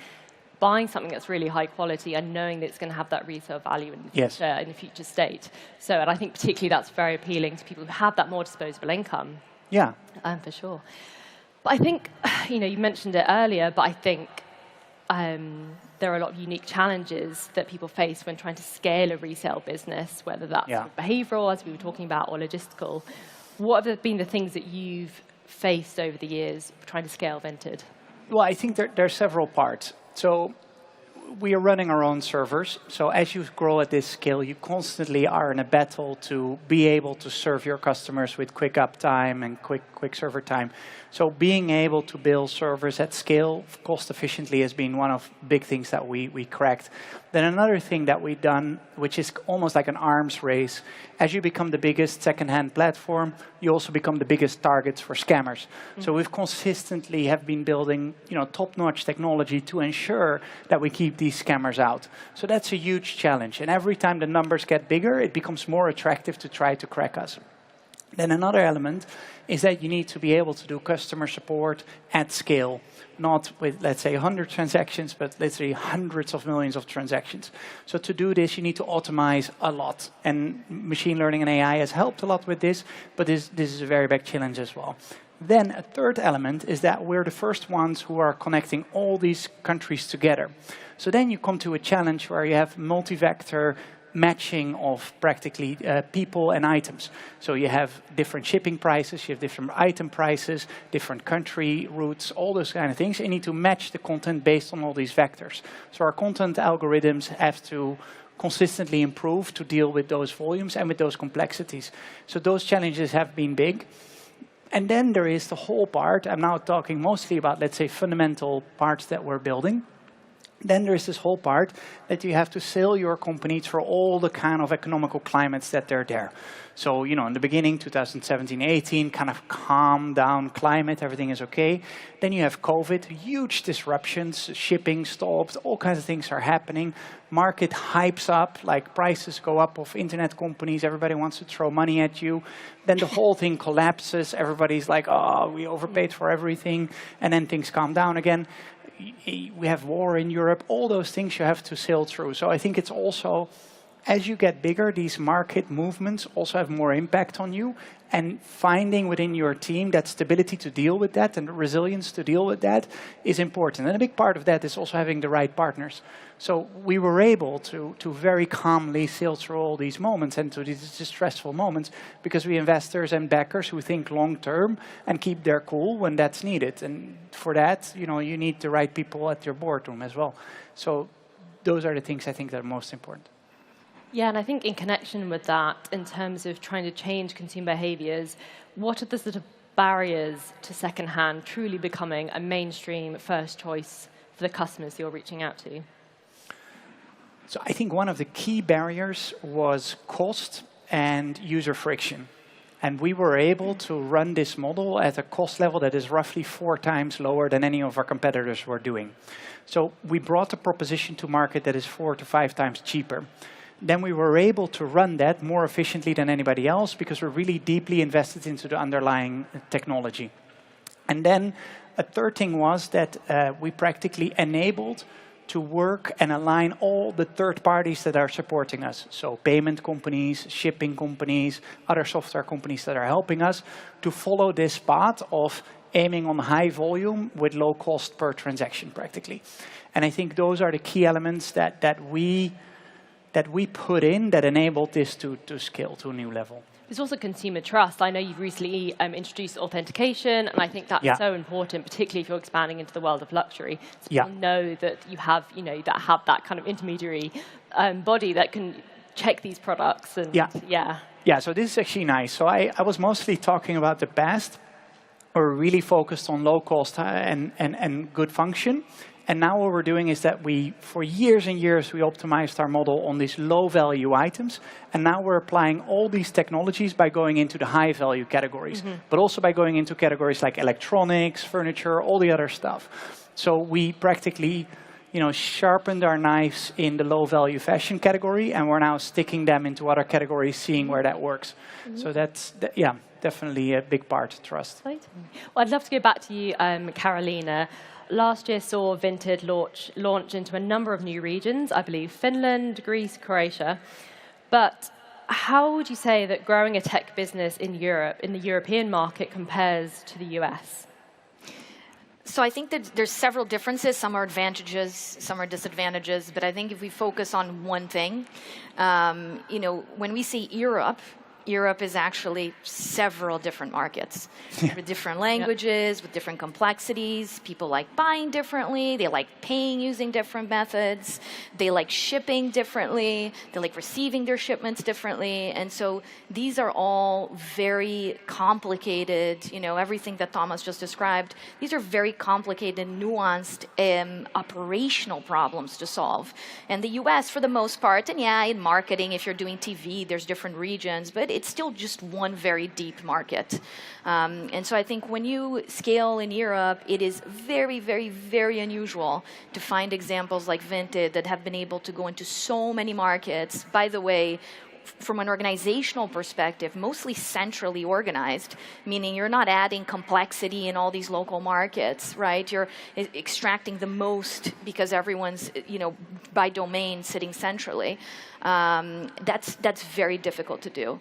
S4: buying something that's really high quality and knowing that it's going to have that resale value in the future state. So, and I think particularly that's very appealing to people who have that more disposable income.
S17: Yeah.
S4: For sure. But I think, you mentioned it earlier, but I think there are a lot of unique challenges that people face when trying to scale a resale business, whether that's behavioral, as we were talking about, or logistical. What have been the things that you've faced over the years trying to scale Vinted?
S17: Well, I think there are several parts. So we are running our own servers. So as you grow at this scale, you constantly are in a battle to be able to serve your customers with quick uptime and quick server time. So being able to build servers at scale, cost efficiently, has been one of big things that we cracked. Then another thing that we've done, which is almost like an arms race, as you become the biggest second-hand platform, you also become the biggest targets for scammers. So we've consistently have been building, top-notch technology to ensure that we keep these scammers out. So that's a huge challenge. And every time the numbers get bigger, it becomes more attractive to try to crack us. Then another element is that you need to be able to do customer support at scale, not with, let's say, 100 transactions, but let's say hundreds of millions of transactions. So to do this, you need to automate a lot. And machine learning and AI has helped a lot with this, but this is a very big challenge as well. Then a third element is that we're the first ones who are connecting all these countries together. So then you come to a challenge where you have multi-vector matching of practically people and items. So you have different shipping prices, you have different item prices, different country routes, all those kind of things. You need to match the content based on all these vectors. So our content algorithms have to consistently improve to deal with those volumes and with those complexities. So those challenges have been big. And then there is the whole part. I'm now talking mostly about, let's say, fundamental parts that we're building. Then there is this whole part that you have to sail your company through all the kind of economical climates that are there. So, in the beginning, 2017, 18, kind of calm down climate, everything is okay. Then you have COVID, huge disruptions, shipping stops, all kinds of things are happening. Market hypes up, like prices go up of internet companies, everybody wants to throw money at you. Then the whole thing collapses, everybody's like, oh, we overpaid for everything, and then things calm down again. We have war in Europe, all those things you have to sail through. So I think it's also, as you get bigger, these market movements also have more impact on you. And finding within your team that stability to deal with that and the resilience to deal with that is important. And a big part of that is also having the right partners. So we were able to very calmly sail through all these moments and to these stressful moments because we investors and backers who think long term and keep their cool when that's needed. And for that, you need the right people at your boardroom as well. So those are the things I think that are most important.
S4: Yeah, and I think in connection with that, in terms of trying to change consumer behaviors, what are the sort of barriers to secondhand truly becoming a mainstream first choice for the customers you're reaching out to?
S17: So I think one of the key barriers was cost and user friction. And we were able to run this model at a cost level that is roughly 4 times lower than any of our competitors were doing. So we brought a proposition to market that is 4 to 5 times cheaper. Then we were able to run that more efficiently than anybody else because we're really deeply invested into the underlying technology. And then a third thing was that we practically enabled to work and align all the third parties that are supporting us. So payment companies, shipping companies, other software companies that are helping us to follow this path of aiming on high volume with low cost per transaction practically. And I think those are the key elements that we put in that enabled this to scale to a new level.
S4: There's also consumer trust. I know you've recently introduced authentication, and I think that's so important, particularly if you're expanding into the world of luxury. So people know that you have, that kind of intermediary body that can check these products. And
S17: Yeah, so this is actually nice. So I was mostly talking about the past, or really focused on low cost and good function. And now what we're doing is that for years and years, we optimized our model on these low value items. And now we're applying all these technologies by going into the high value categories, but also by going into categories like electronics, furniture, all the other stuff. So we practically, sharpened our knives in the low value fashion category, and we're now sticking them into other categories, seeing where that works. So that's, definitely a big part of trust.
S4: Well, I'd love to go back to you, Carolina. Last year saw Vinted launch into a number of new regions, I believe Finland, Greece, Croatia. But how would you say that growing a tech business in Europe, in the European market, compares to the US?
S18: So I think that there's several differences. Some are advantages, some are disadvantages. But I think if we focus on one thing, when we see Europe, Europe is actually several different markets with different languages, with different complexities. People like buying differently. They like paying using different methods. They like shipping differently. They like receiving their shipments differently. And so these are all very complicated, everything that Thomas just described. These are very complicated, nuanced operational problems to solve. And the US, for the most part, and yeah, in marketing, if you're doing TV, there's different regions, but it's still just one very deep market. And so I think when you scale in Europe, it is very, very, very unusual to find examples like Vinted that have been able to go into so many markets. By the way, from an organizational perspective, mostly centrally organized, meaning you're not adding complexity in all these local markets, right? You're extracting the most because everyone's, by domain sitting centrally. That's very difficult to do.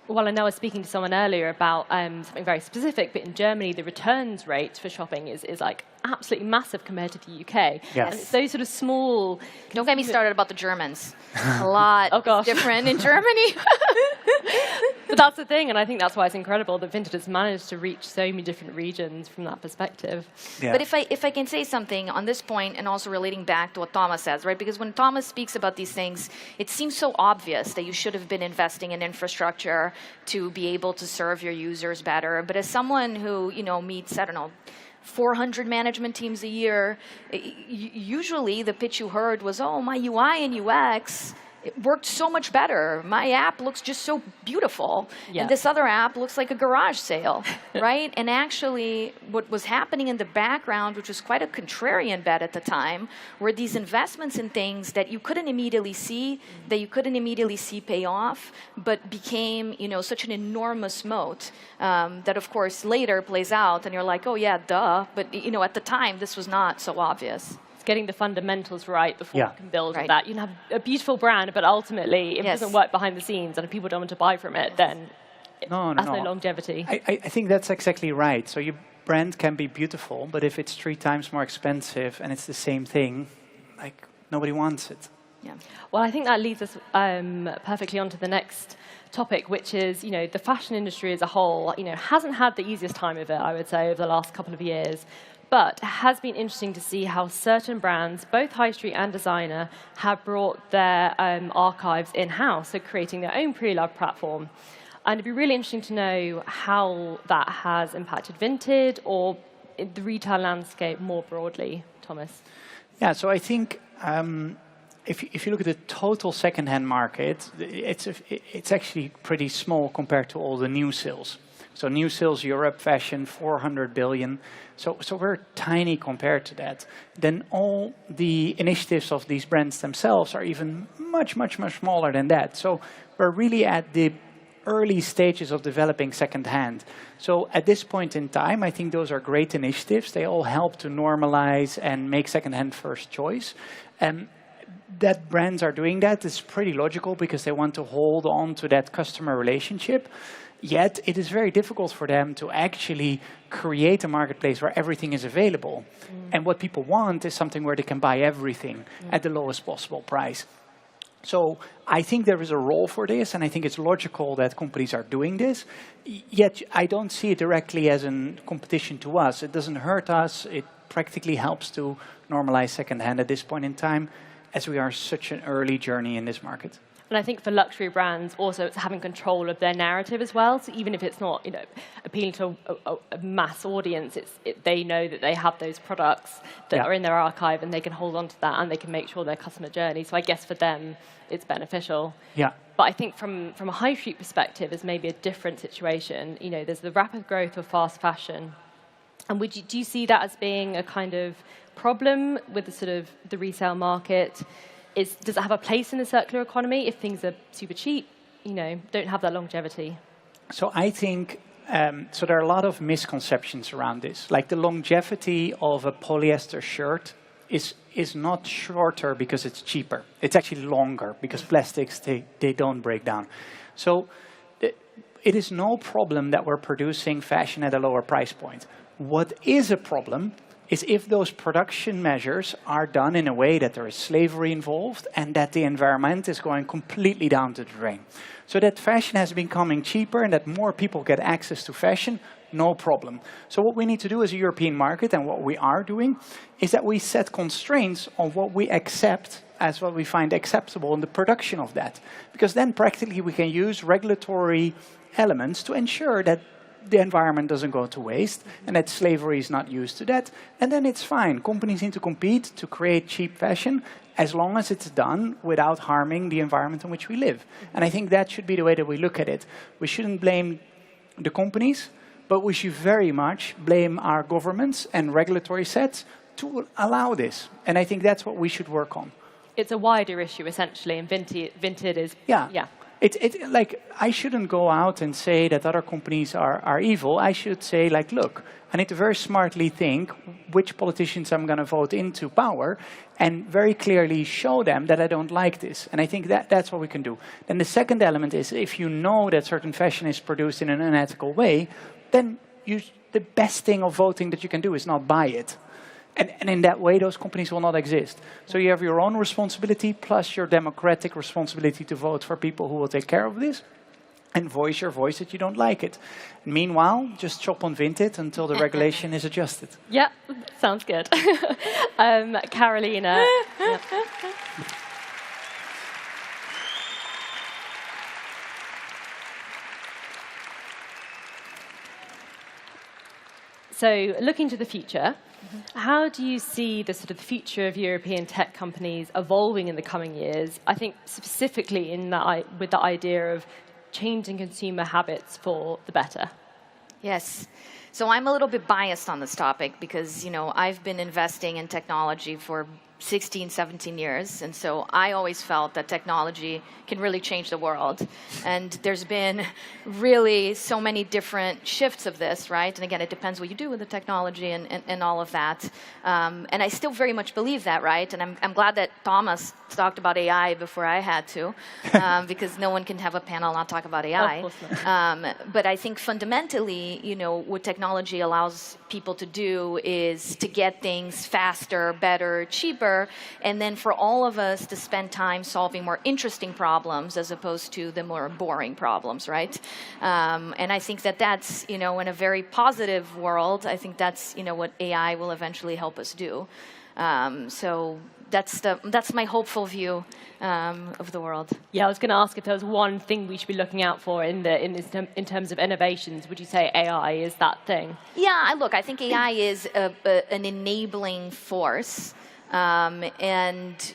S4: Well, I know I was speaking to someone earlier about something very specific, but in Germany, the returns rate for shopping is like absolutely massive compared to the UK.
S18: Yes.
S4: And it's those sort of small...
S18: Don't get me started about the Germans. A lot different in Germany.
S4: But that's the thing, and I think that's why it's incredible that Vinted has managed to reach so many different regions from that perspective.
S18: Yeah. But if I can say something on this point, and also relating back to what Thomas says, right? Because when Thomas speaks about these things, it seems so obvious that you should have been investing in infrastructure to be able to serve your users better. But as someone who, meets, 400 management teams a year, usually the pitch you heard was, oh, my UI and UX, it worked so much better. My app looks just so beautiful. Yeah. And this other app looks like a garage sale, right? And actually, what was happening in the background, which was quite a contrarian bet at the time, were these investments in things that you couldn't immediately see, pay off, but became, such an enormous moat that, of course, later plays out. And you're like, oh, yeah, duh. But, at the time, this was not so obvious.
S4: Getting the fundamentals right before you can build that. You can have a beautiful brand, but ultimately, if it doesn't work behind the scenes and if people don't want to buy from it, then it has no longevity.
S17: I think that's exactly right. So your brand can be beautiful, but if it's 3 times more expensive and it's the same thing, nobody wants it.
S4: Yeah. Well, I think that leads us perfectly onto the next topic, which is, the fashion industry as a whole, hasn't had the easiest time of it, I would say, over the last couple of years. But it has been interesting to see how certain brands, both high street and designer, have brought their archives in-house, so creating their own pre-loved platform. And it'd be really interesting to know how that has impacted Vinted or the retail landscape more broadly. Thomas?
S17: Yeah, so I think if you look at the total second-hand market, it's actually pretty small compared to all the new sales. So new sales, Europe, fashion, 400 billion. So we're tiny compared to that. Then all the initiatives of these brands themselves are even much, much, much smaller than that. So we're really at the early stages of developing secondhand. So at this point in time, I think those are great initiatives. They all help to normalize and make secondhand first choice. That brands are doing that is pretty logical because they want to hold on to that customer relationship. Yet it is very difficult for them to actually create a marketplace where everything is available. And what people want is something where they can buy everything at the lowest possible price. So I think there is a role for this, and I think it's logical that companies are doing this. Yet I don't see it directly as a competition to us. It doesn't hurt us. It practically helps to normalize secondhand at this point in time, as we are such an early journey in this market.
S4: And I think for luxury brands, also, it's having control of their narrative as well. So even if it's not, appealing to a mass audience, they know that they have those products that are in their archive, and they can hold on to that, and they can make sure their customer journey. So I guess for them, it's beneficial.
S17: Yeah.
S4: But I think from a high street perspective, it's maybe a different situation. There's the rapid growth of fast fashion, and do you see that as being a kind of problem with the resale market? Does it have a place in the circular economy if things are super cheap, don't have that longevity?
S17: So I think, there are a lot of misconceptions around this. Like the longevity of a polyester shirt is not shorter because it's cheaper. It's actually longer because plastics, they don't break down. So it is no problem that we're producing fashion at a lower price point. What is a problem is if those production measures are done in a way that there is slavery involved and that the environment is going completely down to the drain. So that fashion has been becoming cheaper and that more people get access to fashion, no problem. So what we need to do as a European market, and what we are doing, is that we set constraints on what we accept as what we find acceptable in the production of that. Because then practically we can use regulatory elements to ensure that the environment doesn't go to waste and that slavery is not used to that. And then it's fine. Companies need to compete to create cheap fashion as long as it's done without harming the environment in which we live. And I think that should be the way that we look at it. We shouldn't blame the companies, but we should very much blame our governments and regulatory sets to allow this. And I think that's what we should work on.
S4: It's a wider issue, essentially, and Vinted is...
S17: Yeah. Like, I shouldn't go out and say that other companies are evil. I should say, like, look, I need to very smartly think which politicians I'm going to vote into power and very clearly show them that I don't like this. And I think that's what we can do. Then the second element is, if you know that certain fashion is produced in an unethical way, then the best thing of voting that you can do is not buy it. And in that way, those companies will not exist. So you have your own responsibility plus your democratic responsibility to vote for people who will take care of this and voice your voice that you don't like it. And meanwhile, just chop on Vinted until the regulation is adjusted.
S4: Yeah, sounds good. Carolina. Yep. So looking to the future, how do you see the sort of future of European tech companies evolving in the coming years? I think specifically with the idea of changing consumer habits for the better.
S18: Yes. So I'm a little bit biased on this topic because, I've been investing in technology for 16, 17 years. And so I always felt that technology can really change the world. And there's been really so many different shifts of this, right? And again, it depends what you do with the technology and all of that. And I still very much believe that, right? And I'm glad that Thomas talked about AI before I had to, because no one can have a panel not talk about AI.
S4: Of course not.
S18: But I think fundamentally, what technology allows people to do is to get things faster, better, cheaper, and then for all of us to spend time solving more interesting problems as opposed to the more boring problems, right? And I think that's, in a very positive world, I think that's, what AI will eventually help us do. So that's my hopeful view of the world.
S4: Yeah, I was going to ask if there was one thing we should be looking out for in terms of innovations. Would you say AI is that thing?
S18: Yeah, I think AI is an enabling force. And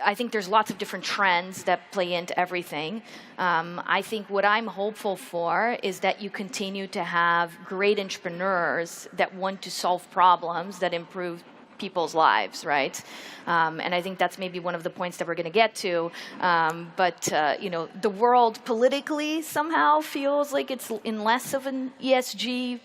S18: I think there's lots of different trends that play into everything. I think what I'm hopeful for is that you continue to have great entrepreneurs that want to solve problems that improve people's lives, right? And I think that's maybe one of the points that we're going to get to. But the world politically somehow feels like it's in less of an ESG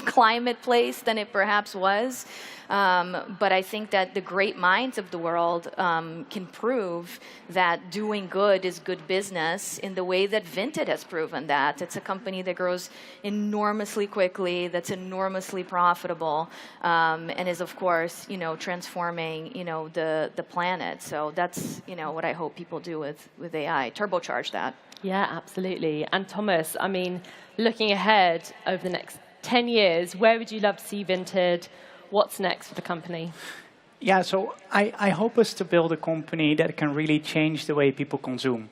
S18: climate place than it perhaps was. But I think that the great minds of the world can prove that doing good is good business in the way that Vinted has proven that. It's a company that grows enormously quickly, that's enormously profitable, and is, of course, transforming, the planet. So that's, what I hope people do with AI, turbocharge that.
S4: Yeah, absolutely. And Thomas, looking ahead over the next 10 years, where would you love to see Vinted? What's next for the company?
S17: Yeah, so I hope us to build a company that can really change the way people consume.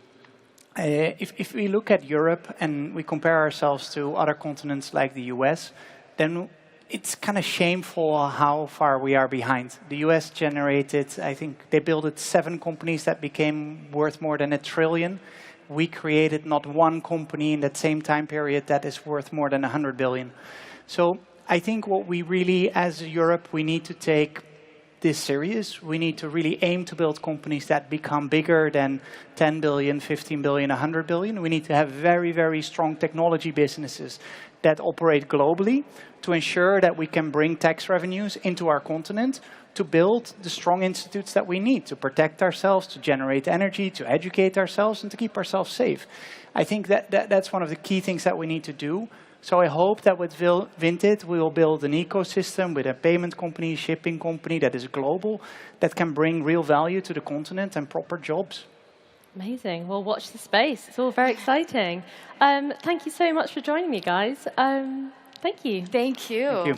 S17: If we look at Europe and we compare ourselves to other continents like the US, then it's kind of shameful how far we are behind. The US generated, I think they built 7 companies that became worth more than $1 trillion. We created not one company in that same time period that is worth more than 100 billion. So I think what we really, as Europe, we need to take this serious. We need to really aim to build companies that become bigger than 10 billion, 15 billion, 100 billion. We need to have very, very strong technology businesses that operate globally to ensure that we can bring tax revenues into our continent to build the strong institutes that we need to protect ourselves, to generate energy, to educate ourselves, and to keep ourselves safe. I think that's one of the key things that we need to do. So I hope that with Vinted, we will build an ecosystem with a payment company, shipping company that is global, that can bring real value to the continent and proper jobs.
S4: Amazing. Well, watch the space. It's all very exciting. Thank you so much for joining me, guys. Thank you.
S18: Thank you.
S17: Thank you.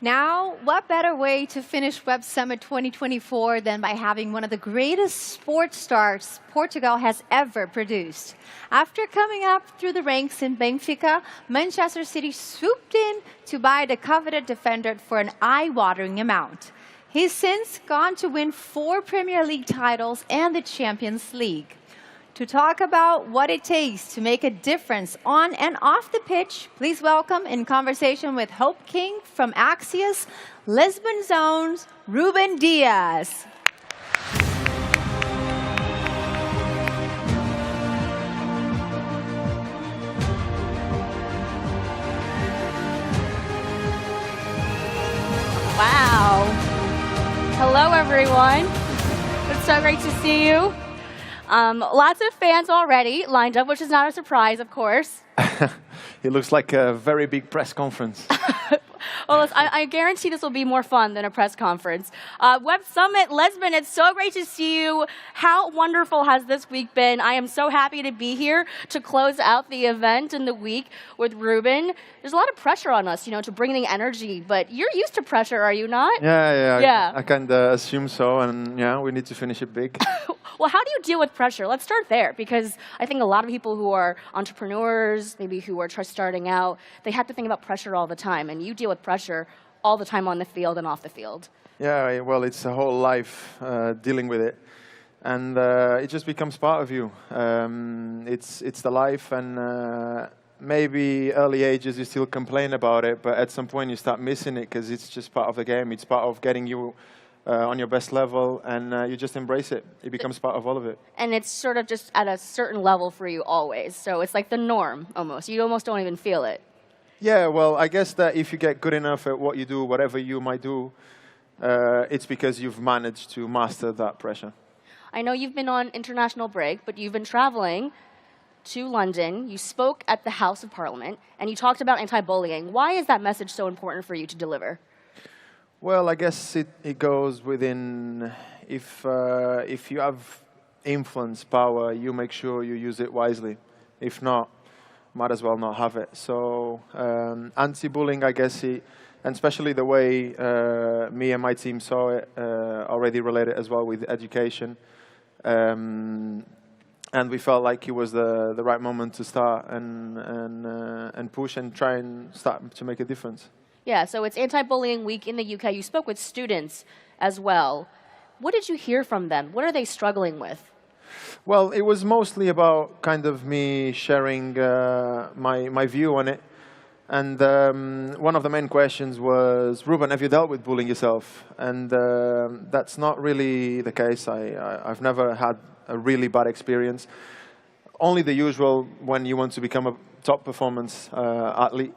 S9: Now, what better way to finish Web Summit 2024 than by having one of the greatest sports stars Portugal has ever produced? After coming up through the ranks in Benfica, Manchester City swooped in to buy the coveted defender for an eye-watering amount. He's since gone to win 4 Premier League titles and the Champions League. To talk about what it takes to make a difference on and off the pitch, please welcome in conversation with Hope King from Axios, Lisbon Zone's Ruben Dias.
S1: Wow. Hello, everyone. It's so great to see you. Lots of fans already lined up, which is not a surprise, of course.
S19: It looks like a very big press conference.
S1: Well, I guarantee this will be more fun than a press conference. Web Summit, Lisbon, it's so great to see you. How wonderful has this week been? I am so happy to be here to close out the event in the week with Ruben. There's a lot of pressure on us, to bring the energy, but you're used to pressure, are you not?
S19: Yeah. I kind of assume so, and yeah, we need to finish it big.
S1: Well, how do you deal with pressure? Let's start there, because I think a lot of people who are entrepreneurs, maybe who are just starting out, they have to think about pressure all the time, and you deal with pressure all the time on the field and off the field.
S19: Yeah, well, it's a whole life dealing with it, and it just becomes part of you. It's the life, and maybe early ages you still complain about it, but at some point you start missing it because it's just part of the game. It's part of getting you on your best level, and you just embrace it. It becomes part of all of it.
S1: And it's sort of just at a certain level for you always. So it's like the norm, almost. You almost don't even feel it.
S19: Yeah, well, I guess that if you get good enough at what you do, whatever you might do, it's because you've managed to master that pressure.
S1: I know you've been on international break, but you've been traveling to London. You spoke at the House of Parliament, and you talked about anti-bullying. Why is that message so important for you to deliver?
S19: Well, I guess it goes within, if you have influence, power, you make sure you use it wisely. If not, might as well not have it. So anti-bullying, I guess, and especially the way me and my team saw it, already related as well with education. And we felt like it was the right moment to start and push and try and start to make a difference.
S1: Yeah, so it's Anti-Bullying Week in the UK. You spoke with students as well. What did you hear from them? What are they struggling with?
S19: Well, it was mostly about kind of me sharing my view on it. And one of the main questions was, Ruben, have you dealt with bullying yourself? And that's not really the case. I've never had a really bad experience. Only the usual, when you want to become a top performance athlete,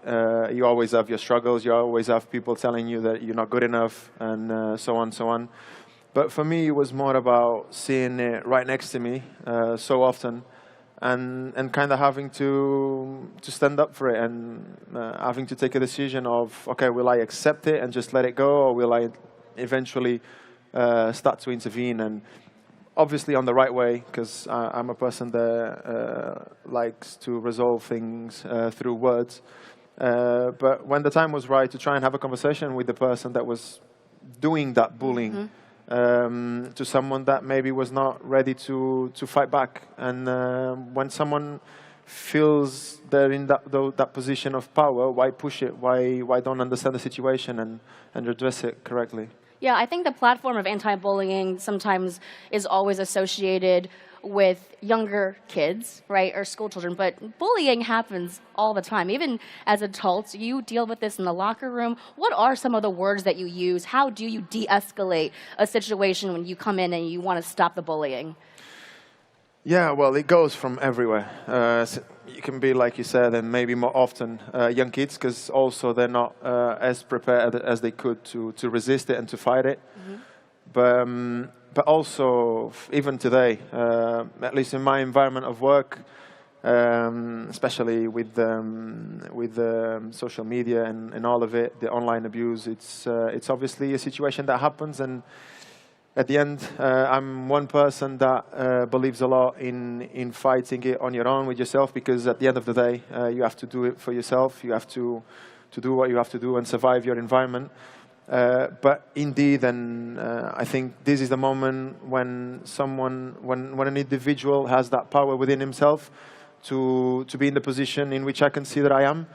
S19: you always have your struggles. You always have people telling you that you're not good enough, and so on, so on. But for me, it was more about seeing it right next to me so often, and kind of having to stand up for it, and having to take a decision of, okay, will I accept it and just let it go, or will I eventually start to intervene? And obviously on the right way, because I'm a person that likes to resolve things through words. But when the time was right to try and have a conversation with the person that was doing that bullying, to someone that maybe was not ready to fight back. And when someone feels they're in that position of power, why push it? Why don't understand the situation and address it correctly?
S1: Yeah, I think the platform of anti-bullying sometimes is always associated with younger kids, right, or school children, but bullying happens all the time. Even as adults, you deal with this in the locker room. What are some of the words that you use? How do you de-escalate a situation when you come in and you want to stop the bullying?
S19: Yeah, well, it goes from everywhere. So you can be, like you said, and maybe more often young kids, because also they're not as prepared as they could to resist it and to fight it. Mm-hmm. But also, even today, at least in my environment of work, especially with social media and all of it, the online abuse, it's obviously a situation that happens. And at the end, I'm one person that believes a lot in fighting it on your own with yourself, because at the end of the day, you have to do it for yourself. You have to do what you have to do and survive your environment. But indeed, and I think this is the moment when when an individual has that power within himself to be in the position in which I can see that I am.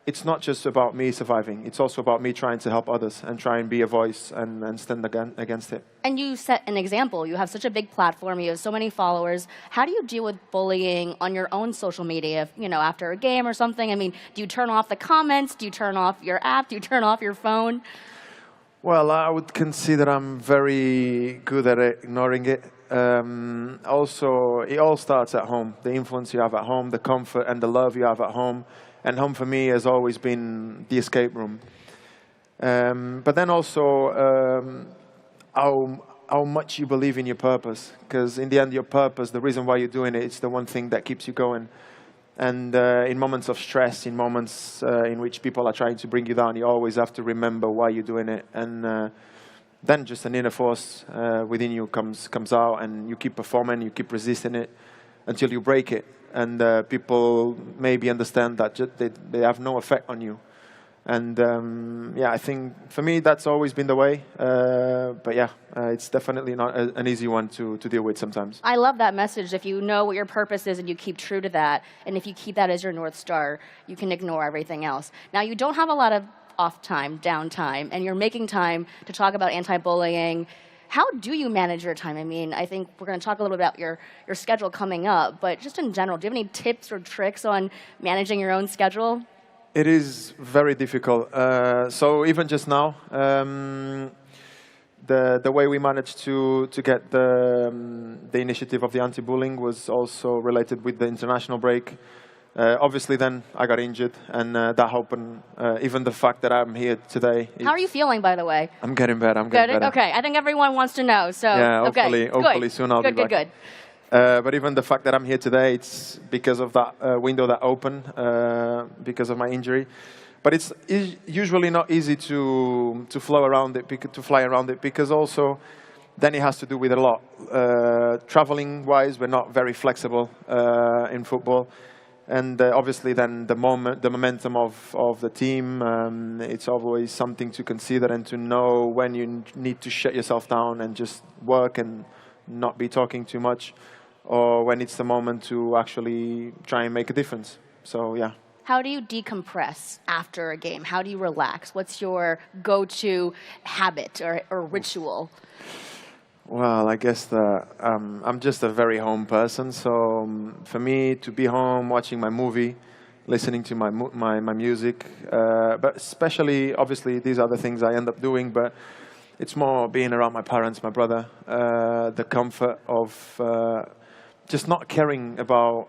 S19: It's not just about me surviving. It's also about me trying to help others and try and be a voice and stand against it.
S1: And you set an example. You have such a big platform. You have so many followers. How do you deal with bullying on your own social media? You know, after a game or something. I mean, do you turn off the comments? Do you turn off your app? Do you turn off your phone?
S19: Well, I would consider I'm very good at ignoring it. Also, it all starts at home. The influence you have at home, the comfort and the love you have at home. And home for me has always been the escape room. But then also how much you believe in your purpose. Because in the end, your purpose, the reason why you're doing it, it's the one thing that keeps you going. And in moments of stress, in moments in which people are trying to bring you down, you always have to remember why you're doing it. And then just an inner force within you comes out, and you keep performing, you keep resisting it until you break it. And people maybe understand that they have no effect on you. And yeah, I think for me that's always been the way. But yeah, it's definitely not an easy one to deal with sometimes.
S1: I love that message. If you know what your purpose is and you keep true to that, and if you keep that as your North Star, you can ignore everything else. Now, you don't have a lot of off time, downtime, and you're making time to talk about anti-bullying. How do you manage your time? I mean, I think we're going to talk a little bit about your schedule coming up, but just in general, do you have any tips or tricks on managing your own schedule?
S19: It is very difficult. So even just now, the way we managed to get the initiative of the anti-bullying was also related with the international break. Obviously, then I got injured, and that happened. Even the fact that I'm here today.
S1: How are you feeling, by the way?
S19: I'm getting better. I'm getting better.
S1: Okay, I think everyone wants to know. So
S19: yeah,
S1: okay,
S19: hopefully soon I'll be back.
S1: Good.
S19: But even the fact that I'm here today, it's because of that window that opened because of my injury. But it's usually not easy to fly around it, because also then it has to do with a lot. Traveling-wise, we're not very flexible in football. And obviously then the momentum of the team, it's always something to consider and to know when you need to shut yourself down and just work and not be talking too much, or when it's the moment to actually try and make a difference. So yeah.
S1: How do you decompress after a game? How do you relax? What's your go-to habit or ritual?
S19: Well, I guess I'm just a very home person. So for me, to be home, watching my movie, listening to my music, but especially, obviously, these are the things I end up doing, but it's more being around my parents, my brother, the comfort of just not caring about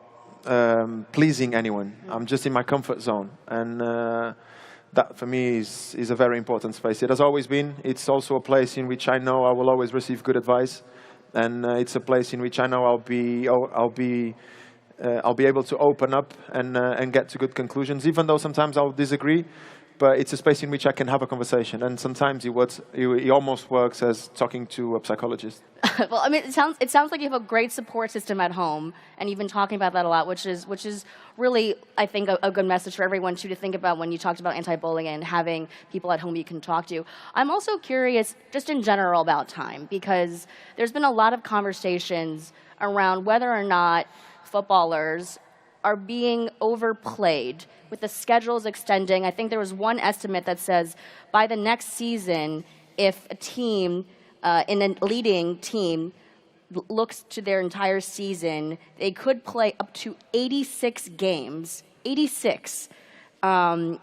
S19: pleasing anyone. I'm just in my comfort zone. And that, for me, is a very important space. It has always been. It's also a place in which I know I will always receive good advice. And it's a place in which I know I'll be able to open up and get to good conclusions, even though sometimes I'll disagree. But it's a space in which I can have a conversation, and sometimes it almost works as talking to a psychologist.
S1: Well, I mean, it sounds like you have a great support system at home, and you've been talking about that a lot, which is really, I think, a good message for everyone to think about when you talked about anti-bullying and having people at home you can talk to. I'm also curious, just in general, about time, because there's been a lot of conversations around whether or not footballers are being overplayed with the schedules extending. I think there was one estimate that says by the next season, if a team, in a leading team, looks to their entire season, they could play up to 86 games. 86. And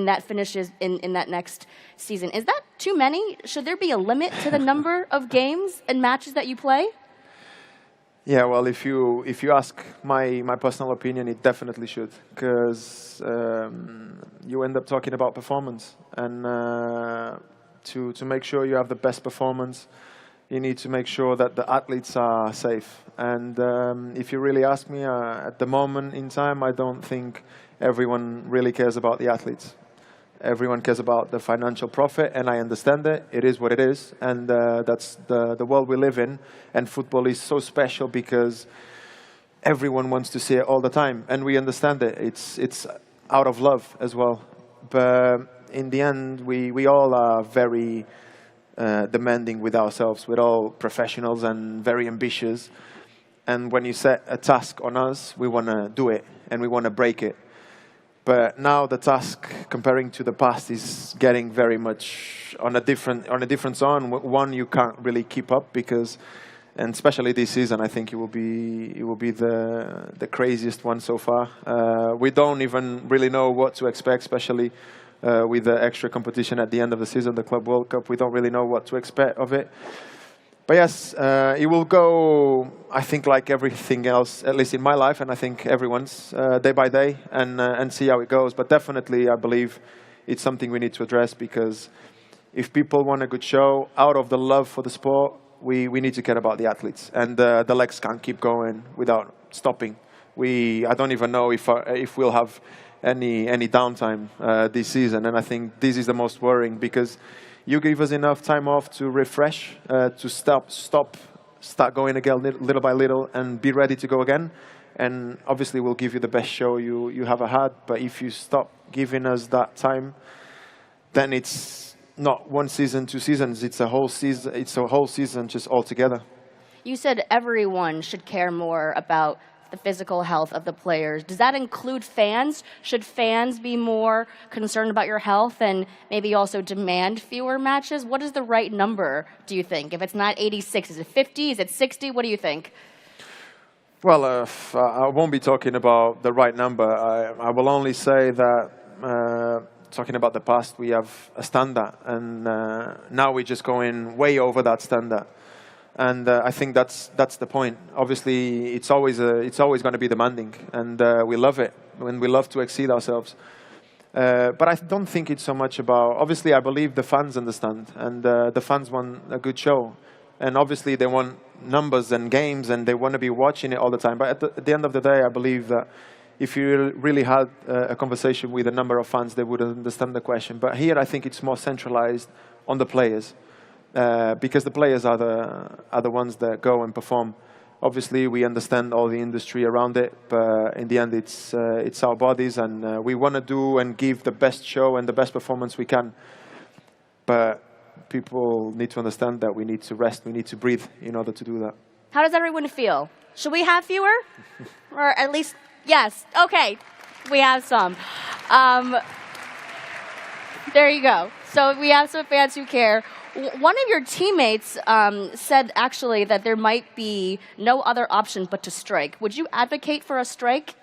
S1: that finishes in that next season. Is that too many? Should there be a limit to the number of games and matches that you play?
S19: Yeah, well, if you ask my personal opinion, it definitely should, because you end up talking about performance, and to make sure you have the best performance, you need to make sure that the athletes are safe. And if you really ask me, at the moment in time, I don't think everyone really cares about the athletes. Everyone cares about the financial profit, and I understand it. It is what it is, and that's the world we live in. And football is so special because everyone wants to see it all the time, and we understand it. It's out of love as well. But in the end, we all are very demanding with ourselves. We're all professionals and very ambitious. And when you set a task on us, we want to do it, and we want to break it. But now the task, comparing to the past, is getting very much on a different zone. One you can't really keep up because, and especially this season, I think it will be the craziest one so far. We don't even really know what to expect, especially with the extra competition at the end of the season, the Club World Cup. We don't really know what to expect of it. But yes, it will go, I think, like everything else, at least in my life, and I think everyone's, day by day, and see how it goes. But definitely, I believe it's something we need to address, because if people want a good show, out of the love for the sport, we need to care about the athletes. And the legs can't keep going without stopping. I don't even know if we'll have any downtime this season, and I think this is the most worrying, because you give us enough time off to refresh, to start going again little by little, and be ready to go again. And obviously, we'll give you the best show you have had. But if you stop giving us that time, then it's not 1 season, 2 seasons. It's a whole season. It's a whole season just altogether.
S1: You said everyone should care more about the physical health of the players. Does that include fans? Should fans be more concerned about your health and maybe also demand fewer matches? What is the right number, do you think? If it's not 86, is it 50? Is it 60? What do you think?
S19: Well, I won't be talking about the right number. I will only say that, talking about the past, we have a standard, and now we're just going way over that standard. And I think that's the point. Obviously, it's always going to be demanding, and we love it, and we love to exceed ourselves. But I don't think it's so much about. Obviously, I believe the fans understand, and the fans want a good show, and obviously they want numbers and games, and they want to be watching it all the time. But at the end of the day, I believe that if you really had a conversation with a number of fans, they would understand the question. But here, I think it's more centralized on the players. Because the players are the ones that go and perform. Obviously, we understand all the industry around it, but in the end, it's our bodies, and we want to do and give the best show and the best performance we can. But people need to understand that we need to rest, we need to breathe in order to do that.
S1: How does everyone feel? Should we have fewer? Or at least, yes. Okay, we have some. There you go. So we have some fans who care. One of your teammates said, actually, that there might be no other option but to strike. Would you advocate for a strike?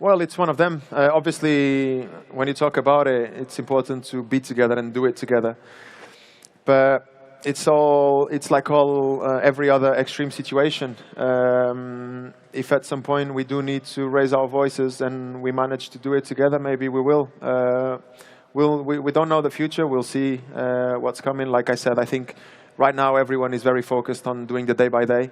S19: Well, it's one of them. Obviously, when you talk about it, it's important to be together and do it together. But it's like every other extreme situation. If at some point we do need to raise our voices and we manage to do it together, maybe we will. We don't know the future. We'll see what's coming. Like I said, I think right now everyone is very focused on doing the day by day.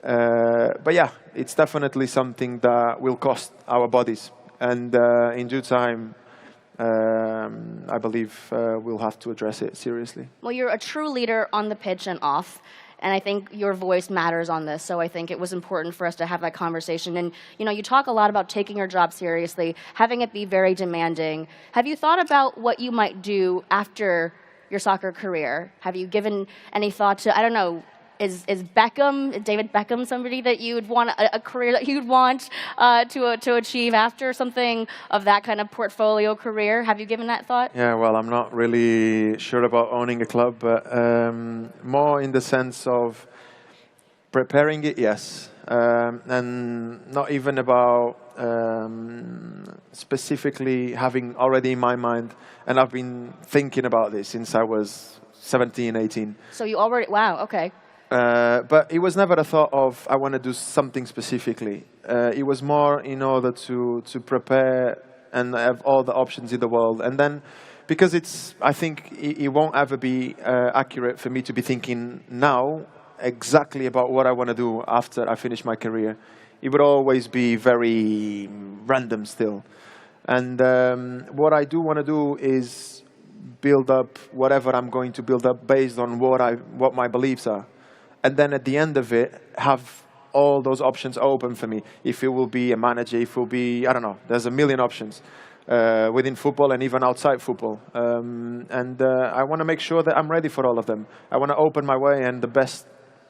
S19: But yeah, it's definitely something that will cost our bodies. And in due time, I believe we'll have to address it seriously.
S1: Well, you're a true leader on the pitch and off. And I think your voice matters on this, so I think it was important for us to have that conversation. And you talk a lot about taking your job seriously, having it be very demanding. Have you thought about what you might do after your soccer career? Have you given any thought to, I don't know, Is Beckham, David Beckham, somebody that you would want, a career that you'd want to achieve after something of that kind of portfolio career? Have you given that thought?
S19: Yeah, well, I'm not really sure about owning a club, but more in the sense of preparing it, yes. And not even about specifically having already in my mind, and I've been thinking about this since I was 17, 18.
S1: So you already, wow, okay.
S19: But it was never a thought of, I want to do something specifically. It was more in order to prepare and have all the options in the world. And then, because I think it won't ever be accurate for me to be thinking now exactly about what I want to do after I finish my career. It would always be very random still. And what I do want to do is build up whatever I'm going to build up based on what my beliefs are. And then at the end of it, have all those options open for me. If it will be a manager, if it will be, I don't know, there's a million options within football and even outside football. I want to make sure that I'm ready for all of them. I want to open my way, and the best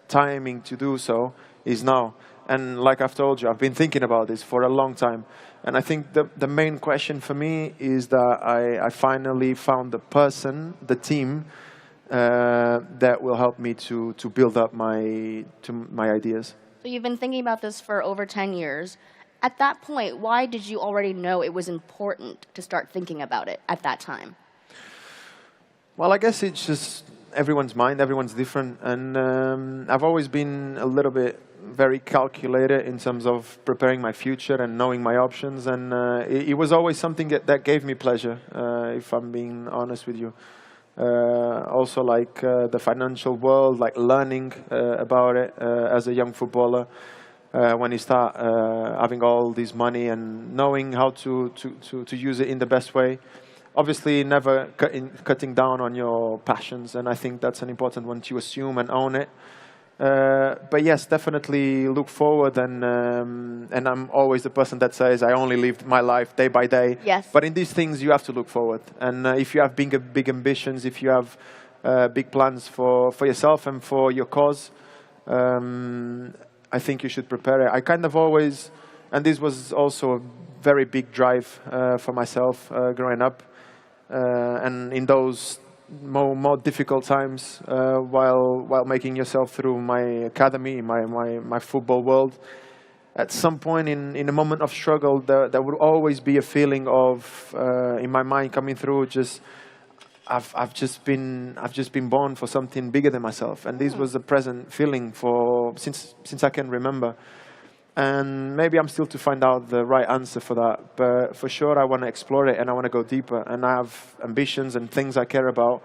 S19: timing to do so is now. And like I've told you, I've been thinking about this for a long time. And I think the main question for me is that I finally found the person, the team, that will help me to build up my ideas.
S1: So you've been thinking about this for over 10 years. At that point, why did you already know it was important to start thinking about it at that time?
S19: Well, I guess it's just everyone's mind, everyone's different. And I've always been a little bit very calculated in terms of preparing my future and knowing my options. And it was always something that gave me pleasure, if I'm being honest with you. Also like the financial world, like learning about it as a young footballer. When you start having all this money and knowing how to use it in the best way. Obviously, never cutting down on your passions, and I think that's an important one to assume and own it. But yes, definitely look forward, and I'm always the person that says I only live my life day by day.
S1: Yes.
S19: But in these things, you have to look forward, and if you have big ambitions, if you have big plans for yourself and for your cause, I think you should prepare it. I kind of always, and this was also a very big drive for myself growing up. And in those more difficult times, while making yourself through my academy, my football world, at some point in a moment of struggle, there would always be a feeling of in my mind coming through. Just I've just been born for something bigger than myself, and this was a present feeling since I can remember. And maybe I'm still to find out the right answer for that. But for sure, I want to explore it, and I want to go deeper. And I have ambitions and things I care about.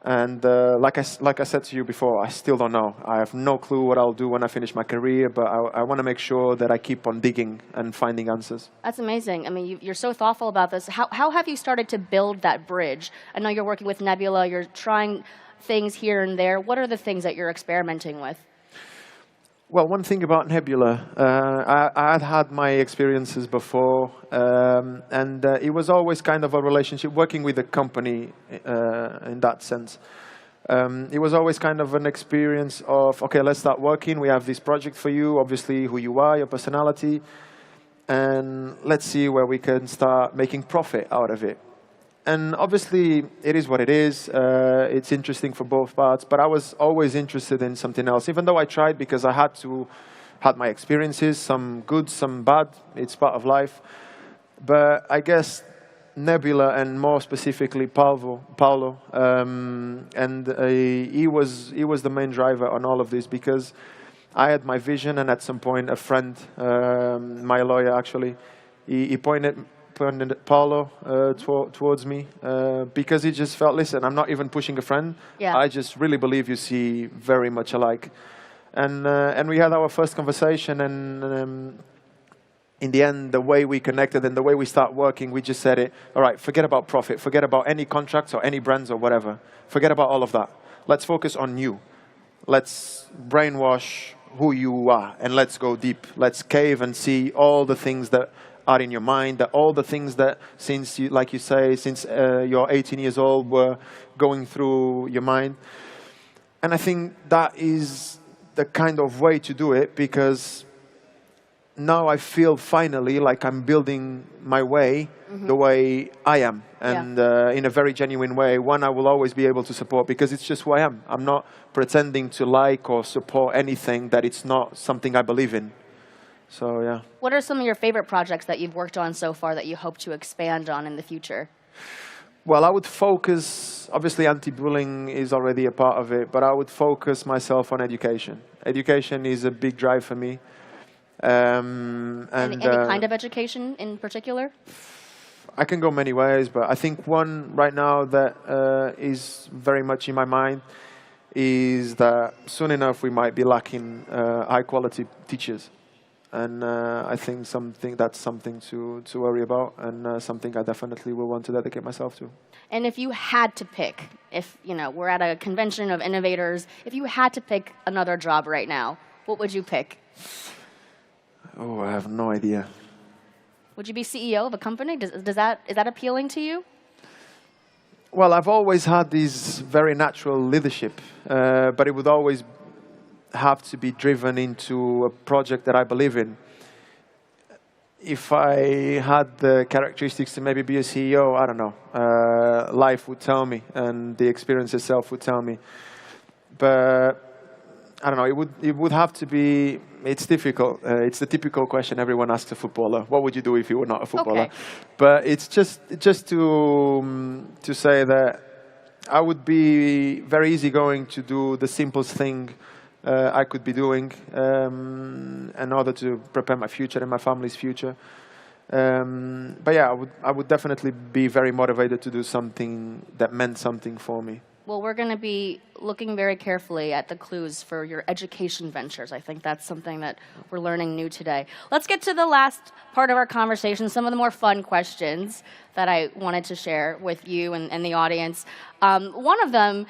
S19: And like I said to you before, I still don't know. I have no clue what I'll do when I finish my career, but I want to make sure that I keep on digging and finding answers.
S1: That's amazing. I mean, you're so thoughtful about this. How have you started to build that bridge? I know you're working with Nebula. You're trying things here and there. What are the things that you're experimenting with?
S19: Well, one thing about Nebula, I had my experiences before, and it was always kind of a relationship, working with a company in that sense. It was always kind of an experience of, okay, let's start working. We have this project for you, obviously who you are, your personality, and let's see where we can start making profit out of it. And obviously, it is what it is. It's interesting for both parts. But I was always interested in something else, even though I tried because I had my experiences, some good, some bad. It's part of life. But I guess Nebula, and more specifically Paulo, and he was the main driver on all of this, because I had my vision, and at some point, a friend, my lawyer actually, he pointed Paulo towards me because he just felt, listen, I'm not even pushing a friend.
S1: Yeah.
S19: I just really believe you see very much alike. And we had our first conversation, and in the end, the way we connected and the way we start working, we just said it, all right, forget about profit, forget about any contracts or any brands or whatever. Forget about all of that. Let's focus on you. Let's brainwash who you are, and let's go deep. Let's cave and see all the things that are in your mind, that all the things that, since you, like you say, since you're 18 years old, were going through your mind. And I think that is the kind of way to do it, because now I feel finally like I'm building my way the way I am, and in a very genuine way, one I will always be able to support, because it's just who I am. I'm not pretending to like or support anything that it's not something I believe in. So, yeah.
S1: What are some of your favorite projects that you've worked on so far that you hope to expand on in the future?
S19: Well, I would focus, obviously anti-bullying is already a part of it, but I would focus myself on education. Education is a big drive for me.
S1: Any kind of education in particular?
S19: I can go many ways, but I think one right now that is very much in my mind is that soon enough we might be lacking high-quality teachers. And I think that's something to worry about, and something I definitely will want to dedicate myself to.
S1: And if you had to pick, if we're at a convention of innovators, if you had to pick another job right now, what would you pick?
S19: Oh, I have no idea.
S1: Would you be CEO of a company? Is that appealing to you?
S19: Well, I've always had this very natural leadership, but it would always have to be driven into a project that I believe in. If I had the characteristics to maybe be a CEO, I don't know. Life would tell me, and the experience itself would tell me. But I don't know. It would have to be. It's difficult. It's the typical question everyone asks a footballer. What would you do if you were not a footballer?
S1: Okay.
S19: But it's just to say that I would be very easygoing to do the simplest thing I could be doing in order to prepare my future and my family's future. But yeah, I would definitely be very motivated to do something that meant something for me.
S1: Well, we're going to be looking very carefully at the clues for your education ventures. I think that's something that we're learning new today. Let's get to the last part of our conversation, some of the more fun questions that I wanted to share with you and the audience. One of them,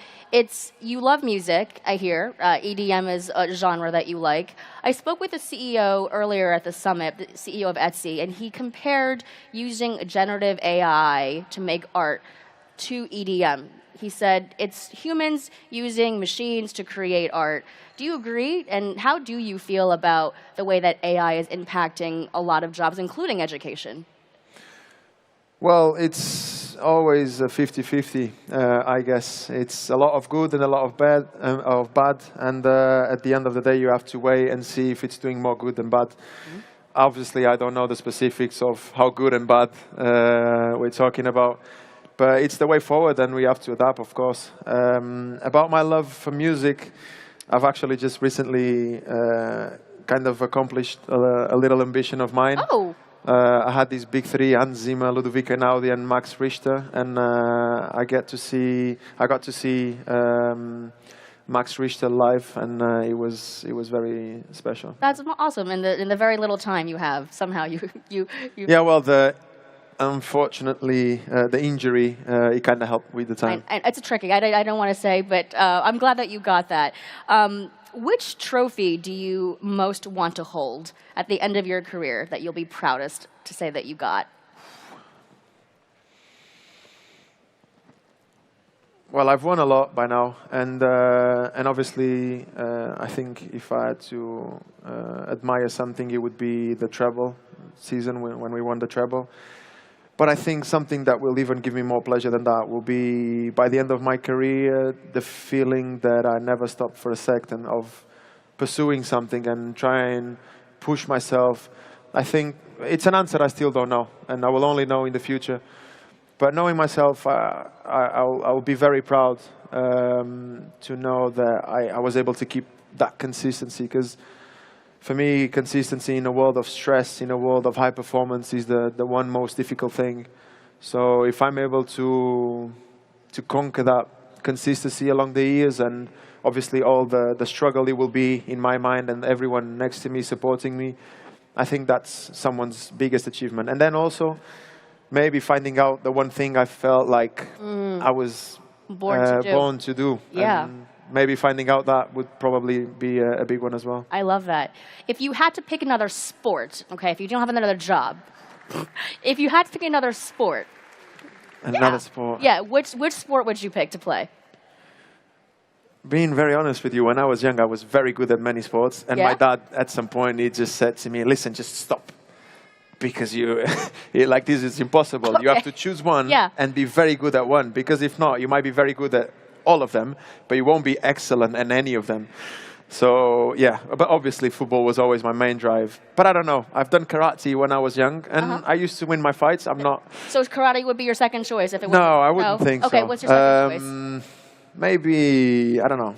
S1: you love music, I hear. EDM is a genre that you like. I spoke with the CEO earlier at the summit, the CEO of Etsy, and he compared using generative AI to make art to EDM. He said it's humans using machines to create art. Do you agree? And how do you feel about the way that AI is impacting a lot of jobs, including education?
S19: Well, it's always a 50-50, I guess. It's a lot of good and a lot of bad. And at the end of the day, you have to weigh and see if it's doing more good than bad. Obviously, I don't know the specifics of how good and bad we're talking about. But it's the way forward, and we have to adapt, of course. About my love for music, I've actually just recently kind of accomplished a little ambition of mine.
S1: Oh.
S19: I had these big three: Hans Zimmer, Ludovico Einaudi, and Max Richter, and I got to see Max Richter live, and it was very special.
S1: That's awesome. In the very little time you have, somehow you.
S19: Yeah, well, unfortunately, the injury, it kind of helped with the time.
S1: It's a tricky. I don't want to say, but I'm glad that you got that. Which trophy do you most want to hold at the end of your career that you'll be proudest to say that you got?
S19: Well, I've won a lot by now, and obviously, I think if I had to admire something, it would be the treble season when we won the treble. But I think something that will even give me more pleasure than that will be, by the end of my career, the feeling that I never stopped for a second of pursuing something and try and push myself. I think it's an answer I still don't know, and I will only know in the future. But knowing myself, I'll be very proud to know that I was able to keep that consistency, because for me, consistency in a world of stress, in a world of high performance, is the one most difficult thing. So if I'm able to conquer that consistency along the years, and obviously all the struggle it will be in my mind and everyone next to me supporting me, I think that's someone's biggest achievement. And then also, maybe finding out the one thing I felt like I was born to do.
S1: Yeah.
S19: And maybe finding out that would probably be a big one as well.
S1: I love that. If you had to pick another sport, okay, if you don't have another job, if you had to pick another sport.
S19: Another sport?
S1: Yeah, which sport would you pick to play?
S19: being very honest with you, when I was young, I was very good at many sports. And my dad, at some point, he just said to me, listen, just stop. Because like this is impossible. Okay. You have to choose one and be very good at one. Because if not, you might be very good at all of them, but you won't be excellent at any of them. So, yeah, but obviously football was always my main drive. But I don't know. I've done karate when I was young, and I used to win my fights. I'm not...
S1: So karate would be your second choice if it was...
S19: No, I wouldn't think so.
S1: Okay, what's your second choice?
S19: Maybe, I don't know.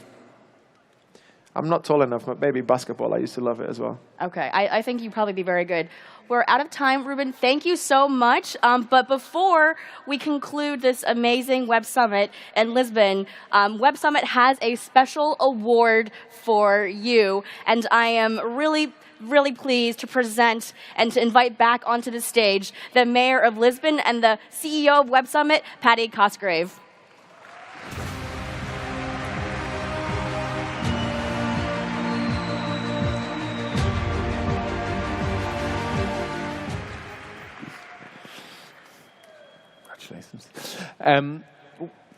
S19: I'm not tall enough, but maybe basketball. I used to love it as well.
S1: Okay, I think you'd probably be very good. We're out of time, Ruben. Thank you so much. But before we conclude this amazing Web Summit in Lisbon, Web Summit has a special award for you. And I am really pleased to present and to invite back onto the stage the Mayor of Lisbon and the CEO of Web Summit, Patty Cosgrave.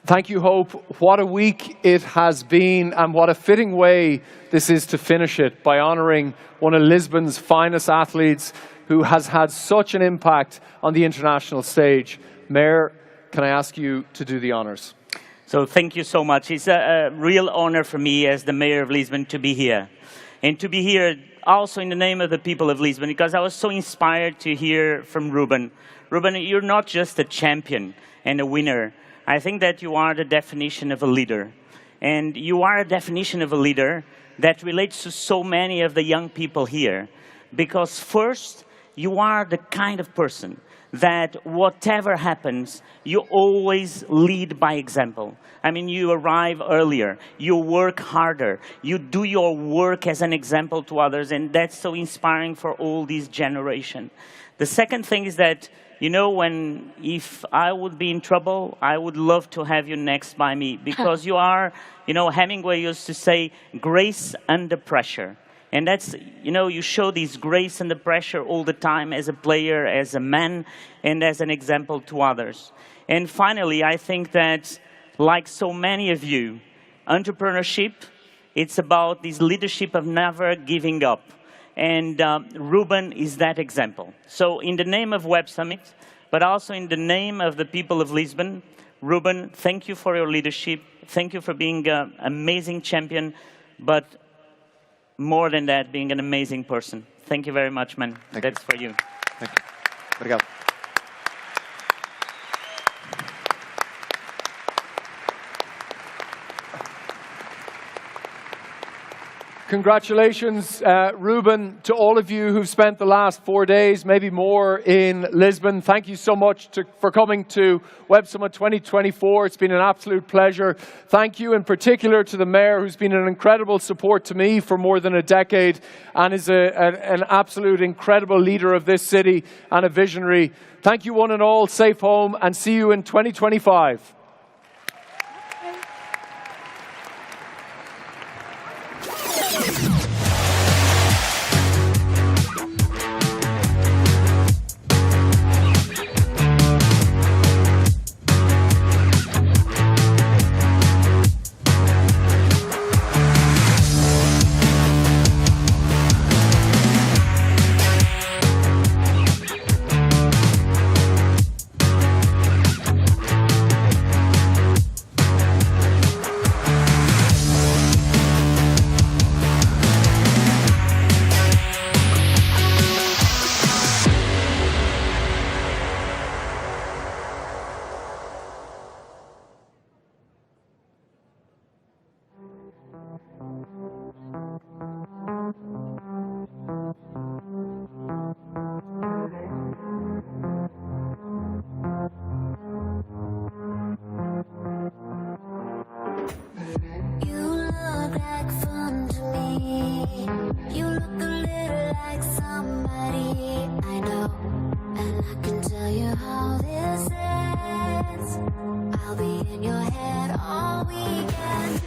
S6: Thank you, Hope. What a week it has been, and what a fitting way this is to finish it, by honoring one of Lisbon's finest athletes who has had such an impact on the international stage. Mayor, can I ask you to do the honors?
S7: So thank you so much. It's a real honor for me as the Mayor of Lisbon to be here. And to be here also in the name of the people of Lisbon, because I was so inspired to hear from Ruben. Ruben, you're not just a champion and a winner. I think that you are the definition of a leader. And you are a definition of a leader that relates to so many of the young people here. Because first, you are the kind of person that whatever happens, you always lead by example. I mean, you arrive earlier, you work harder, you do your work as an example to others, and that's so inspiring for all this generation. The second thing is that, you know, if I would be in trouble, I would love to have you next by me, because you are, you know, Hemingway used to say, grace under pressure. And that's, you know, you show this grace under pressure all the time as a player, as a man, and as an example to others. And finally, I think that, like so many of you, entrepreneurship, it's about this leadership of never giving up. And Ruben is that example. So in the name of Web Summit, but also in the name of the people of Lisbon, Ruben, thank you for your leadership. Thank you for being an amazing champion, but more than that, being an amazing person. Thank you very much, man. That's for you.
S19: Thank you. Obrigado.
S6: Congratulations, Ruben, to all of you who've spent the last 4 days, maybe more, in Lisbon. Thank you so much for coming to Web Summit 2024. It's been an absolute pleasure. Thank you in particular to the Mayor, who's been an incredible support to me for more than a decade and is an absolute incredible leader of this city and a visionary. Thank you one and all. Safe home, and see you in 2025.
S21: how this ends. I'll be in your head all weekend.